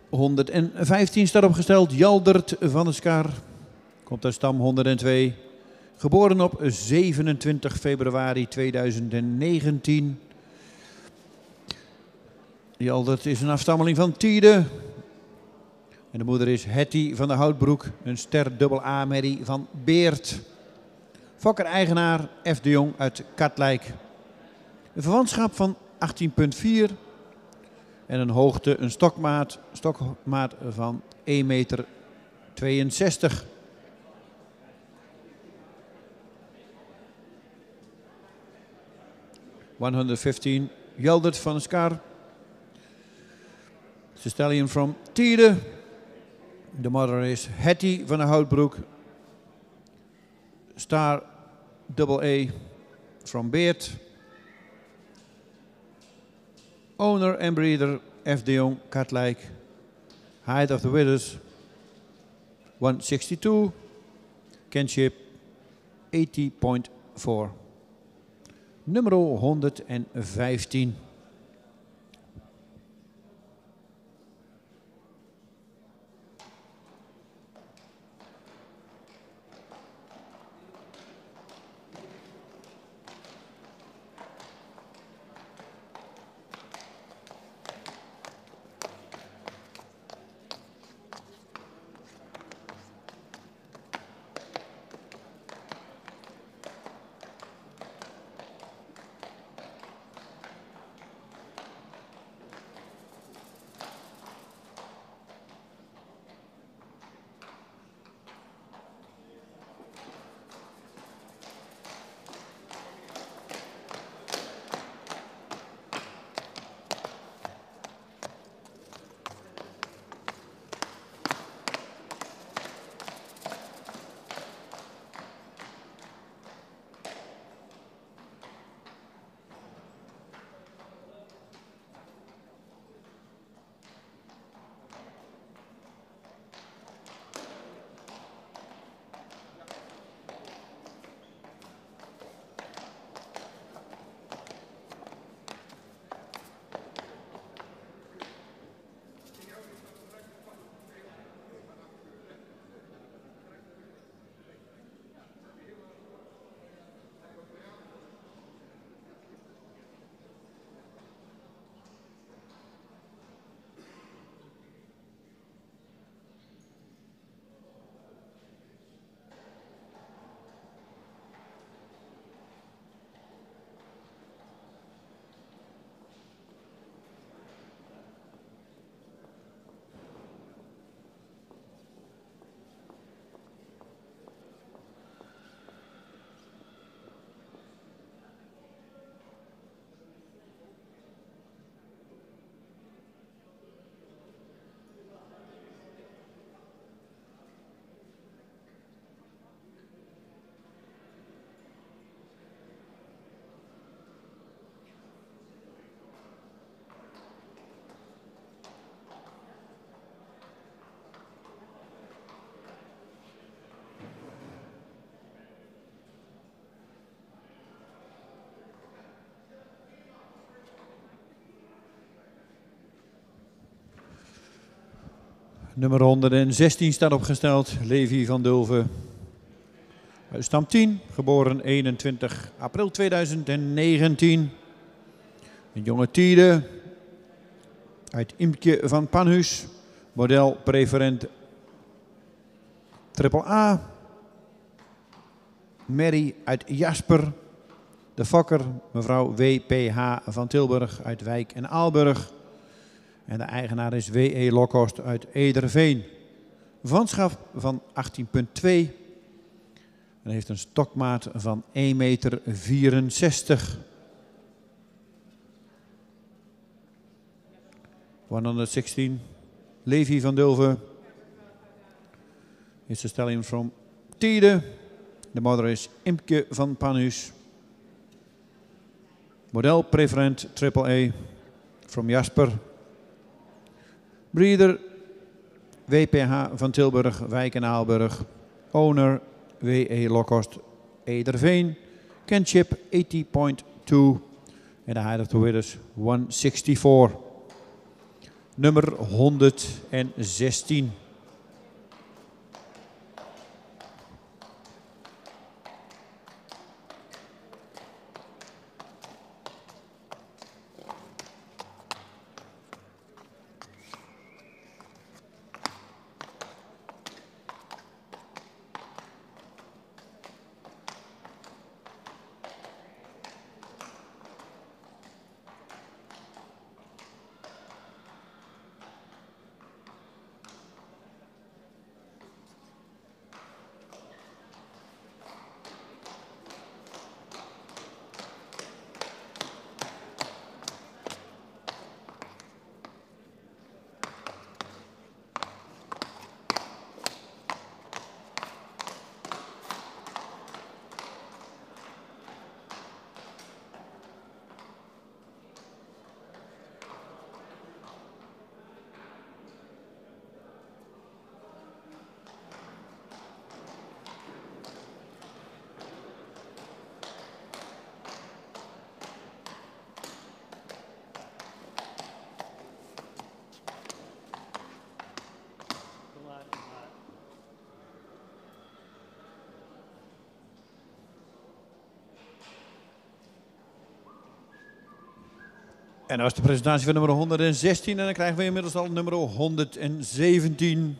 $115 staat opgesteld. Jaldert van der Skar. Komt uit stam 102. Geboren op 27 februari 2019. Jaldert is een afstammeling van Tide. En de moeder is Hetty van der Houtbroek. Een ster dubbel A-merrie van Beert. Fokker-eigenaar F. de Jong uit Katlijk. Een verwantschap van 18,4. En een hoogte, een stokmaat van 1,62 meter. $115, Jaldert van der Skar. It's a stallion from Tide. De mother is Hetty van der Houtbroek. Star double A from Beert. Owner en breeder F. de Jong, Katlijk. Height of the withers 162. Kinship 80,4. Nummer 115. Nummer 116 staat opgesteld. Levi van Dulven. Uit stam 10, geboren 21 april 2019. Een jonge tiede. Uit Imke van Panhuis. Model preferent AAA. Mary uit Jasper. De fokker, mevrouw W.P.H. van Tilburg uit Wijk en Aalburg. En de eigenaar is W.E. Lokhorst uit Ederveen. Vanschap van 18,2. En heeft een stokmaat van 1,64 meter. 116. Levi van Dulven. Is de stallion from Tiede. De moeder is Imke van Panhuis. Model preferent AAA from Jasper. Breeder WPH van Tilburg, Wijk en Aalburg. Owner W.E. Lokhorst, Ederveen. Kenship 80.2. En de height of the winners 164. Nummer 116. En dat was de presentatie van nummer 116 en dan krijgen we inmiddels al nummer 117.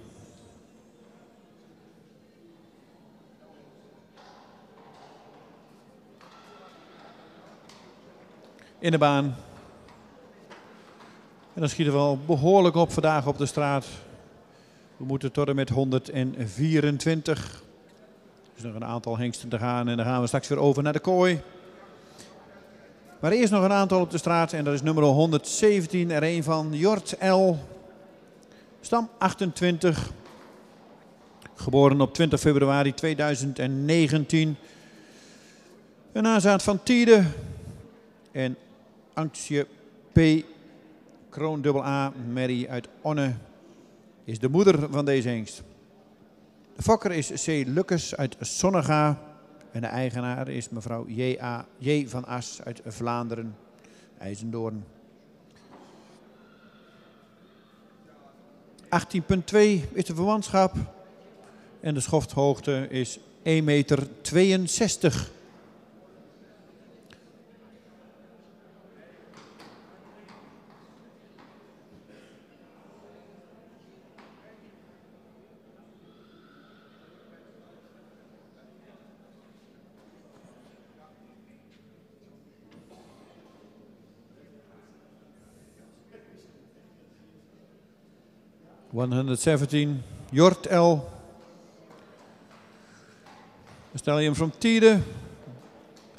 In de baan. En dan schieten we al behoorlijk op vandaag op de straat. We moeten tot en met 124. Er is nog een aantal hengsten te gaan en dan gaan we straks weer over naar de kooi. Maar eerst nog een aantal op de straat en dat is nummer 117, er een van Jort L. Stam 28. Geboren op 20 februari 2019. Een nazaat van Tiede. En Antje P. Kroon AA, Mary uit Onne, is de moeder van deze hengst. De fokker is C. Lukkes uit Sonnega. En de eigenaar is mevrouw J. van As uit Vlaanderen, IJzendoorn. 18,2 is de verwantschap. En de schofthoogte is 1,62 meter. 117, Jort L. De stallion from Tiede.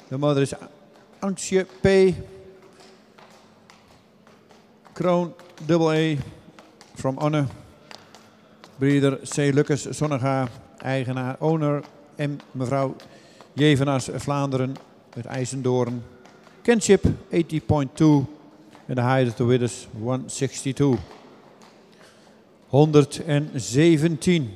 De moeder is Antje P. Kroon AA from Onne. Breeder C. Lukkes Sonnega. Eigenaar, owner M. mevrouw J. van As Vlaanderen uit IJzendoorn. Kenship 80.2. En de height of the winners 162. 117.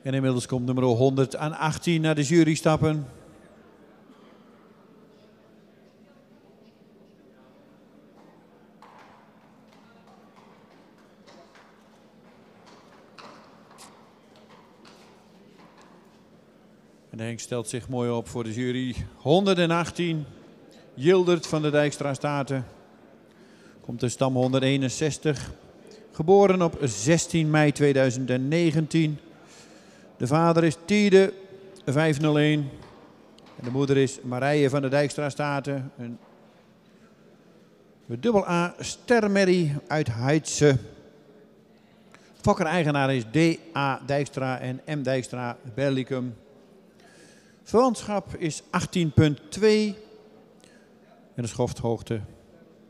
En inmiddels komt nummer 118 naar de jury stappen. En Henk stelt zich mooi op voor de jury. 118, Jildert van de Dijkstra Staten. Komt de stam 161. Geboren op 16 mei 2019. De vader is Tiede 501. En de moeder is Marije van de Dijkstra Staten. Een dubbel A stermerrie uit Heidse. Fokker-eigenaar is D.A. Dijkstra en M. Dijkstra Berlicum. Verwantschap is 18,2 en de schofthoogte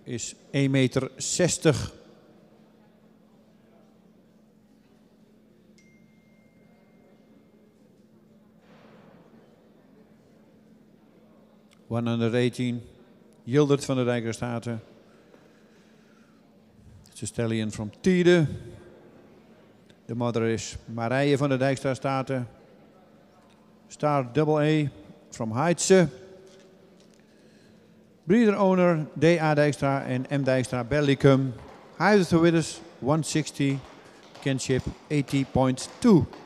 is 1,60 meter. Jildert van de Dijkstra Staten. It's a stallion from Tiede. De moeder is Marije van de Dijkstra Staten. Star double A from Heidse. Breeder owner D.A. Dijkstra en M. Dijkstra Berlicum. Height of the Widders 160. Kinship 80.2.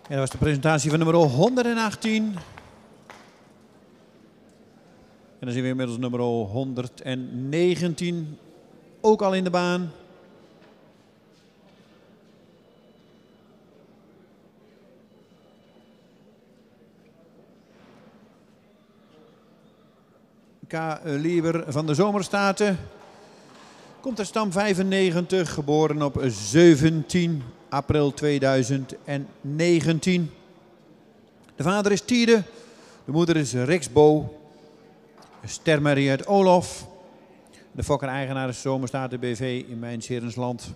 En dat was de presentatie van nummer 118. En dan zien we inmiddels nummer 119 ook al in de baan. K. Lieber van de Zomerstaten. Komt uit stam 95, geboren op 17 april 2019. De vader is Tiede, de moeder is Riksbo, een stermerrie uit Olof. De fokker-eigenaar is Zomerstaten BV in Mijns-Herensland.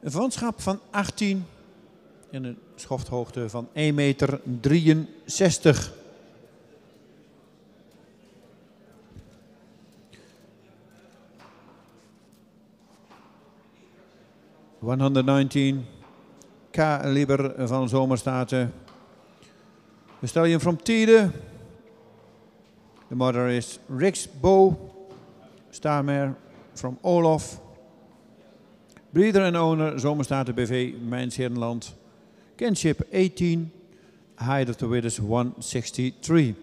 Een verwantschap van 18 en een schofthoogte van 1,63 meter. 119, K. Lieber van Zomerstaten. The stallion from Tiede. The mother is Riksbo, Starmare from Olof. Breeder en owner Zomerstaten BV, Mijns-Herrenland. Kinship 18, height of the Widders 163.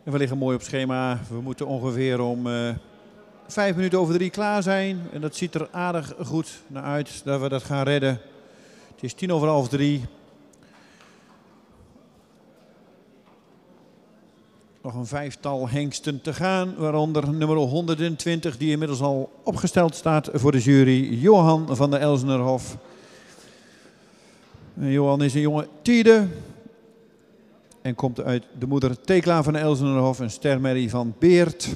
En we liggen mooi op schema. We moeten ongeveer om 5 minuten over 3 klaar zijn. En dat ziet er aardig goed naar uit dat we dat gaan redden. Het is 3:10. Nog een 5-tal hengsten te gaan, waaronder nummer 120 die inmiddels al opgesteld staat voor de jury, Johan van de Elsenerhof. En Johan is een jonge tiende en komt uit de moeder Thekla van de Elsenerhof, een stermerrie van Beert.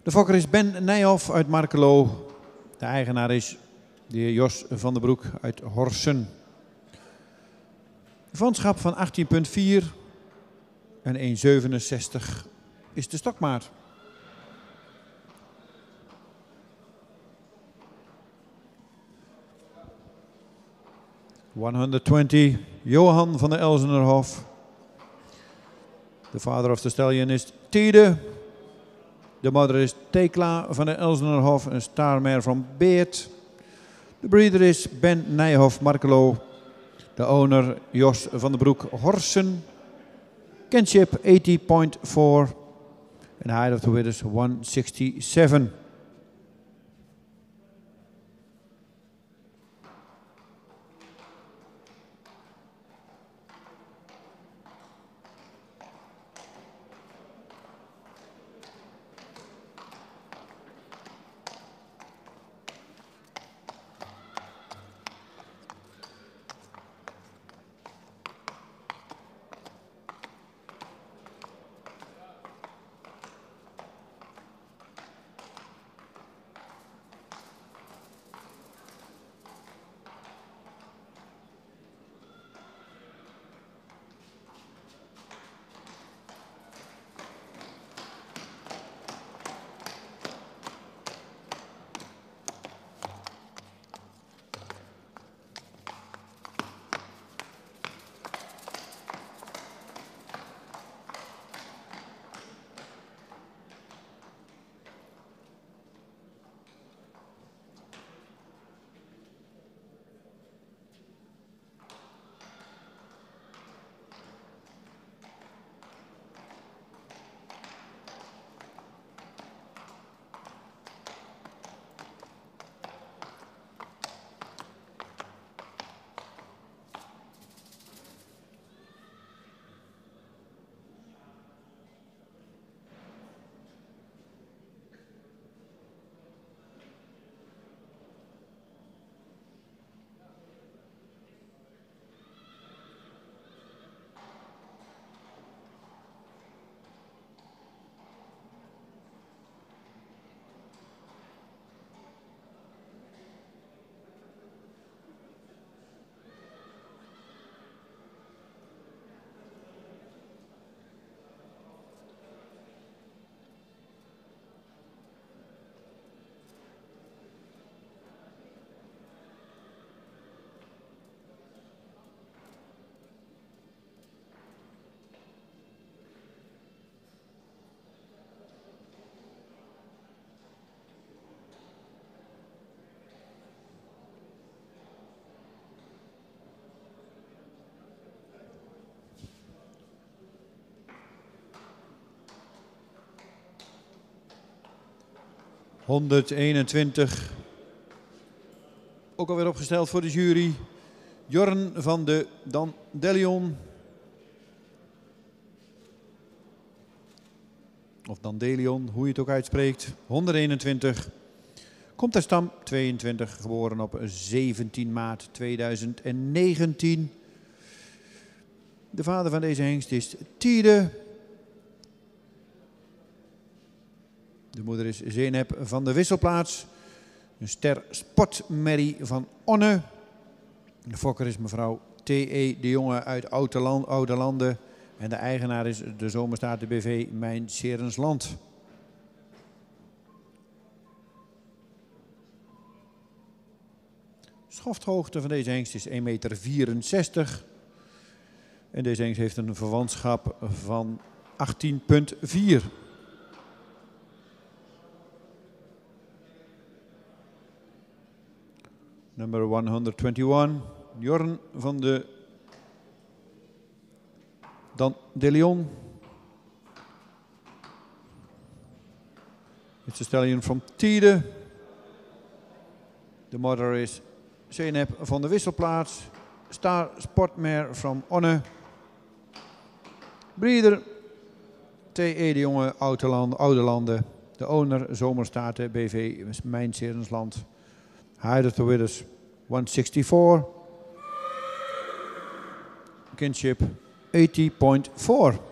De fokker is Ben Nijhoff uit Markelo. De eigenaar is de heer Jos van den Broek uit Horsen. Vanschap van 18,4 en 1,67 is de stokmaat. (120) Johan van de Elsenerhof. The father of the stallion is Tiede. De mother is Thekla van de Elsenerhof, een starmare van Beert. De breeder is Ben Nijhoff Markelo. De owner Jos van den Broek Horsen. Kinship 80.4 and height of the width is 167. (121). Ook alweer opgesteld voor de jury. Jorn van de Dandelion. Of Dandelion, hoe je het ook uitspreekt. 121. Komt uit stam 22, geboren op 17 maart 2019. De vader van deze hengst is Tiede. De moeder is Zeynep van de Wisselplaats. Een ster sportmerrie van Onne. De fokker is mevrouw T.E. de Jonge uit Oude Landen. En de eigenaar is de Zomerstaten BV Mijn Serensland. Schofthoogte van deze hengst is 1,64 meter. En deze hengst heeft een verwantschap van 18,4. Nummer 121, Jorn van de Dandelion. It's a stallion from Tiede. The mother is Zeynep van de Wisselplaats. Star Sportmare from Onne. Breeder T.E. de Jonge Oudelanden. De owner Zomerstaten BV Mijnserensland. Height of the Widders 164. Kinship 80.4.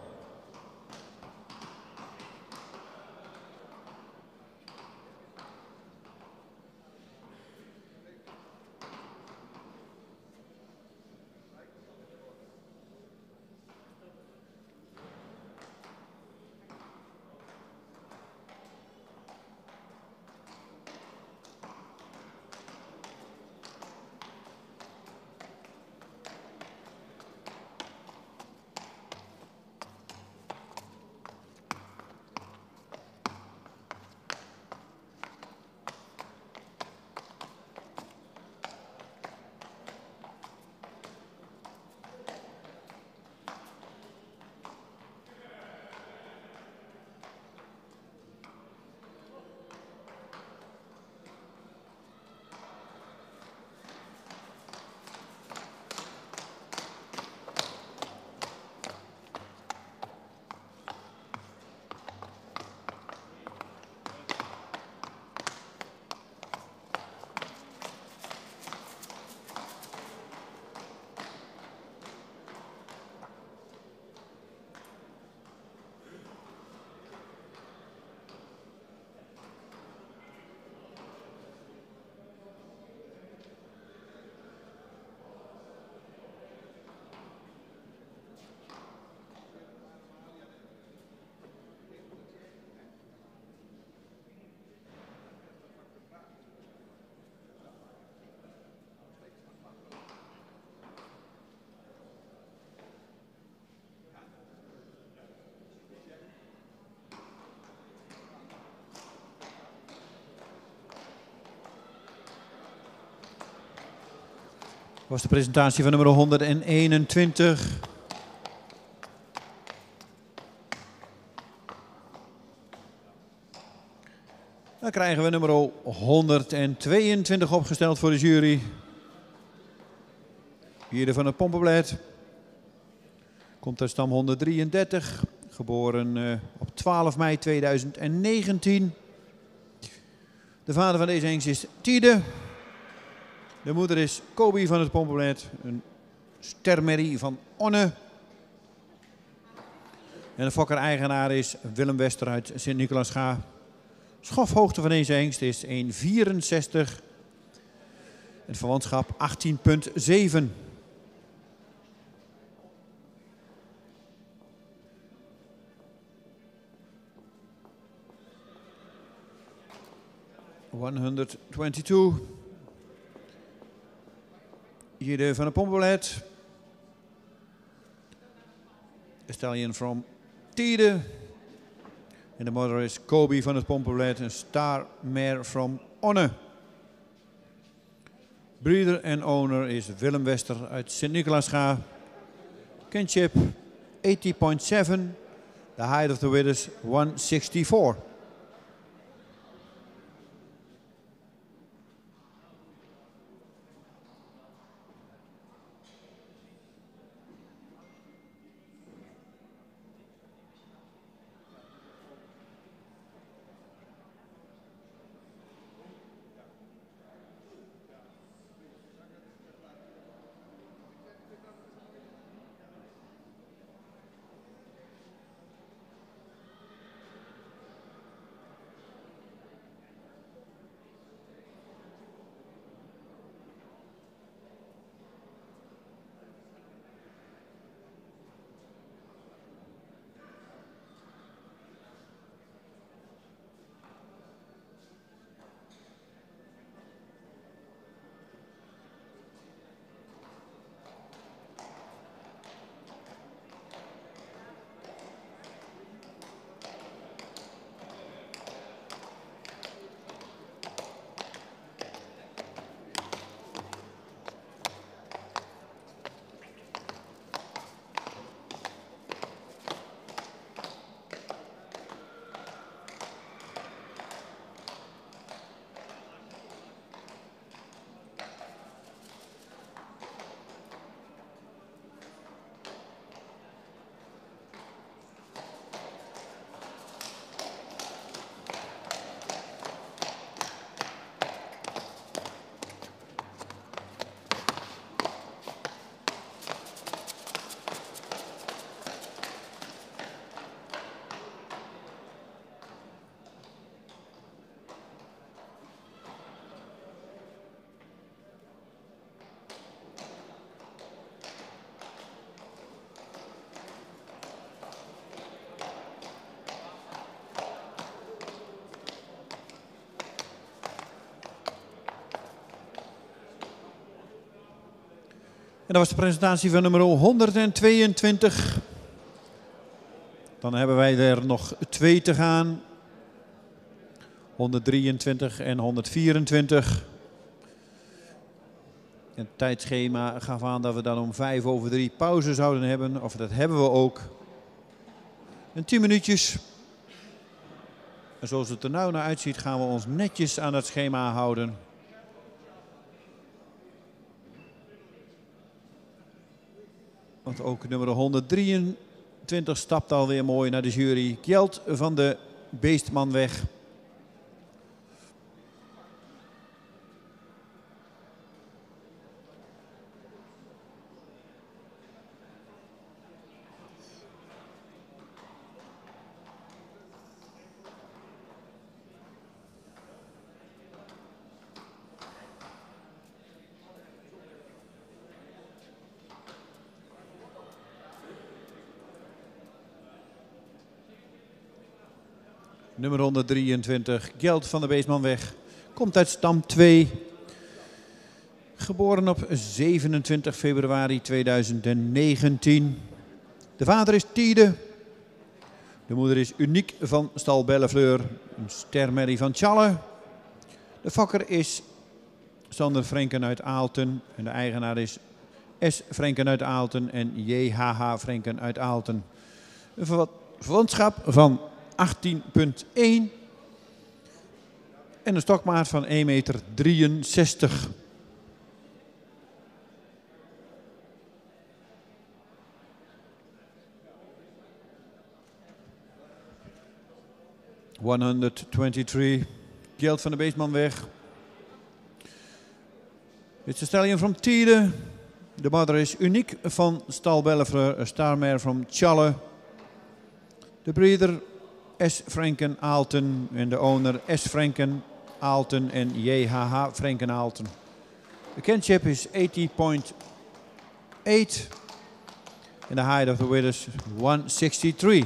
Was de presentatie van nummer 121. Dan krijgen we nummer 122 opgesteld voor de jury. Hier van het Pompenblad. Komt uit stam 133. Geboren op 12 mei 2019. De vader van deze hengst is Tiede. De moeder is Kobi van het Pompenblad, een stermerrie van Onne. En de fokker-eigenaar is Willem Wester uit Sint-Nicolaasga. Schofhoogte van deze hengst is 1,64. Het verwantschap 18,7. Hier de van de Pompenblad. A stallion from Tiede. En de mother is Kobi van het Pompenblad. Een star mare from Onne. Breeder en owner is Willem Wester uit Sint-Nicolaasga. Kinship 80.7. The height of the Widders 164. En dat was de presentatie van nummer 122. Dan hebben wij er nog 2 te gaan. 123 en 124. Het tijdschema gaf aan dat we dan om 3:05 pauze zouden hebben. Of dat hebben we ook. En 10 minuutjes. En zoals het er nou naar uitziet gaan we ons netjes aan het schema houden. Want ook nummer 123 stapt alweer mooi naar de jury. Gjeld van de Beestmanweg. Nummer 123, Gjeld van de Beestmanweg, komt uit stam 2. Geboren op 27 februari 2019. De vader is Tiede. De moeder is Uniek van stal Bellefleur, een stermerrie van Tjalle. De fokker is Sander Frenken uit Aalten. En de eigenaar is S. Frenken uit Aalten en J.H.H. Frenken uit Aalten. Een verwantschap van 18,1 en een stokmaat van 1,63 meter. ...123, Gjeld van de Beestmanweg. It's a stallion from Tiede. De mother is Uniek van stal Bellefleur, a star mare from Tjalle. De breeder S. Frenken Aalten en de owner S. Frenken Aalten en J.H.H. Frenken Aalten. The kinship is 80,8 and the height of the width is 163.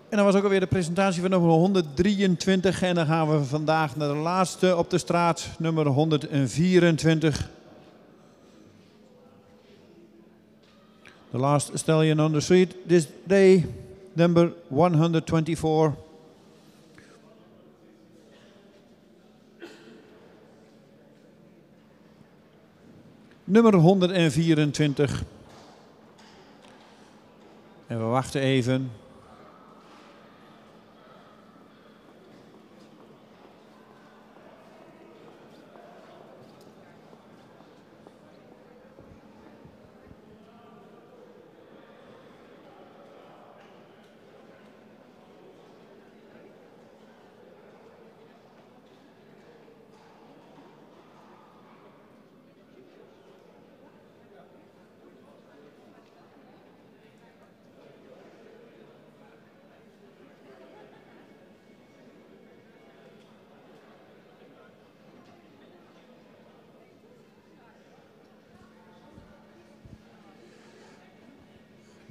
En dat was ook alweer de presentatie van nummer 123. En dan gaan we vandaag naar de laatste op de straat, nummer 124. The last stallion on the street this day, number 124. Nummer 124. En we wachten even.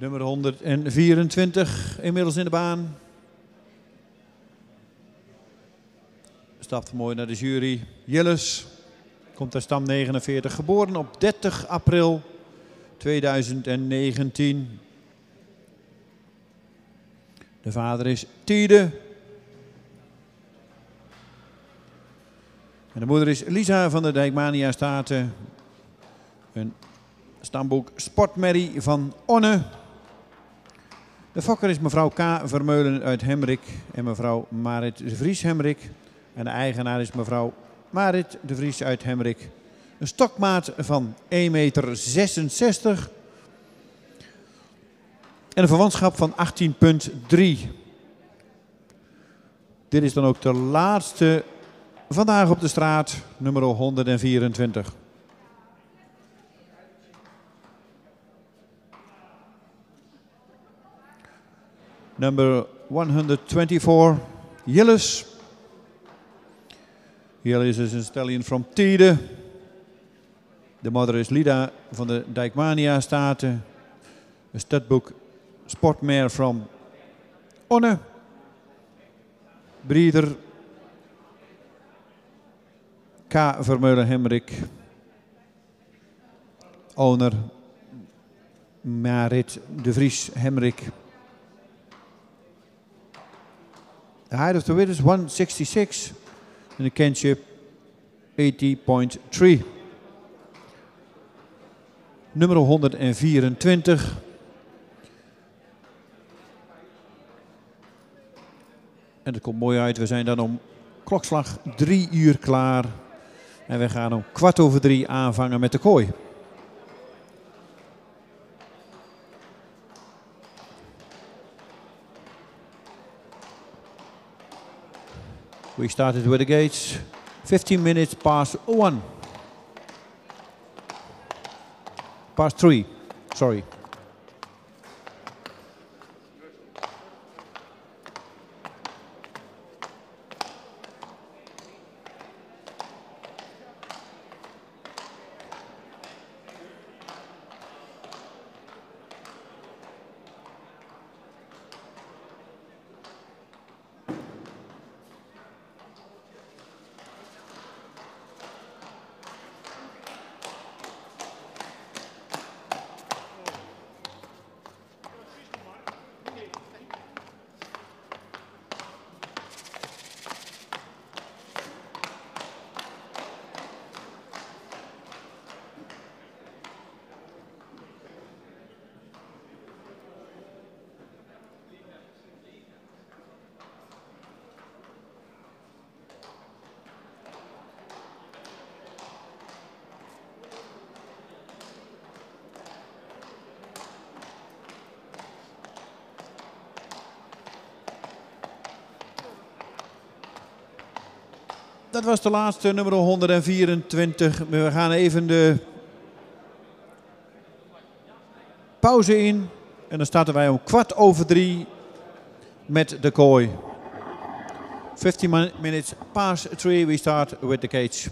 Nummer 124, inmiddels in de baan. Stapt mooi naar de jury. Jilles, komt uit stam 49, geboren op 30 april 2019. De vader is Tiede. En de moeder is Lisa van de Dijkmania Staten. Een Stamboek Sportmerrie van Onne. De fokker is mevrouw K. Vermeulen uit Hemrik en mevrouw Marit de Vries Hemrik. En de eigenaar is mevrouw Marit de Vries uit Hemrik. Een stokmaat van 1,66 meter. En een verwantschap van 18,3. Dit is dan ook de laatste vandaag op de straat, nummer 124. Number 124, Jillis. Jillis is een stallion from Tiede. De moeder is Lida van de Dijkmania Staten. Een studboek Sportmare from Onne. Breeder K. Vermeulen-Hemrik. Owner Marit de Vries Hemrik. The height of the width is 166 and the kinship 80,3. Nummer 124. En het komt mooi uit. We zijn dan om klokslag 3 uur klaar. En we gaan om 2:15 aanvangen met de kooi. We started with the gates 15 minutes past 1. Past 3, sorry. Dat was de laatste, nummer 124. We gaan even de pauze in. En dan starten wij om 2:15 met de kooi. 15 minutes past 3, we start with the cage.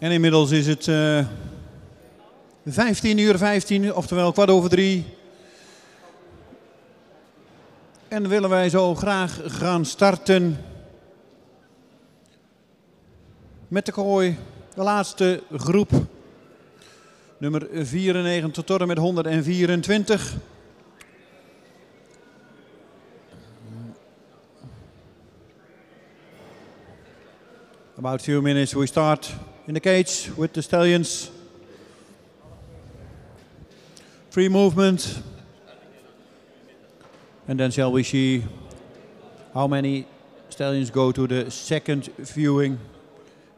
En inmiddels is het 15:15, oftewel 15:15. En willen wij zo graag gaan starten met de kooi. De laatste groep. Nummer 94 tot en met 124. About a few minutes we start in the cage with the stallions. Free movement. And then shall we see how many stallions go to the second viewing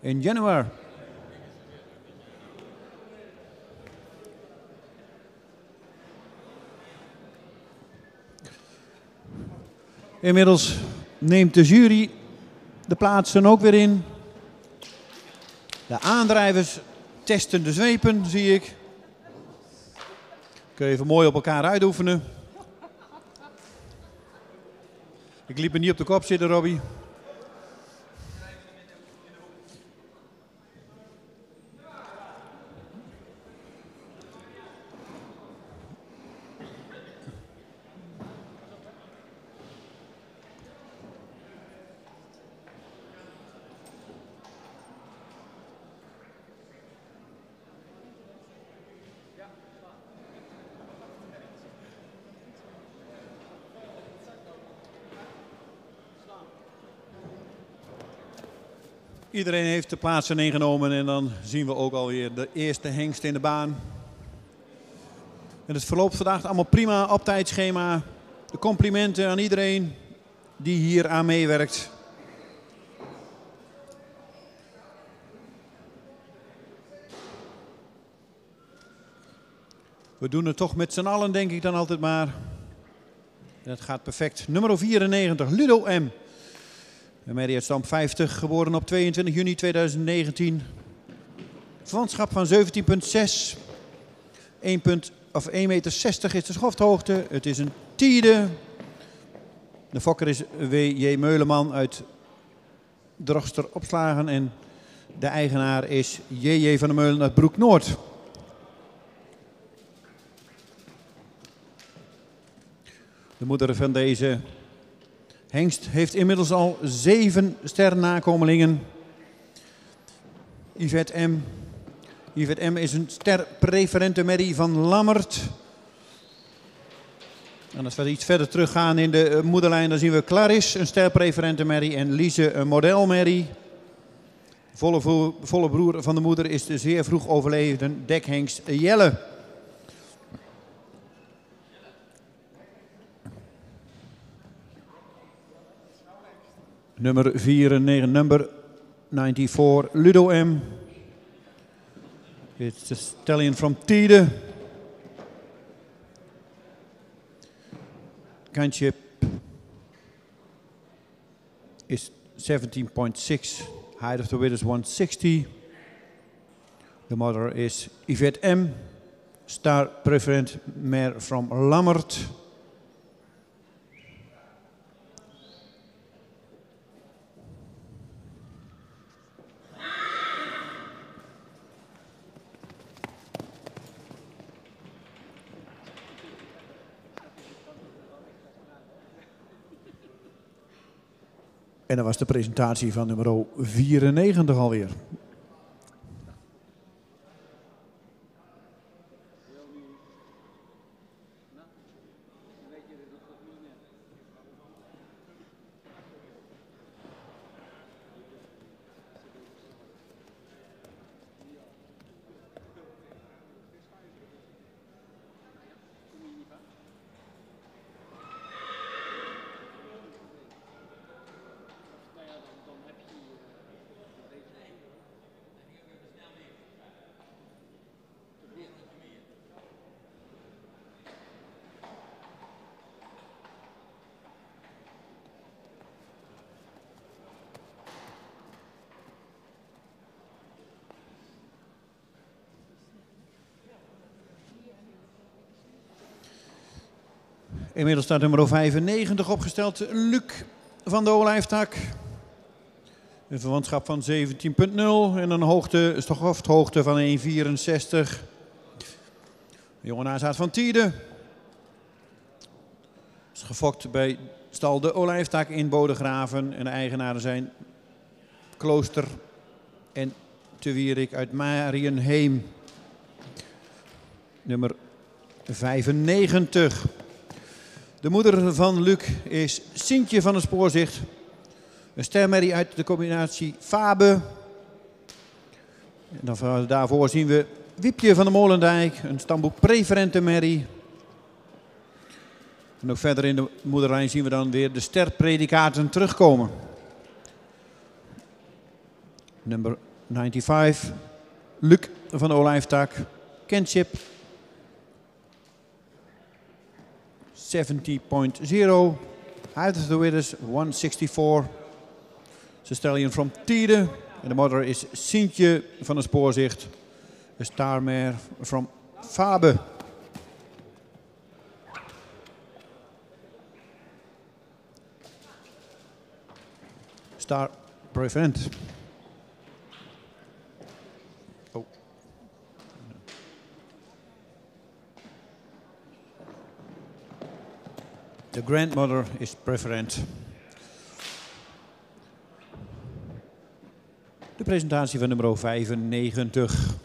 in January. Inmiddels neemt de jury de plaatsen ook weer in. De aandrijvers testen de zweepen, zie ik. Kun je even mooi op elkaar uitoefenen. Ik liep er niet op de kop zitten, Robbie. Iedereen heeft de plaatsen ingenomen en dan zien we ook alweer de eerste hengst in de baan. En het verloopt vandaag allemaal prima op tijdschema. De complimenten aan iedereen die hier aan meewerkt. We doen het toch met z'n allen, denk ik dan altijd maar. En het gaat perfect. Nummer 94, Ludo M. Een merrie uit stam 50, geboren op 22 juni 2019. Verwantschap van 17,6. 1,60 meter is de schofthoogte. Het is een tiede. De fokker is W.J. Meuleman uit Droster Opslagen. En de eigenaar is J.J. van der Meulen uit Broek Noord. De moeder van deze hengst heeft inmiddels al 7 sternakomelingen. Yvette M. Yvette M is een sterpreferente merrie van Lammert. En als we iets verder teruggaan in de moederlijn, dan zien we Clarisse, een sterpreferente merrie, en Lise, een modelmerrie. Volle broer van de moeder is de zeer vroeg overleden dekhengst Jelle. Nummer 94, number 94, Ludo M. It's the stallion from Tiede. Kantje is 17.6. Height of the width is 160. The mother is Yvette M. Star preferent mare from Lammert. En dat was de presentatie van nummer 94 alweer. Inmiddels staat nummer 95 opgesteld, Luc van de Olijftak. Een verwantschap van 17.0 en een hoofdhoogte van 1,64. Jonge nazaat van Tiede. Is gefokt bij stal De Olijftak in Bodegraven. En de eigenaren zijn Klooster en Te Wierik uit Marienheem. Nummer 95. De moeder van Luc is Sintje van het Spoorzicht. Een stermerrie uit de combinatie Fabe. En daarvoor zien we Wiepje van de Molendijk. Een stamboek preferente merrie. En ook verder in de moederlijn zien we dan weer de sterpredicaten terugkomen. Nummer 95. Luc van de Olijftak. Kenship. 70.0. Out of the Widders 164. It's a stallion from Tiede. En de mother is Sintje van het Spoorzicht. Een starmare from Fabe. Star preferent. Oh. The grandmother is preferent. De presentatie van nummer 95.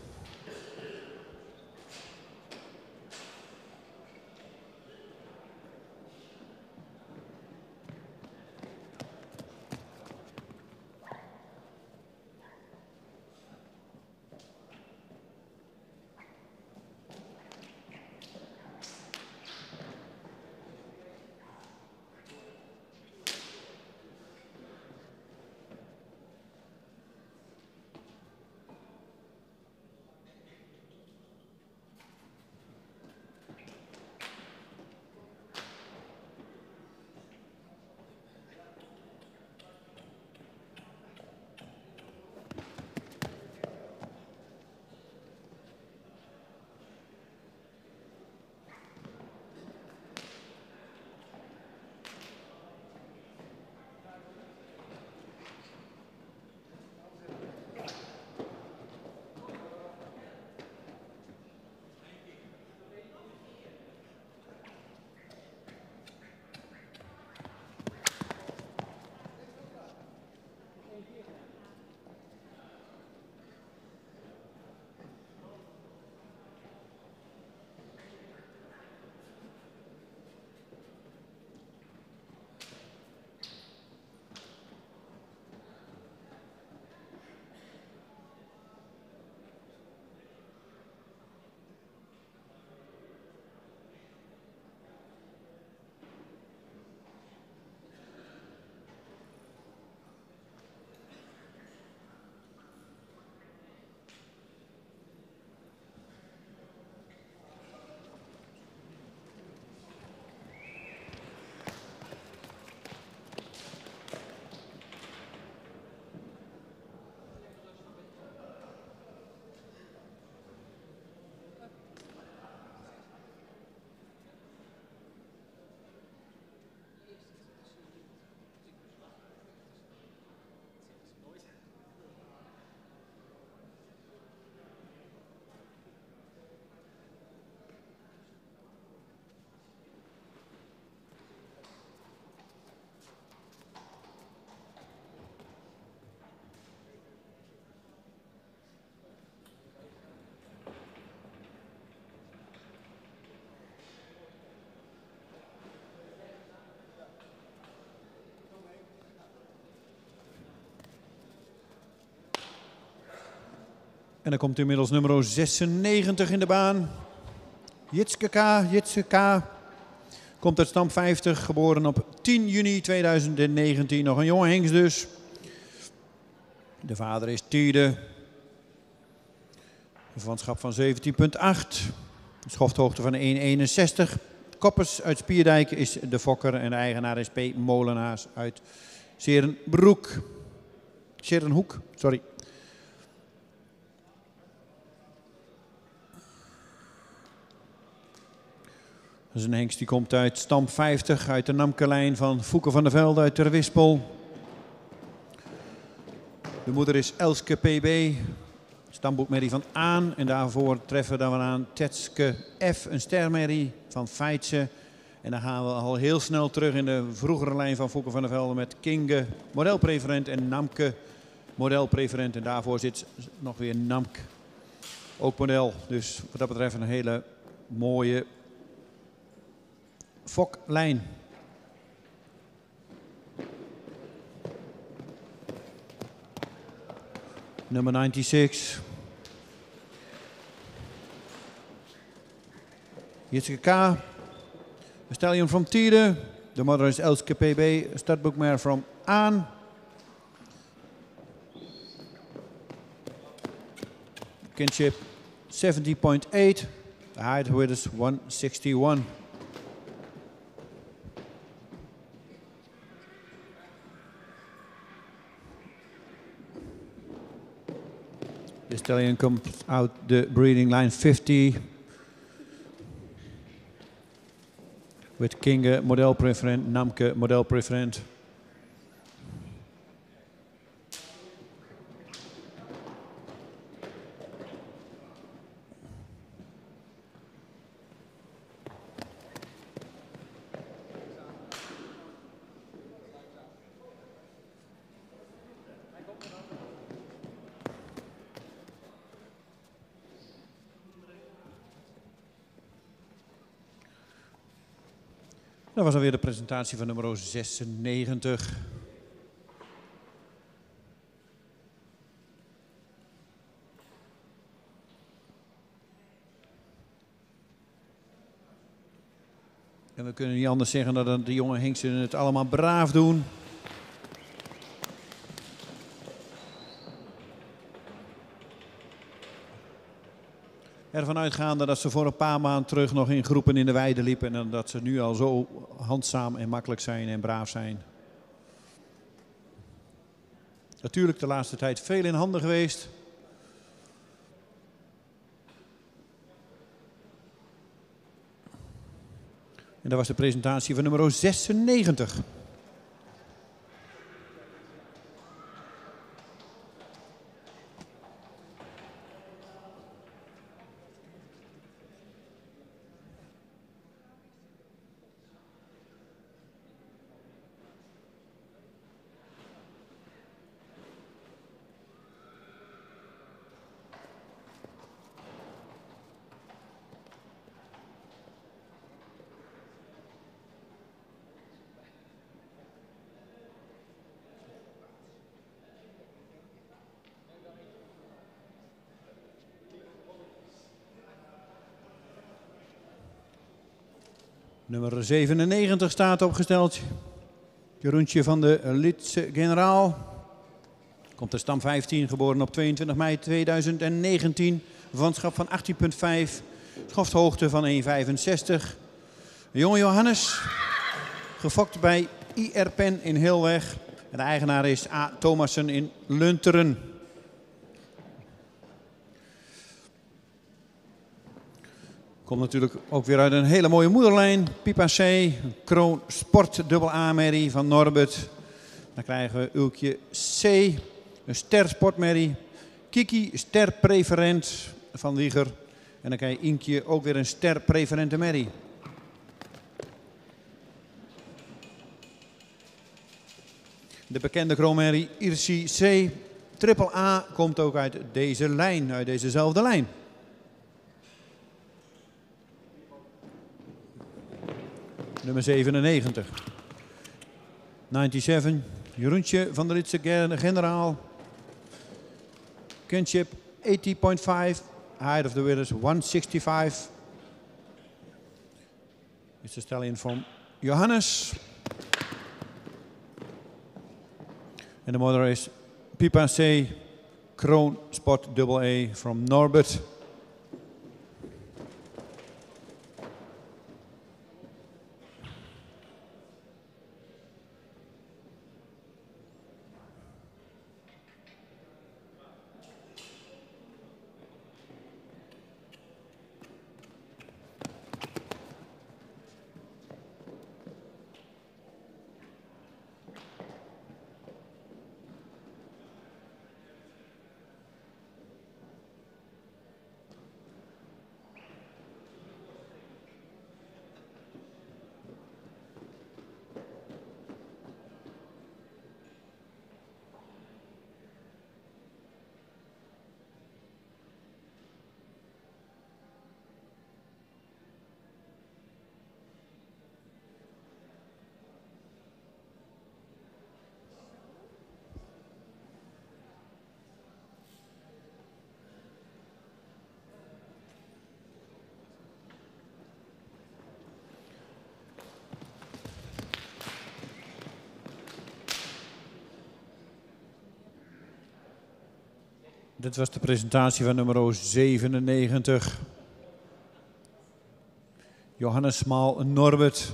En dan komt inmiddels nummer 96 in de baan. Jitske K. Komt uit stam 50, geboren op 10 juni 2019. Nog een jonge hengst dus. De vader is Tiede. Een verwantschap van 17.8. Een schofthoogte van 1,61. Koppers uit Spierdijk is de fokker en de eigenaar is P. Molenaars uit Serenhoek. Sorry. Dat is een hengst die komt uit stam 50, uit de Namkelijn van Fouke van der Velde uit Ter Wispel. De moeder is Elske PB. Stamboekmerrie van Aan. En daarvoor treffen we dan aan Tetske F. Een stermerrie van Feitse. En dan gaan we al heel snel terug in de vroegere lijn van Fokke van der Velde met Kinge, modelpreferent, en Namke, modelpreferent. En daarvoor zit nog weer Namke, ook model. Dus wat dat betreft een hele mooie foklijn. Nummer 96. Jitske K. A stallion from Tiede. The mother is Elske PB. A studbook mare from Aan. Kinship 70.8. The height width is 161. The stallion comes out the breeding line 50 with Kinge model preferent, Namke model preferent. Dat was alweer de presentatie van nummer 96. En we kunnen niet anders zeggen dan dat de jonge Hinksen het allemaal braaf doen. Ervan uitgaande dat ze voor een paar maanden terug nog in groepen in de weide liepen en dat ze nu al zo handzaam en makkelijk zijn en braaf zijn. Natuurlijk de laatste tijd veel in handen geweest. En dat was de presentatie van nummer 96. Nummer 97 staat opgesteld. Jeroentje van de Lidse Generaal. Komt de stam 15, geboren op 22 mei 2019. Vanschap van 18,5. Schofthoogte van 1,65. Jonge Johannes. Gefokt bij IR Pen in Hilweg. En de eigenaar is A. Thomassen in Lunteren. Komt natuurlijk ook weer uit een hele mooie moederlijn. Pipa C, Kroon Sport AA merrie van Norbert. Dan krijgen we Ulkje C, een Ster Sportmerrie. Kiki Ster Preferent van Wieger. En dan krijg je Inkje ook weer een Ster Preferente merrie. De bekende kroonmerrie Irsi C, Triple A, komt ook uit deze lijn, uit dezezelfde lijn. Nummer 97. 97. Jeroentje van der Lidse Generaal. Kinship 80.5. Height of the width is 165. It's a stallion from Johannes. En de mother is Pipa C. Kroon Sport AA from Norbert. Dit was de presentatie van nummer 97. Johannes Smaal Norbert.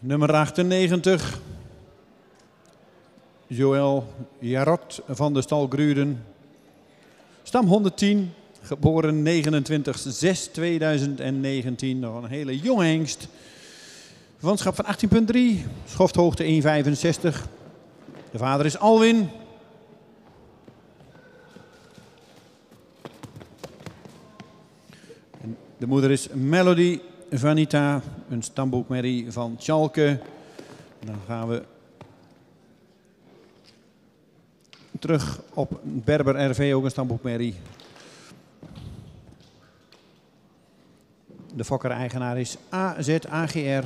Nummer 98. Joël Jarot van de stal Gruden. Stam 110, geboren 29/6/2019. Nog een hele jonge hengst. Verwantschap van 18,3, schofthoogte 1,65. De vader is Alwin. En de moeder is Melody Vanita, een stamboekmerrie van Tjalke. Dan gaan we terug op Berber RV, ook een stamboekmerrie. De fokker-eigenaar is AZAGR,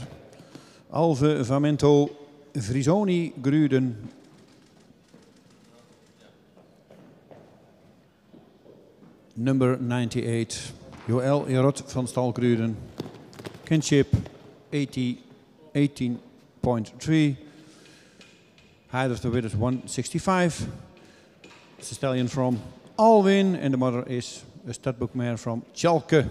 Alve Vamento Frisoni Gruden. Number 98, Joël Jarot van stal Gruden. Kinship 18.3. Height of the width is 165. It's a stallion from Alwin and the mother is a studbook mare from Tjalke.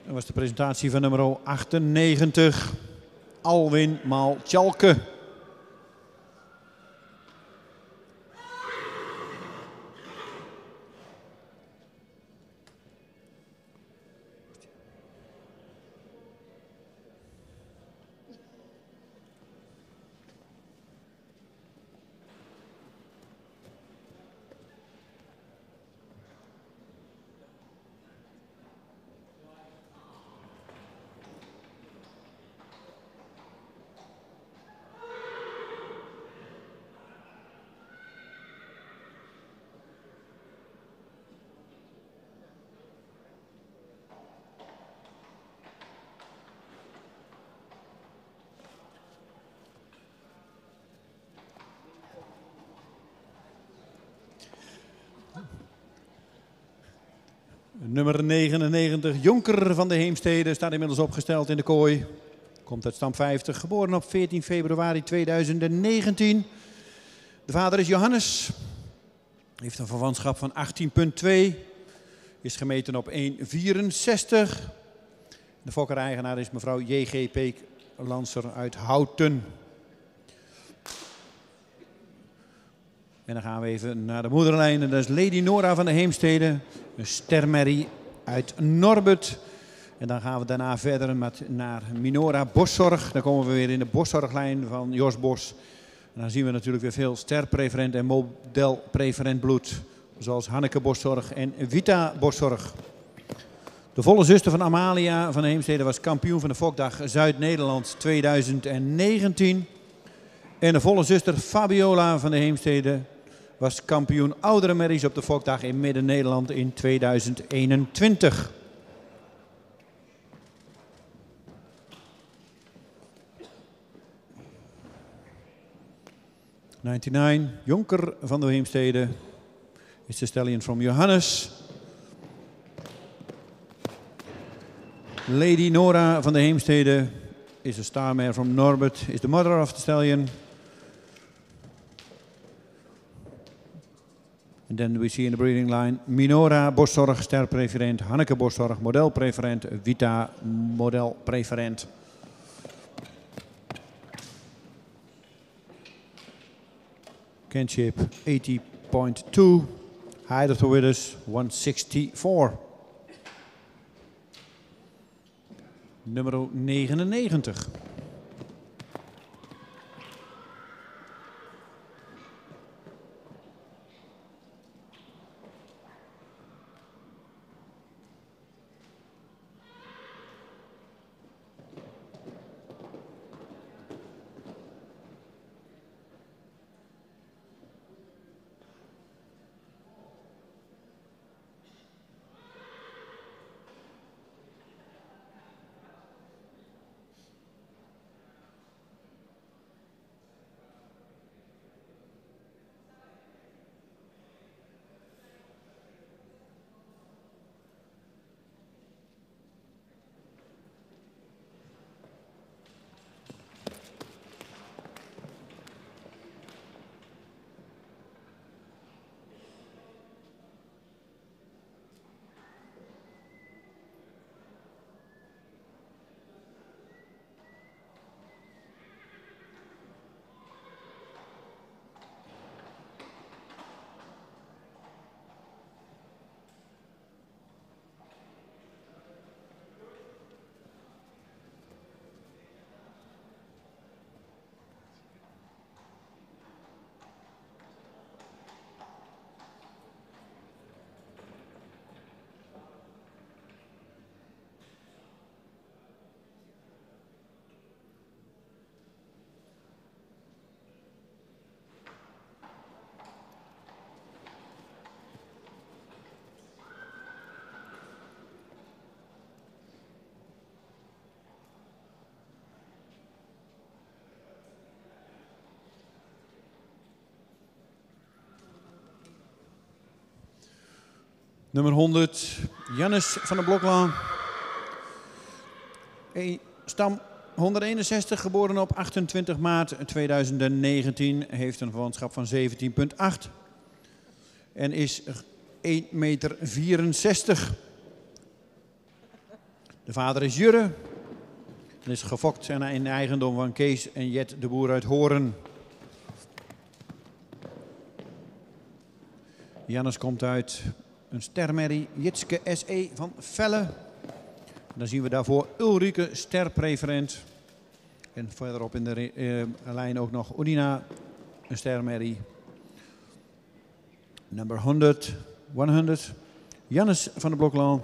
Dat was de presentatie van nummer 98. Alwin maal Tjalke. Nummer 99, Jonker van de Heemstede, staat inmiddels opgesteld in de kooi. Komt uit stam 50, geboren op 14 februari 2019. De vader is Johannes. Heeft een verwantschap van 18,2. Is gemeten op 1,64. De fokker-eigenaar is mevrouw J.G. Peek Lanser uit Houten. En dan gaan we even naar de moederlijn. En dat is Lady Nora van de Heemstede. Een stermerrie uit Norbert. En dan gaan we daarna verder naar Minora Boszorg. Dan komen we weer in de Boszorglijn van Jos Bos. En dan zien we natuurlijk weer veel sterpreferent en modelpreferent bloed. Zoals Hanneke Boszorg en Vita Boszorg. De volle zuster van Amalia van de Heemstede was kampioen van de Fokdag Zuid-Nederland 2019. En de volle zuster Fabiola van de Heemstede was kampioen oudere merries op de Fokdag in Midden-Nederland in 2021. '99, Jonker van de Heemstede is de stallion from Johannes. Lady Nora van de Heemstede is a star mare from Norbert, is the mother of the stallion. And then we see in the breeding line Minora Boszorg, sterpreferent, Hanneke Boszorg, modelpreferent, Vita, modelpreferent. Kinship 80.2, height of the withers 164. Nummer 99. Nummer 100, Jannes van der Bloklaan. Stam 161, geboren op 28 maart 2019. Heeft een verwantschap van 17,8. En is 1,64 meter. De vader is Jurre. En is gefokt in de eigendom van Kees en Jet de Boer uit Horen. Jannes komt uit een stermerrie, Jitske SE van Velle. Dan zien we daarvoor Ulrike, sterpreferent. En verderop in de lijn ook nog Udina, een stermerrie. Number 100, Jannes van der Bloklaan.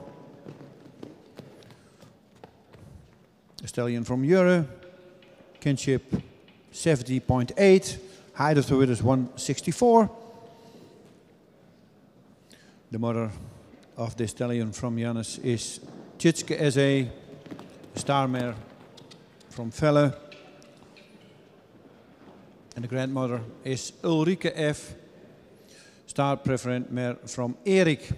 A stallion from Jurre, kinship 70.8, height of the withers 164. The mother of this stallion from Jannes is Jitske SE, star mare from Velle. And the grandmother is Ulrike F, star preferent mare from Erik.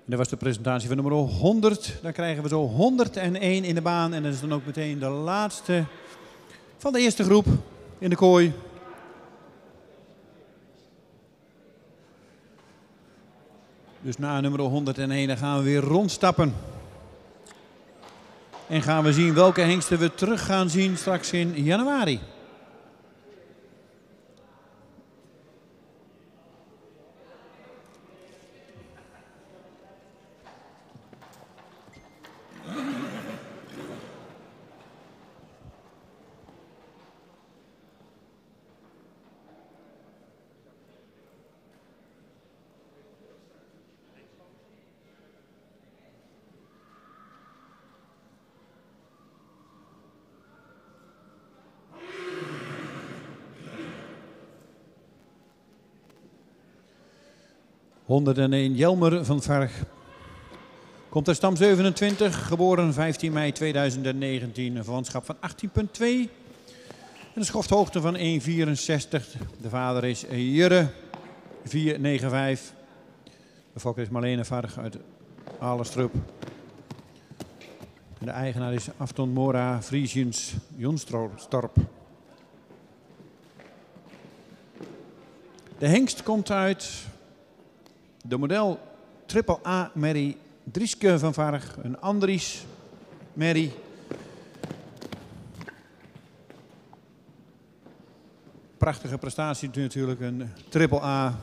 Dat was de presentatie van nummer 100. Dan krijgen we zo 101 in de baan. En dat is dan ook meteen de laatste van de eerste groep in de kooi. Dus na nummer 101 dan gaan we weer rondstappen. En gaan we zien welke hengsten we terug gaan zien straks in januari. ...101 Jelmer van Varg. Komt uit stam 27, geboren 15 mei 2019. Een verwantschap van 18,2. En een schofthoogte van 1,64. De vader is Jurre, 495. De fokker is Marlene Varg uit Aalestrup. En de eigenaar is Afton Mora Friesiens Jonstorp. De hengst komt uit de model AAA Merrie Drieske van Varg, een Andries Merrie. Prachtige prestatie natuurlijk, een AAA.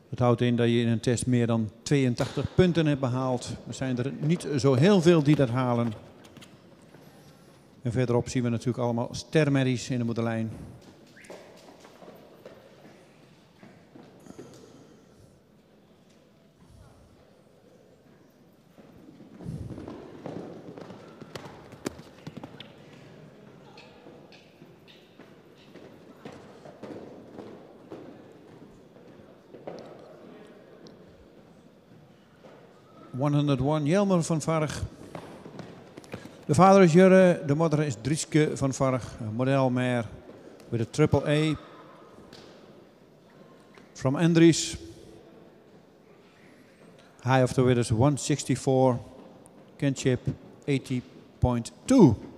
Het houdt in dat je in een test meer dan 82 punten hebt behaald. Er zijn er niet zo heel veel die dat halen. En verderop zien we natuurlijk allemaal stermerries in de moederlijn. Jelmer van Varg. De vader is Jurre, de moeder is Drieske van Varg, een modelmare with a AAA. From Andries. High of the winners 164, kinship 80.2.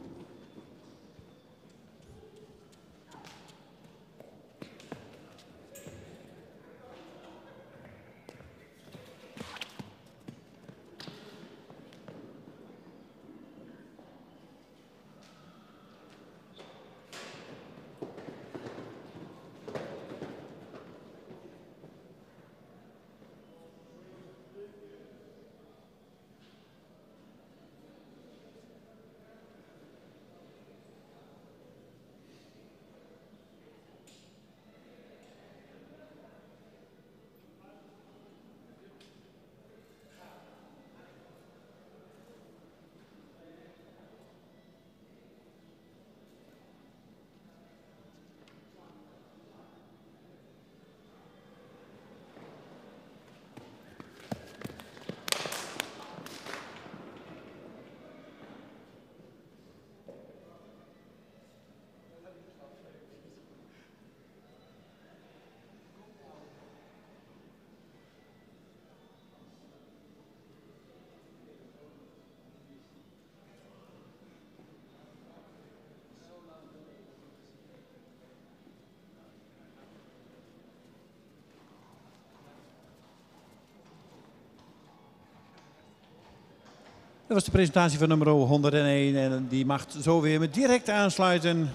Dat was de presentatie van nummer 101 en die mag zo weer met direct aansluiten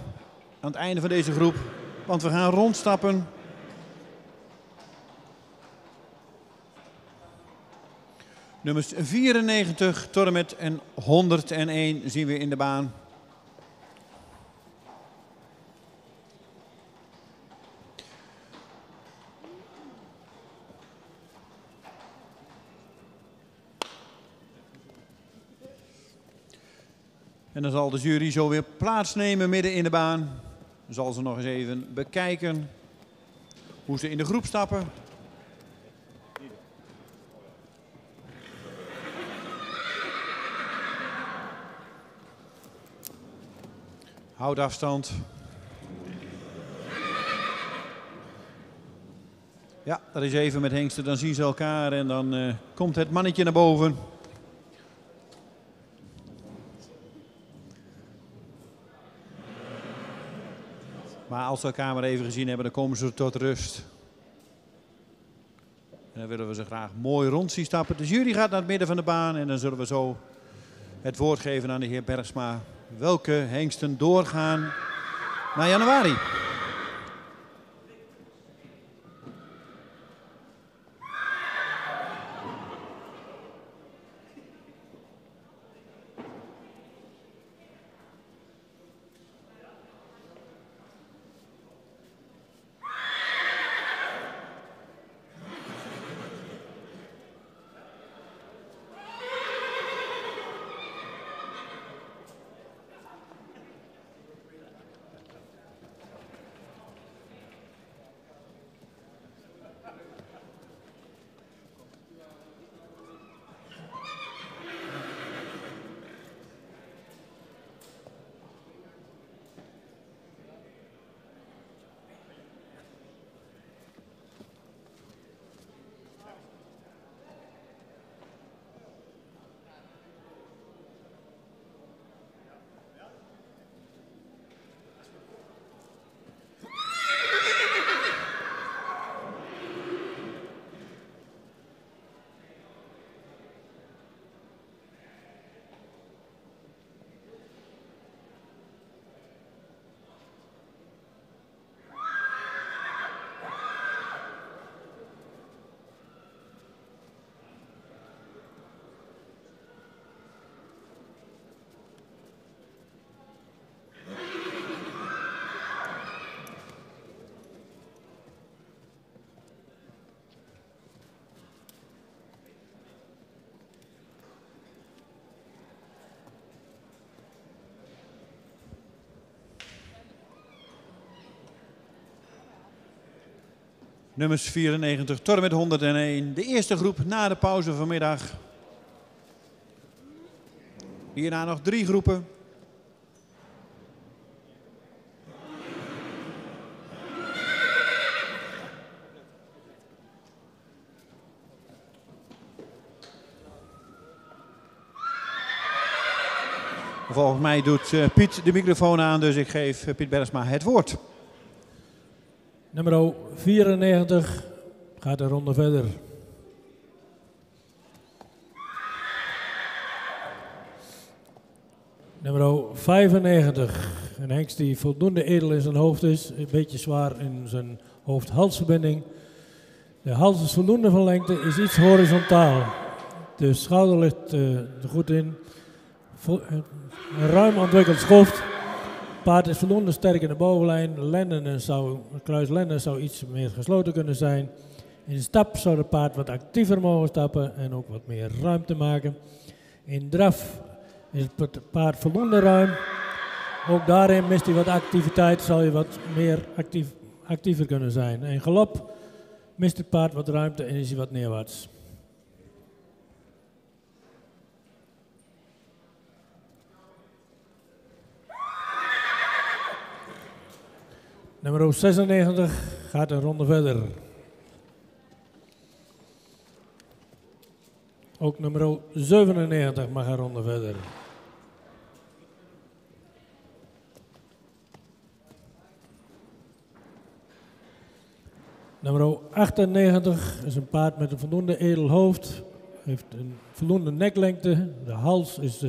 aan het einde van deze groep. Want we gaan rondstappen. Nummers 94 tot en met 101 zien we in de baan. En dan zal de jury zo weer plaatsnemen midden in de baan. Dan zal ze nog eens even bekijken hoe ze in de groep stappen. Houd afstand. Ja, dat is even met hengsten. Dan zien ze elkaar en dan komt het mannetje naar boven. Maar als ze elkaar maar even gezien hebben, dan komen ze tot rust. En dan willen we ze graag mooi rond zien stappen. De jury gaat naar het midden van de baan en dan zullen we zo het woord geven aan de heer Bergsma. Welke hengsten doorgaan naar januari? Nummers 94 tot en met 101. De eerste groep na de pauze vanmiddag. Hierna nog 3 groepen. Volgens mij doet Piet de microfoon aan, dus ik geef Piet Bergsma het woord. Nummer 94 gaat een ronde verder. Nummer 95, een hengst die voldoende edel in zijn hoofd is, een beetje zwaar in zijn hoofd-halsverbinding. De hals is voldoende van lengte, is iets horizontaal. De schouder ligt er goed in. Een ruim ontwikkeld schoft. Paard is voldoende sterk in de bovenlijn. Het kruis lenden zou iets meer gesloten kunnen zijn. In de stap zou het paard wat actiever mogen stappen en ook wat meer ruimte maken. In draf is het paard voldoende ruim. Ook daarin mist hij wat activiteit, zal je wat meer actiever kunnen zijn. In galop mist het paard wat ruimte en is hij wat neerwaarts. Nummer 96 gaat een ronde verder. Ook nummer 97 mag een ronde verder. Nummer 98 is een paard met een voldoende edel hoofd. Heeft een voldoende neklengte. De hals is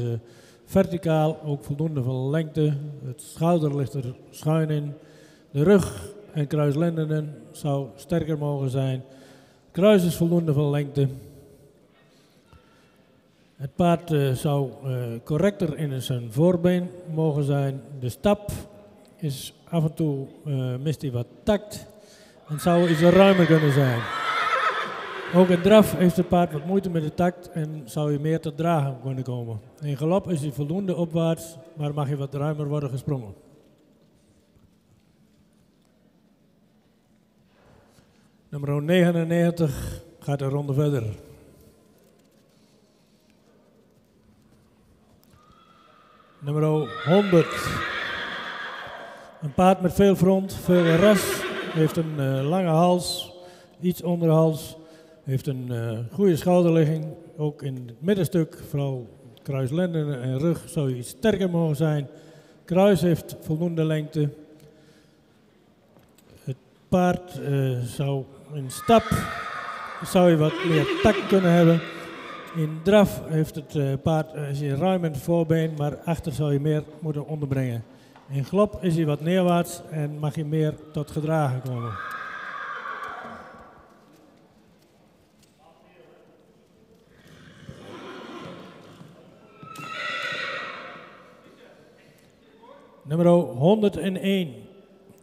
verticaal, ook voldoende van lengte. Het schouder ligt er schuin in. De rug en kruislendenen zou sterker mogen zijn. Het kruis is voldoende van lengte. Het paard zou correcter in zijn voorbeen mogen zijn. De stap is af en toe mist hij wat tact. En zou iets ruimer kunnen zijn. Ook in draf heeft het paard wat moeite met de tact en zou je meer te dragen kunnen komen. In galop is hij voldoende opwaarts, maar mag hij wat ruimer worden gesprongen. Nummer 99 gaat een ronde verder. Nummer 100. Een paard met veel front, veel ras, heeft een lange hals, iets onder de hals. Heeft een goede schouderligging. Ook in het middenstuk, vooral kruislenden en rug, zou je iets sterker mogen zijn. Kruis heeft voldoende lengte. Het paard zou in stap zou je wat meer tak kunnen hebben. In draf heeft het paard is hij ruim in het voorbeen, maar achter zou je meer moeten onderbrengen. In galop is hij wat neerwaarts en mag hij meer tot gedragen komen. Nummer 101.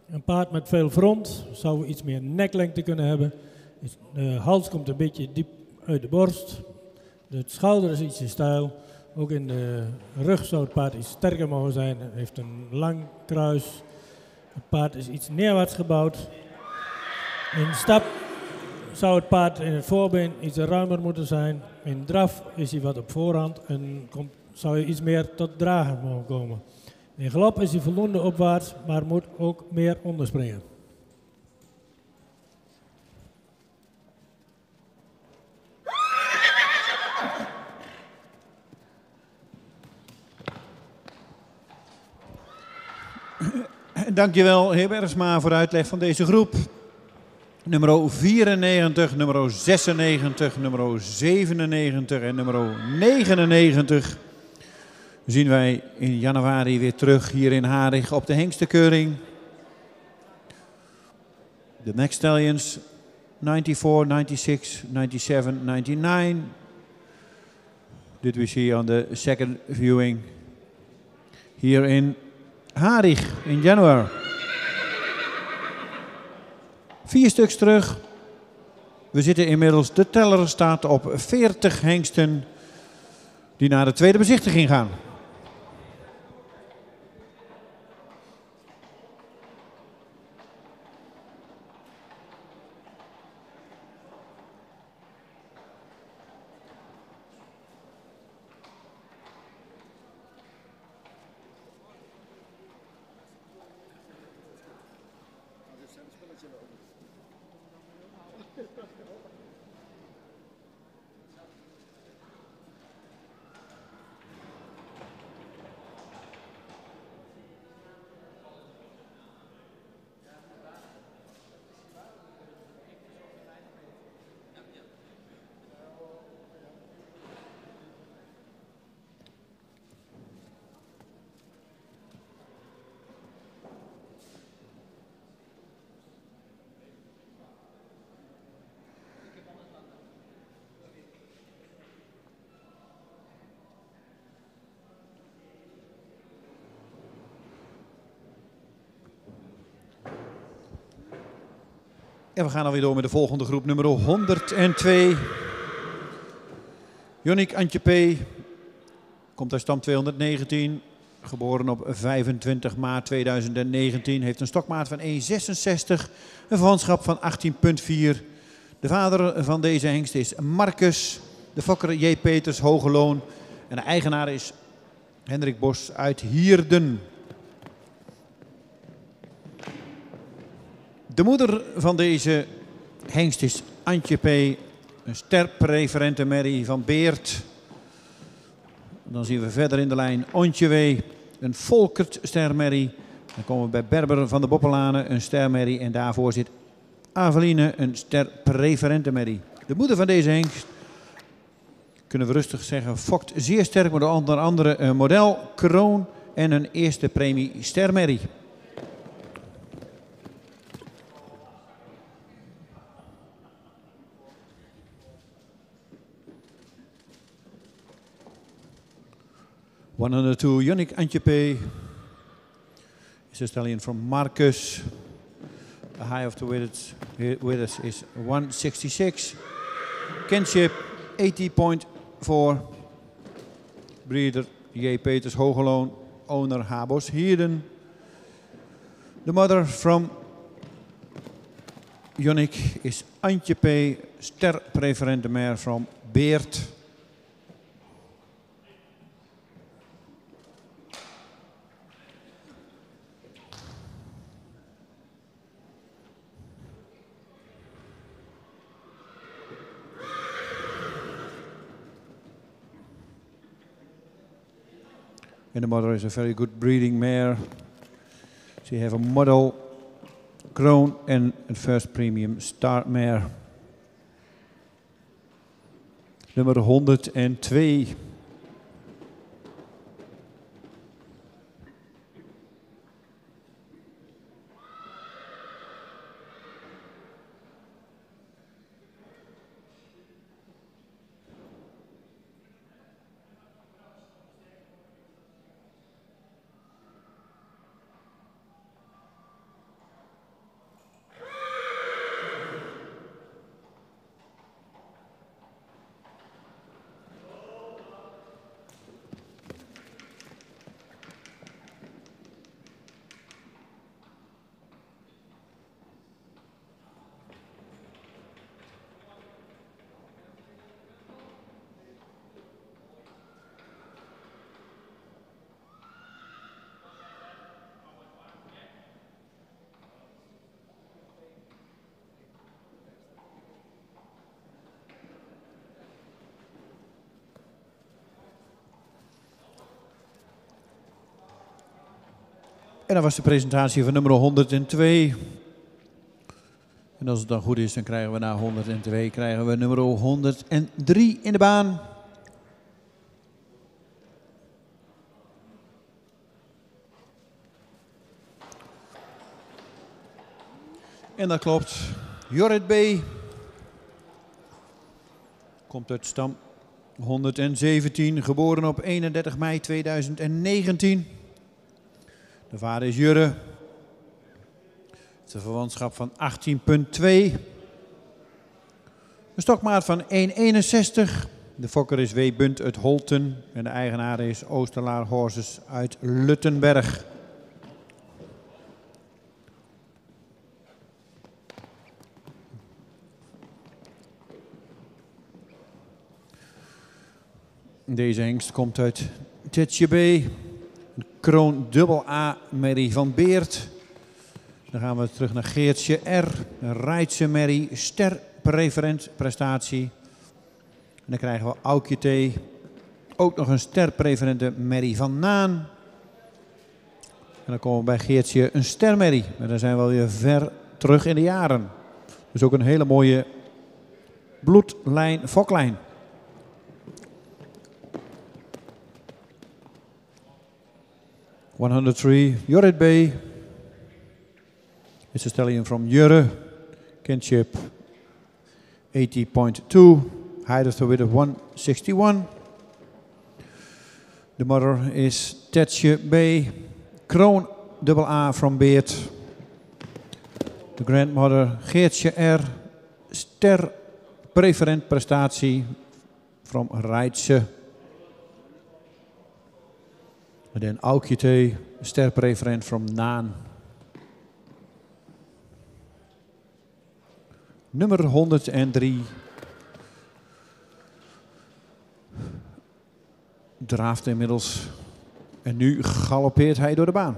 Een paard met veel front. Zou iets meer neklengte kunnen hebben. De hals komt een beetje diep uit de borst. De schouder is ietsje steil. Ook in de rug zou het paard iets sterker mogen zijn. Het heeft een lang kruis. Het paard is iets neerwaarts gebouwd. In stap zou het paard in het voorbeen iets ruimer moeten zijn. In draf is hij wat op voorhand en zou je iets meer tot dragen mogen komen. In galop is hij voldoende opwaarts, maar moet ook meer onderspringen. Dankjewel, heer Bergsma, voor de uitleg van deze groep. Nummer 94, nummer 96, nummer 97 en nummer 99 zien wij in januari weer terug hier in Harig op de hengstenkeuring. The next stallions 94, 96, 97, 99. Did we see on the second viewing here in Harig in January. 4 stuks terug. We zitten inmiddels, de teller staat op 40 hengsten die naar de tweede bezichtiging gaan. En we gaan alweer door met de volgende groep, nummer 102. Jonnik Antje P. Komt uit stam 219. Geboren op 25 maart 2019. Heeft een stokmaat van 1,66. Een verwantschap van 18,4. De vader van deze hengst is Marcus. De fokker J. Peters, Hogeloon. En de eigenaar is Hendrik Bos uit Hierden. De moeder van deze hengst is Antje P. Een sterpreferente merrie van Beert. Dan zien we verder in de lijn Ontje W. Een Volkert stermerrie. Dan komen we bij Berber van de Boppelanen, een stermerrie. En daarvoor zit Aveline, een sterpreferente merrie. De moeder van deze hengst, kunnen we rustig zeggen, fokt zeer sterk met onder andere een model, kroon en een eerste premie stermerrie. One under two, Jonnik Antje P. is a stallion from Marcus. The high of the width is 166. Kinship 80.4. Breeder J. Peters Hogeloon. Owner Habos Hierden. The mother from Jonnik is Antje P. Sterpreferente mare from Beert. And the mother is a very good breeding mare. She have a model Kroon and a first premium start mare. Nummer 102. En dat was de presentatie van nummer 102. En als het dan goed is, dan krijgen we na 102 krijgen we nummer 103 in de baan. En dat klopt. Jorrit B. Komt uit stam 117, geboren op 31 mei 2019. De vader is Jurre. Het is een verwantschap van 18,2. Een stokmaat van 1,61. De fokker is W. Bunt uit Holten. En de eigenaar is Oosterlaar Horses uit Luttenberg. Deze hengst komt uit Tetje B. Een Kroon AA merrie van Beert. Dan gaan we terug naar Geertje R. Een Rijtse merrie, ster preferent prestatie. En dan krijgen we Aukje T. Ook nog een ster preferente merrie van Naan. En dan komen we bij Geertje een stermerrie. En dan zijn we alweer ver terug in de jaren. Dus ook een hele mooie bloedlijn, foklijn. Jorrit B. It's a stallion from Jurre. Kinship 80.2. Height of the width of 161. The mother is Tetje B. Kroon AA from Beert. The grandmother Geertje R. Ster preferent prestatie from Rijtse. En dan Aukje T. Ster preferent from Naan. Nummer 103. Draaft inmiddels. En nu galoppeert hij door de baan.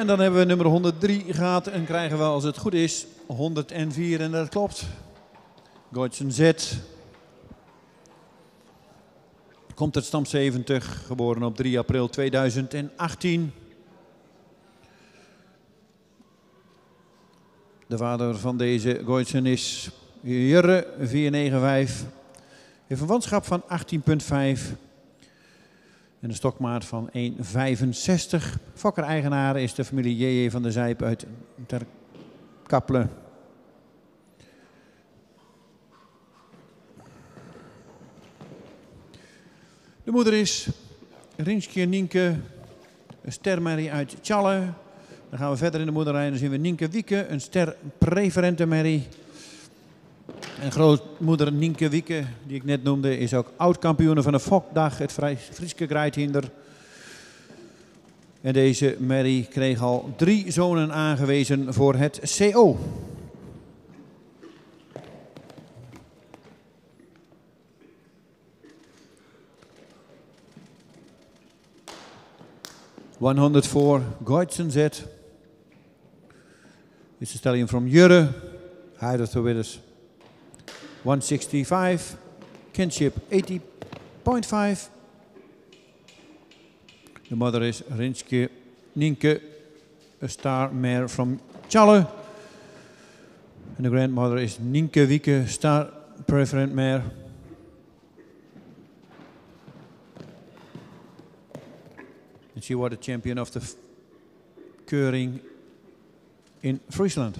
En dan hebben we nummer 103 gehad en krijgen we, als het goed is, 104 en dat klopt. Goitsen Z. Komt uit stam 70, geboren op 3 april 2018. De vader van deze Goitsen is Jurre 495. Heeft een wanschap van 18,5. En een stokmaat van 1,65. Fokker-eigenaar is de familie J.J. van der Zijp uit Ter Kapelle. De moeder is Rinske Nienke, een stermerrie uit Tjalle. Dan gaan we verder in de moederrij en dan zien we Nienke Wieke, een sterpreferente merrie. En grootmoeder Nienke Wieke, die ik net noemde, is ook oud-kampioene van de Fokdag, het Frieske Grijthinder. En deze merrie kreeg al 3 zonen aangewezen voor het CO. ...104 Goitsen Z. It's a stallion from Jurre, height of the winners 165, kinship 80.5. The mother is Rinske Nienke, a star mare from Tjalle. And the grandmother is Nienke Wieke, star preferent mare. And she was the champion of the keuring in Friesland.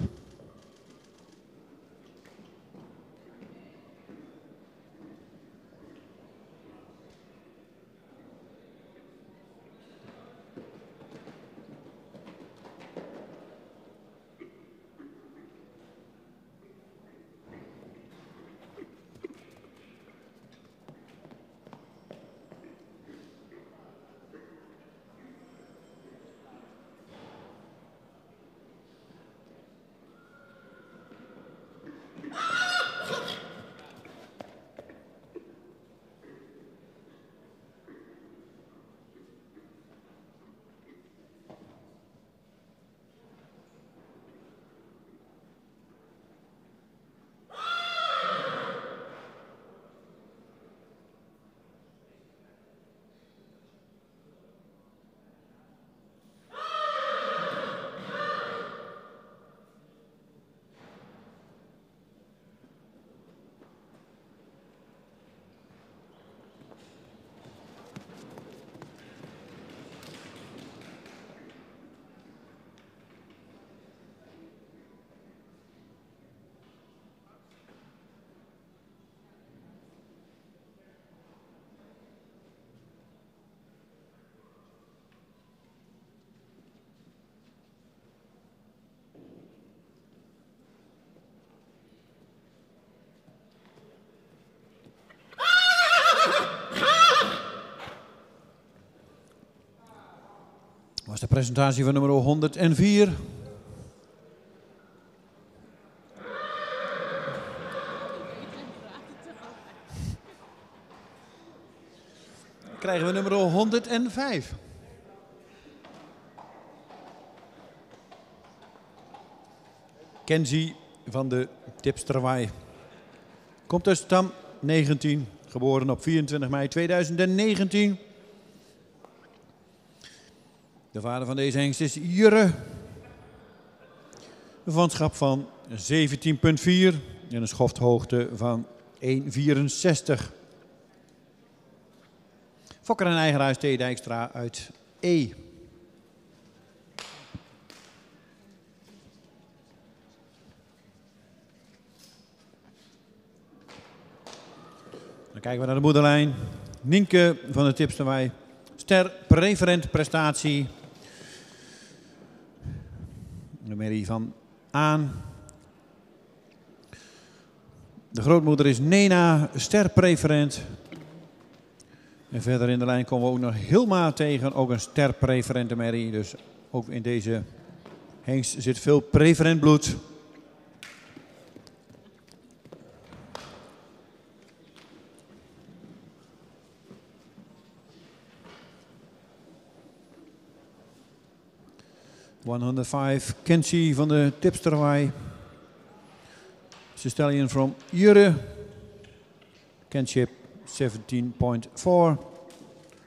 Was de presentatie van nummer 104. Krijgen we nummer 105. Kenzie van de Tipsterwaai. Komt uit stam 19, geboren op 24 mei 2019. De vader van deze hengst is Jurre. Een vanschap van 17,4 en een schofthoogte van 1,64. Fokker en eigenaar T. Dijkstra uit E. Dan kijken we naar de moederlijn. Nienke van de Tipsterwaai. Ster preferent prestatie. De merrie van Aan. De grootmoeder is Nena, ster preferent. En verder in de lijn komen we ook nog Hilma tegen, ook een ster preferente merrie. Dus ook in deze hengst zit veel preferent bloed. 105, Kenzie van de Tipsterwij. Stallion from Jure. Kenship 17.4.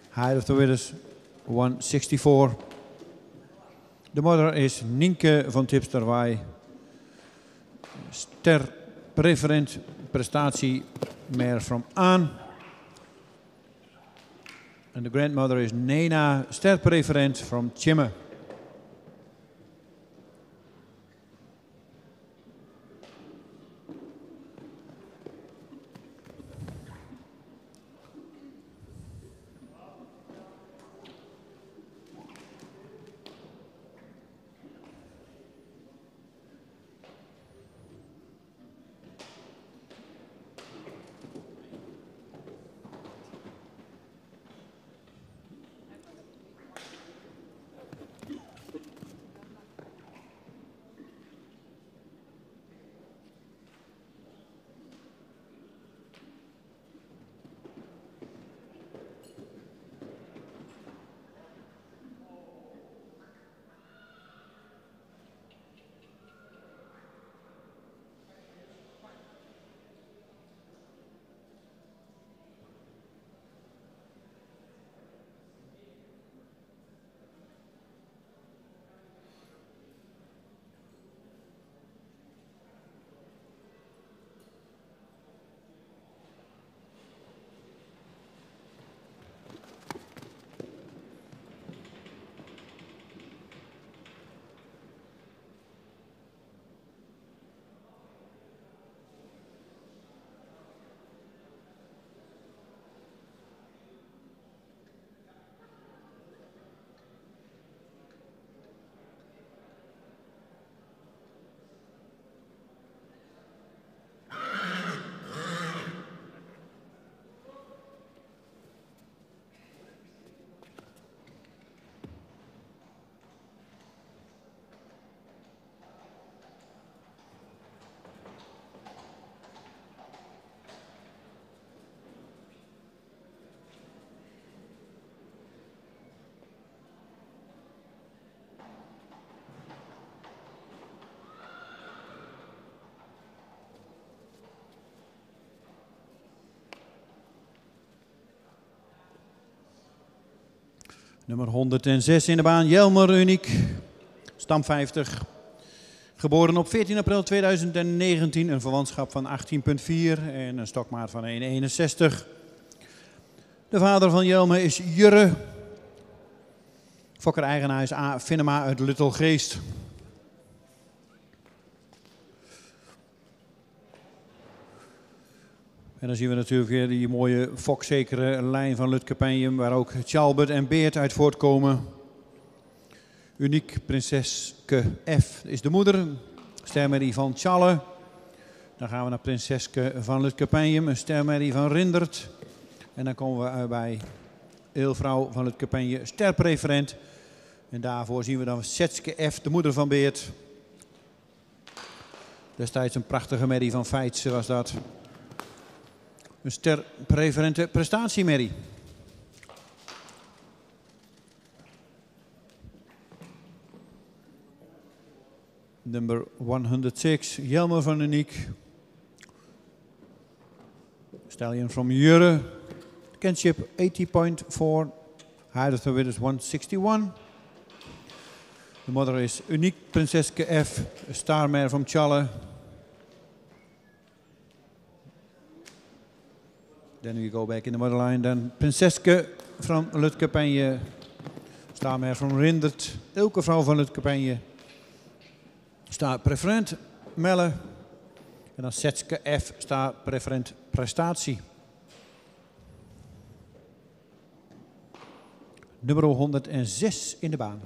Height of the Winners 164. De mother is Nienke van Tipsterwij. Ster preferent prestatie meer from Aan. En de grandmother is Nena, ster preferent from Chimme. Nummer 106 in de baan, Jelmer Uniek, stam 50. Geboren op 14 april 2019, een verwantschap van 18.4 en een stokmaat van 1,61. De vader van Jelmer is Jurre. Fokker-eigenaar is A. Finnema uit Luttelgeest. En dan zien we natuurlijk weer die mooie fokzekere lijn van Lutkepenjem, waar ook Tjalbert en Beert uit voortkomen. Uniek Prinseske F is de moeder, stermerrie van Tjalle. Dan gaan we naar Prinseske van Lutkepenjem, een stermerrie van Rindert. En dan komen we bij Eelvrouw van Lutkepenje, sterpreferent. En daarvoor zien we dan Setske F, de moeder van Beert. Destijds een prachtige merrie van Feitse was dat. Een sterpreferente prestatiemerrie. Number 106, Jelmer van Uniek. Stallion from Jure. Kenship 80.4. Height of the Winners 161. De mother is Uniek Prinseske F. Starmare from Tjalle. Then we go back in the mother line. Then Prinseske from Lutkepenje. Starmare from Rindert. Elke vrouw van Lutkepenje. Staat preferent Melle. En dan Setske F staat preferent prestatie. Nummer 106 in de baan.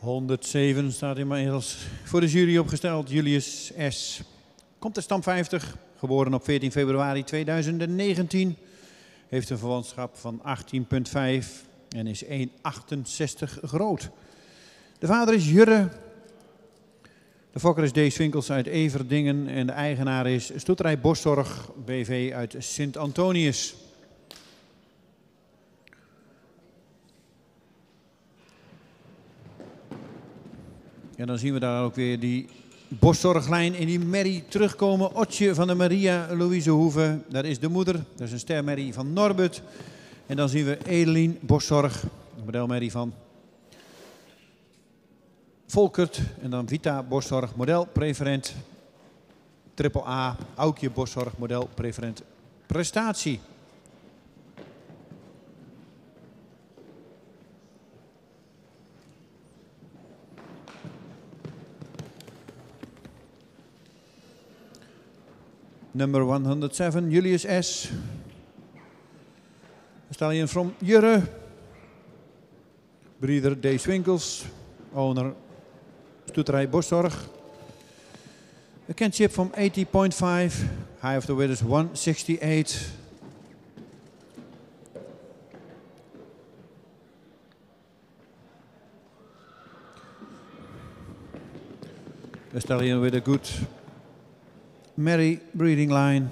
107 staat inmiddels voor de jury opgesteld. Julius S. Komt uit stam 50, geboren op 14 februari 2019. Heeft een verwantschap van 18,5 en is 1,68 groot. De vader is Jurre. De fokker is D. Swinkels uit Everdingen en de eigenaar is Stoeterij Boszorg BV uit Sint-Antonius. En dan zien we daar ook weer die Boszorglijn in die merrie terugkomen. Otje van de Maria Louise Hoeve, dat is de moeder. Dat is een stermerrie van Norbert. En dan zien we Edelien Boszorg, een modelmerrie van Volkert. En dan Vita Boszorg, modelpreferent. Triple A, Aukje Boszorg, modelpreferent prestatie. Number 107, Julius S. Stallion from Jurre. Breeder D. Swinkels. Owner Stoeterij Boszorg. A kinship from 80.5. High of the weight is 168. A stallion with a good Mary breeding line.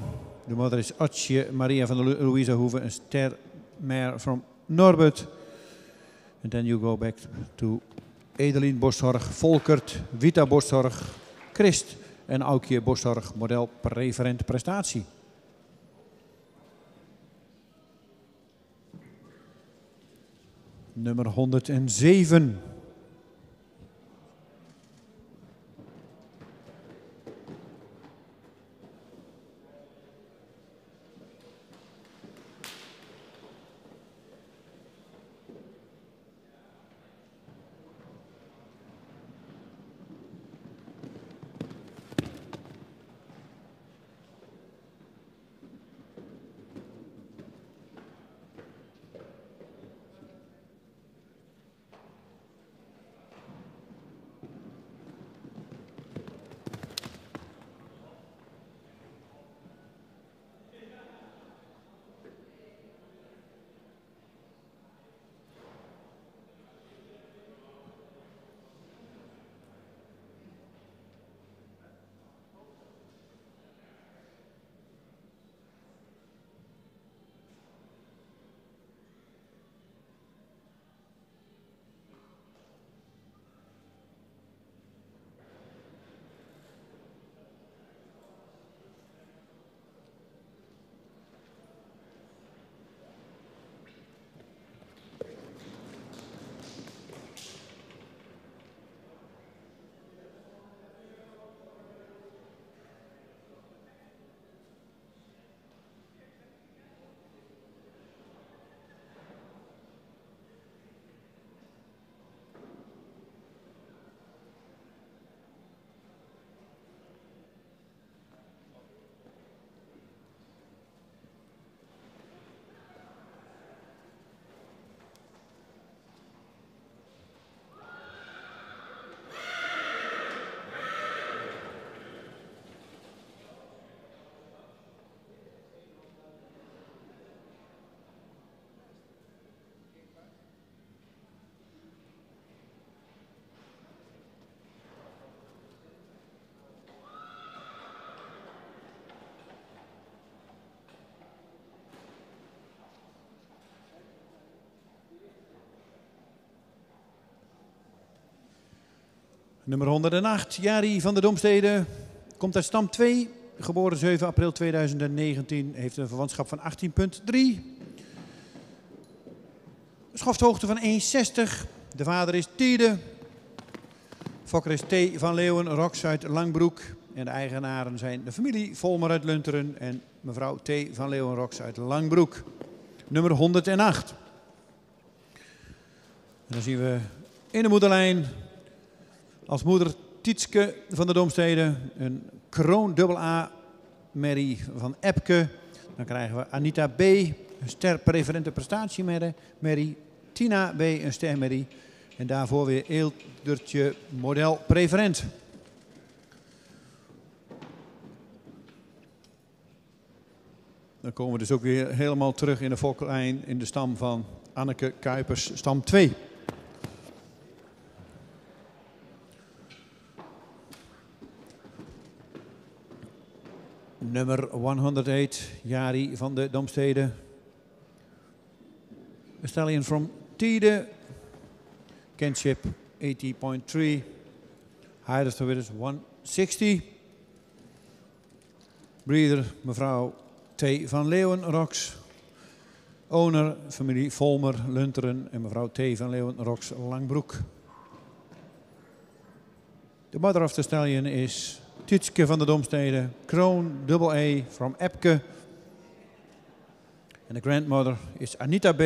De moeder is Otje Maria van der Louise Hoeve, een stermare from Norbert. And then you go back to Edelien Boszorg, Volkert, Vita Boszorg, Christ en Aukje Boszorg, model preferent prestatie. Nummer 107. Nummer 108, Jari van der Domstede, komt uit stam 2, geboren 7 april 2019, heeft een verwantschap van 18,3. Schofthoogte van 1,60. De vader is Tiede. Fokker is T. van Leeuwen, Rox uit Langbroek. En de eigenaren zijn de familie Volmer uit Lunteren en mevrouw T. van Leeuwen, Rox uit Langbroek. Nummer 108. En dan zien we in de moederlijn als moeder Tietske van der Domstede, een kroon AA merrie van Epke. Dan krijgen we Anita B, een sterpreferente prestatiemerrie. Tina B, een stermerrie. En daarvoor weer Eeldertje Model Preferent. Dan komen we dus ook weer helemaal terug in de foklijn in de stam van Anneke Kuipers, stam 2. Nummer 108, Jari van de Domstede. A stallion from Tiede. Kinship 80.3. Height of the Witters 160. Breeder mevrouw T. van Leeuwen-Rox. Owner familie Volmer Lunteren en mevrouw T. van Leeuwen-Rox Langbroek. De mother of the stallion is Tjitske van de Domstede, Kroon AA from Epke. En de grandmother is Anita B.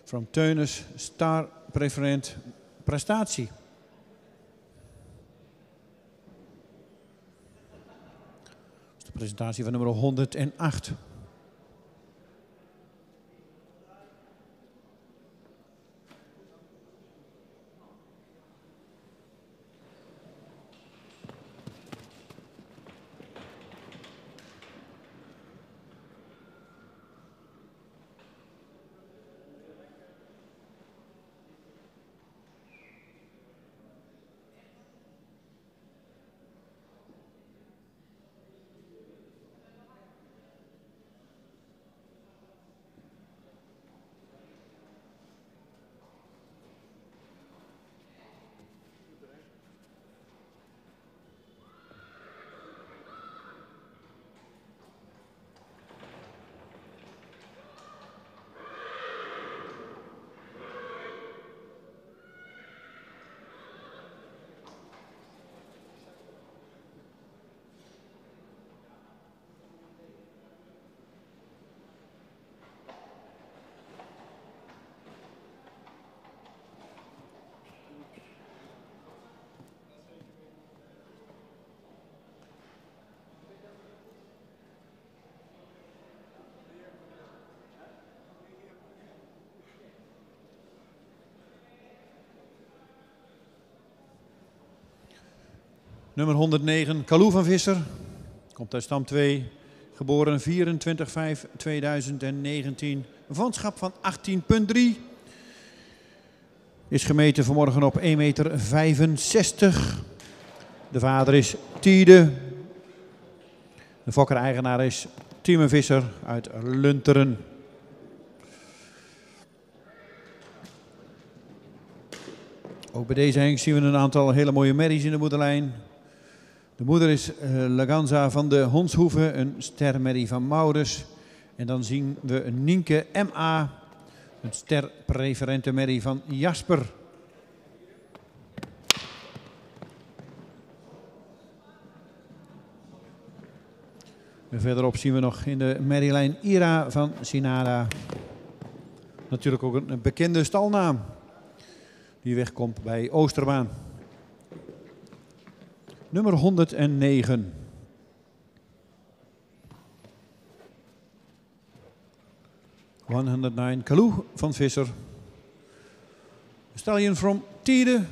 from Teunis, Star Preferent Prestatie. Dat is de presentatie van nummer 108. Nummer 109, Kalou van Visser. Komt uit stam 2. Geboren 24/5/2019. Een vanschap van 18,3. Is gemeten vanmorgen op 1,65 meter. De vader is Tiede. De fokker-eigenaar is Tieme Visser uit Lunteren. Ook bij deze hengst zien we een aantal hele mooie merries in de moederlijn. De moeder is Laganza van de Honshoeve, een stermerrie van Maurus. En dan zien we een Nienke M.A., een sterpreferente merrie van Jasper. En verderop zien we nog in de merrielijn Ira van Sinada. Natuurlijk ook een bekende stalnaam die wegkomt bij Oosterbaan. Nummer 109. Kalou van Visser. Stallion from Tiede.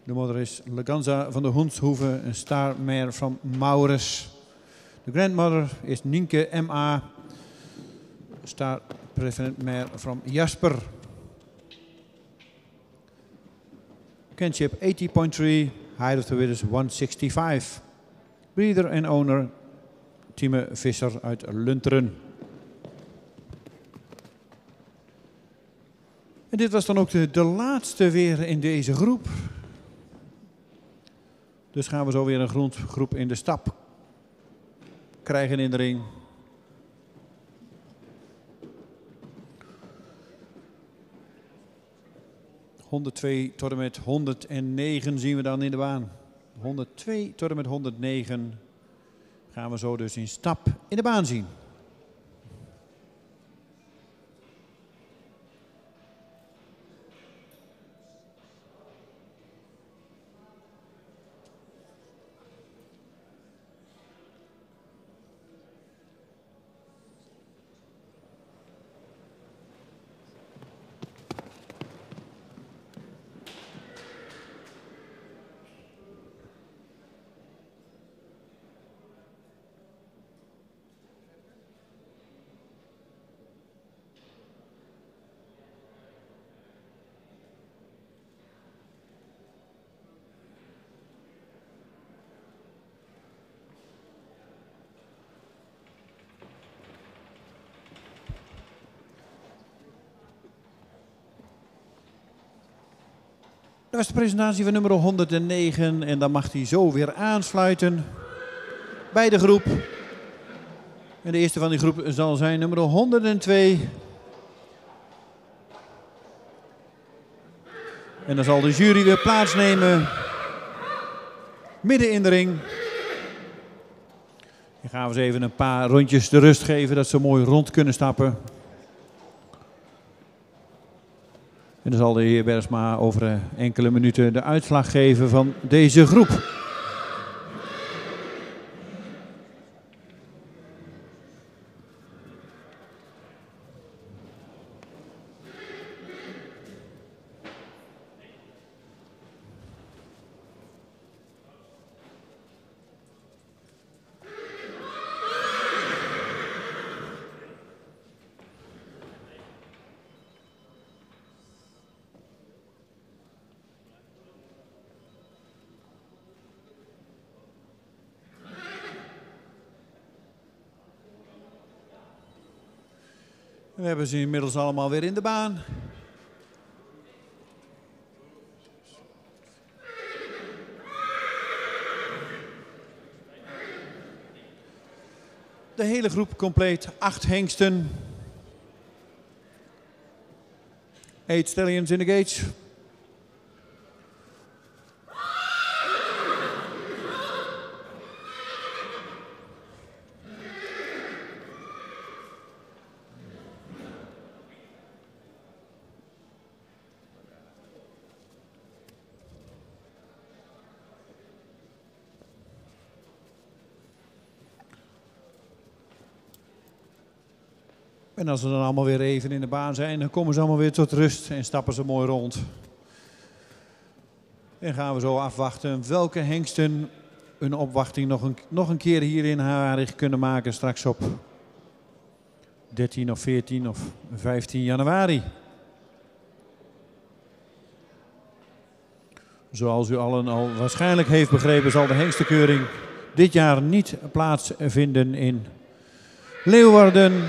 De moeder is Laganza van de Honshoeve, een starmare van Maurus. De grandmother is Nienke M.A., star preferent mare van Jasper. Kinship 80.3, height of the Witters 165. Breeder en owner Tieme Visser uit Lunteren. En dit was dan ook de laatste weer in deze groep. Dus gaan we zo weer een grondgroep in de stap krijgen in de ring. ...102 tot en met 109 zien we dan in de baan. 102 tot en met 109 gaan we zo dus in stap in de baan zien. Dat is de presentatie van nummer 109 en dan mag hij zo weer aansluiten bij de groep. En de eerste van die groep zal zijn nummer 102. En dan zal de jury weer plaatsnemen midden in de ring. Dan gaan we ze even een paar rondjes de rust geven dat ze mooi rond kunnen stappen. En dan zal de heer Bergsma over enkele minuten de uitslag geven van deze groep. We hebben ze inmiddels allemaal weer in de baan. De hele groep compleet, 8 hengsten. 8 stallions in the gates. En als ze dan allemaal weer even in de baan zijn, dan komen ze allemaal weer tot rust en stappen ze mooi rond. En gaan we zo afwachten welke hengsten een opwachting nog een keer hier in Harig kunnen maken straks op 13 of 14 of 15 januari. Zoals u allen al waarschijnlijk heeft begrepen, zal de hengstenkeuring dit jaar niet plaatsvinden in Leeuwarden.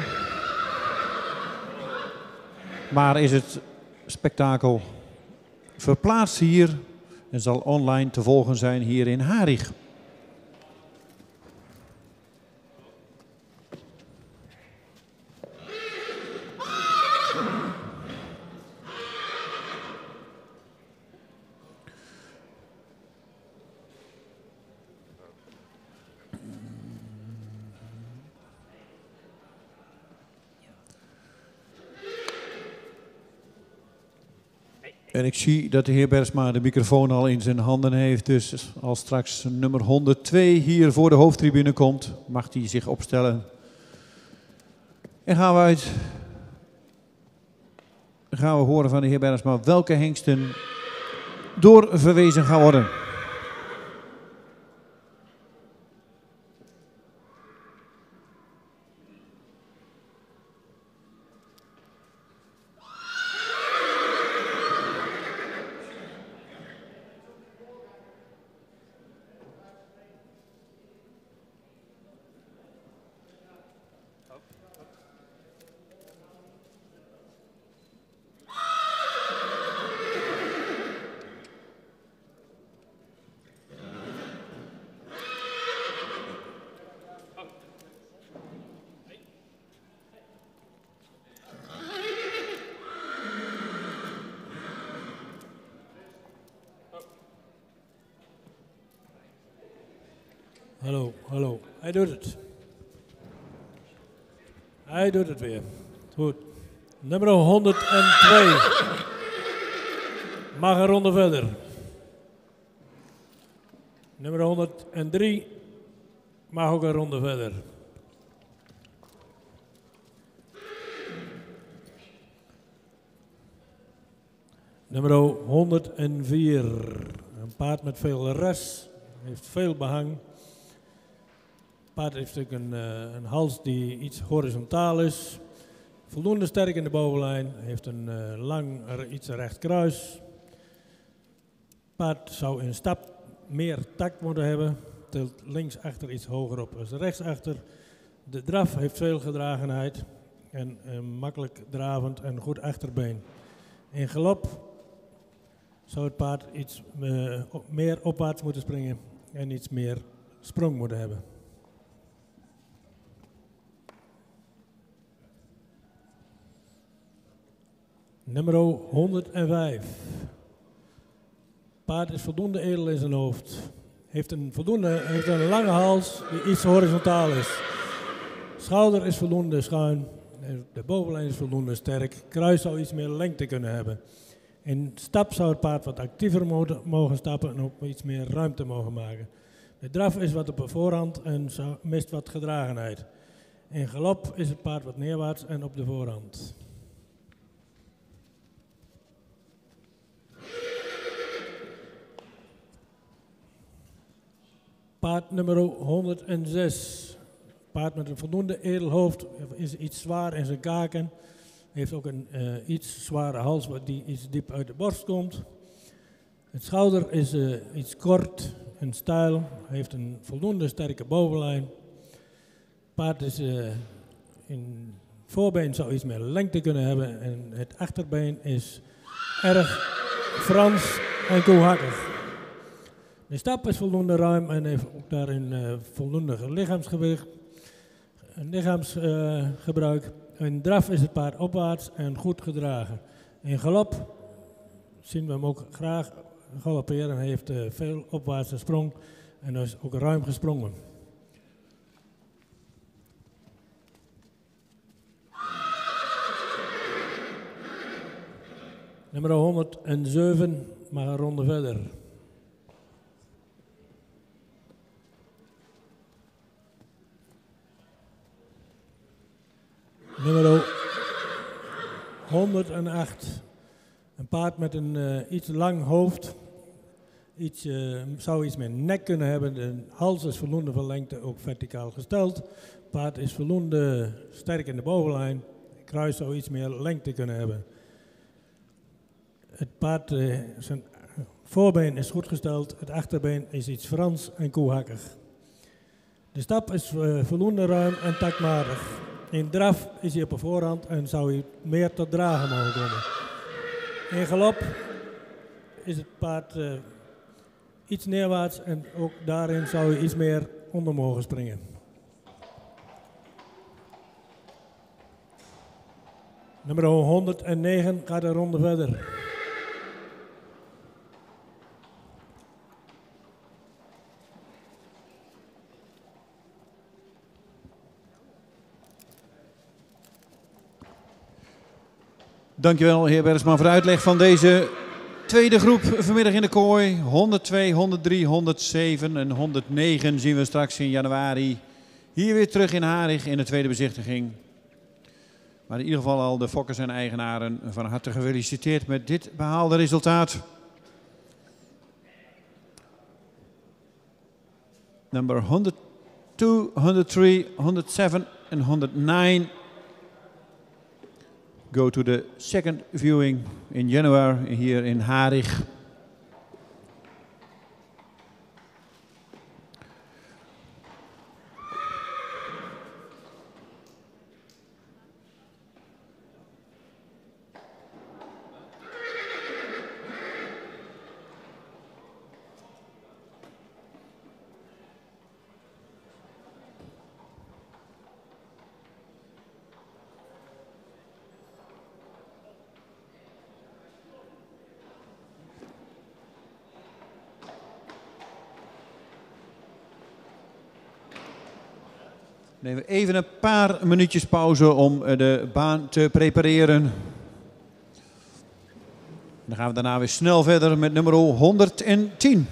Maar is het spektakel verplaatst hier en zal online te volgen zijn hier in Harig. En ik zie dat de heer Bergsma de microfoon al in zijn handen heeft. Dus als straks nummer 102 hier voor de hoofdtribune komt, mag hij zich opstellen. En gaan we horen van de heer Bergsma welke hengsten doorverwezen gaan worden. Hallo, hallo. Hij doet het. Hij doet het weer. Goed. Nummer 102. Mag een ronde verder. Nummer 103. Mag ook een ronde verder. Nummer 104. Een paard met veel res. Heeft veel behang. Het paard heeft ook een hals die iets horizontaal is. Voldoende sterk in de bovenlijn. Heeft een iets recht kruis. Het paard zou in stap meer tact moeten hebben. Tilt links achter iets hoger op als rechts achter. De draf heeft veel gedragenheid. En makkelijk dravend en goed achterbeen. In galop zou het paard iets meer opwaarts moeten springen en iets meer sprong moeten hebben. Nummer 105. Paard is voldoende edel in zijn hoofd. Heeft een lange hals die iets horizontaal is. Schouder is voldoende schuin. De bovenlijn is voldoende sterk. Kruis zou iets meer lengte kunnen hebben. In stap zou het paard wat actiever mogen stappen en ook iets meer ruimte mogen maken. De draf is wat op de voorhand en mist wat gedragenheid. In galop is het paard wat neerwaarts en op de voorhand. Paard nummer 106. Paard met een voldoende edel hoofd, is iets zwaar in zijn kaken. Heeft ook een iets zware hals die iets diep uit de borst komt. Het schouder is iets kort en steil. Heeft een voldoende sterke bovenlijn. Paard is in voorbeen zou iets meer lengte kunnen hebben. En het achterbeen is erg Frans en koelhakkig. De stap is voldoende ruim en heeft ook daarin voldoende lichaamsgebruik. In draf is het paard opwaarts en goed gedragen. In galop zien we hem ook graag galopperen. Hij heeft veel opwaartse sprong en is ook ruim gesprongen. Nummer 107 mag een ronde verder. Nummer 108. Een paard met een iets lang hoofd. Zou iets meer nek kunnen hebben. De hals is voldoende van lengte, ook verticaal gesteld. Het paard is voldoende sterk in de bovenlijn. Het kruis zou iets meer lengte kunnen hebben. Het paard, zijn voorbeen is goed gesteld. Het achterbeen is iets Frans en koelhakkig. De stap is voldoende ruim en taktmatig. In draf is hij op de voorhand en zou hij meer tot dragen mogen komen. In galop is het paard iets neerwaarts en ook daarin zou hij iets meer onder mogen springen. Nummer 109 gaat een ronde verder. Dankjewel, heer Bergsma, voor de uitleg van deze tweede groep vanmiddag in de kooi. 102, 103, 107 en 109 zien we straks in januari hier weer terug in Harig in de tweede bezichtiging. Maar in ieder geval al de fokkers en eigenaren van harte gefeliciteerd met dit behaalde resultaat. Number 102, 103, 107 en 109. Go to the second viewing in January here in Harig. Nemen we even een paar minuutjes pauze om de baan te prepareren. Dan gaan we daarna weer snel verder met nummer 110.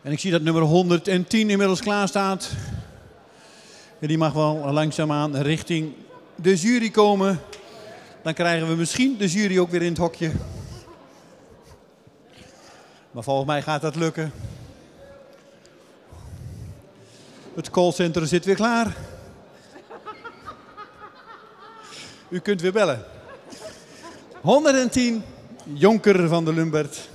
En ik zie dat nummer 110 inmiddels klaar staat. En die mag wel langzaamaan richting de jury komen. Dan krijgen we misschien de jury ook weer in het hokje. Maar volgens mij gaat dat lukken. Het callcenter zit weer klaar. U kunt weer bellen. 110, Jonker van de Lumbert.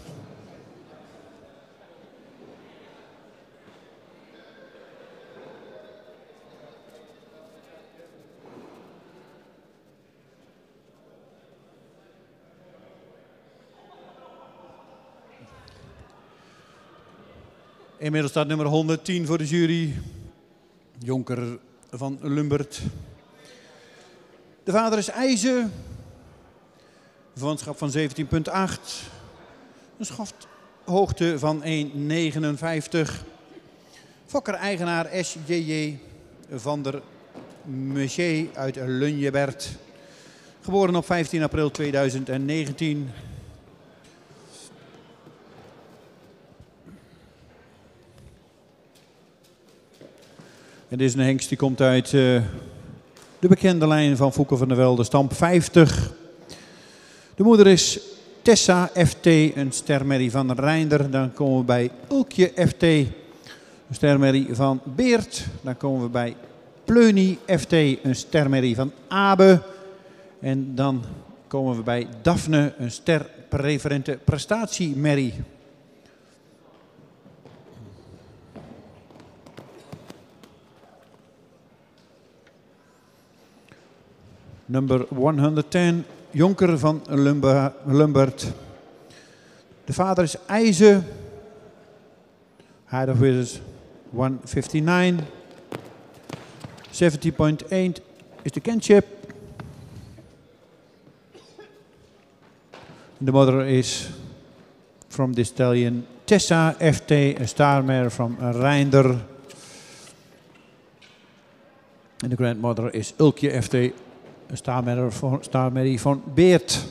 Inmiddels staat nummer 110 voor de jury. Jonker van Lumbert. De vader is IJzer. Verwantschap van 17,8. Een schofthoogte van 1,59. Fokker-eigenaar S.J.J. van der Messier uit Lunjebert. Geboren op 15 april 2019. En dit is een hengst die komt uit de bekende lijn van Fouke van der Velde, stamp 50. De moeder is Tessa FT, een stermerrie van Reinder. Dan komen we bij Ulkje FT, een stermerrie van Beert. Dan komen we bij Pleunie FT, een stermerrie van Abe. En dan komen we bij Daphne, een sterpreferente prestatiemerrie. Nummer 110, Jonker van Lumbert. De vader is IJzer. Height of Withers 159. 70.8 is de kinship. The mother is from the stallion Tessa FT, a star mare from Reinder. And the grandmother is Ulkje FT, een starmerrie van Beert.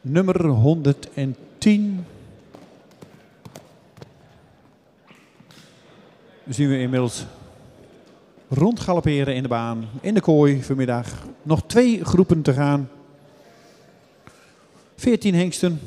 Nummer 110. Zien we inmiddels rondgalopperen in de baan, in de kooi vanmiddag. Nog 2 groepen te gaan. 14 hengsten.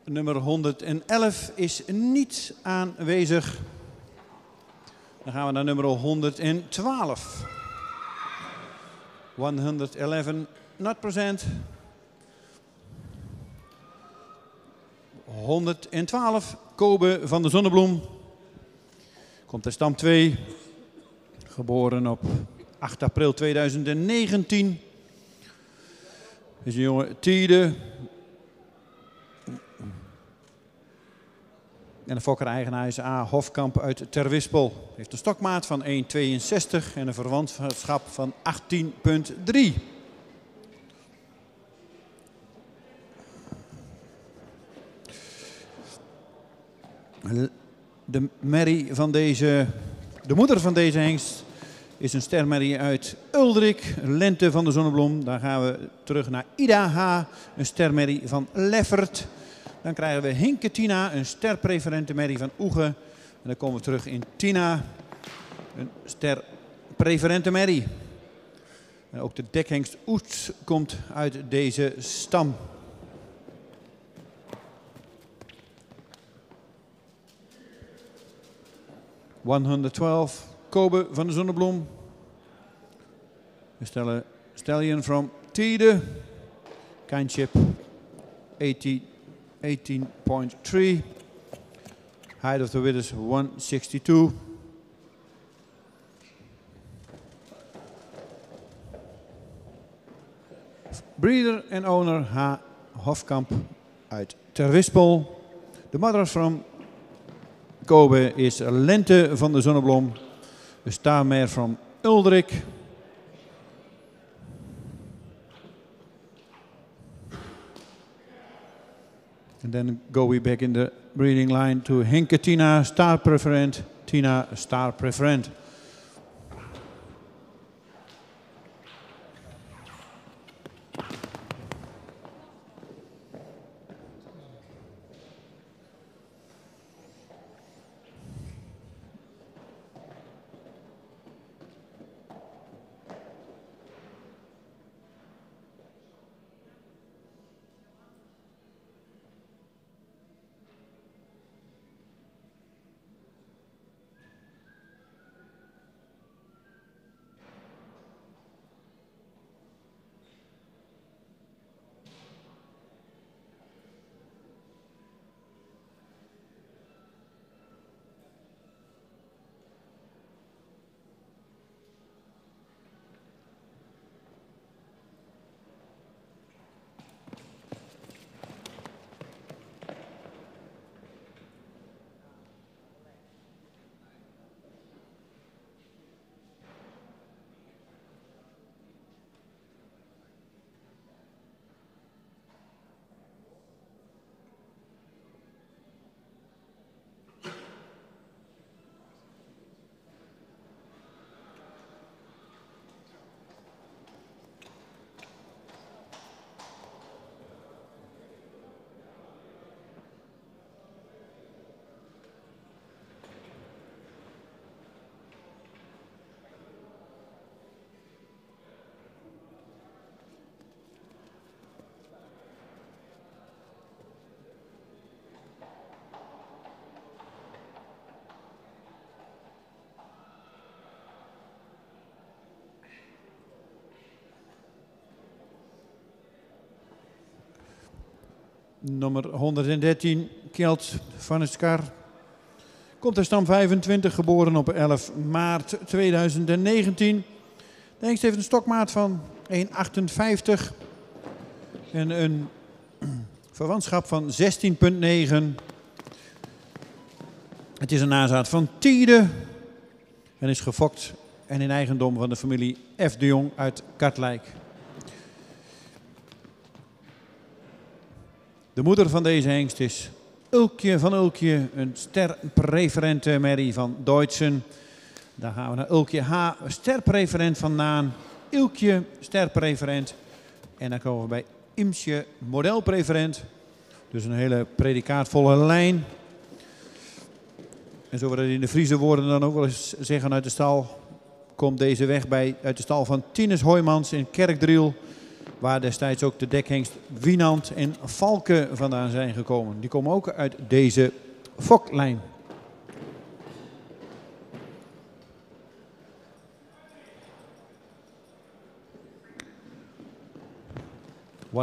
Nummer 111 is niet aanwezig. Dan gaan we naar nummer 112. 111 not present. 112 Kobe van de Zonnebloem. Komt uit stam 2. Geboren op 8 april 2019. is een jonge Tiede. En de fokker-eigenaar is A. Hofkamp uit Terwispel. Heeft een stokmaat van 1,62 en een verwantschap van 18,3. De moeder van deze hengst is een stermerrie uit Uldrik, Lente van de Zonnebloem. Dan gaan we terug naar Ida H, een stermerrie van Leffert. Dan krijgen we Hinke Tina, een sterpreferente merrie van Oege. En dan komen we terug in Tina, een sterpreferente merrie. En ook de dekhengst Oets komt uit deze stam. $112, Kobe van de Zonnebloem. We stellen Stallion from Tiede. Kindchip 18.3. Height of the Widders 162. Breeder en owner H. Hofkamp uit Terwispel. De mother from Kobe is Lente van de Zonnebloem. De staarmare from Uldrik. And then go we back in the breeding line to Hinke Tina, star preferent. Tina, star preferent. Nummer 113, Kjeld van het Skar. Komt uit stam 25, geboren op 11 maart 2019. De hengst heeft een stokmaat van 1,58 en een verwantschap van 16,9. Het is een nazaat van Tiede en is gefokt en in eigendom van de familie F. de Jong uit Katwijk. De moeder van deze hengst is Ulkje van Ulkje, een sterpreferente merrie van Deutschen. Dan gaan we naar Ulkje H, sterpreferent van Naan. Ilkje, sterpreferent. En dan komen we bij Imsje, modelpreferent. Dus een hele predicaatvolle lijn. En zo we dat in de Friese woorden dan ook wel eens zeggen uit de stal, komt deze weg uit de stal van Tinus Hoijmans in Kerkdriel. Waar destijds ook de dekhengst Wienand en Valken vandaan zijn gekomen. Die komen ook uit deze foklijn. $113,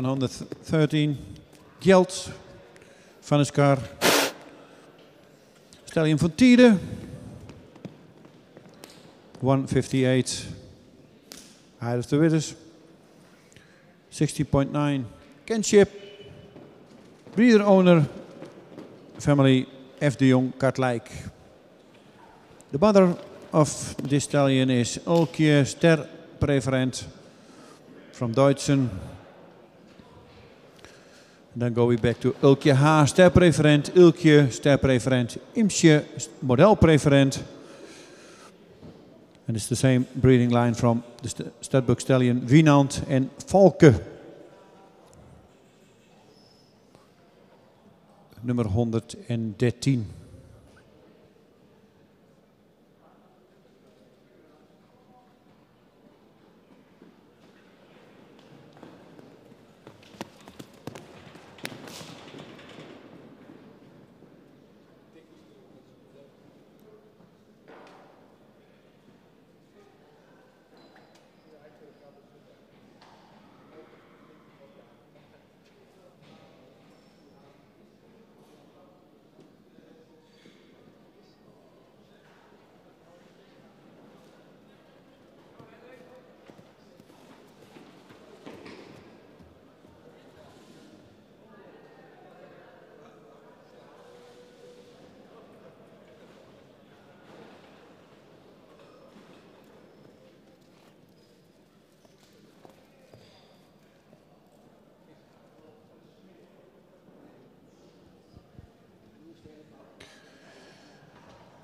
Kjeld van het Skar. Stallion van Tiede. 158, Height of the Widders. 60.9 Kinship. Breeder owner family F. de Jong Kartlijk. The mother of this stallion is Ulkje Ster Preferent from Deutschen. Dan go we back to Ulkje H. Ster Preferent, Ulkje Ster Preferent, Imsje Model Preferent. And it's the same breeding line from the Studbook stallion Wienand en Valke. Nummer 113.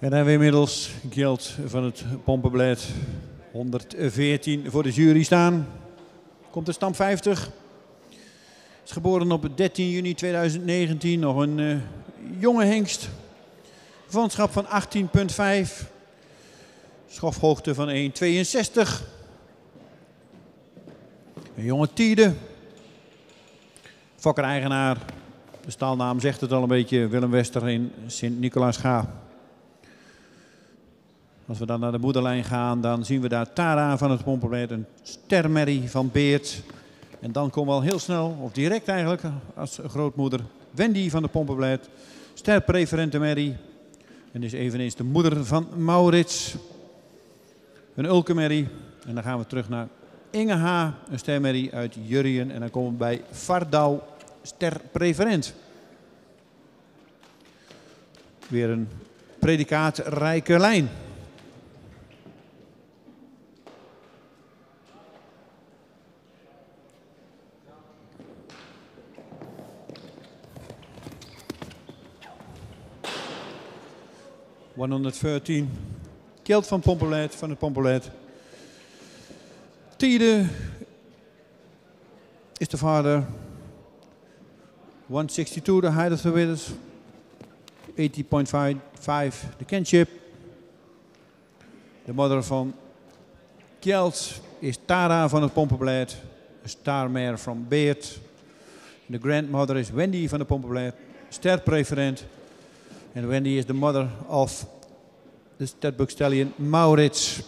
En dan hebben we inmiddels geld van het pompenblad 114 voor de jury staan. Komt de stam 50. Is geboren op 13 juni 2019. Nog een jonge hengst. Vanschap van 18,5. Schofhoogte van 1,62. Een jonge tiede. Fokker-eigenaar. De stalnaam zegt het al een beetje. Willem Wester in Sint-Nicolaas-Ga. Als we dan naar de moederlijn gaan, dan zien we daar Tara van het pompenblad, een stermerrie van Beert. En dan komen we al heel snel, of direct eigenlijk, als grootmoeder, Wendy van de pompenblad, sterpreferente merrie. En is eveneens de moeder van Maurits, een ulkemerrie. En dan gaan we terug naar Inge H., een stermerrie uit Jurriën. En dan komen we bij Vardau, sterpreferent. Weer een predicaatrijke lijn. ...113. Kjeld van Pompenblad, van het Pompenblad. Tiede is de vader. 162, de height of the winners. 80.5, de kinship. De moeder van Kjeld is Tara van het Pompenblad. Een starmare van Beert. De grandmother is Wendy van de Pompenblad. Sterpreferent. En Wendy is the mother of the Studbook stallion Maurits.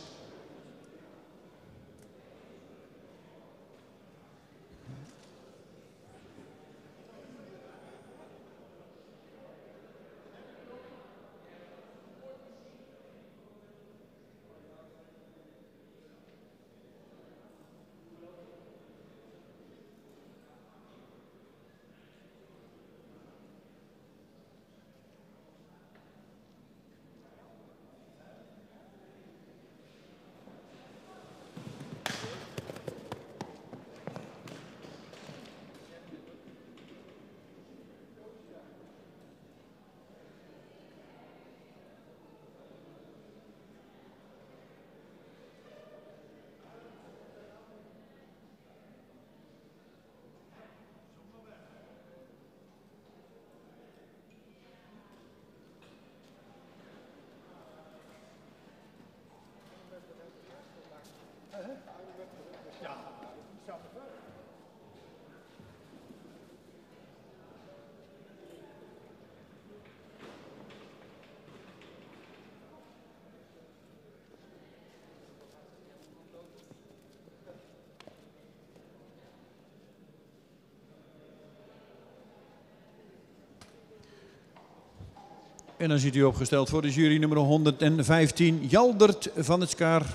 En dan ziet u opgesteld voor de jury nummer 115, Jaldert van het Skaar.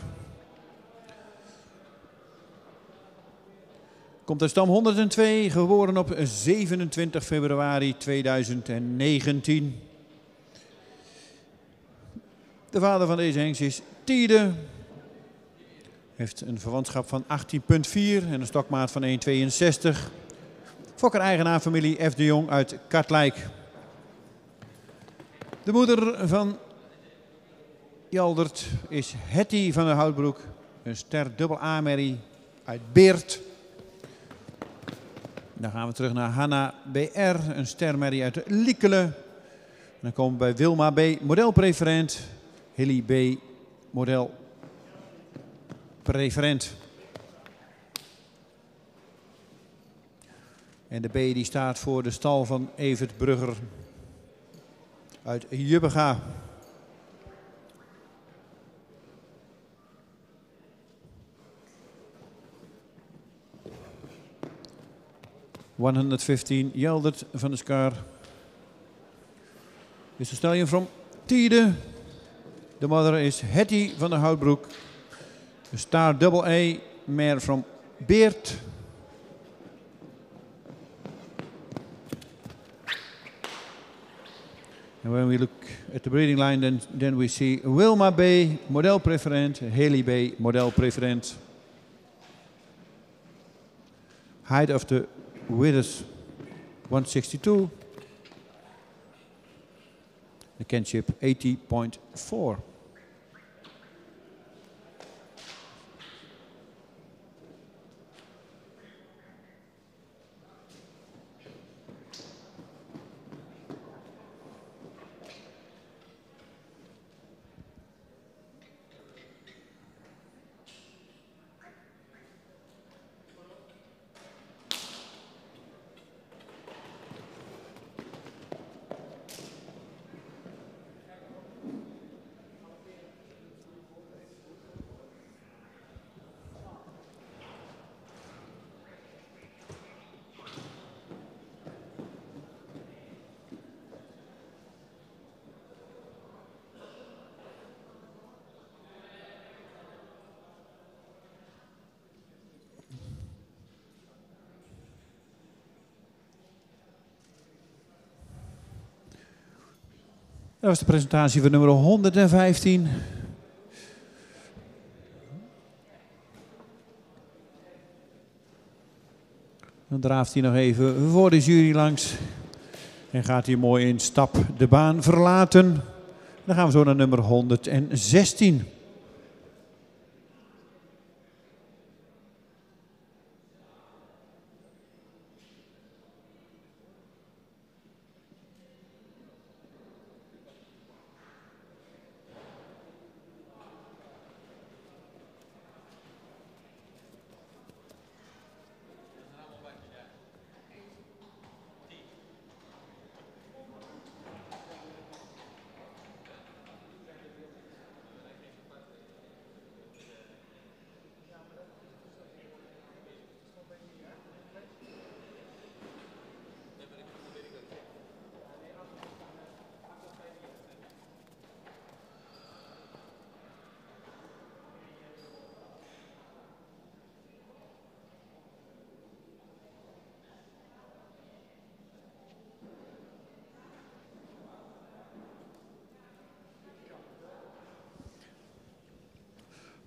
Komt uit stam 102, geboren op 27 februari 2019. De vader van deze hengst is Tiede. Heeft een verwantschap van 18,4 en een stokmaat van 1,62. Fokker-eigenaar familie F. de Jong uit Katlijk. De moeder van Jaldert is Hetty van der Houtbroek. Een ster dubbel A-merrie uit Beert. Dan gaan we terug naar Hanna BR, een stermerrie uit Liekelen. Dan komen we bij Wilma B, modelpreferent. Hilly B, modelpreferent. En de B die staat voor de stal van Evert Brugger uit Jubbega. $115 Jaldert van de Skar. Is de stallion from Tiede. De mother is Hetty van der Houtbroek. De star double A mare from Beert. And when we look at the breeding line, then we see Wilma B, model preferent, Haley B, model preferent. Height of the withers 162. The kinship 80.4. Dat was de presentatie van nummer 115. Dan draaft hij nog even voor de jury langs. En gaat hij mooi in stap de baan verlaten. Dan gaan we zo naar nummer 116.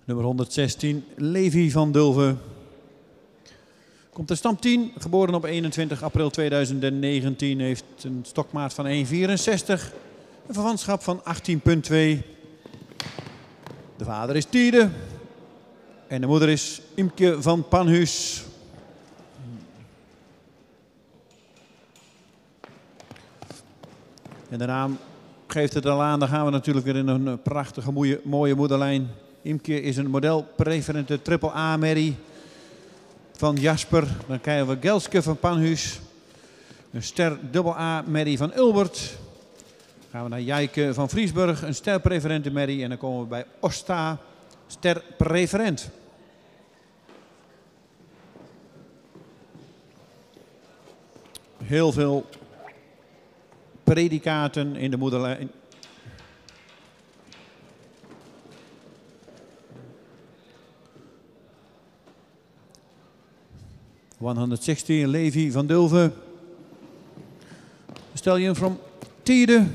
Nummer 116, Levi van Dulven. Komt uit stam 10, geboren op 21 april 2019. Heeft een stokmaat van 1,64. Een verwantschap van 18,2. De vader is Tiede. En de moeder is Imke van Panhuis. En de naam geeft het al aan. Dan gaan we natuurlijk weer in een prachtige, mooie moederlijn. Imke is een modelpreferente triple A-merrie van Jasper. Dan krijgen we Gelske van Panhuis. Een ster dubbel A-merrie van Ulbert. Dan gaan we naar Jijke van Vriesburg. Een sterpreferente merrie. En dan komen we bij Osta, sterpreferent. Heel veel predicaten in de moederlijn. 160, Levi van Dulven. Stallion from Tiede,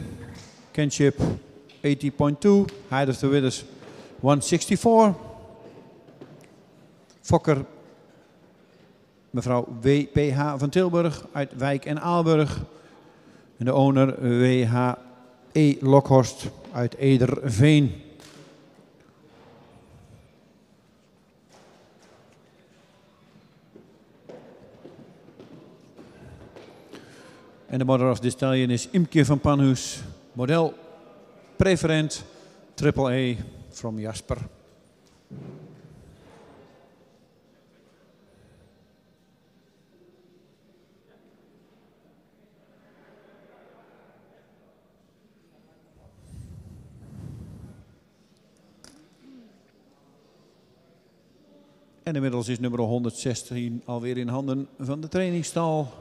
Kinship 80.2, height of the winners 164. Fokker, mevrouw W.P.H. van Tilburg uit Wijk en Aalburg. En de owner W.H.E. Lokhorst uit Ederveen. En de mother of the stallion is Imke van Panhuis. Model preferent AAA from Jasper. En inmiddels is nummer 116 alweer in handen van de trainingsstal.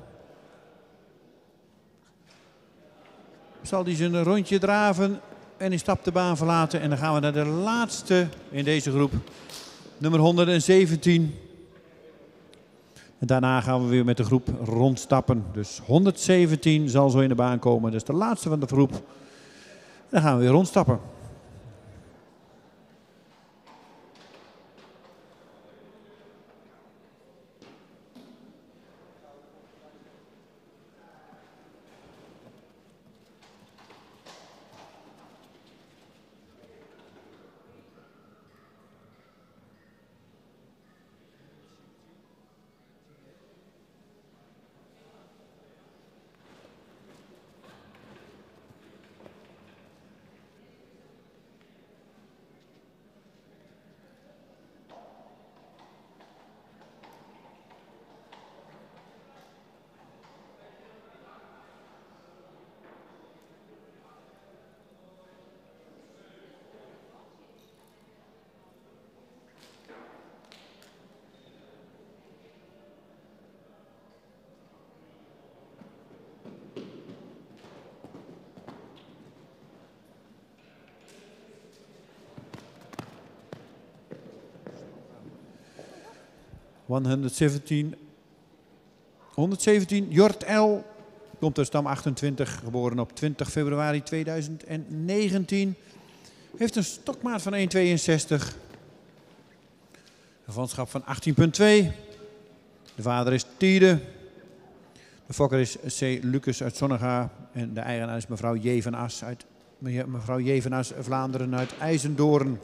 Zal hij zijn rondje draven en in stap de baan verlaten. En dan gaan we naar de laatste in deze groep. Nummer 117. En daarna gaan we weer met de groep rondstappen. Dus 117 zal zo in de baan komen. Dat is de laatste van de groep. En dan gaan we weer rondstappen. ...117 Jort L. Komt uit stam 28, geboren op 20 februari 2019. Heeft een stokmaat van 1,62. Een vanschap van 18,2. De vader is Tiede. De fokker is C. Lucas uit Zonnega. En de eigenaar is mevrouw J. van As Vlaanderen uit IJzendoorn.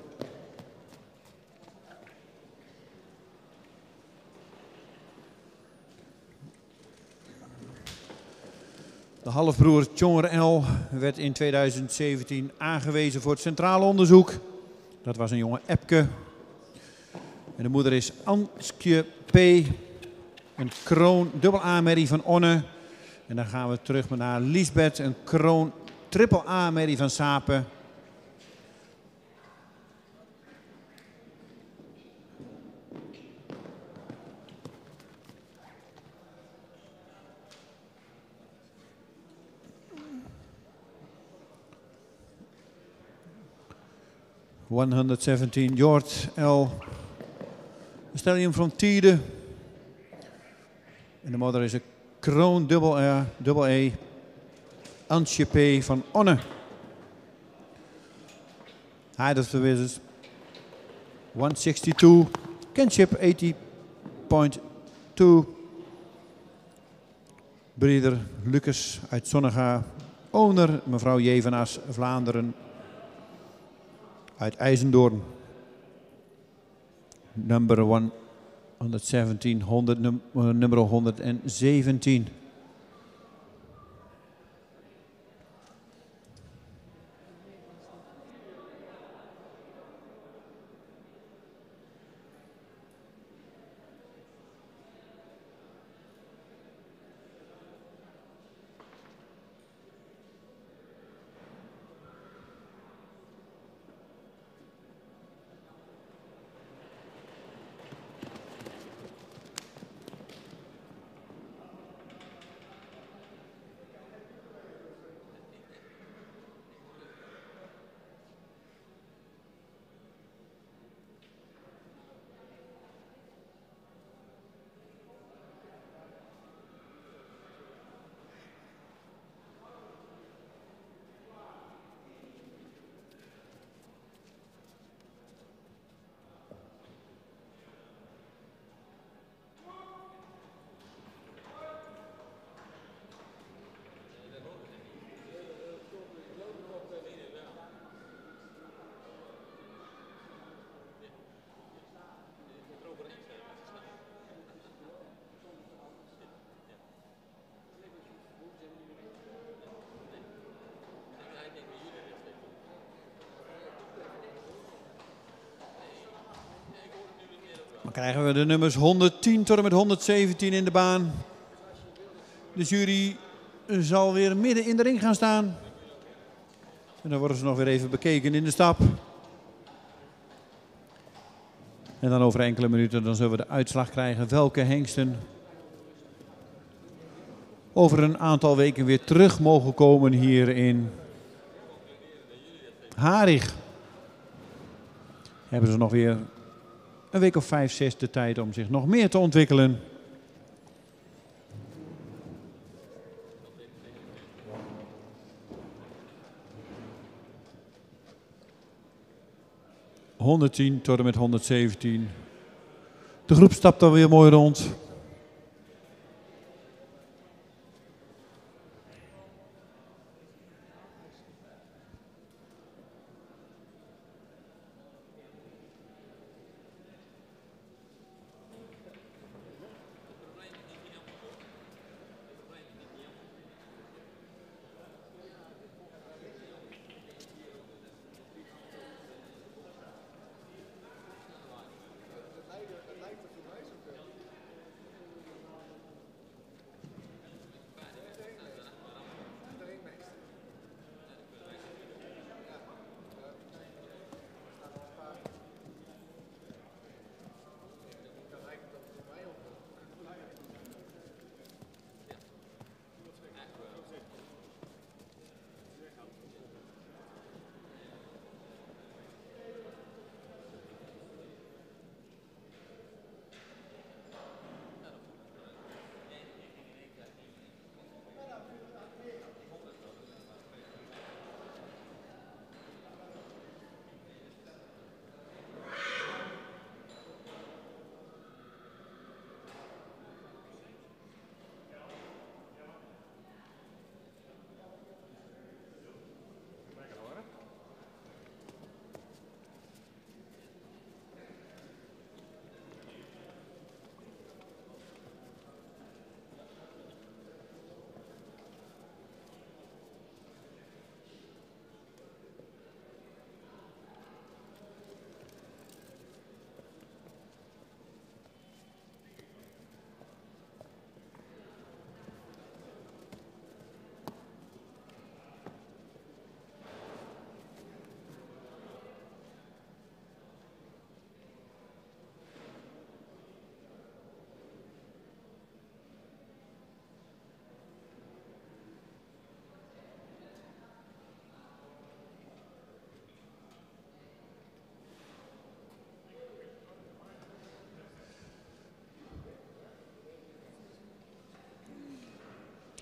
De halfbroer Tjonger L. werd in 2017 aangewezen voor het centrale onderzoek. Dat was een jonge Epke. En de moeder is Anskje P. Een kroon dubbel A-merrie van Onne. En dan gaan we terug naar Liesbeth. Een kroon triple A-merrie van Sapen. ...117 Jort L. Stallion from Tiede. En de moeder is een kroon dubbel E. Antje P. van Onne. Height of the Wizards 162. Kinship 80.2. Breeder Lucas uit Zonnega. Owner mevrouw J. van As Vlaanderen uit IJzendoorn. Number 117, nummer 117. krijgen we de nummers 110 tot en met 117 in de baan. De jury zal weer midden in de ring gaan staan. En dan worden ze nog weer even bekeken in de stap. En dan over enkele minuten dan zullen we de uitslag krijgen welke hengsten over een aantal weken weer terug mogen komen hier in Harig. Hebben ze nog weer een week of 5, 6 de tijd om zich nog meer te ontwikkelen. ...110 tot en met 117. De groep stapt dan weer mooi rond.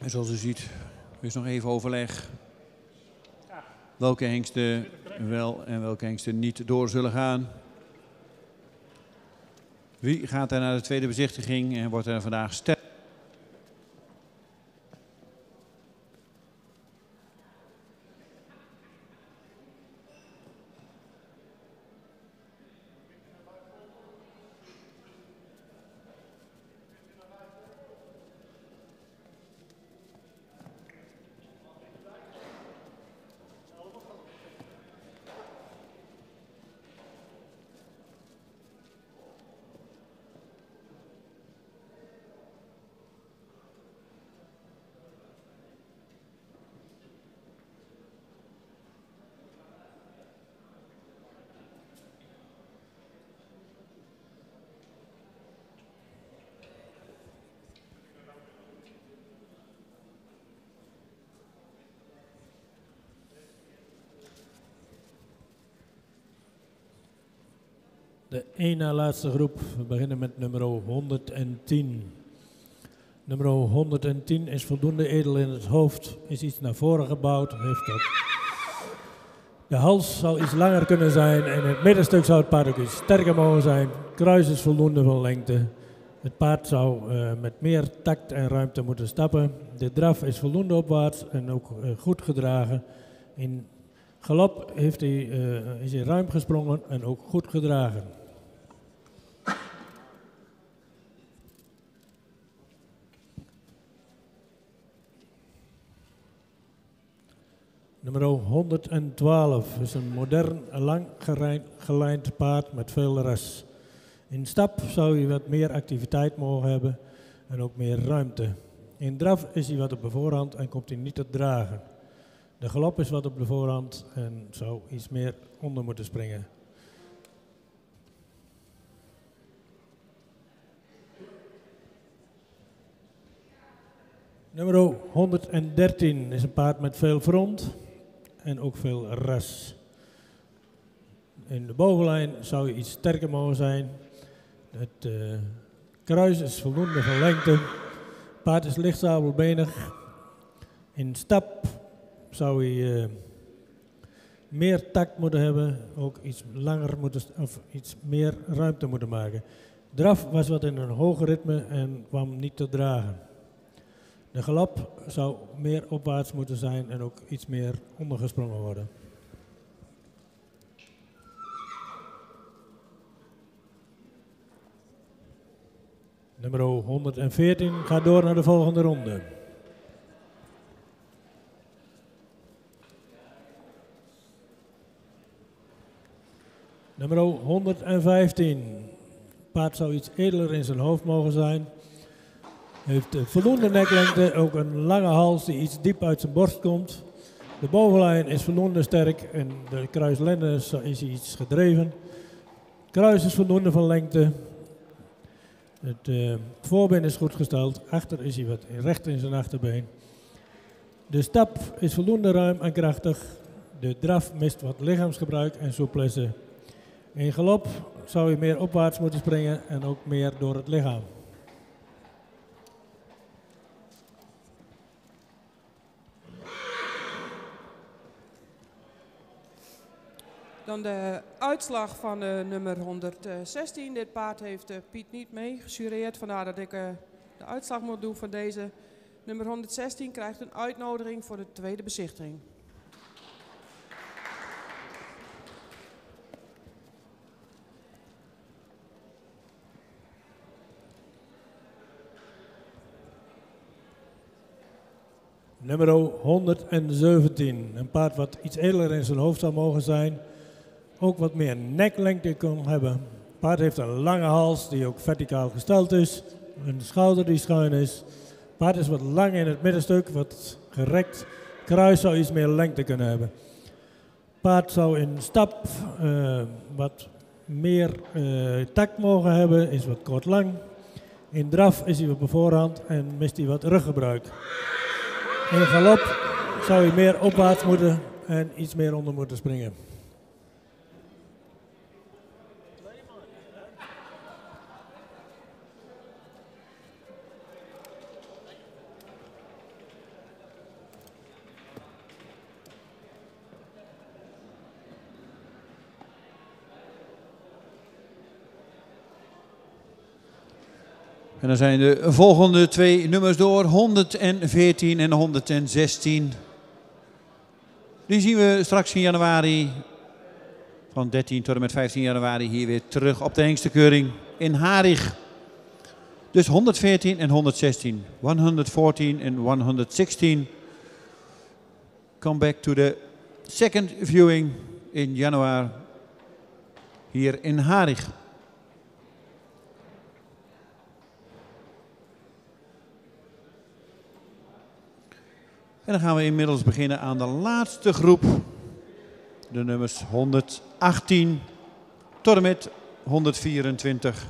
En zoals u ziet, er is nog even overleg welke hengsten wel en welke hengsten niet door zullen gaan. Wie gaat er naar de tweede bezichtiging en wordt er vandaag sterk? De één na laatste groep. We beginnen met nummer 110. Nummer 110 is voldoende edel in het hoofd, is iets naar voren gebouwd, heeft dat. De hals zou iets langer kunnen zijn en het middenstuk zou het paard ook iets sterker mogen zijn. Kruis is voldoende van lengte. Het paard zou met meer tact en ruimte moeten stappen. De draf is voldoende opwaarts en ook goed gedragen. In galop is hij ruim gesprongen en ook goed gedragen. Nummer 112 is een modern, lang gelijnd paard met veel ras. In stap zou hij wat meer activiteit mogen hebben en ook meer ruimte. In draf is hij wat op de voorhand en komt hij niet te dragen. De galop is wat op de voorhand en zou iets meer onder moeten springen. Nummer 113 is een paard met veel front en ook veel ras. In de bovenlijn zou je iets sterker mogen zijn. Het kruis is voldoende van lengte. Het paard is licht sabelbenig. In stap zou hij meer tact moeten hebben, ook iets langer moeten, of iets meer ruimte moeten maken. Draf was wat in een hoger ritme en kwam niet te dragen. De galop zou meer opwaarts moeten zijn en ook iets meer ondergesprongen worden. Nummer 114 gaat door naar de volgende ronde. Nummer 115. Paard zou iets edeler in zijn hoofd mogen zijn. Heeft voldoende neklengte, ook een lange hals die iets diep uit zijn borst komt. De bovenlijn is voldoende sterk en de kruislenne is iets gedreven. Het kruis is voldoende van lengte. Het voorbeen is goed gesteld, achter is hij wat recht in zijn achterbeen. De stap is voldoende ruim en krachtig. De draf mist wat lichaamsgebruik en souplesse. In galop zou je meer opwaarts moeten springen en ook meer door het lichaam. Dan de uitslag van nummer 116. Dit paard heeft Piet niet meegesureerd, vandaar dat ik de uitslag moet doen van deze. Nummer 116 krijgt een uitnodiging voor de tweede bezichtiging. Nummer 117. Een paard wat iets edeler in zijn hoofd zou mogen zijn. Ook wat meer neklengte kan hebben. Het paard heeft een lange hals die ook verticaal gesteld is. Een schouder die schuin is. Het paard is wat lang in het middenstuk, wat gerekt. Kruis zou iets meer lengte kunnen hebben. Het paard zou in stap wat meer tact mogen hebben, is wat kort lang. In draf is hij op de voorhand en mist hij wat ruggebruik. In galop zou hij meer opwaarts moeten en iets meer onder moeten springen. En dan zijn de volgende twee nummers door, 114 en 116. Die zien we straks in januari, van 13 tot en met 15 januari, hier weer terug op de Hengstenkeuring in Harig. Dus 114 en 116, 114 en 116. Come back to the second viewing in januari hier in Harig. En dan gaan we inmiddels beginnen aan de laatste groep. De nummers 118 tot en met 124.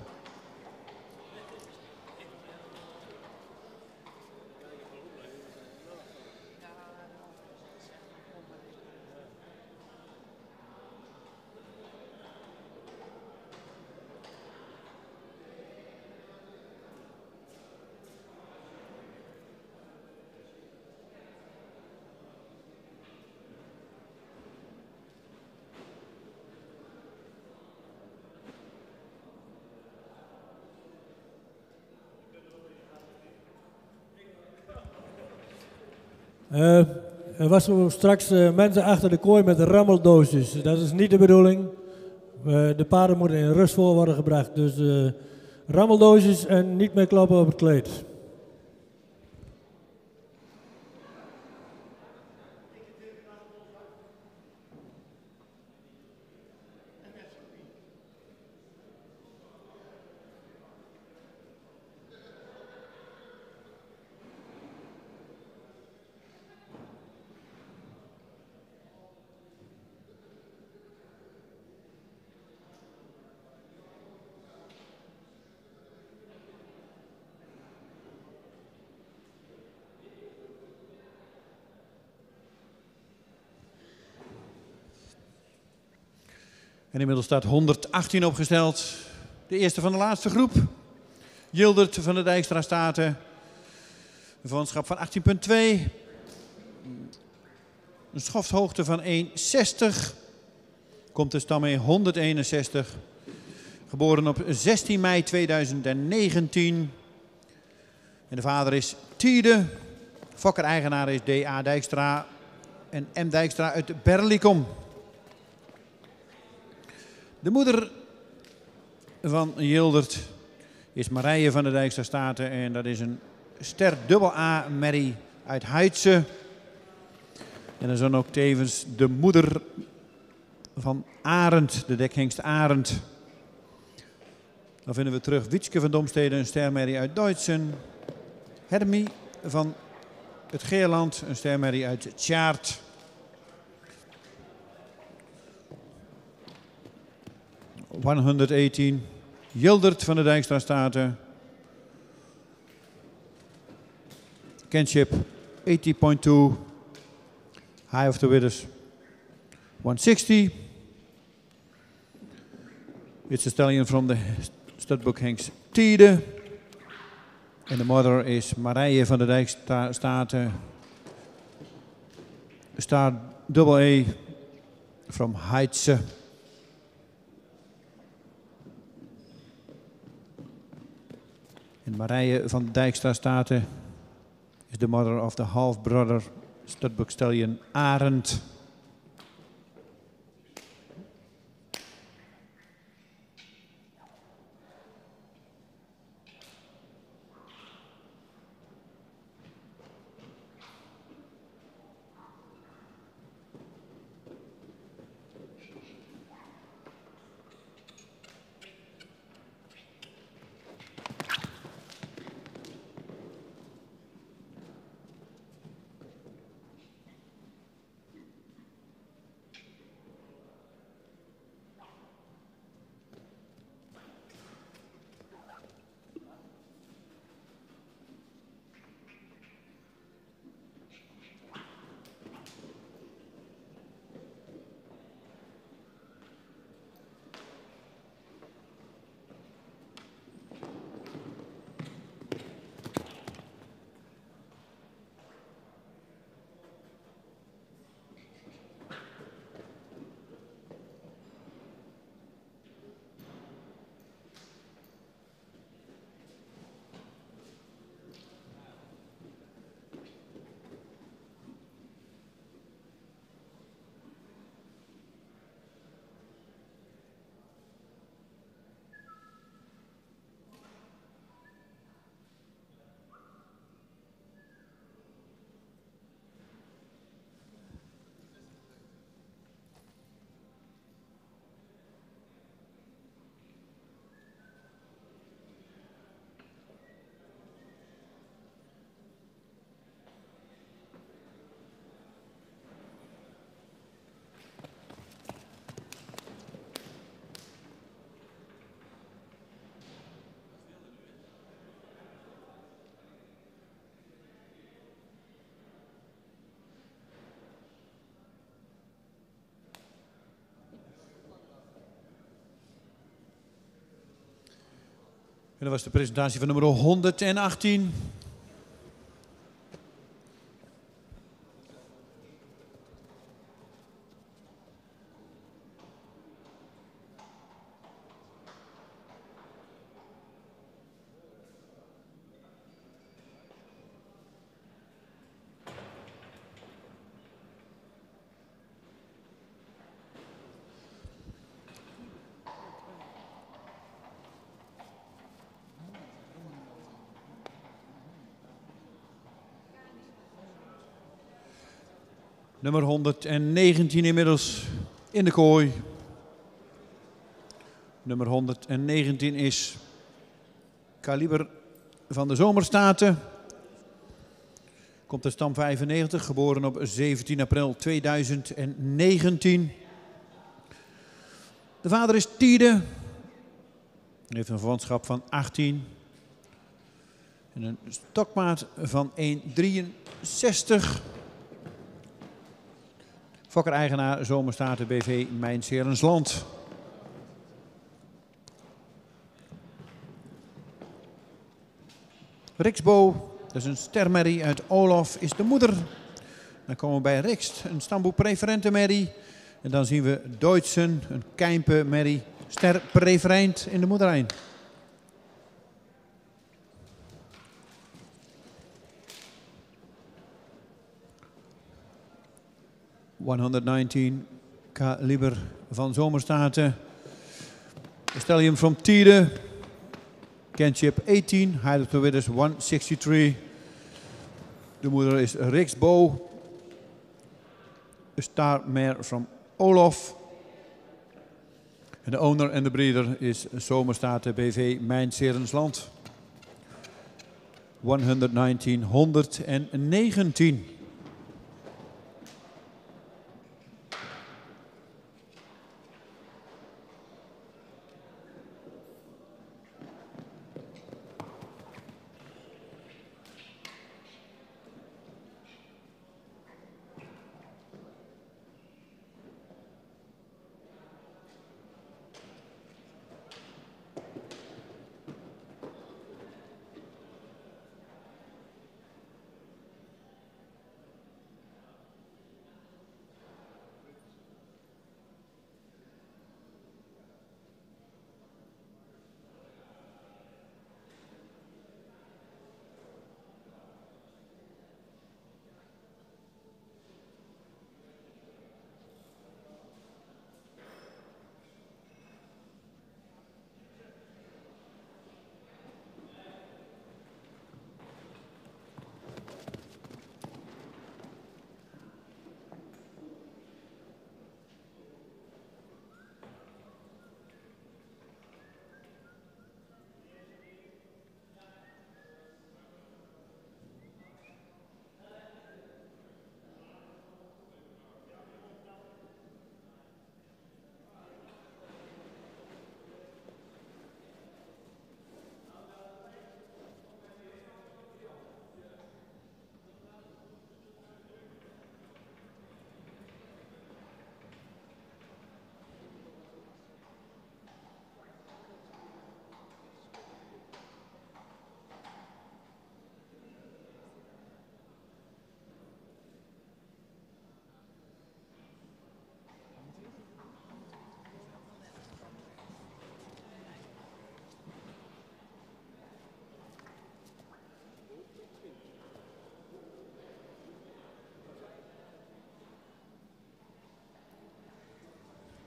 Er was zo straks mensen achter de kooi met rammeldoosjes. Dat is niet de bedoeling. De paarden moeten in rust voor worden gebracht. Dus rammeldoosjes en niet meer klappen op het kleed. En inmiddels staat 118 opgesteld. De eerste van de laatste groep. Jildert van de Dijkstra Staten. Een verwantschap van 18,2. Een schofthoogte van 1,60. Komt de stam mee 161. Geboren op 16 mei 2019. En de vader is Tiede. Fokker-eigenaar is D.A. Dijkstra en M. Dijkstra uit Berlicum. De moeder van Jildert is Marije van de Dijkstra Staten. En dat is een ster AA merrie uit Heidse. En dat is dan ook tevens de moeder van Arend, de dekhengst Arend. Dan vinden we terug Wietske van Domstede, een stermerrie uit Duitsen. Hermie van het Geerland, een stermerrie uit Tjaard. (118). Jildert van de Dijkstra Staten. Kinship 80.2. High of the Widders 160. It's a stallion from the studbook Hengst Tiede. En de mother is Marije van de Dijkstra Staten. Star AA from Heidse. En Marije van de Dijkstra Staten is de mother of the half-brother studbook stallion Arend. En dat was de presentatie van nummer 118. Nummer 119 inmiddels in de kooi. Nummer 119 is Kaliber van de Zomerstaten. Komt uit stam 95, geboren op 17 april 2019. De vader is Tiede. Hij heeft een verwantschap van 18. En een stokmaat van 1,63. Fokker-eigenaar Zomerstaten BV Mijns Herensland. Rixbo, dat is een stermerrie uit Olof, is de moeder. Dan komen we bij Rikst, een stamboek preferentenmerrie. En dan zien we Duitsen, een Keimpe-merrie, ster preferent in de moederlijn. ...119 kaliber van Zomerstaten. Stallion from Tiede. Kenship 18, Height of the Widders 163. De moeder is Rixbo. A star mare from Olof. En de owner en de breeder is Zomerstaten BV Mijnserensland. 119.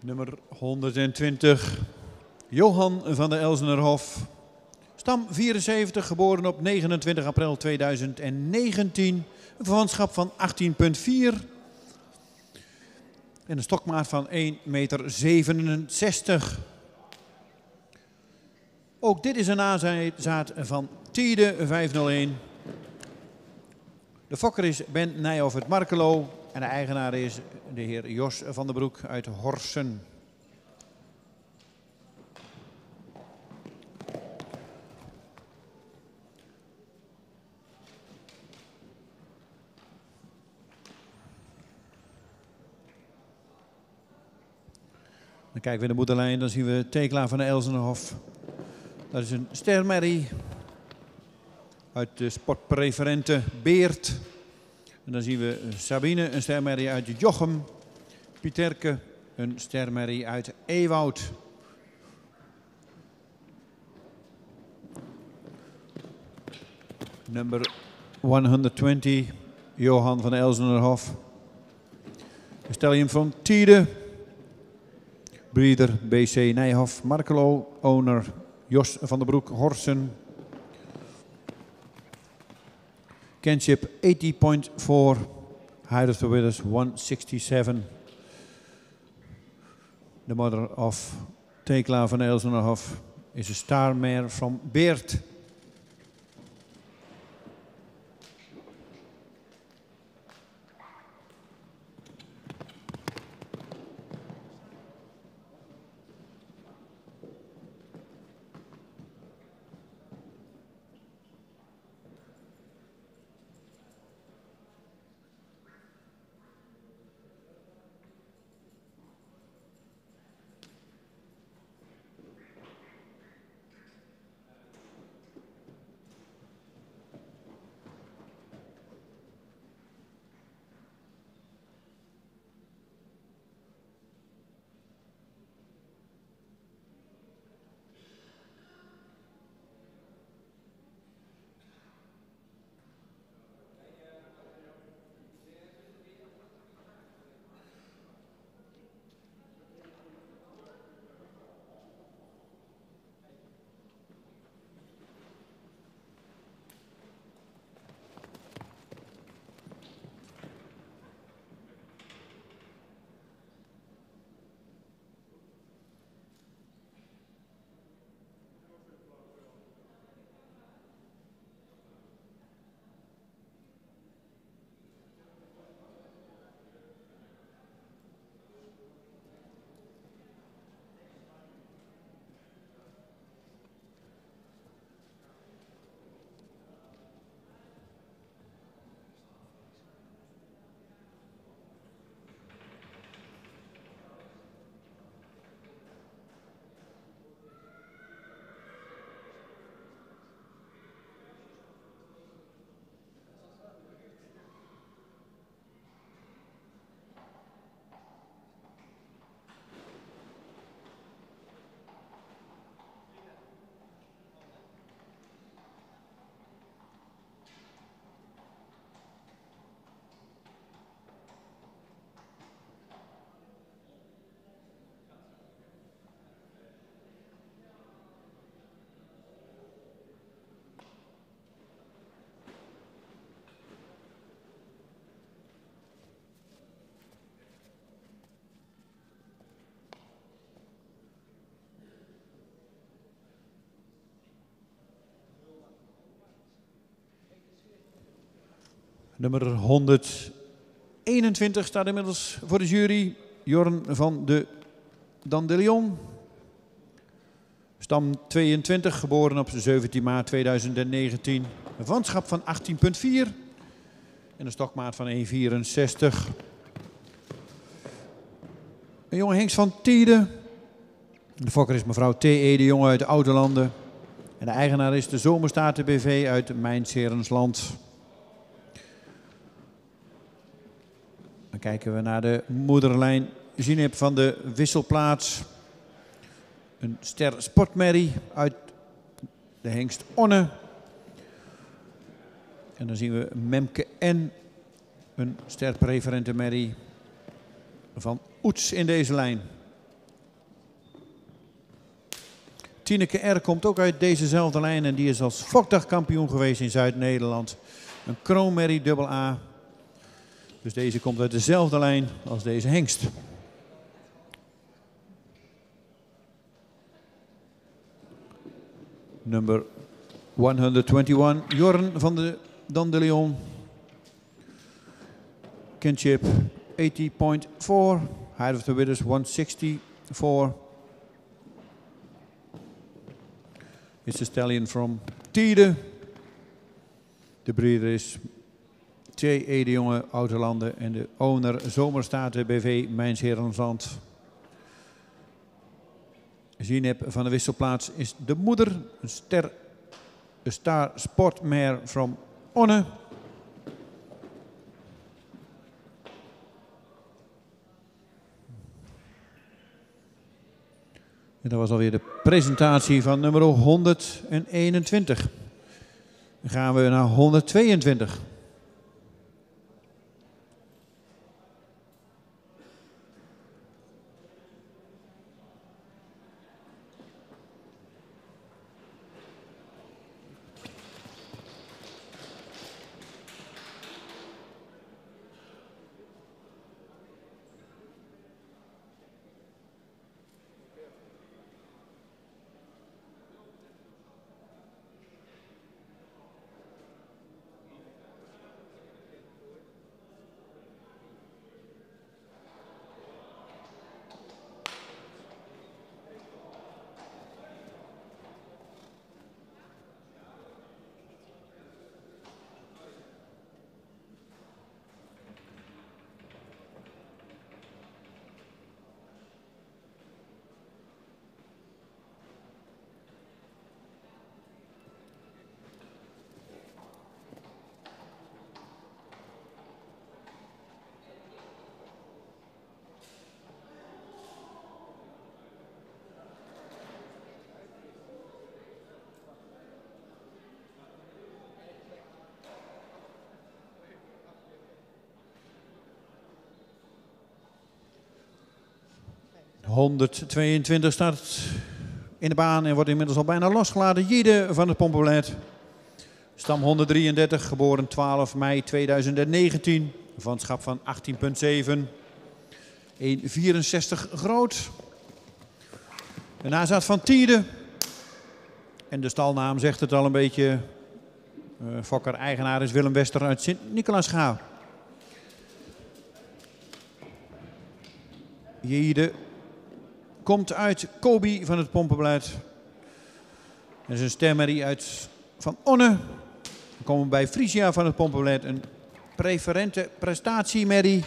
Nummer 120, Johan van der Elsenerhof. Stam 74, geboren op 29 april 2019. Een verwantschap van 18,4. En een stokmaat van 1,67 meter. Ook dit is een nazaat van Tiede 501. De fokker is Ben Nijhoff uit Markelo. En de eigenaar is de heer Jos van der Broek uit Horsen. Dan kijken we in de moederlijn, dan zien we Tekla van de Elsenerhof. Dat is een stermerrie uit de sportpreferente Beert. En dan zien we Sabine, een stermerrie uit Jochem. Pieterke, een stermerrie uit Ewoud. Nummer 120, Johan van de Elsenerhof. Stallion van Tiede. Breeder BC Nijhoff, Markelo. Owner Jos van der Broek, Horsen. Kenship 80.4, Height of the Widders 167. The mother of Tekla van Elsenerhof is a star mare from Beert. Nummer 121 staat inmiddels voor de jury. Jorn van de Dandelion. Stam 22, geboren op 17 maart 2019. Een vanschap van 18,4 en een stokmaat van 1,64. Een jonge hengst van Tiede. De fokker is mevrouw T.E. de Jonge uit de Ouderlanden. En de eigenaar is de Zomerstaten BV uit Mijnsherensland. Dan kijken we naar de moederlijn Zineb van de Wisselplaats. Een ster sportmerrie uit de hengst Onne. En dan zien we Memke N. Een ster preferente merrie van Oets in deze lijn. Tineke R. komt ook uit dezezelfde lijn en die is als fokdagkampioen geweest in Zuid-Nederland. Een kroonmerrie dubbel A. Dus deze komt uit dezelfde lijn als deze hengst. Nummer 121, Jorn van de Dandelion. Kinship 80.4, height of the withers 164. It's a stallion from Tiede. De breeder is T.E. de Jonge Ouderlanden en de owner Zomerstaten BV Mijnsherensland. Zineb van de Wisselplaats is de moeder, een star sportmare from Onne. En dat was alweer de presentatie van nummer 121. Dan gaan we naar 122. ...122 staat in de baan en wordt inmiddels al bijna losgeladen. Jiede van het Pompenbeleid. Stam 133, geboren 12 mei 2019. Vanschap van 18,7. 1,64 groot. Een nazaat van Tiede. En de stalnaam zegt het al een beetje. Fokker-eigenaar is Willem Wester uit Sint-Nicolaasgaal. Jiede komt uit Kobi van het Pompenbeleid. Dat is een stermerrie uit van Onne. Dan komen we bij Frisia van het Pompenbeleid. Een preferente prestatiemerrie.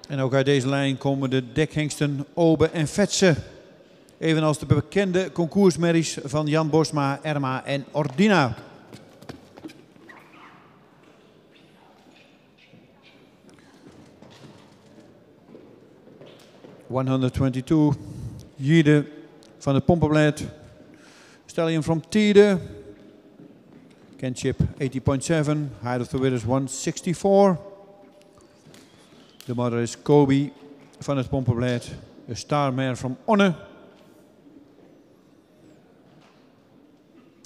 En ook uit deze lijn komen de dekhengsten Obe en Vetse. Evenals de bekende concoursmerries van Jan Bosma, Erma en Ordina. ...122, Jiede van het Pompenbeleid. Stallion from Tiede. Kinship 80.7, height of the withers 164. De mother is Kobi van het Pompenbeleid. A star mare from Onne.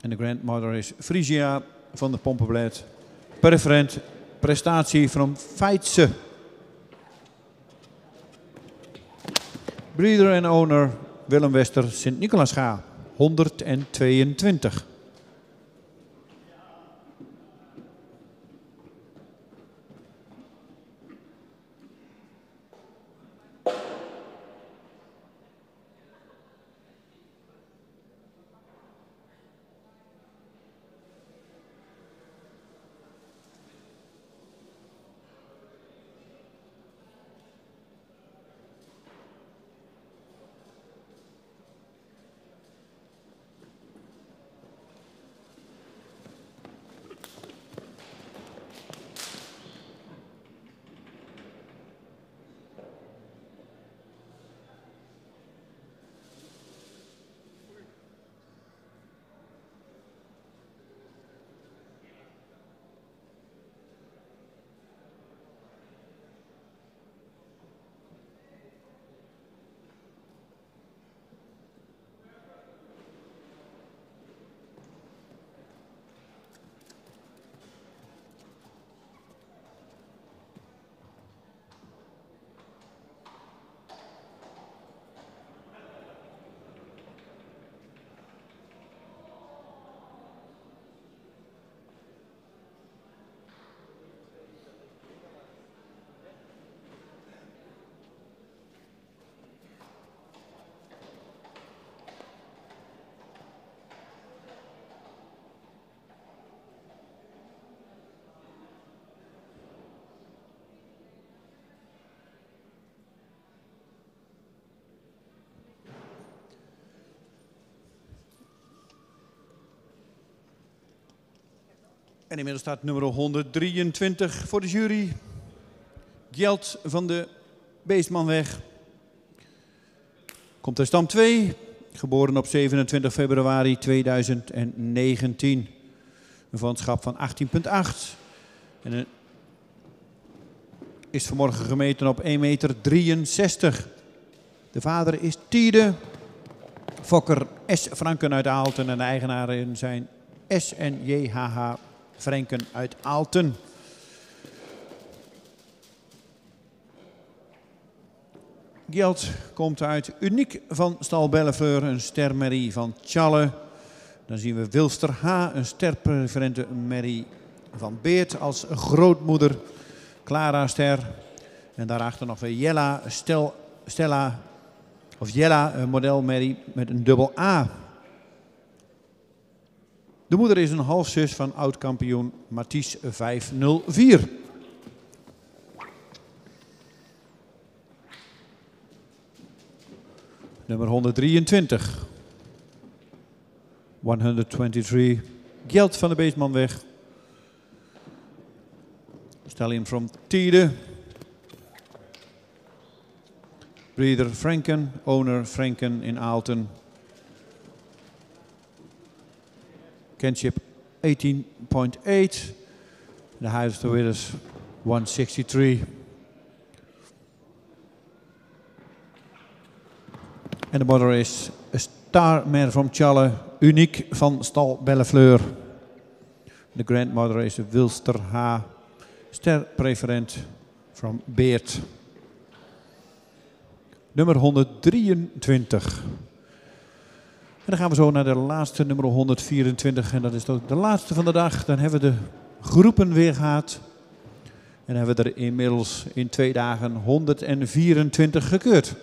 En de grandmother is Frisia van het Pompenbeleid. Preferent prestatie from Feitse. Breeder en owner Willem Wester, Sint-Nicolaasgaal. 122. En inmiddels staat nummer 123 voor de jury. Gjeld van de Beestmanweg. Komt uit stam 2. Geboren op 27 februari 2019. Een vanschap van 18,8. En is vanmorgen gemeten op 1,63 meter. De vader is Tiede. Fokker S. Franken uit Aalten. En de eigenaren zijn S en JHH Franken uit Aalten. Gjeld komt uit Uniek van stal Bellefleur, een stermerrie van Tjalle. Dan zien we Wilster H, een sterpreferente merrie van Beert als grootmoeder. Clara Ster. En daarachter nog weer Jella, Jella, een modelmerrie met een dubbel A. De moeder is een halfzus van oud-kampioen Mathies 504. Nummer 123. 123. Gjeld van de Beestmanweg. Stallion from Tiede. Breeder Franken, owner Franken in Aalten. Kinship 18.8. The highest to it is 163. En de mother is a star mare from Tjalle, Uniek van stal Bellefleur. De grandmother is Wilster H, sterpreferent from Beert. Nummer 123. En dan gaan we zo naar de laatste, nummer 124. En dat is ook de laatste van de dag. Dan hebben we de groepen weer gehad. En dan hebben we er inmiddels in 2 dagen 124 gekeurd.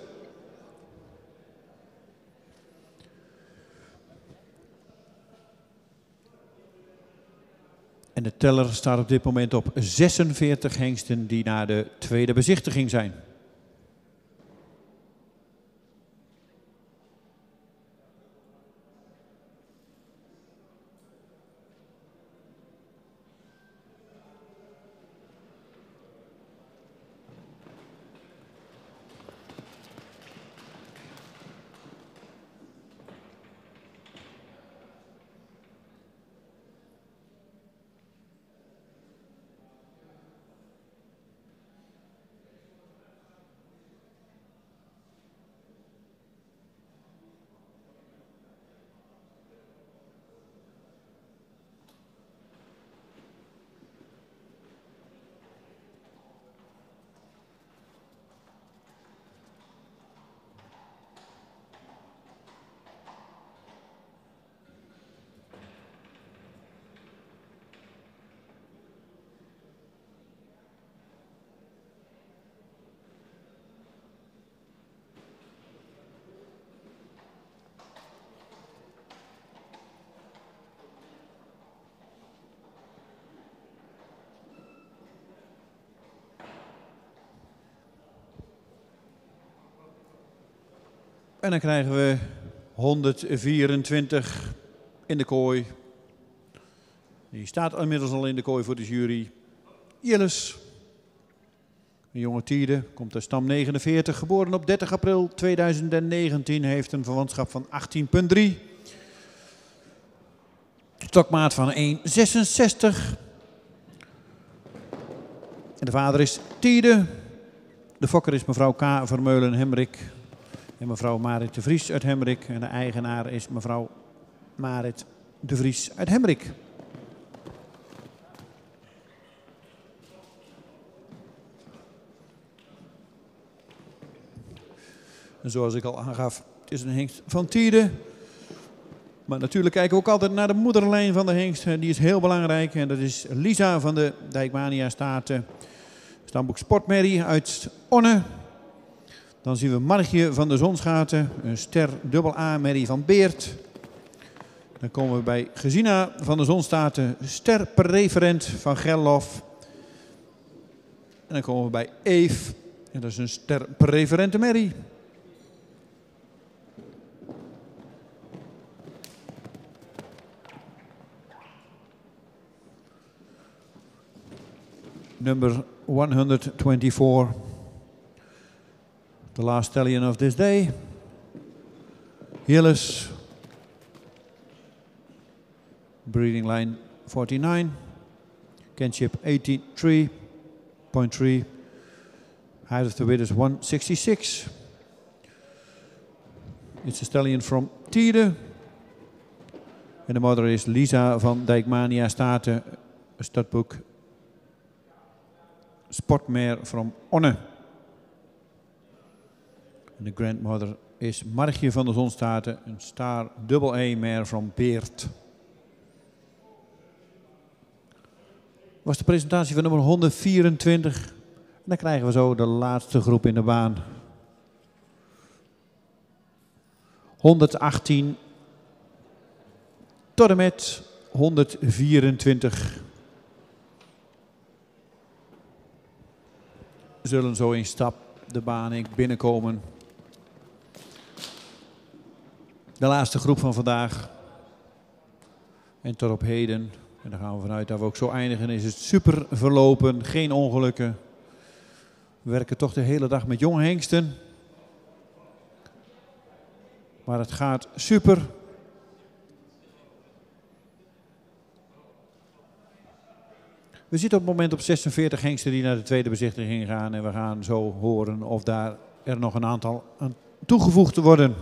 En de teller staat op dit moment op 46 hengsten die naar de tweede bezichtiging zijn. En dan krijgen we 124 in de kooi. Die staat inmiddels al in de kooi voor de jury. Jilles. Een jonge tierde, komt uit stam 49, geboren op 30 april 2019, heeft een verwantschap van 18,3. Stokmaat van 1,66. En de vader is Tiede. De fokker is mevrouw K. Vermeulen-Hemrik en mevrouw Marit de Vries uit Hemrik. En de eigenaar is mevrouw Marit de Vries uit Hemrik. En zoals ik al aangaf, het is een hengst van Tiede. Maar natuurlijk kijken we ook altijd naar de moederlijn van de hengst. Die is heel belangrijk. En dat is Lisa van de Dijkmania Staten. Stamboek Sportmerrie uit Onne. Dan zien we Margje van de Zonsgaten. Een ster AA Merrie van Beert. Dan komen we bij Gesina van de Zonstaten. Ster preferent van Gellof. En dan komen we bij Eve. En dat is een ster preferente Merrie. Number 124, the last stallion of this day, Hillis, breeding line 49, kinship 83.3, height of the width is 166. It's a stallion from Tiede, and the mother is Lisa van Dijkmania Staten, a studbook Sportmare from Onne. En de grandmother is Margje van de Zonstaten, een star AA mare from Beert. Was de presentatie van nummer 124. En dan krijgen we zo de laatste groep in de baan. 118 tot en met 124. Zullen zo in stap de baan binnenkomen. De laatste groep van vandaag. En tot op heden. En daar gaan we vanuit dat we ook zo eindigen. Is het super verlopen. Geen ongelukken. We werken toch de hele dag met jonge hengsten. Maar het gaat super. We zitten op het moment op 46 hengsten die naar de tweede bezichtiging gaan. En we gaan zo horen of daar er nog een aantal aan toegevoegd worden.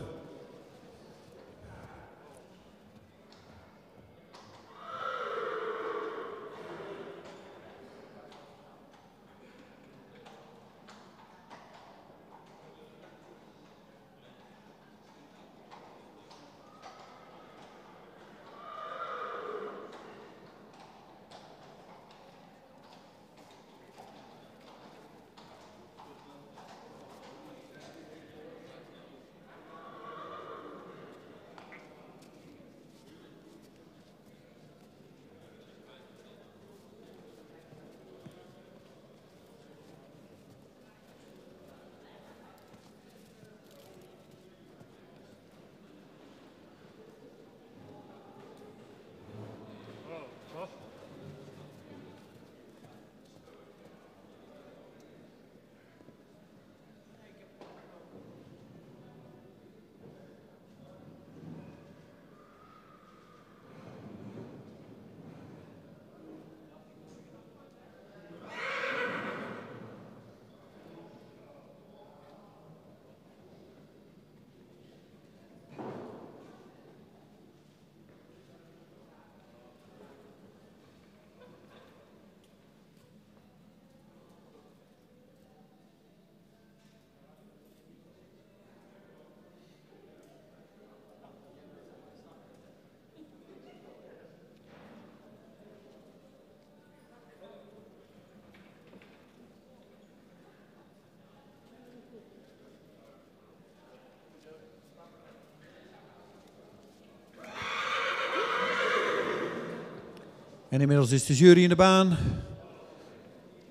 En inmiddels is de jury in de baan.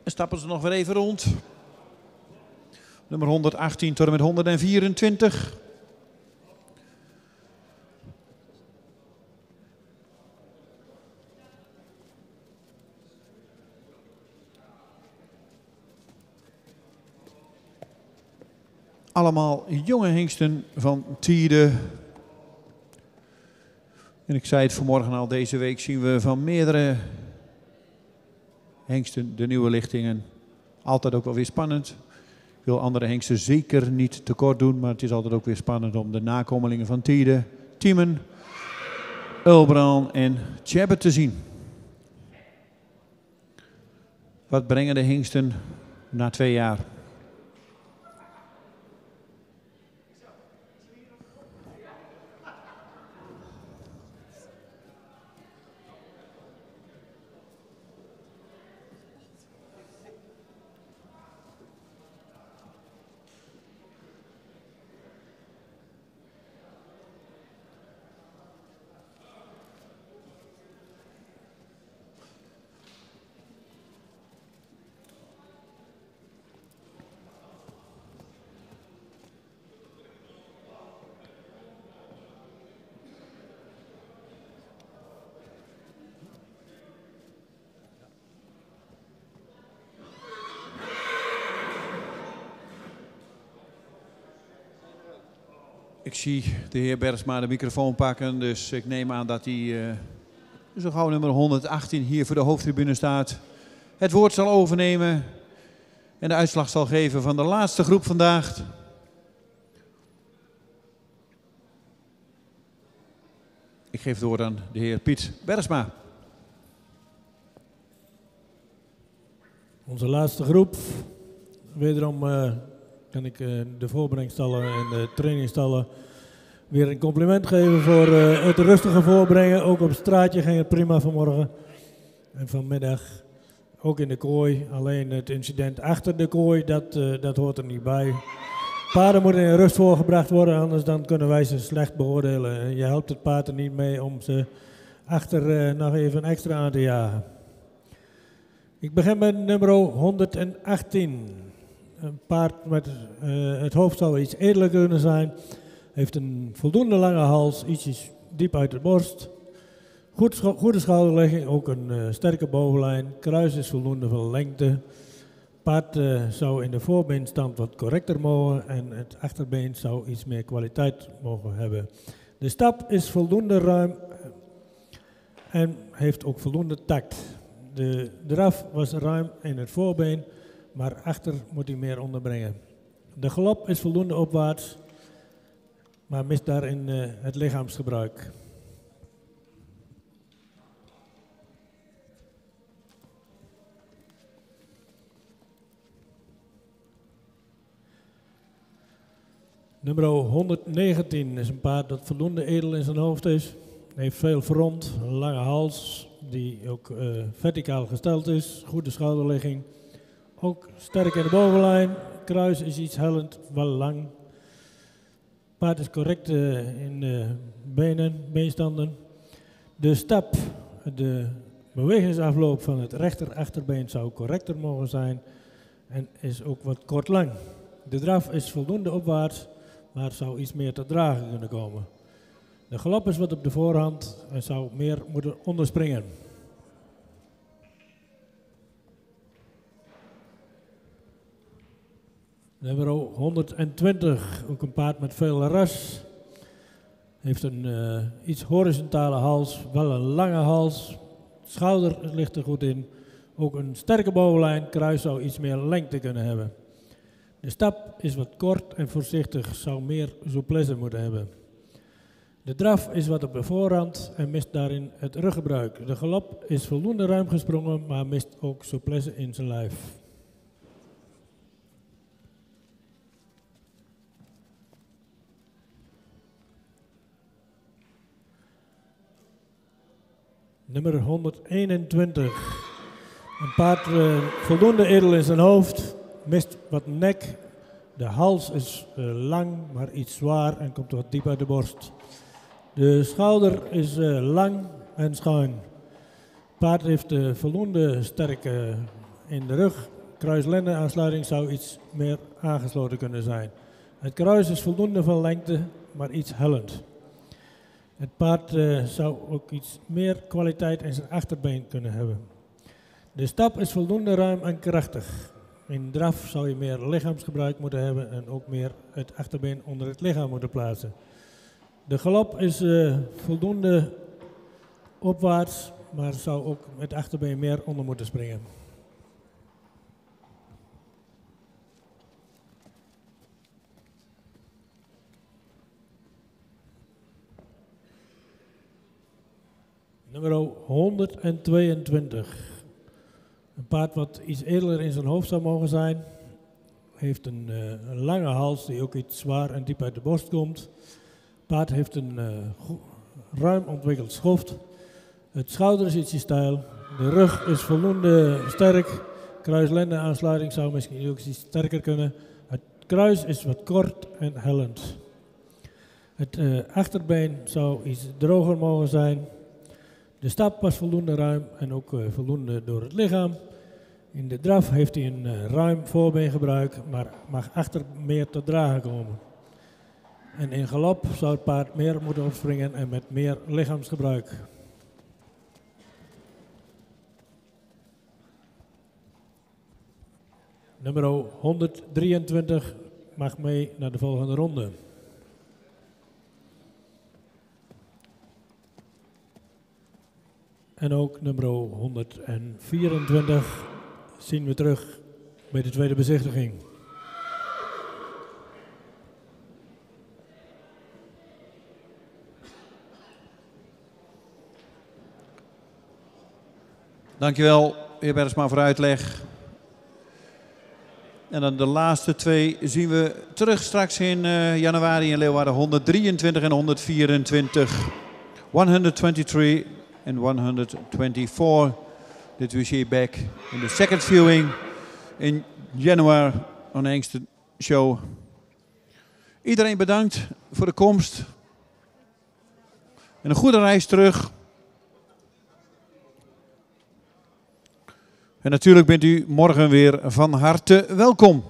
En stappen ze nog weer even rond. Nummer 118 tot en met 124. allemaal jonge hengsten van Tiede. En ik zei het vanmorgen al, deze week zien we van meerdere hengsten de nieuwe lichtingen. Altijd ook wel weer spannend. Ik wil andere hengsten zeker niet tekort doen, maar het is altijd ook weer spannend om de nakomelingen van Tiede, Tiemen, Ulbran en Tjebbe te zien. Wat brengen de hengsten na 2 jaar? Ik zie de heer Bergsma de microfoon pakken, dus ik neem aan dat hij zo gauw nummer 118 hier voor de hoofdtribune staat. Het woord zal overnemen en de uitslag zal geven van de laatste groep vandaag. Ik geef het woord aan de heer Piet Bergsma. Onze laatste groep. Wederom kan ik de voorbrengstallen en de trainingstallen weer een compliment geven voor het rustige voorbrengen. Ook op het straatje ging het prima vanmorgen en vanmiddag. Ook in de kooi. Alleen het incident achter de kooi, dat hoort er niet bij. Paarden moeten in rust voorgebracht worden, anders dan kunnen wij ze slecht beoordelen. Je helpt het paard er niet mee om ze achter nog even extra aan te jagen. Ik begin met nummer 118. Een paard met het hoofd zou iets edeler kunnen zijn. Heeft een voldoende lange hals, ietsjes diep uit de borst. Goede schouderlegging, ook een sterke bovenlijn. Kruis is voldoende van lengte. Paard zou in de voorbeenstand wat correcter mogen en het achterbeen zou iets meer kwaliteit mogen hebben. De stap is voldoende ruim en heeft ook voldoende tact. De draf was ruim in het voorbeen, maar achter moet hij meer onderbrengen. De galop is voldoende opwaarts, maar mist daarin het lichaamsgebruik. Nummer 119 is een paard dat voldoende edel in zijn hoofd is. Hij heeft veel front, een lange hals die ook verticaal gesteld is, goede schouderligging. Ook sterk in de bovenlijn, kruis is iets hellend, wel lang. Paard is correct in de beenstanden. De stap, de bewegingsafloop van het rechter achterbeen zou correcter mogen zijn en is ook wat kort lang. De draf is voldoende opwaarts, maar zou iets meer te dragen kunnen komen. De galop is wat op de voorhand en zou meer moeten onderspringen. Nummer 120, ook een paard met veel ras. Heeft een iets horizontale hals, wel een lange hals. Schouder ligt er goed in. Ook een sterke bovenlijn, kruis zou iets meer lengte kunnen hebben. De stap is wat kort en voorzichtig, zou meer souplesse moeten hebben. De draf is wat op de voorhand en mist daarin het ruggebruik. De galop is voldoende ruim gesprongen, maar mist ook souplesse in zijn lijf. Nummer 121. Een paard voldoende edel in zijn hoofd, mist wat nek. De hals is lang, maar iets zwaar en komt wat diep uit de borst. De schouder is lang en schuin. Het paard heeft voldoende sterk in de rug. Kruis-lenden-aansluiting zou iets meer aangesloten kunnen zijn. Het kruis is voldoende van lengte, maar iets hellend. Het paard zou ook iets meer kwaliteit in zijn achterbeen kunnen hebben. De stap is voldoende ruim en krachtig. In draf zou je meer lichaamsgebruik moeten hebben en ook meer het achterbeen onder het lichaam moeten plaatsen. De galop is voldoende opwaarts, maar zou ook met het achterbeen meer onder moeten springen. Nummer 122. Een paard wat iets eerder in zijn hoofd zou mogen zijn. Heeft een lange hals die ook iets zwaar en diep uit de borst komt. Het paard heeft een ruim ontwikkeld schoft. Het schouder is ietsje steil. De rug is voldoende sterk. Kruis-lenden aansluiting zou misschien ook iets sterker kunnen. Het kruis is wat kort en hellend. Het achterbeen zou iets droger mogen zijn. De stap was voldoende ruim en ook voldoende door het lichaam. In de draf heeft hij een ruim voorbeengebruik, maar mag achter meer tot dragen komen. En in galop zou het paard meer moeten opspringen en met meer lichaamsgebruik. Nummer 123 mag mee naar de volgende ronde. En ook nummer 124 zien we terug bij de tweede bezichtiging. Dankjewel, heer Bergsma, voor uitleg. En dan de laatste twee zien we terug straks in januari in Leeuwarden. 123 en 124. 123 and 124 that we see back in the second viewing in January on the Engster Show. Iedereen bedankt voor de komst. En een goede reis terug. En natuurlijk bent u morgen weer van harte welkom.